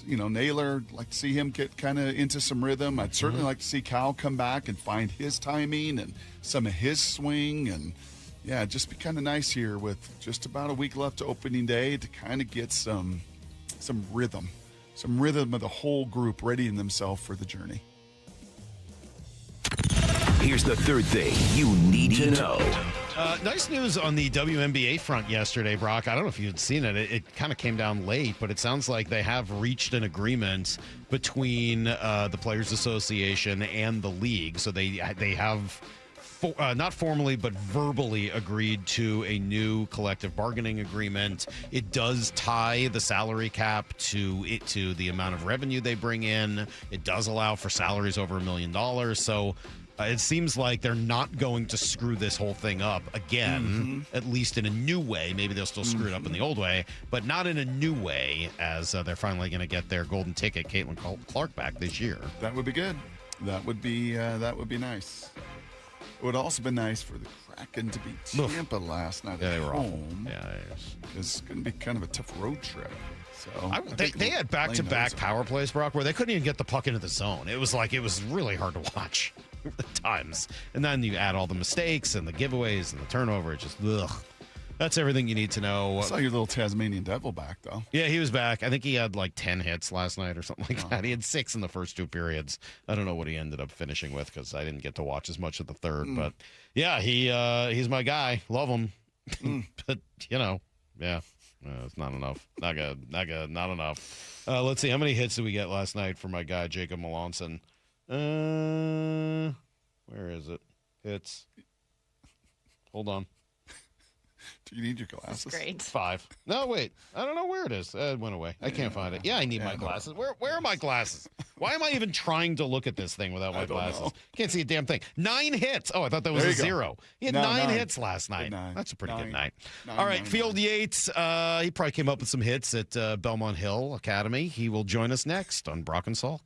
Naylor, like to see him get kind of into some rhythm. I'd certainly like to see Cal come back and find his timing and some of his swing. And yeah, it'd just be kind of nice here with just about a week left to opening day to kind of get some rhythm of the whole group readying themselves for the journey. Here's the third thing you need to know. Nice news on the WNBA front yesterday, Brock. I don't know if you had seen it. It kind of came down late, but it sounds like they have reached an agreement between the Players Association and the league. So they have not formally but verbally agreed to a new collective bargaining agreement. It does tie the salary cap to the amount of revenue they bring in. It does allow for salaries over $1 million. So it seems like they're not going to screw this whole thing up again, at least in a new way. Maybe they'll still screw it up in the old way, but not in a new way, as they're finally going to get their golden ticket, Caitlin Clark, back this year. That would be good. That would be nice. It would also be nice for the Kraken to beat Tampa last night at home. Yeah, it's going to be kind of a tough road trip. So they had back-to-back power plays, Brock, where they couldn't even get the puck into the zone. It was really hard to watch at times. And then you add all the mistakes and the giveaways and the turnover. It's just, ugh. That's everything you need to know. I saw your little Tasmanian devil back, though. Yeah, he was back. I think he had like 10 hits last night or something like that. He had 6 in the first 2 periods. I don't know what he ended up finishing with because I didn't get to watch as much of the third. But, yeah, he's my guy. Love him. But, yeah. It's not enough. Not good. Not enough. Let's see. How many hits did we get last night for my guy, Jacob Melanson? Where is it? Hits. Hold on. Do you need your glasses? That's great. 5. No, wait. I don't know where it is. It went away. I can't find it. Yeah, I need my glasses. Where are my glasses? Why am I even trying to look at this thing without my glasses? Can't see a damn thing. 9 hits. Oh, I thought that was a 0. He had 9 hits last night. That's a pretty good night. All right, Field Yates. He probably came up with some hits at Belmont Hill Academy. He will join us next on Brock and Salk.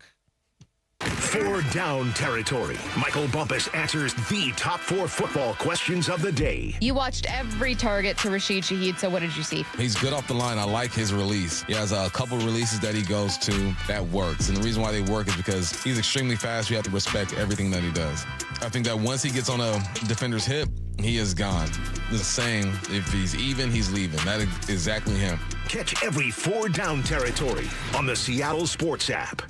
4 down territory. Michael Bumpus answers the top 4 football questions of the day. You watched every target to Rashid Shaheed, so what did you see? He's good off the line. I like his release. He has a couple releases that he goes to that works. And the reason why they work is because he's extremely fast. You have to respect everything that he does. I think that once he gets on a defender's hip, he is gone. The saying, if he's even, he's leaving. That is exactly him. Catch every 4 down territory on the Seattle Sports app.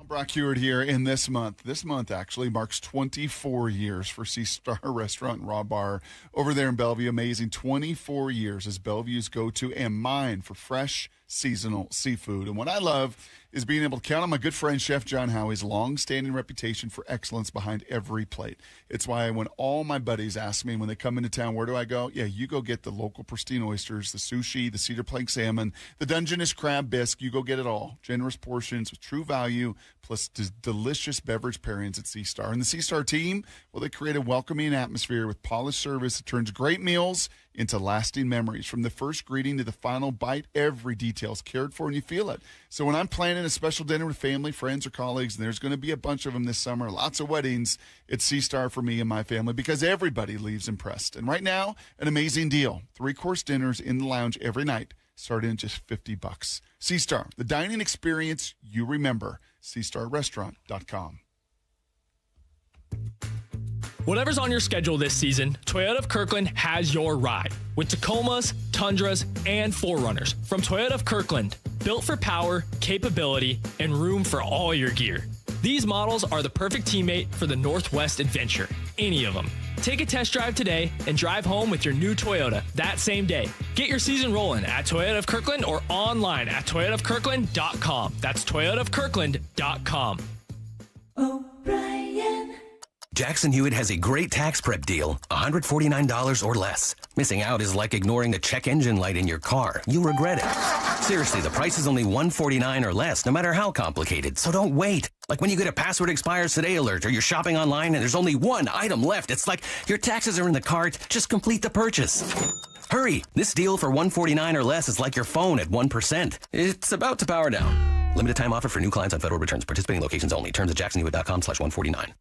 Brock Hewitt here in this month. This month actually marks 24 years for Sea Star Restaurant and Raw Bar over there in Bellevue. Amazing 24 years as Bellevue's go-to and mine for fresh seasonal seafood. And what I love is being able to count on my good friend Chef John Howie's long-standing reputation for excellence behind every plate. It's why when all my buddies ask me when they come into town, where do I go? Yeah, you go get the local pristine oysters, the sushi, the cedar plank salmon, the Dungeness crab bisque. You go get it all. Generous portions with true value, plus delicious beverage pairings at Sea Star. And the Sea Star team, well, they create a welcoming atmosphere with polished service that turns great meals into lasting memories. From the first greeting to the final bite, every detail is cared for and you feel it. So when I'm planning a special dinner with family, friends, or colleagues, and there's going to be a bunch of them this summer, lots of weddings, it's Sea Star for me and my family because everybody leaves impressed. And right now, an amazing deal. 3-course dinners in the lounge every night, starting at just $50. Sea Star, the dining experience you remember. SeaStarRestaurant.com. Whatever's on your schedule this season, Toyota of Kirkland has your ride. With Tacomas, Tundras, and 4Runners. From Toyota of Kirkland, built for power, capability, and room for all your gear. These models are the perfect teammate for the Northwest adventure. Any of them. Take a test drive today and drive home with your new Toyota that same day. Get your season rolling at Toyota of Kirkland or online at toyotaofkirkland.com. That's toyotaofkirkland.com. O'Brien. Jackson Hewitt has a great tax prep deal, $149 or less. Missing out is like ignoring the check engine light in your car. You'll regret it. Seriously, the price is only $149 or less, no matter how complicated, so don't wait. Like when you get a password expires today alert or you're shopping online and there's only one item left. It's like your taxes are in the cart, just complete the purchase. Hurry! This deal for $149 or less is like your phone at 1%. It's about to power down. Limited time offer for new clients on federal returns. Participating locations only. Terms at jacksonhewitt.com/149.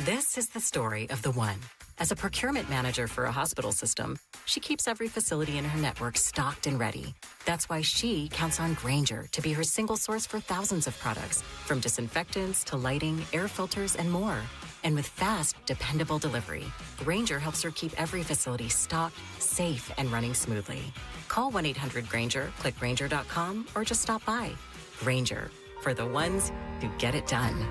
This is the story of the one. As a procurement manager for a hospital system, she keeps every facility in her network stocked and ready. That's why she counts on Grainger to be her single source for thousands of products, from disinfectants to lighting, air filters, and more. And with fast, dependable delivery, Grainger helps her keep every facility stocked, safe, and running smoothly. Call 1-800-GRAINGER, click Grainger.com, or just stop by. Grainger, for the ones who get it done.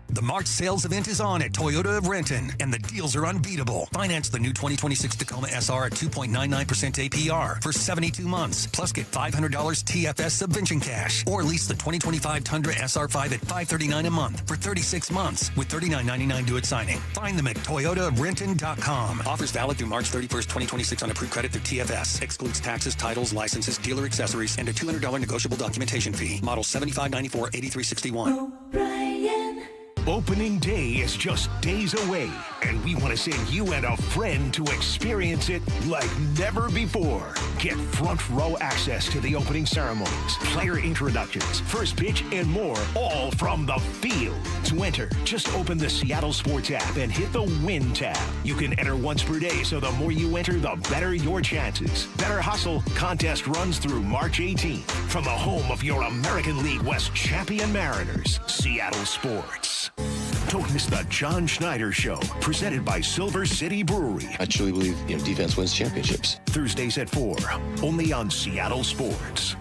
The March sales event is on at Toyota of Renton, and the deals are unbeatable. Finance the new 2026 Tacoma SR at 2.99% APR for 72 months, plus get $500 TFS subvention cash, or lease the 2025 Tundra SR5 at $539 a month for 36 months with $39.99 due at signing. Find them at toyotaofrenton.com. Offers valid through March 31st, 2026 on approved credit through TFS. Excludes taxes, titles, licenses, dealer accessories, and a $200 negotiable documentation fee. Model 7594 8361. Opening day is just days away, and we want to send you and a friend to experience it like never before. Get front row access to the opening ceremonies, player introductions, first pitch, and more, all from the field. To enter, just open the Seattle Sports app and hit the Win tab. You can enter once per day, so the more you enter, the better your chances. Better Hustle contest runs through March 18th from the home of your American League West champion Mariners, Seattle Sports. Don't miss the John Schneider Show, presented by Silver City Brewery. I truly believe defense wins championships. Thursdays at 4, only on Seattle Sports.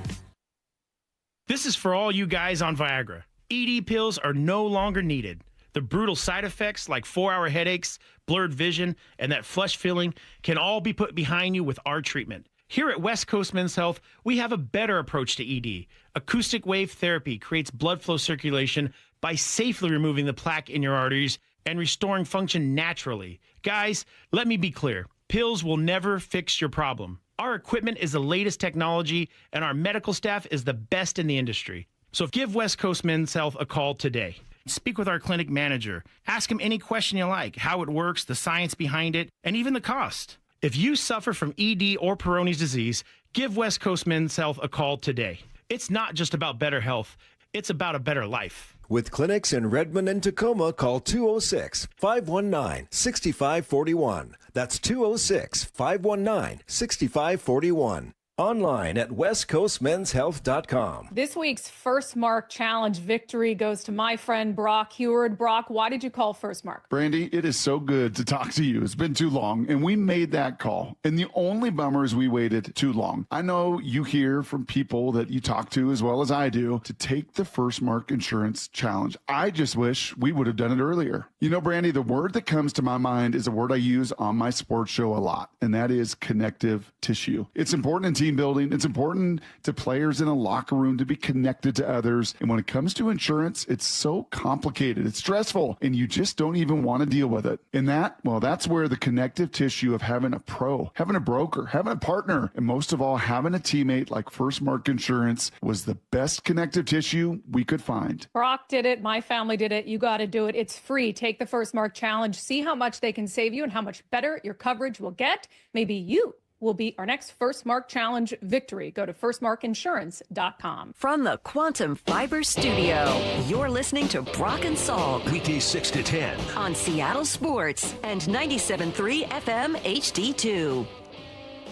This is for all you guys on Viagra. ED pills are no longer needed. The brutal side effects like 4-hour headaches, blurred vision, and that flush feeling can all be put behind you with our treatment. Here at West Coast Men's Health, we have a better approach to ED. Acoustic wave therapy creates blood flow circulation by safely removing the plaque in your arteries and restoring function naturally. Guys, let me be clear. Pills will never fix your problem. Our equipment is the latest technology, and our medical staff is the best in the industry. So give West Coast Men's Health a call today. Speak with our clinic manager. Ask him any question you like, how it works, the science behind it, and even the cost. If you suffer from ED or Peyronie's disease, give West Coast Men's Health a call today. It's not just about better health. It's about a better life. With clinics in Redmond and Tacoma, call 206-519-6541. That's 206-519-6541. Online at westcoastmenshealth.com. This week's First Mark Challenge victory goes to my friend Brock Heward. Brock, why did you call First Mark? Brandy, it is so good to talk to you. It's been too long, and we made that call. And the only bummer is we waited too long. I know you hear from people that you talk to as well as I do to take the First Mark Insurance Challenge. I just wish we would have done it earlier. You know, Brandy, the word that comes to my mind is a word I use on my sports show a lot, and that is connective tissue. It's important in team building. It's important to players in a locker room to be connected to others. And when it comes to insurance, it's so complicated. It's stressful, and you just don't even want to deal with it. And that's where the connective tissue of having a pro, having a broker, having a partner, and most of all, having a teammate like First Mark Insurance was the best connective tissue we could find. Brock did it. My family did it. You got to do it. It's free. Take the First Mark Challenge. See how much they can save you and how much better your coverage will get. Maybe you will be our next First Mark Challenge victory. Go to firstmarkinsurance.com. From the Quantum Fiber Studio, you're listening to Brock and Salk. Weekdays 6 to 10. On Seattle Sports and 97.3 FM HD2.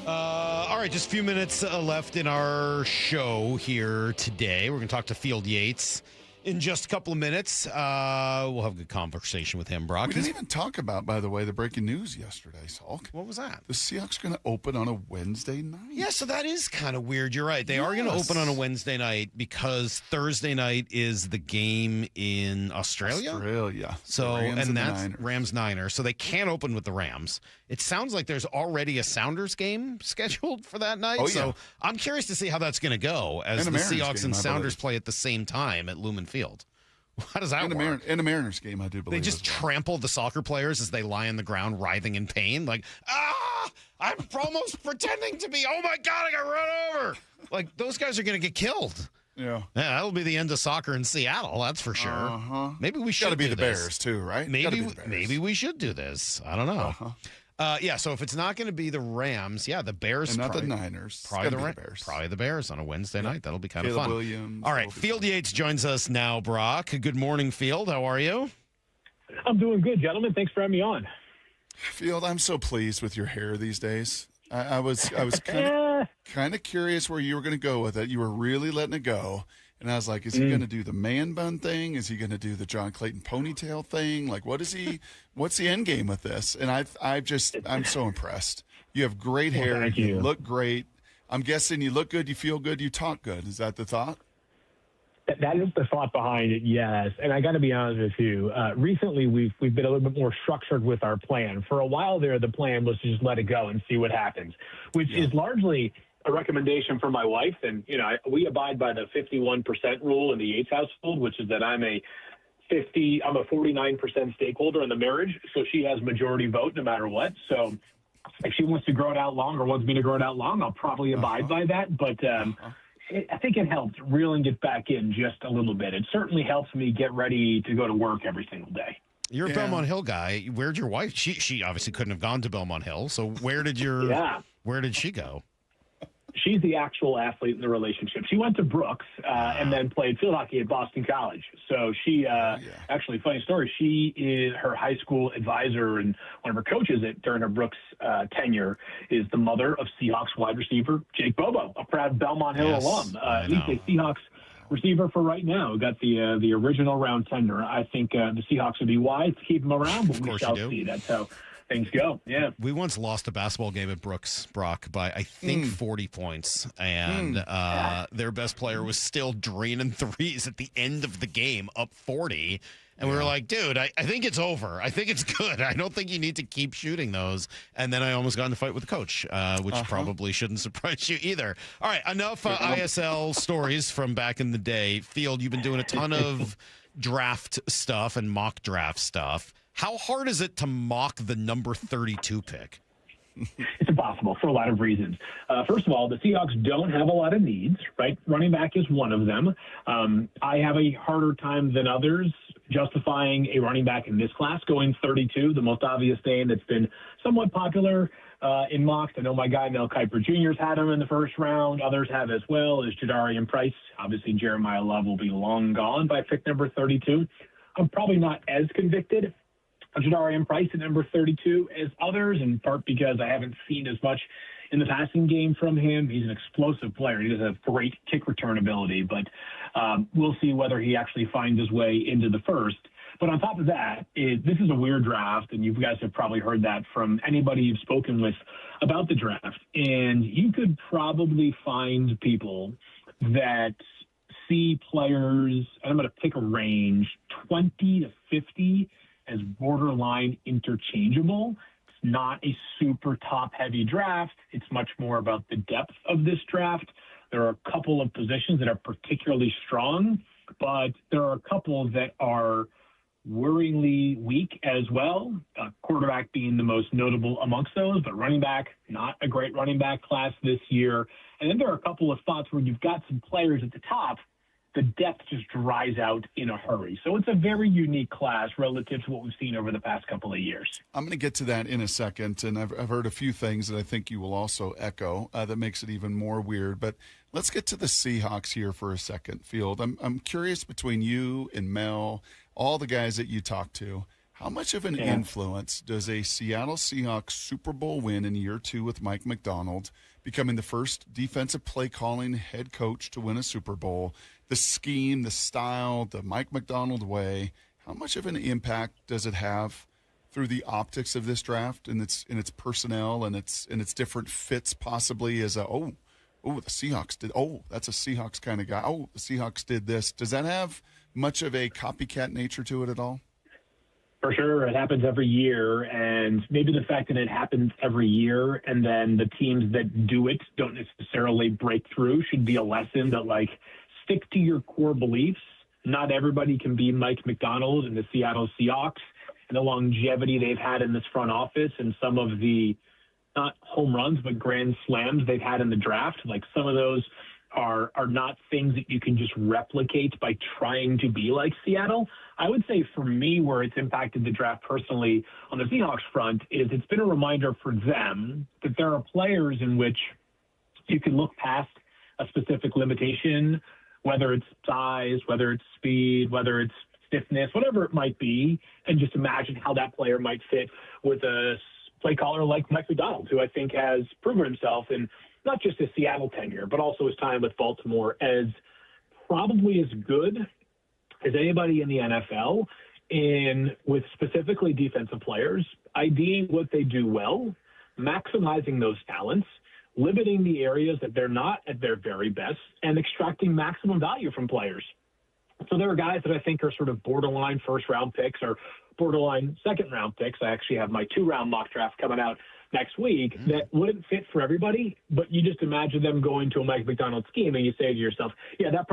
All right, just a few minutes left in our show here today. We're going to talk to Field Yates in just a couple of minutes. We'll have a good conversation with him, Brock. We didn't even talk about, by the way, the breaking news yesterday, Salk. What was that? The Seahawks are going to open on a Wednesday night. Yeah, so that is kind of weird. You're right. They are going to open on a Wednesday night because Thursday night is the game in Australia. So, and that's Rams-Niners. So they can't open with the Rams. It sounds like there's already a Sounders game scheduled for that night. Oh, yeah. So I'm curious to see how that's going to go as the Seahawks and Sounders play at the same time at Lumen Field. How does that work? In the Mariners game, I do believe. They just trample the soccer players as they lie on the ground, writhing in pain. Like, I'm almost pretending to be, oh, my God, I got run over. Like, those guys are going to get killed. Yeah, that'll be the end of soccer in Seattle. That's for sure. Maybe we should. Got to be do the this. Bears too, right? Maybe we should do this. I don't know. So if it's not going to be the Rams, the Bears, and not the Niners, probably the Bears. Probably the Bears on a Wednesday night. That'll be kind of fun. Williams, all right, Field Yates joins us now. Brock, good morning, Field. How are you? I'm doing good, gentlemen. Thanks for having me on. Field, I'm so pleased with your hair these days. I was kind of curious where you were going to go with it. You were really letting it go. And I was like, is he going to do the man bun thing? Is he going to do the John Clayton ponytail thing? Like, what's the end game with this? And I'm so impressed. You have great hair. Thank you. You look great. I'm guessing you look good, you feel good, you talk good. Is that the thought? That is the thought behind it, yes. And I got to be honest with you. Recently, we've been a little bit more structured with our plan. For a while there, the plan was to just let it go and see what happens, which is largely a recommendation from my wife. And, we abide by the 51% rule in the Yates household, which is that I'm a 49% stakeholder in the marriage. So she has majority vote no matter what. So if she wants to grow it out long or wants me to grow it out long, I'll probably abide by that. But I think it helps reeling it back in just a little bit. It certainly helps me get ready to go to work every single day. You're a Belmont Hill guy. Where'd your wife? She obviously couldn't have gone to Belmont Hill. So where did where did she go? She's the actual athlete in the relationship. She went to Brooks and then played field hockey at Boston College. So she, actually, funny story, she is her high school advisor, and one of her coaches during her Brooks tenure is the mother of Seahawks wide receiver Jake Bobo, a proud Belmont Hill alum. At least a Seahawks receiver for right now. Got the original round tender. I think the Seahawks would be wise to keep him around, but we shall see. That's how things go. Yeah. We once lost a basketball game at Brooks, Brock, by I think 40 points, and their best player was still draining threes at the end of the game, up 40. And we were like, dude, I think it's over. I think it's good. I don't think you need to keep shooting those. And then I almost got in a fight with the coach, which probably shouldn't surprise you either. All right, enough ISL stories from back in the day. Field, you've been doing a ton of draft stuff and mock draft stuff. How hard is it to mock the number 32 pick? It's impossible for a lot of reasons. First of all, the Seahawks don't have a lot of needs, right? Running back is one of them. I have a harder time than others justifying a running back in this class going 32. The most obvious name that's been somewhat popular in mocks. I know my guy Mel Kiper Jr.'s had him in the first round. Others have as well, is Jadarian Price. Obviously, Jeremiah Love will be long gone by pick number 32. I'm probably not as convicted Jadarian Price at number 32 as others, in part because I haven't seen as much in the passing game from him. He's an explosive player. He does have great kick return ability, but we'll see whether he actually finds his way into the first. But on top of that, this is a weird draft, and you guys have probably heard that from anybody you've spoken with about the draft. And you could probably find people that see players, and I'm going to pick a range, 20 to 50 as borderline interchangeable. It's not a super top-heavy draft. It's much more about the depth of this draft. There are a couple of positions that are particularly strong, but there are a couple that are worryingly weak as well, quarterback being the most notable amongst those, but running back, not a great running back class this year. And then there are a couple of spots where you've got some players at the top, the depth just dries out in a hurry. So it's a very unique class relative to what we've seen over the past couple of years. I'm going to get to that in a second, and I've heard a few things that I think you will also echo that makes it even more weird. But let's get to the Seahawks here for a second, Field. I'm curious, between you and Mel, all the guys that you talk to, how much of an influence does a Seattle Seahawks Super Bowl win in year 2 with Mike McDonald, becoming the first defensive play calling head coach to win a Super Bowl, the scheme, the style, the Mike McDonald way, how much of an impact does it have through the optics of this draft and its personnel and its different fits, possibly as the Seahawks did, that's a Seahawks kind of guy, the Seahawks did this. Does that have much of a copycat nature to it at all? For sure. It happens every year, and maybe the fact that it happens every year and then the teams that do it don't necessarily break through should be a lesson that, like, stick to your core beliefs, not everybody can be Mike McDonald in the Seattle Seahawks, and the longevity they've had in this front office and some of the not home runs, but grand slams they've had in the draft. Like, some of those are not things that you can just replicate by trying to be like Seattle. I would say for me, where it's impacted the draft personally on the Seahawks front is it's been a reminder for them that there are players in which you can look past a specific limitation, whether it's size, whether it's speed, whether it's stiffness, whatever it might be, and just imagine how that player might fit with a play caller like Mike McDonald, who I think has proven himself in not just his Seattle tenure, but also his time with Baltimore as probably as good as anybody in the NFL with specifically defensive players, IDing what they do well, maximizing those talents, limiting the areas that they're not at their very best, and extracting maximum value from players. So there are guys that I think are sort of borderline first-round picks or borderline second-round picks. I actually have my 2-round mock draft coming out next week that wouldn't fit for everybody, but you just imagine them going to a Mike McDonald scheme and you say to yourself, yeah, that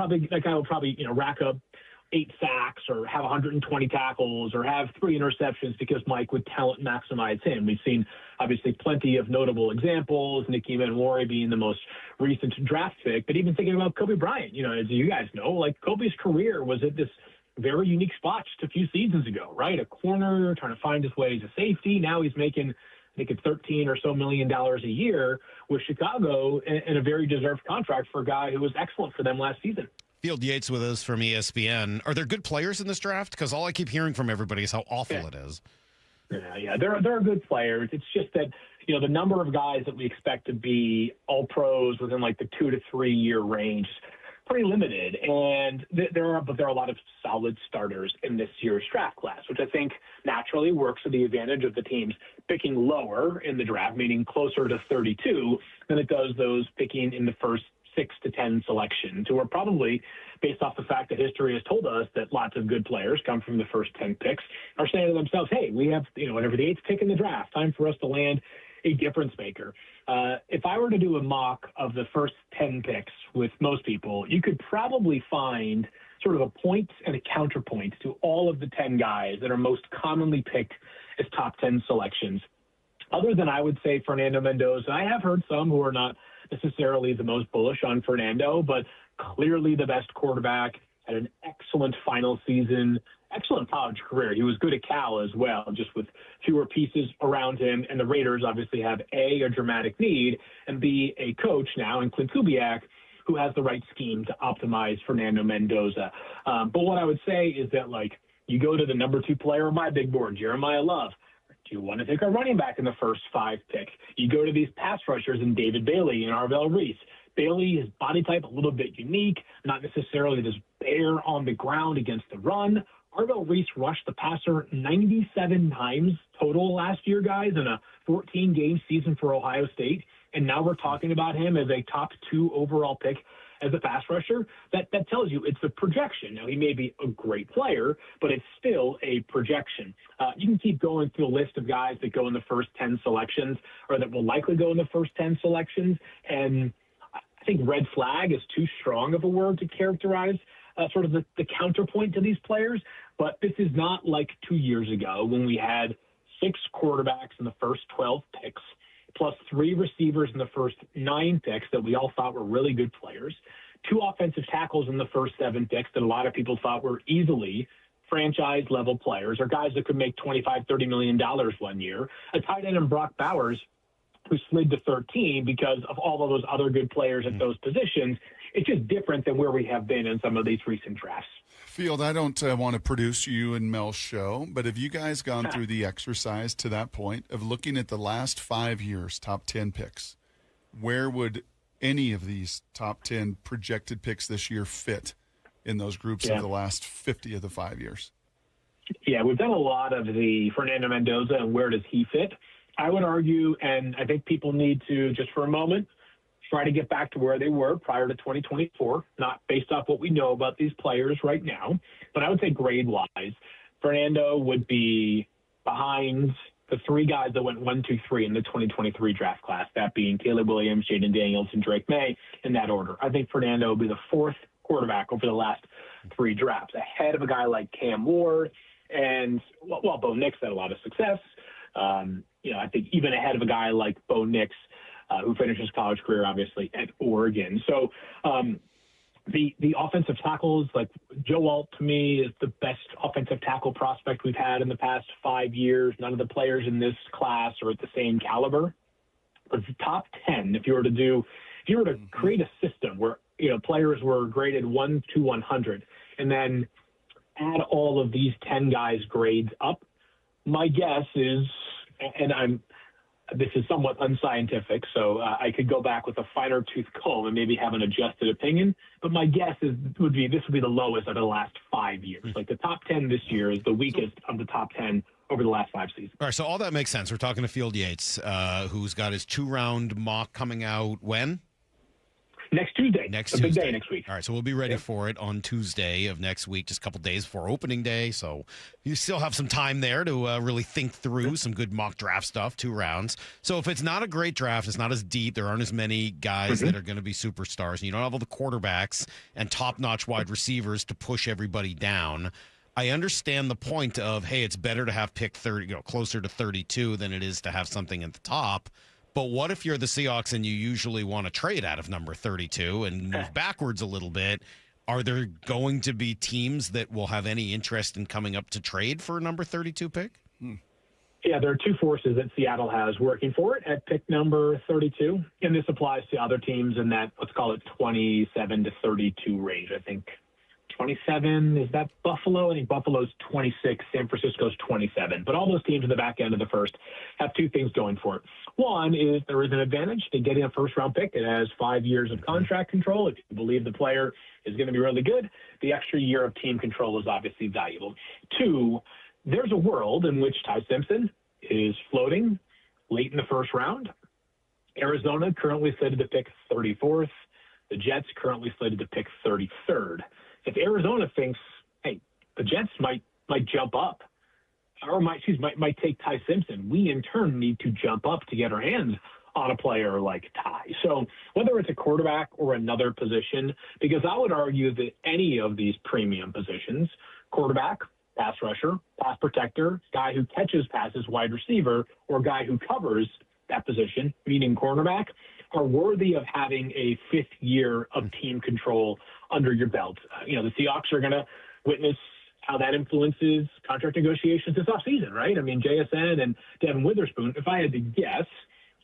guy will probably, rack up 8 sacks or have 120 tackles or have 3 interceptions because Mike would talent maximize him. We've seen obviously plenty of notable examples, Nicky Manwari being the most recent draft pick, but even thinking about Kobe Bryant, as you guys know, like Kobe's career was at this very unique spot just a few seasons ago, right? A corner trying to find his way as a safety. Now he's making, I think it's $13 or so million a year with Chicago and a very deserved contract for a guy who was excellent for them last season. Field Yates with us from ESPN. Are there good players in this draft? Because all I keep hearing from everybody is how awful it is. Yeah, there are good players. It's just that, the number of guys that we expect to be all pros within like the 2 to 3 year range is pretty limited. And there are a lot of solid starters in this year's draft class, which I think naturally works to the advantage of the teams picking lower in the draft, meaning closer to 32 than it does those picking in the first 6 to 10 selections, who are probably, based off the fact that history has told us that lots of good players come from the first 10 picks, are saying to themselves, hey, we have, whatever the 8th pick in the draft, time for us to land a difference maker. If I were to do a mock of the first 10 picks with most people, you could probably find sort of a point and a counterpoint to all of the 10 guys that are most commonly picked as top 10 selections. Other than, I would say, Fernando Mendoza. I have heard some who are not necessarily the most bullish on Fernando, but clearly the best quarterback, had an excellent final season, excellent college career. He was good at Cal as well, just with fewer pieces around him. And the Raiders obviously have A, a dramatic need, and B, a coach now in Clint Kubiak who has the right scheme to optimize Fernando Mendoza. But what I would say is that, you go to the number 2 player on my big board, Jeremiah Love. Do you want to take a running back in the first 5 pick? You go to these pass rushers in David Bailey and Arvell Reese. Bailey, his body type, a little bit unique, not necessarily this bear on the ground against the run. Arvell Reese rushed the passer 97 times total last year, guys, in a 14-game season for Ohio State. And now we're talking about him as a top 2 overall pick as a pass rusher. That tells you it's a projection. Now, he may be a great player, but it's still a projection. You can keep going through a list of guys that go in the first 10 selections or that will likely go in the first 10 selections. And I think red flag is too strong of a word to characterize sort of the counterpoint to these players. But this is not like 2 years ago when we had 6 quarterbacks in the first 12 picks, plus 3 receivers in the first 9 picks that we all thought were really good players, 2 offensive tackles in the first 7 picks that a lot of people thought were easily franchise-level players or guys that could make $25, $30 million one year, a tight end in Brock Bowers who slid to 13 because of all of those other good players at those positions. It's just different than where we have been in some of these recent drafts. Field, I don't want to produce you and Mel's show, but have you guys gone through the exercise to that point of looking at the last 5 years, top 10 picks? Where would any of these top 10 projected picks this year fit in those groups of the last 50 of the 5 years? Yeah, we've done a lot of the Fernando Mendoza and where does he fit. I would argue, and I think people need to, just for a moment, try to get back to where they were prior to 2024, not based off what we know about these players right now. But I would say grade-wise, Fernando would be behind the 3 guys that went 1, 2, 3 in the 2023 draft class, that being Caleb Williams, Jaden Daniels, and Drake May, in that order. I think Fernando would be the 4th quarterback over the last 3 drafts, ahead of a guy like Cam Ward. And while Bo Nix had a lot of success, I think even ahead of a guy like Bo Nix, who finished his college career, obviously, at Oregon. So the offensive tackles, like Joe Alt, to me, is the best offensive tackle prospect we've had in the past 5 years. None of the players in this class are at the same caliber. But the top 10, if you were to create a system where, players were graded 1 to 100, and then add all of these 10 guys' grades up, my guess is, and this is somewhat unscientific, so I could go back with a finer tooth comb and maybe have an adjusted opinion. But my guess would be this would be the lowest of the last 5 years. Like the top 10 this year is the weakest of the top 10 over the last 5 seasons. All right, so all that makes sense. We're talking to Field Yates, who's got his 2-round mock coming out when? Next Tuesday. Big day next week. All right, so we'll be ready for it on Tuesday of next week, just a couple days before opening day. So you still have some time there to really think through some good mock draft stuff, 2 rounds. So if it's not a great draft, it's not as deep, there aren't as many guys that are going to be superstars, and you don't have all the quarterbacks and top-notch wide receivers to push everybody down, I understand the point of, hey, it's better to have pick 30, closer to 32 than it is to have something at the top. But what if you're the Seahawks and you usually want to trade out of number 32 and move backwards a little bit? Are there going to be teams that will have any interest in coming up to trade for a number 32 pick? Yeah, there are 2 forces that Seattle has working for it at pick number 32, and this applies to other teams in that, let's call it 27 to 32 range. I think 27, is that Buffalo? I think Buffalo's 26, San Francisco's 27. But all those teams in the back end of the first have 2 things going for it. One is there is an advantage to getting a first-round pick. It has 5 years of contract control. If you believe the player is going to be really good, the extra year of team control is obviously valuable. 2, there's a world in which Ty Simpson is floating late in the first round. Arizona currently slated to pick 34th. The Jets currently slated to pick 33rd. If Arizona thinks, hey, the Jets might jump up, or might take Ty Simpson, we in turn need to jump up to get our hands on a player like Ty. So whether it's a quarterback or another position, because I would argue that any of these premium positions, quarterback, pass rusher, pass protector, guy who catches passes, wide receiver, or guy who covers that position, meaning cornerback, are worthy of having a 5th year of team control under your belt. The Seahawks are going to witness how that influences contract negotiations this offseason, right? I mean, JSN and Devin Witherspoon, if I had to guess,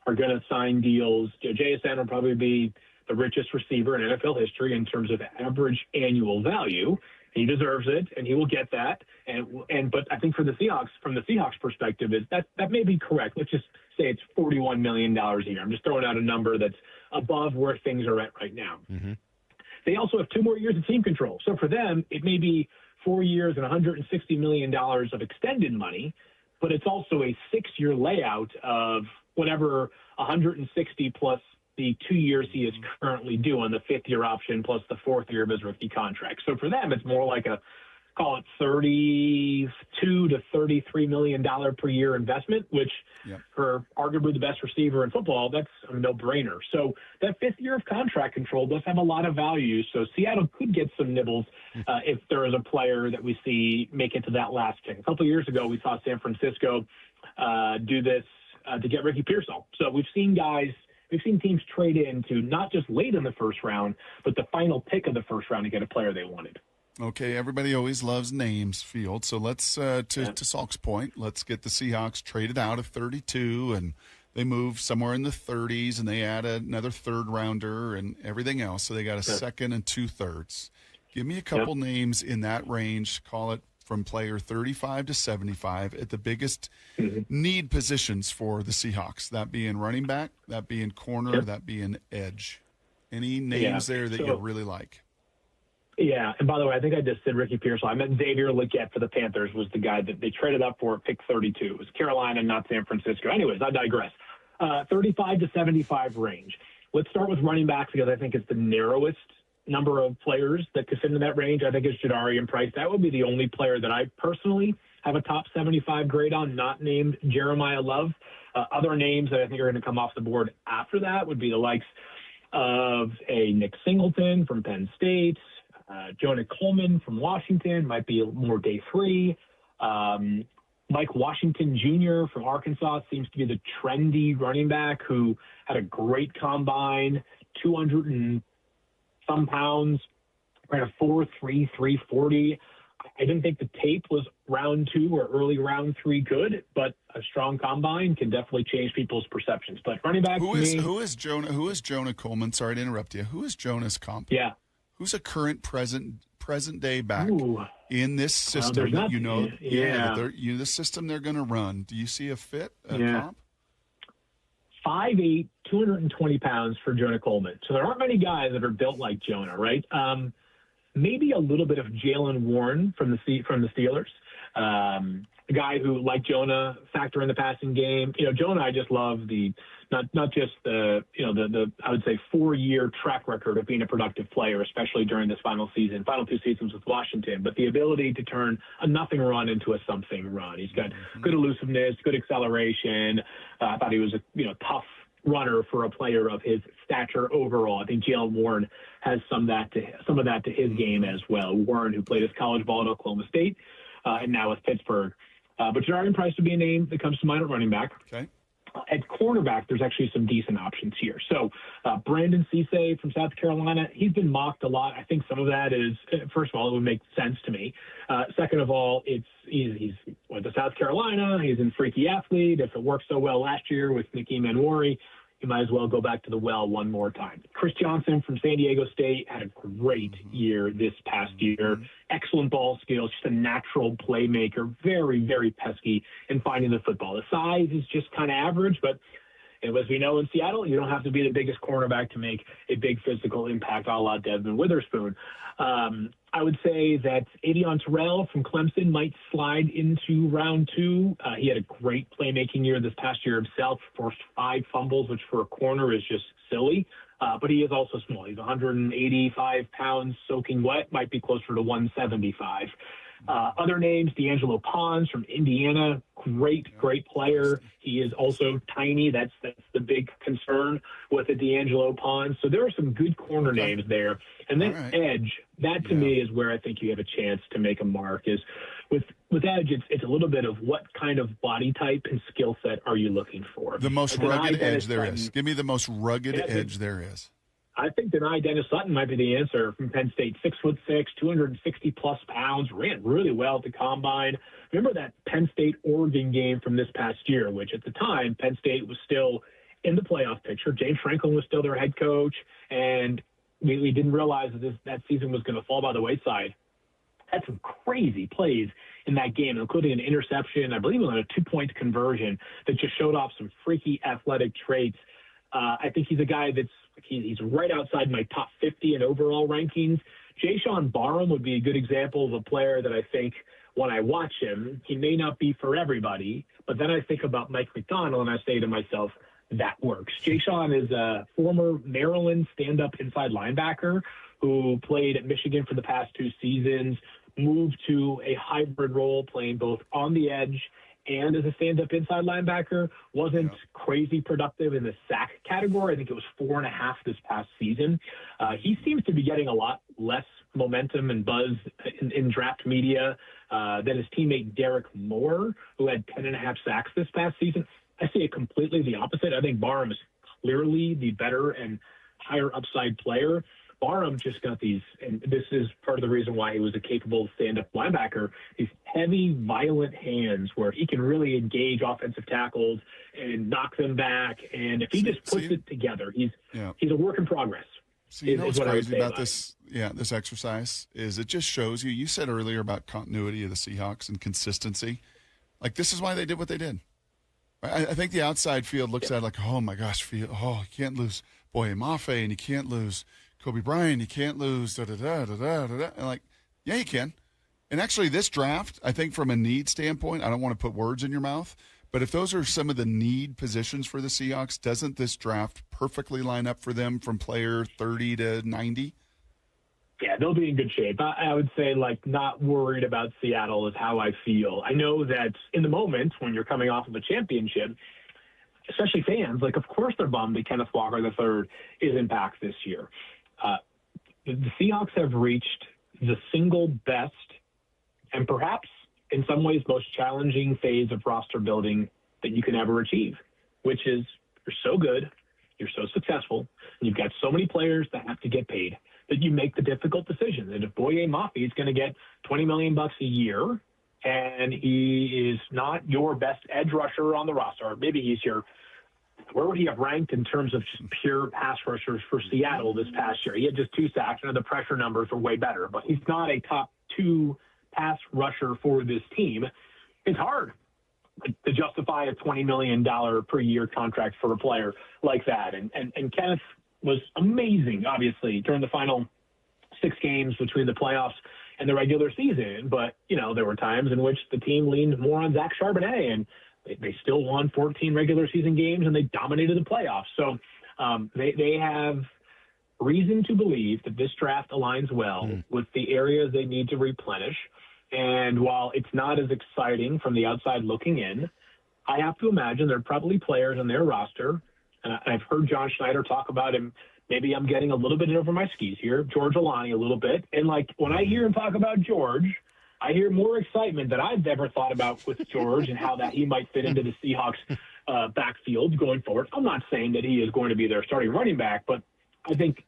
are going to sign deals. JSN will probably be the richest receiver in NFL history in terms of average annual value. He deserves it, and he will get that. But I think for the Seahawks, from the Seahawks' perspective, is that may be correct. Let's just say it's $41 million a year. I'm just throwing out a number that's above where things are at right now. They also have 2 more years of team control. So for them, it may be 4 years and $160 million of extended money, but it's also a 6-year layout of whatever 160 plus the 2 years he is currently due on the 5th year option plus the 4th year of his rookie contract. So for them, it's more like a, call it $32 to $33 million per year investment, which for arguably the best receiver in football, that's a no-brainer. So that 5th year of contract control does have a lot of value. So Seattle could get some nibbles if there is a player that we see make it to that last pick. A couple of years ago, we saw San Francisco do this to get Ricky Pearsall. So we've seen teams trade into not just late in the first round, but the final pick of the first round to get a player they wanted. Okay, everybody always loves names, Field. So let's, to Salk's point, let's get the Seahawks traded out of 32, and they move somewhere in the 30s, and they add another 3rd rounder and everything else. So they got a 2nd and 2/3. Give me a couple names in that range, call it from player 35 to 75 at the biggest need positions for the Seahawks, that being running back, that being corner, that being edge. Any names there that you really like? Yeah, and by the way, I think I just said Ricky Pearsall. I meant Xavier Legette for the Panthers was the guy that they traded up for at pick 32. It was Carolina, not San Francisco. Anyways, I digress. 35 to 75 range. Let's start with running backs because I think it's the narrowest number of players that could fit into that range. I think it's Jadarian Price. That would be the only player that I personally have a top 75 grade on, not named Jeremiah Love. Other names that I think are going to come off the board after that would be the likes of a Nick Singleton from Penn State, Jonah Coleman from Washington might be more day 3. Mike Washington Jr. from Arkansas seems to be the trendy running back who had a great combine, 200 and some pounds, ran a 4.3, 340. I didn't think the tape was round 2 or early round 3 good, but a strong combine can definitely change people's perceptions. But running back who is Jonah Coleman? Sorry to interrupt you. Who is Jonah's comp? Yeah. Who's a current present day back in this system that you know? The system they're going to run. Do you see a fit? Comp? 5'8", 220 pounds for Jonah Coleman. So there aren't many guys that are built like Jonah, right? Maybe a little bit of Jalen Warren from the Steelers. A guy who, like Jonah, factor in the passing game. Jonah, I just love the not just the I would say 4-year track record of being a productive player, especially during this final 2 seasons with Washington, but the ability to turn a nothing run into a something run. He's got good elusiveness, good acceleration. I thought he was a tough runner for a player of his stature overall. I think Jalen Warren has some of that to his game as well. Warren, who played his college ball at Oklahoma State and now with Pittsburgh. But Jadarian Price would be a name that comes to mind at running back. Okay. At cornerback, there's actually some decent options here. So Brandon Cisse from South Carolina, he's been mocked a lot. I think some of that is, first of all, it would make sense to me. Second of all, he's went to South Carolina. He's in Freaky Athlete. If it worked so well last year with Nicky Manwari, you might as well go back to the well one more time. Chris Johnson from San Diego State had a great year this past year. Excellent ball skills, just a natural playmaker, very, very pesky in finding the football. The size is just kind of average, but as we know in Seattle, you don't have to be the biggest cornerback to make a big physical impact a la Devin Witherspoon. I would say that Adion Terrell from Clemson might slide into round 2. He had a great playmaking year this past year himself, forced 5 fumbles, which for a corner is just silly. But he is also small. He's 185 pounds soaking wet, might be closer to 175. Other names, D'Angelo Pons from Indiana, great player. He is also tiny. That's the big concern with the D'Angelo Pons. So there are some good corner names there. And then edge, that to me is where I think you have a chance to make a mark. Is with edge, it's a little bit of what kind of body type and skill set are you looking for? The most rugged edge there is. Give me the most rugged edge there is. I think Denai Dennis Sutton might be the answer from Penn State. 6'6", 260+ pounds, ran really well at the combine. Remember that Penn State-Oregon game from this past year, which at the time, Penn State was still in the playoff picture. James Franklin was still their head coach, and we didn't realize that season was going to fall by the wayside. Had some crazy plays in that game, including an interception, I believe it was on a 2-point conversion that just showed off some freaky athletic traits. I think he's a guy he's right outside my top 50 in overall rankings. Jayshawn Barham would be a good example of a player that I think when I watch him, he may not be for everybody, but then I think about Mike McDonald and I say to myself, that works. Jayshawn is a former Maryland stand-up inside linebacker who played at Michigan for the past 2 seasons, moved to a hybrid role playing both on the edge and as a stand-up inside linebacker, wasn't crazy productive in the sack category. I think it was 4.5 this past season. He seems to be getting a lot less momentum and buzz in draft media than his teammate Derek Moore, who had 10.5 sacks this past season. I see it completely the opposite. I think Barham is clearly the better and higher upside player. Barham just got these, and this is part of the reason why he was a capable stand-up linebacker, these heavy, violent hands where he can really engage offensive tackles and knock them back. And if he just puts it together, he's a work in progress. So you know what's crazy about this exercise is it just shows you said earlier about continuity of the Seahawks and consistency. Like, this is why they did what they did. I think the outside field looks at it like, oh, my gosh, you can't lose Boye Mafe and you can't lose Kobe Bryant, you can't lose da-da-da-da-da-da. And like, yeah, you can. And actually this draft, I think from a need standpoint, I don't want to put words in your mouth, but if those are some of the need positions for the Seahawks, doesn't this draft perfectly line up for them from player 30 to 90? Yeah, they'll be in good shape. I would say, not worried about Seattle is how I feel. I know that in the moment when you're coming off of a championship, especially fans, of course they're bummed that Kenneth Walker III is in back this year. The Seahawks have reached the single best and perhaps in some ways most challenging phase of roster building that you can ever achieve, which is you're so good, you're so successful, and you've got so many players that have to get paid that you make the difficult decision. And if Boye Mafe is going to get $20 million a year and he is not your best edge rusher on the roster, or maybe he's where would he have ranked in terms of just pure pass rushers for Seattle this past year? He had just 2 sacks, and the pressure numbers were way better, but he's not a top 2 pass rusher for this team. It's hard to justify a $20 million per year contract for a player like that. And Kenneth was amazing, obviously, during the final 6 games between the playoffs and the regular season. But, there were times in which the team leaned more on Zach Charbonnet, and they still won 14 regular season games, and they dominated the playoffs. So they have reason to believe that this draft aligns well with the areas they need to replenish. And while it's not as exciting from the outside looking in, I have to imagine there are probably players on their roster. I've heard John Schneider talk about him. Maybe I'm getting a little bit over my skis here. George Alani a little bit. And when I hear him talk about George, I hear more excitement than I've ever thought about with George and how that he might fit into the Seahawks backfield going forward. I'm not saying that he is going to be their starting running back, but I think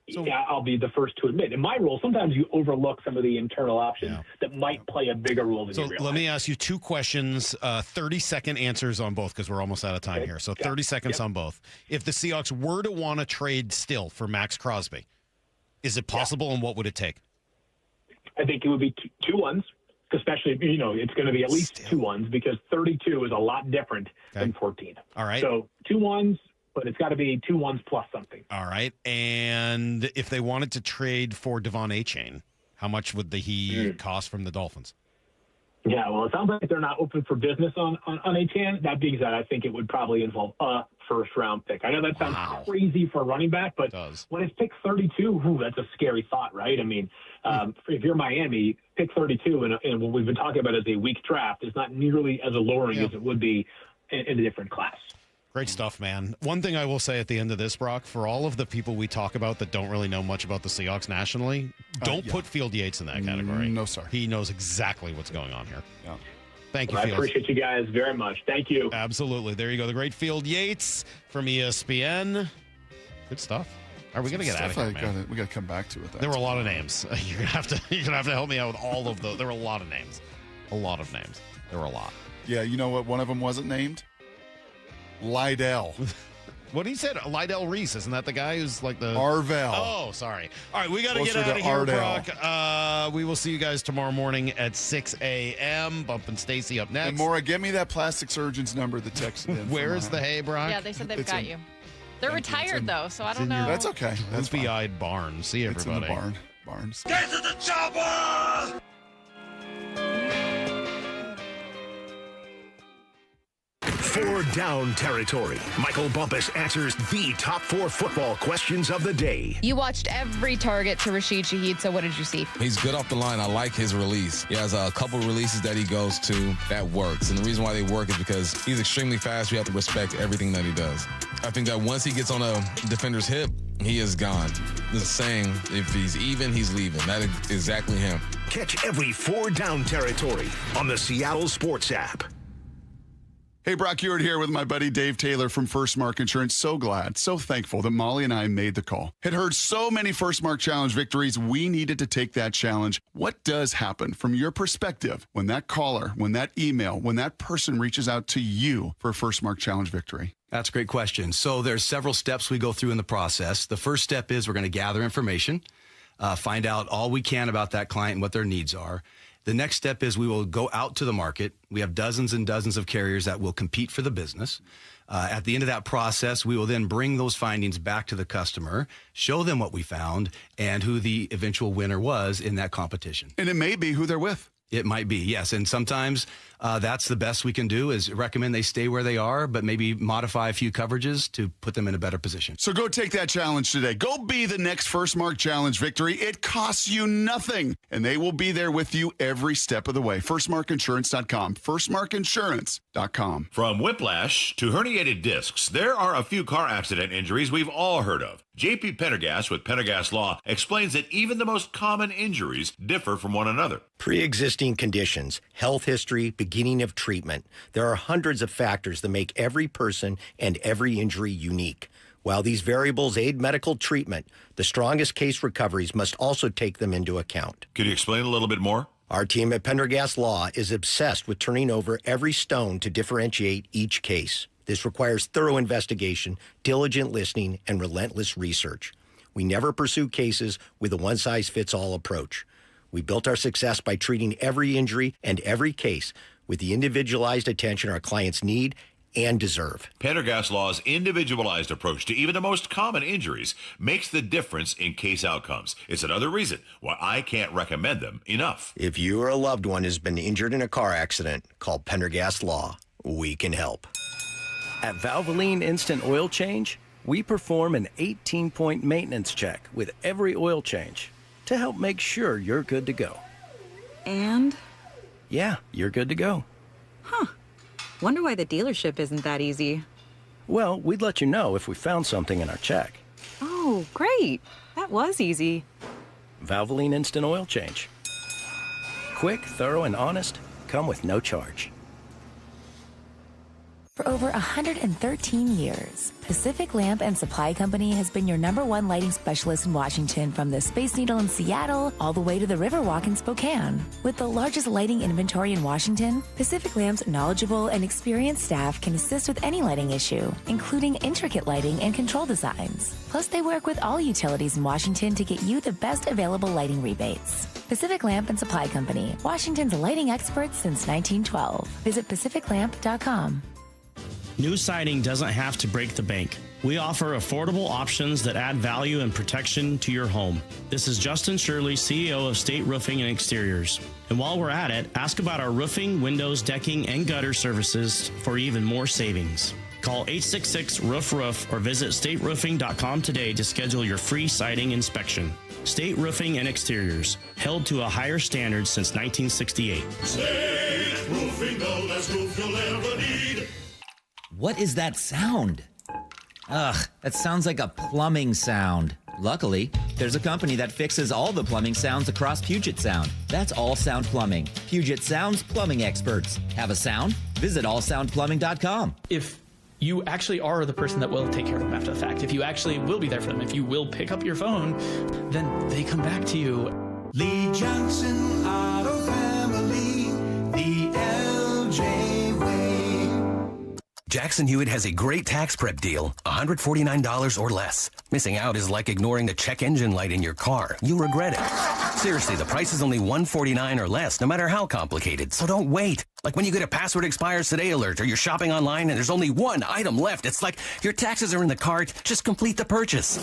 I'll be the first to admit, in my role, sometimes you overlook some of the internal options that might play a bigger role than you realize. Let me ask you 2 questions, 30-second answers on both, because we're almost out of time here. So 30 seconds on both. If the Seahawks were to want to trade still for Max Crosby, is it possible, and what would it take? I think it would be 2 ones, especially, it's going to be at least 2 ones, because 32 is a lot different than 14. All right. So 2 ones. But it's got to be 2 ones plus something. All right. And if they wanted to trade for Devon Achane, how much would he cost from the Dolphins? Yeah, well, it sounds like they're not open for business on Achane. That being said, I think it would probably involve a first-round pick. I know that sounds crazy for a running back, but when it's pick 32, that's a scary thought, right? I mean, if you're Miami, pick 32, and what we've been talking about as a weak draft is not nearly as alluring as it would be in a different class. Great stuff, man. One thing I will say at the end of this, Brock, for all of the people we talk about that don't really know much about the Seahawks nationally, don't put Field Yates in that category. No, sir. He knows exactly what's going on here. Yeah. Thank you, I Field. appreciate you guys very much. Thank you. Absolutely. There you go. The great Field Yates from ESPN. Good stuff. Are we going to get out of here, man? We got to come back to it. There were a lot of names. You're gonna have to help me out with all of those. There were a lot of names. There were a lot. Yeah, you know what? One of them wasn't named? Lydell. What he said, Lydell Reese, isn't that the guy who's like the Arvell? Oh, sorry. All right, we got to get out of here, Ardell. Brock. We will see you guys tomorrow morning at 6 a.m. Bump and Stacy up next. And Maura, get me that plastic surgeon's number that texted in. Where is the hay, Brock? Yeah, they said they've got you. They're retired though, so I don't know. That's okay. That's Loopy-eyed barn. See everybody. It's in the barns. Get to the chopper! For Down Territory, Michael Bumpus answers the top 4 football questions of the day. You watched every target to Rashid Shaheed, so what did you see? He's good off the line. I like his release. He has a couple releases that he goes to that works. And the reason why they work is because he's extremely fast. You have to respect everything that he does. I think that once he gets on a defender's hip, he is gone. The saying, if he's even, he's leaving. That is exactly him. Catch every 4 Down Territory on the Seattle Sports app. Hey, Brock Ewart here with my buddy Dave Taylor from First Mark Insurance. So glad, so thankful that Molly and I made the call. Had heard so many First Mark Challenge victories, we needed to take that challenge. What does happen from your perspective when that caller, when that email, when that person reaches out to you for a First Mark Challenge victory? That's a great question. So there's several steps we go through in the process. The first step is we're going to gather information, find out all we can about that client and what their needs are. The next step is we will go out to the market. We have dozens and dozens of carriers that will compete for the business. At the end of that process, we will then bring those findings back to the customer, show them what we found, and who the eventual winner was in that competition. And it may be who they're with. It might be, yes. And sometimes that's the best we can do is recommend they stay where they are, but maybe modify a few coverages to put them in a better position. So go take that challenge today. Go be the next First Mark Challenge victory. It costs you nothing, and they will be there with you every step of the way. FirstMarkInsurance.com. FirstMarkInsurance.com. From whiplash to herniated discs, there are a few car accident injuries we've all heard of. JP Pendergast with Pendergast Law explains that even the most common injuries differ from one another. Pre-existing conditions, health history, beginning of treatment. There are hundreds of factors that make every person and every injury unique. While these variables aid medical treatment, the strongest case recoveries must also take them into account. Can you explain a little bit more? Our team at Pendergast Law is obsessed with turning over every stone to differentiate each case. This requires thorough investigation, diligent listening, and relentless research. We never pursue cases with a one-size-fits-all approach. We built our success by treating every injury and every case with the individualized attention our clients need and deserve. Pendergast Law's individualized approach to even the most common injuries makes the difference in case outcomes. It's another reason why I can't recommend them enough. If you or a loved one has been injured in a car accident, call Pendergast Law. We can help. At Valvoline Instant Oil Change, we perform an 18-point maintenance check with every oil change to help make sure you're good to go. And? Yeah, you're good to go. Huh. Wonder why the dealership isn't that easy. Well, we'd let you know if we found something in our check. Oh, great. That was easy. Valvoline Instant Oil Change. Quick, thorough, and honest. Come with no charge. For over 113 years, Pacific Lamp and Supply Company has been your #1 lighting specialist in Washington, from the Space Needle in Seattle all the way to the Riverwalk in Spokane. With the largest lighting inventory in Washington, Pacific Lamp's knowledgeable and experienced staff can assist with any lighting issue, including intricate lighting and control designs. Plus, they work with all utilities in Washington to get you the best available lighting rebates. Pacific Lamp and Supply Company, Washington's lighting experts since 1912. Visit pacificlamp.com. New siding doesn't have to break the bank. We offer affordable options that add value and protection to your home. This is Justin Shirley, CEO of State Roofing and Exteriors. And while we're at it, ask about our roofing, windows, decking, and gutter services for even more savings. Call 866-ROOF-ROOF or visit stateroofing.com today to schedule your free siding inspection. State Roofing and Exteriors, held to a higher standard since 1968. State Roofing, the best roof you'll ever need. What is that sound? Ugh, that sounds like a plumbing sound. Luckily, there's a company that fixes all the plumbing sounds across Puget Sound. That's All Sound Plumbing. Puget Sound's plumbing experts. Have a sound? Visit allsoundplumbing.com. If you actually are the person that will take care of them after the fact, if you actually will be there for them, if you will pick up your phone, then they come back to you. Lee Johnson Auto Family, the LJ way. Jackson Hewitt has a great tax prep deal, $149 or less. Missing out is like ignoring the check engine light in your car. You'll regret it. Seriously, the price is only $149 or less, no matter how complicated. So don't wait. Like when you get a password expires today alert, or you're shopping online and there's only one item left. It's like your taxes are in the cart. Just complete the purchase.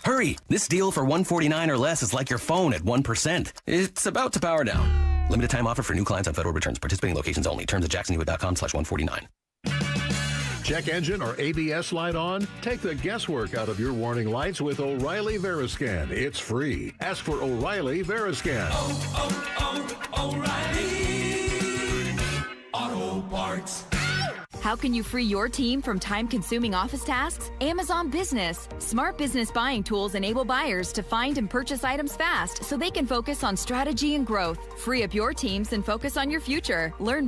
Hurry. This deal for $149 or less is like your phone at 1%. It's about to power down. Limited time offer for new clients on federal returns. Participating locations only. Terms at jacksonhewitt.com/149. Check engine or ABS light on? Take the guesswork out of your warning lights with O'Reilly Veriscan. It's free. Ask for O'Reilly Veriscan. O'Reilly Auto Parts. How can you free your team from time-consuming office tasks? Amazon Business. Smart business buying tools enable buyers to find and purchase items fast so they can focus on strategy and growth. Free up your teams and focus on your future. Learn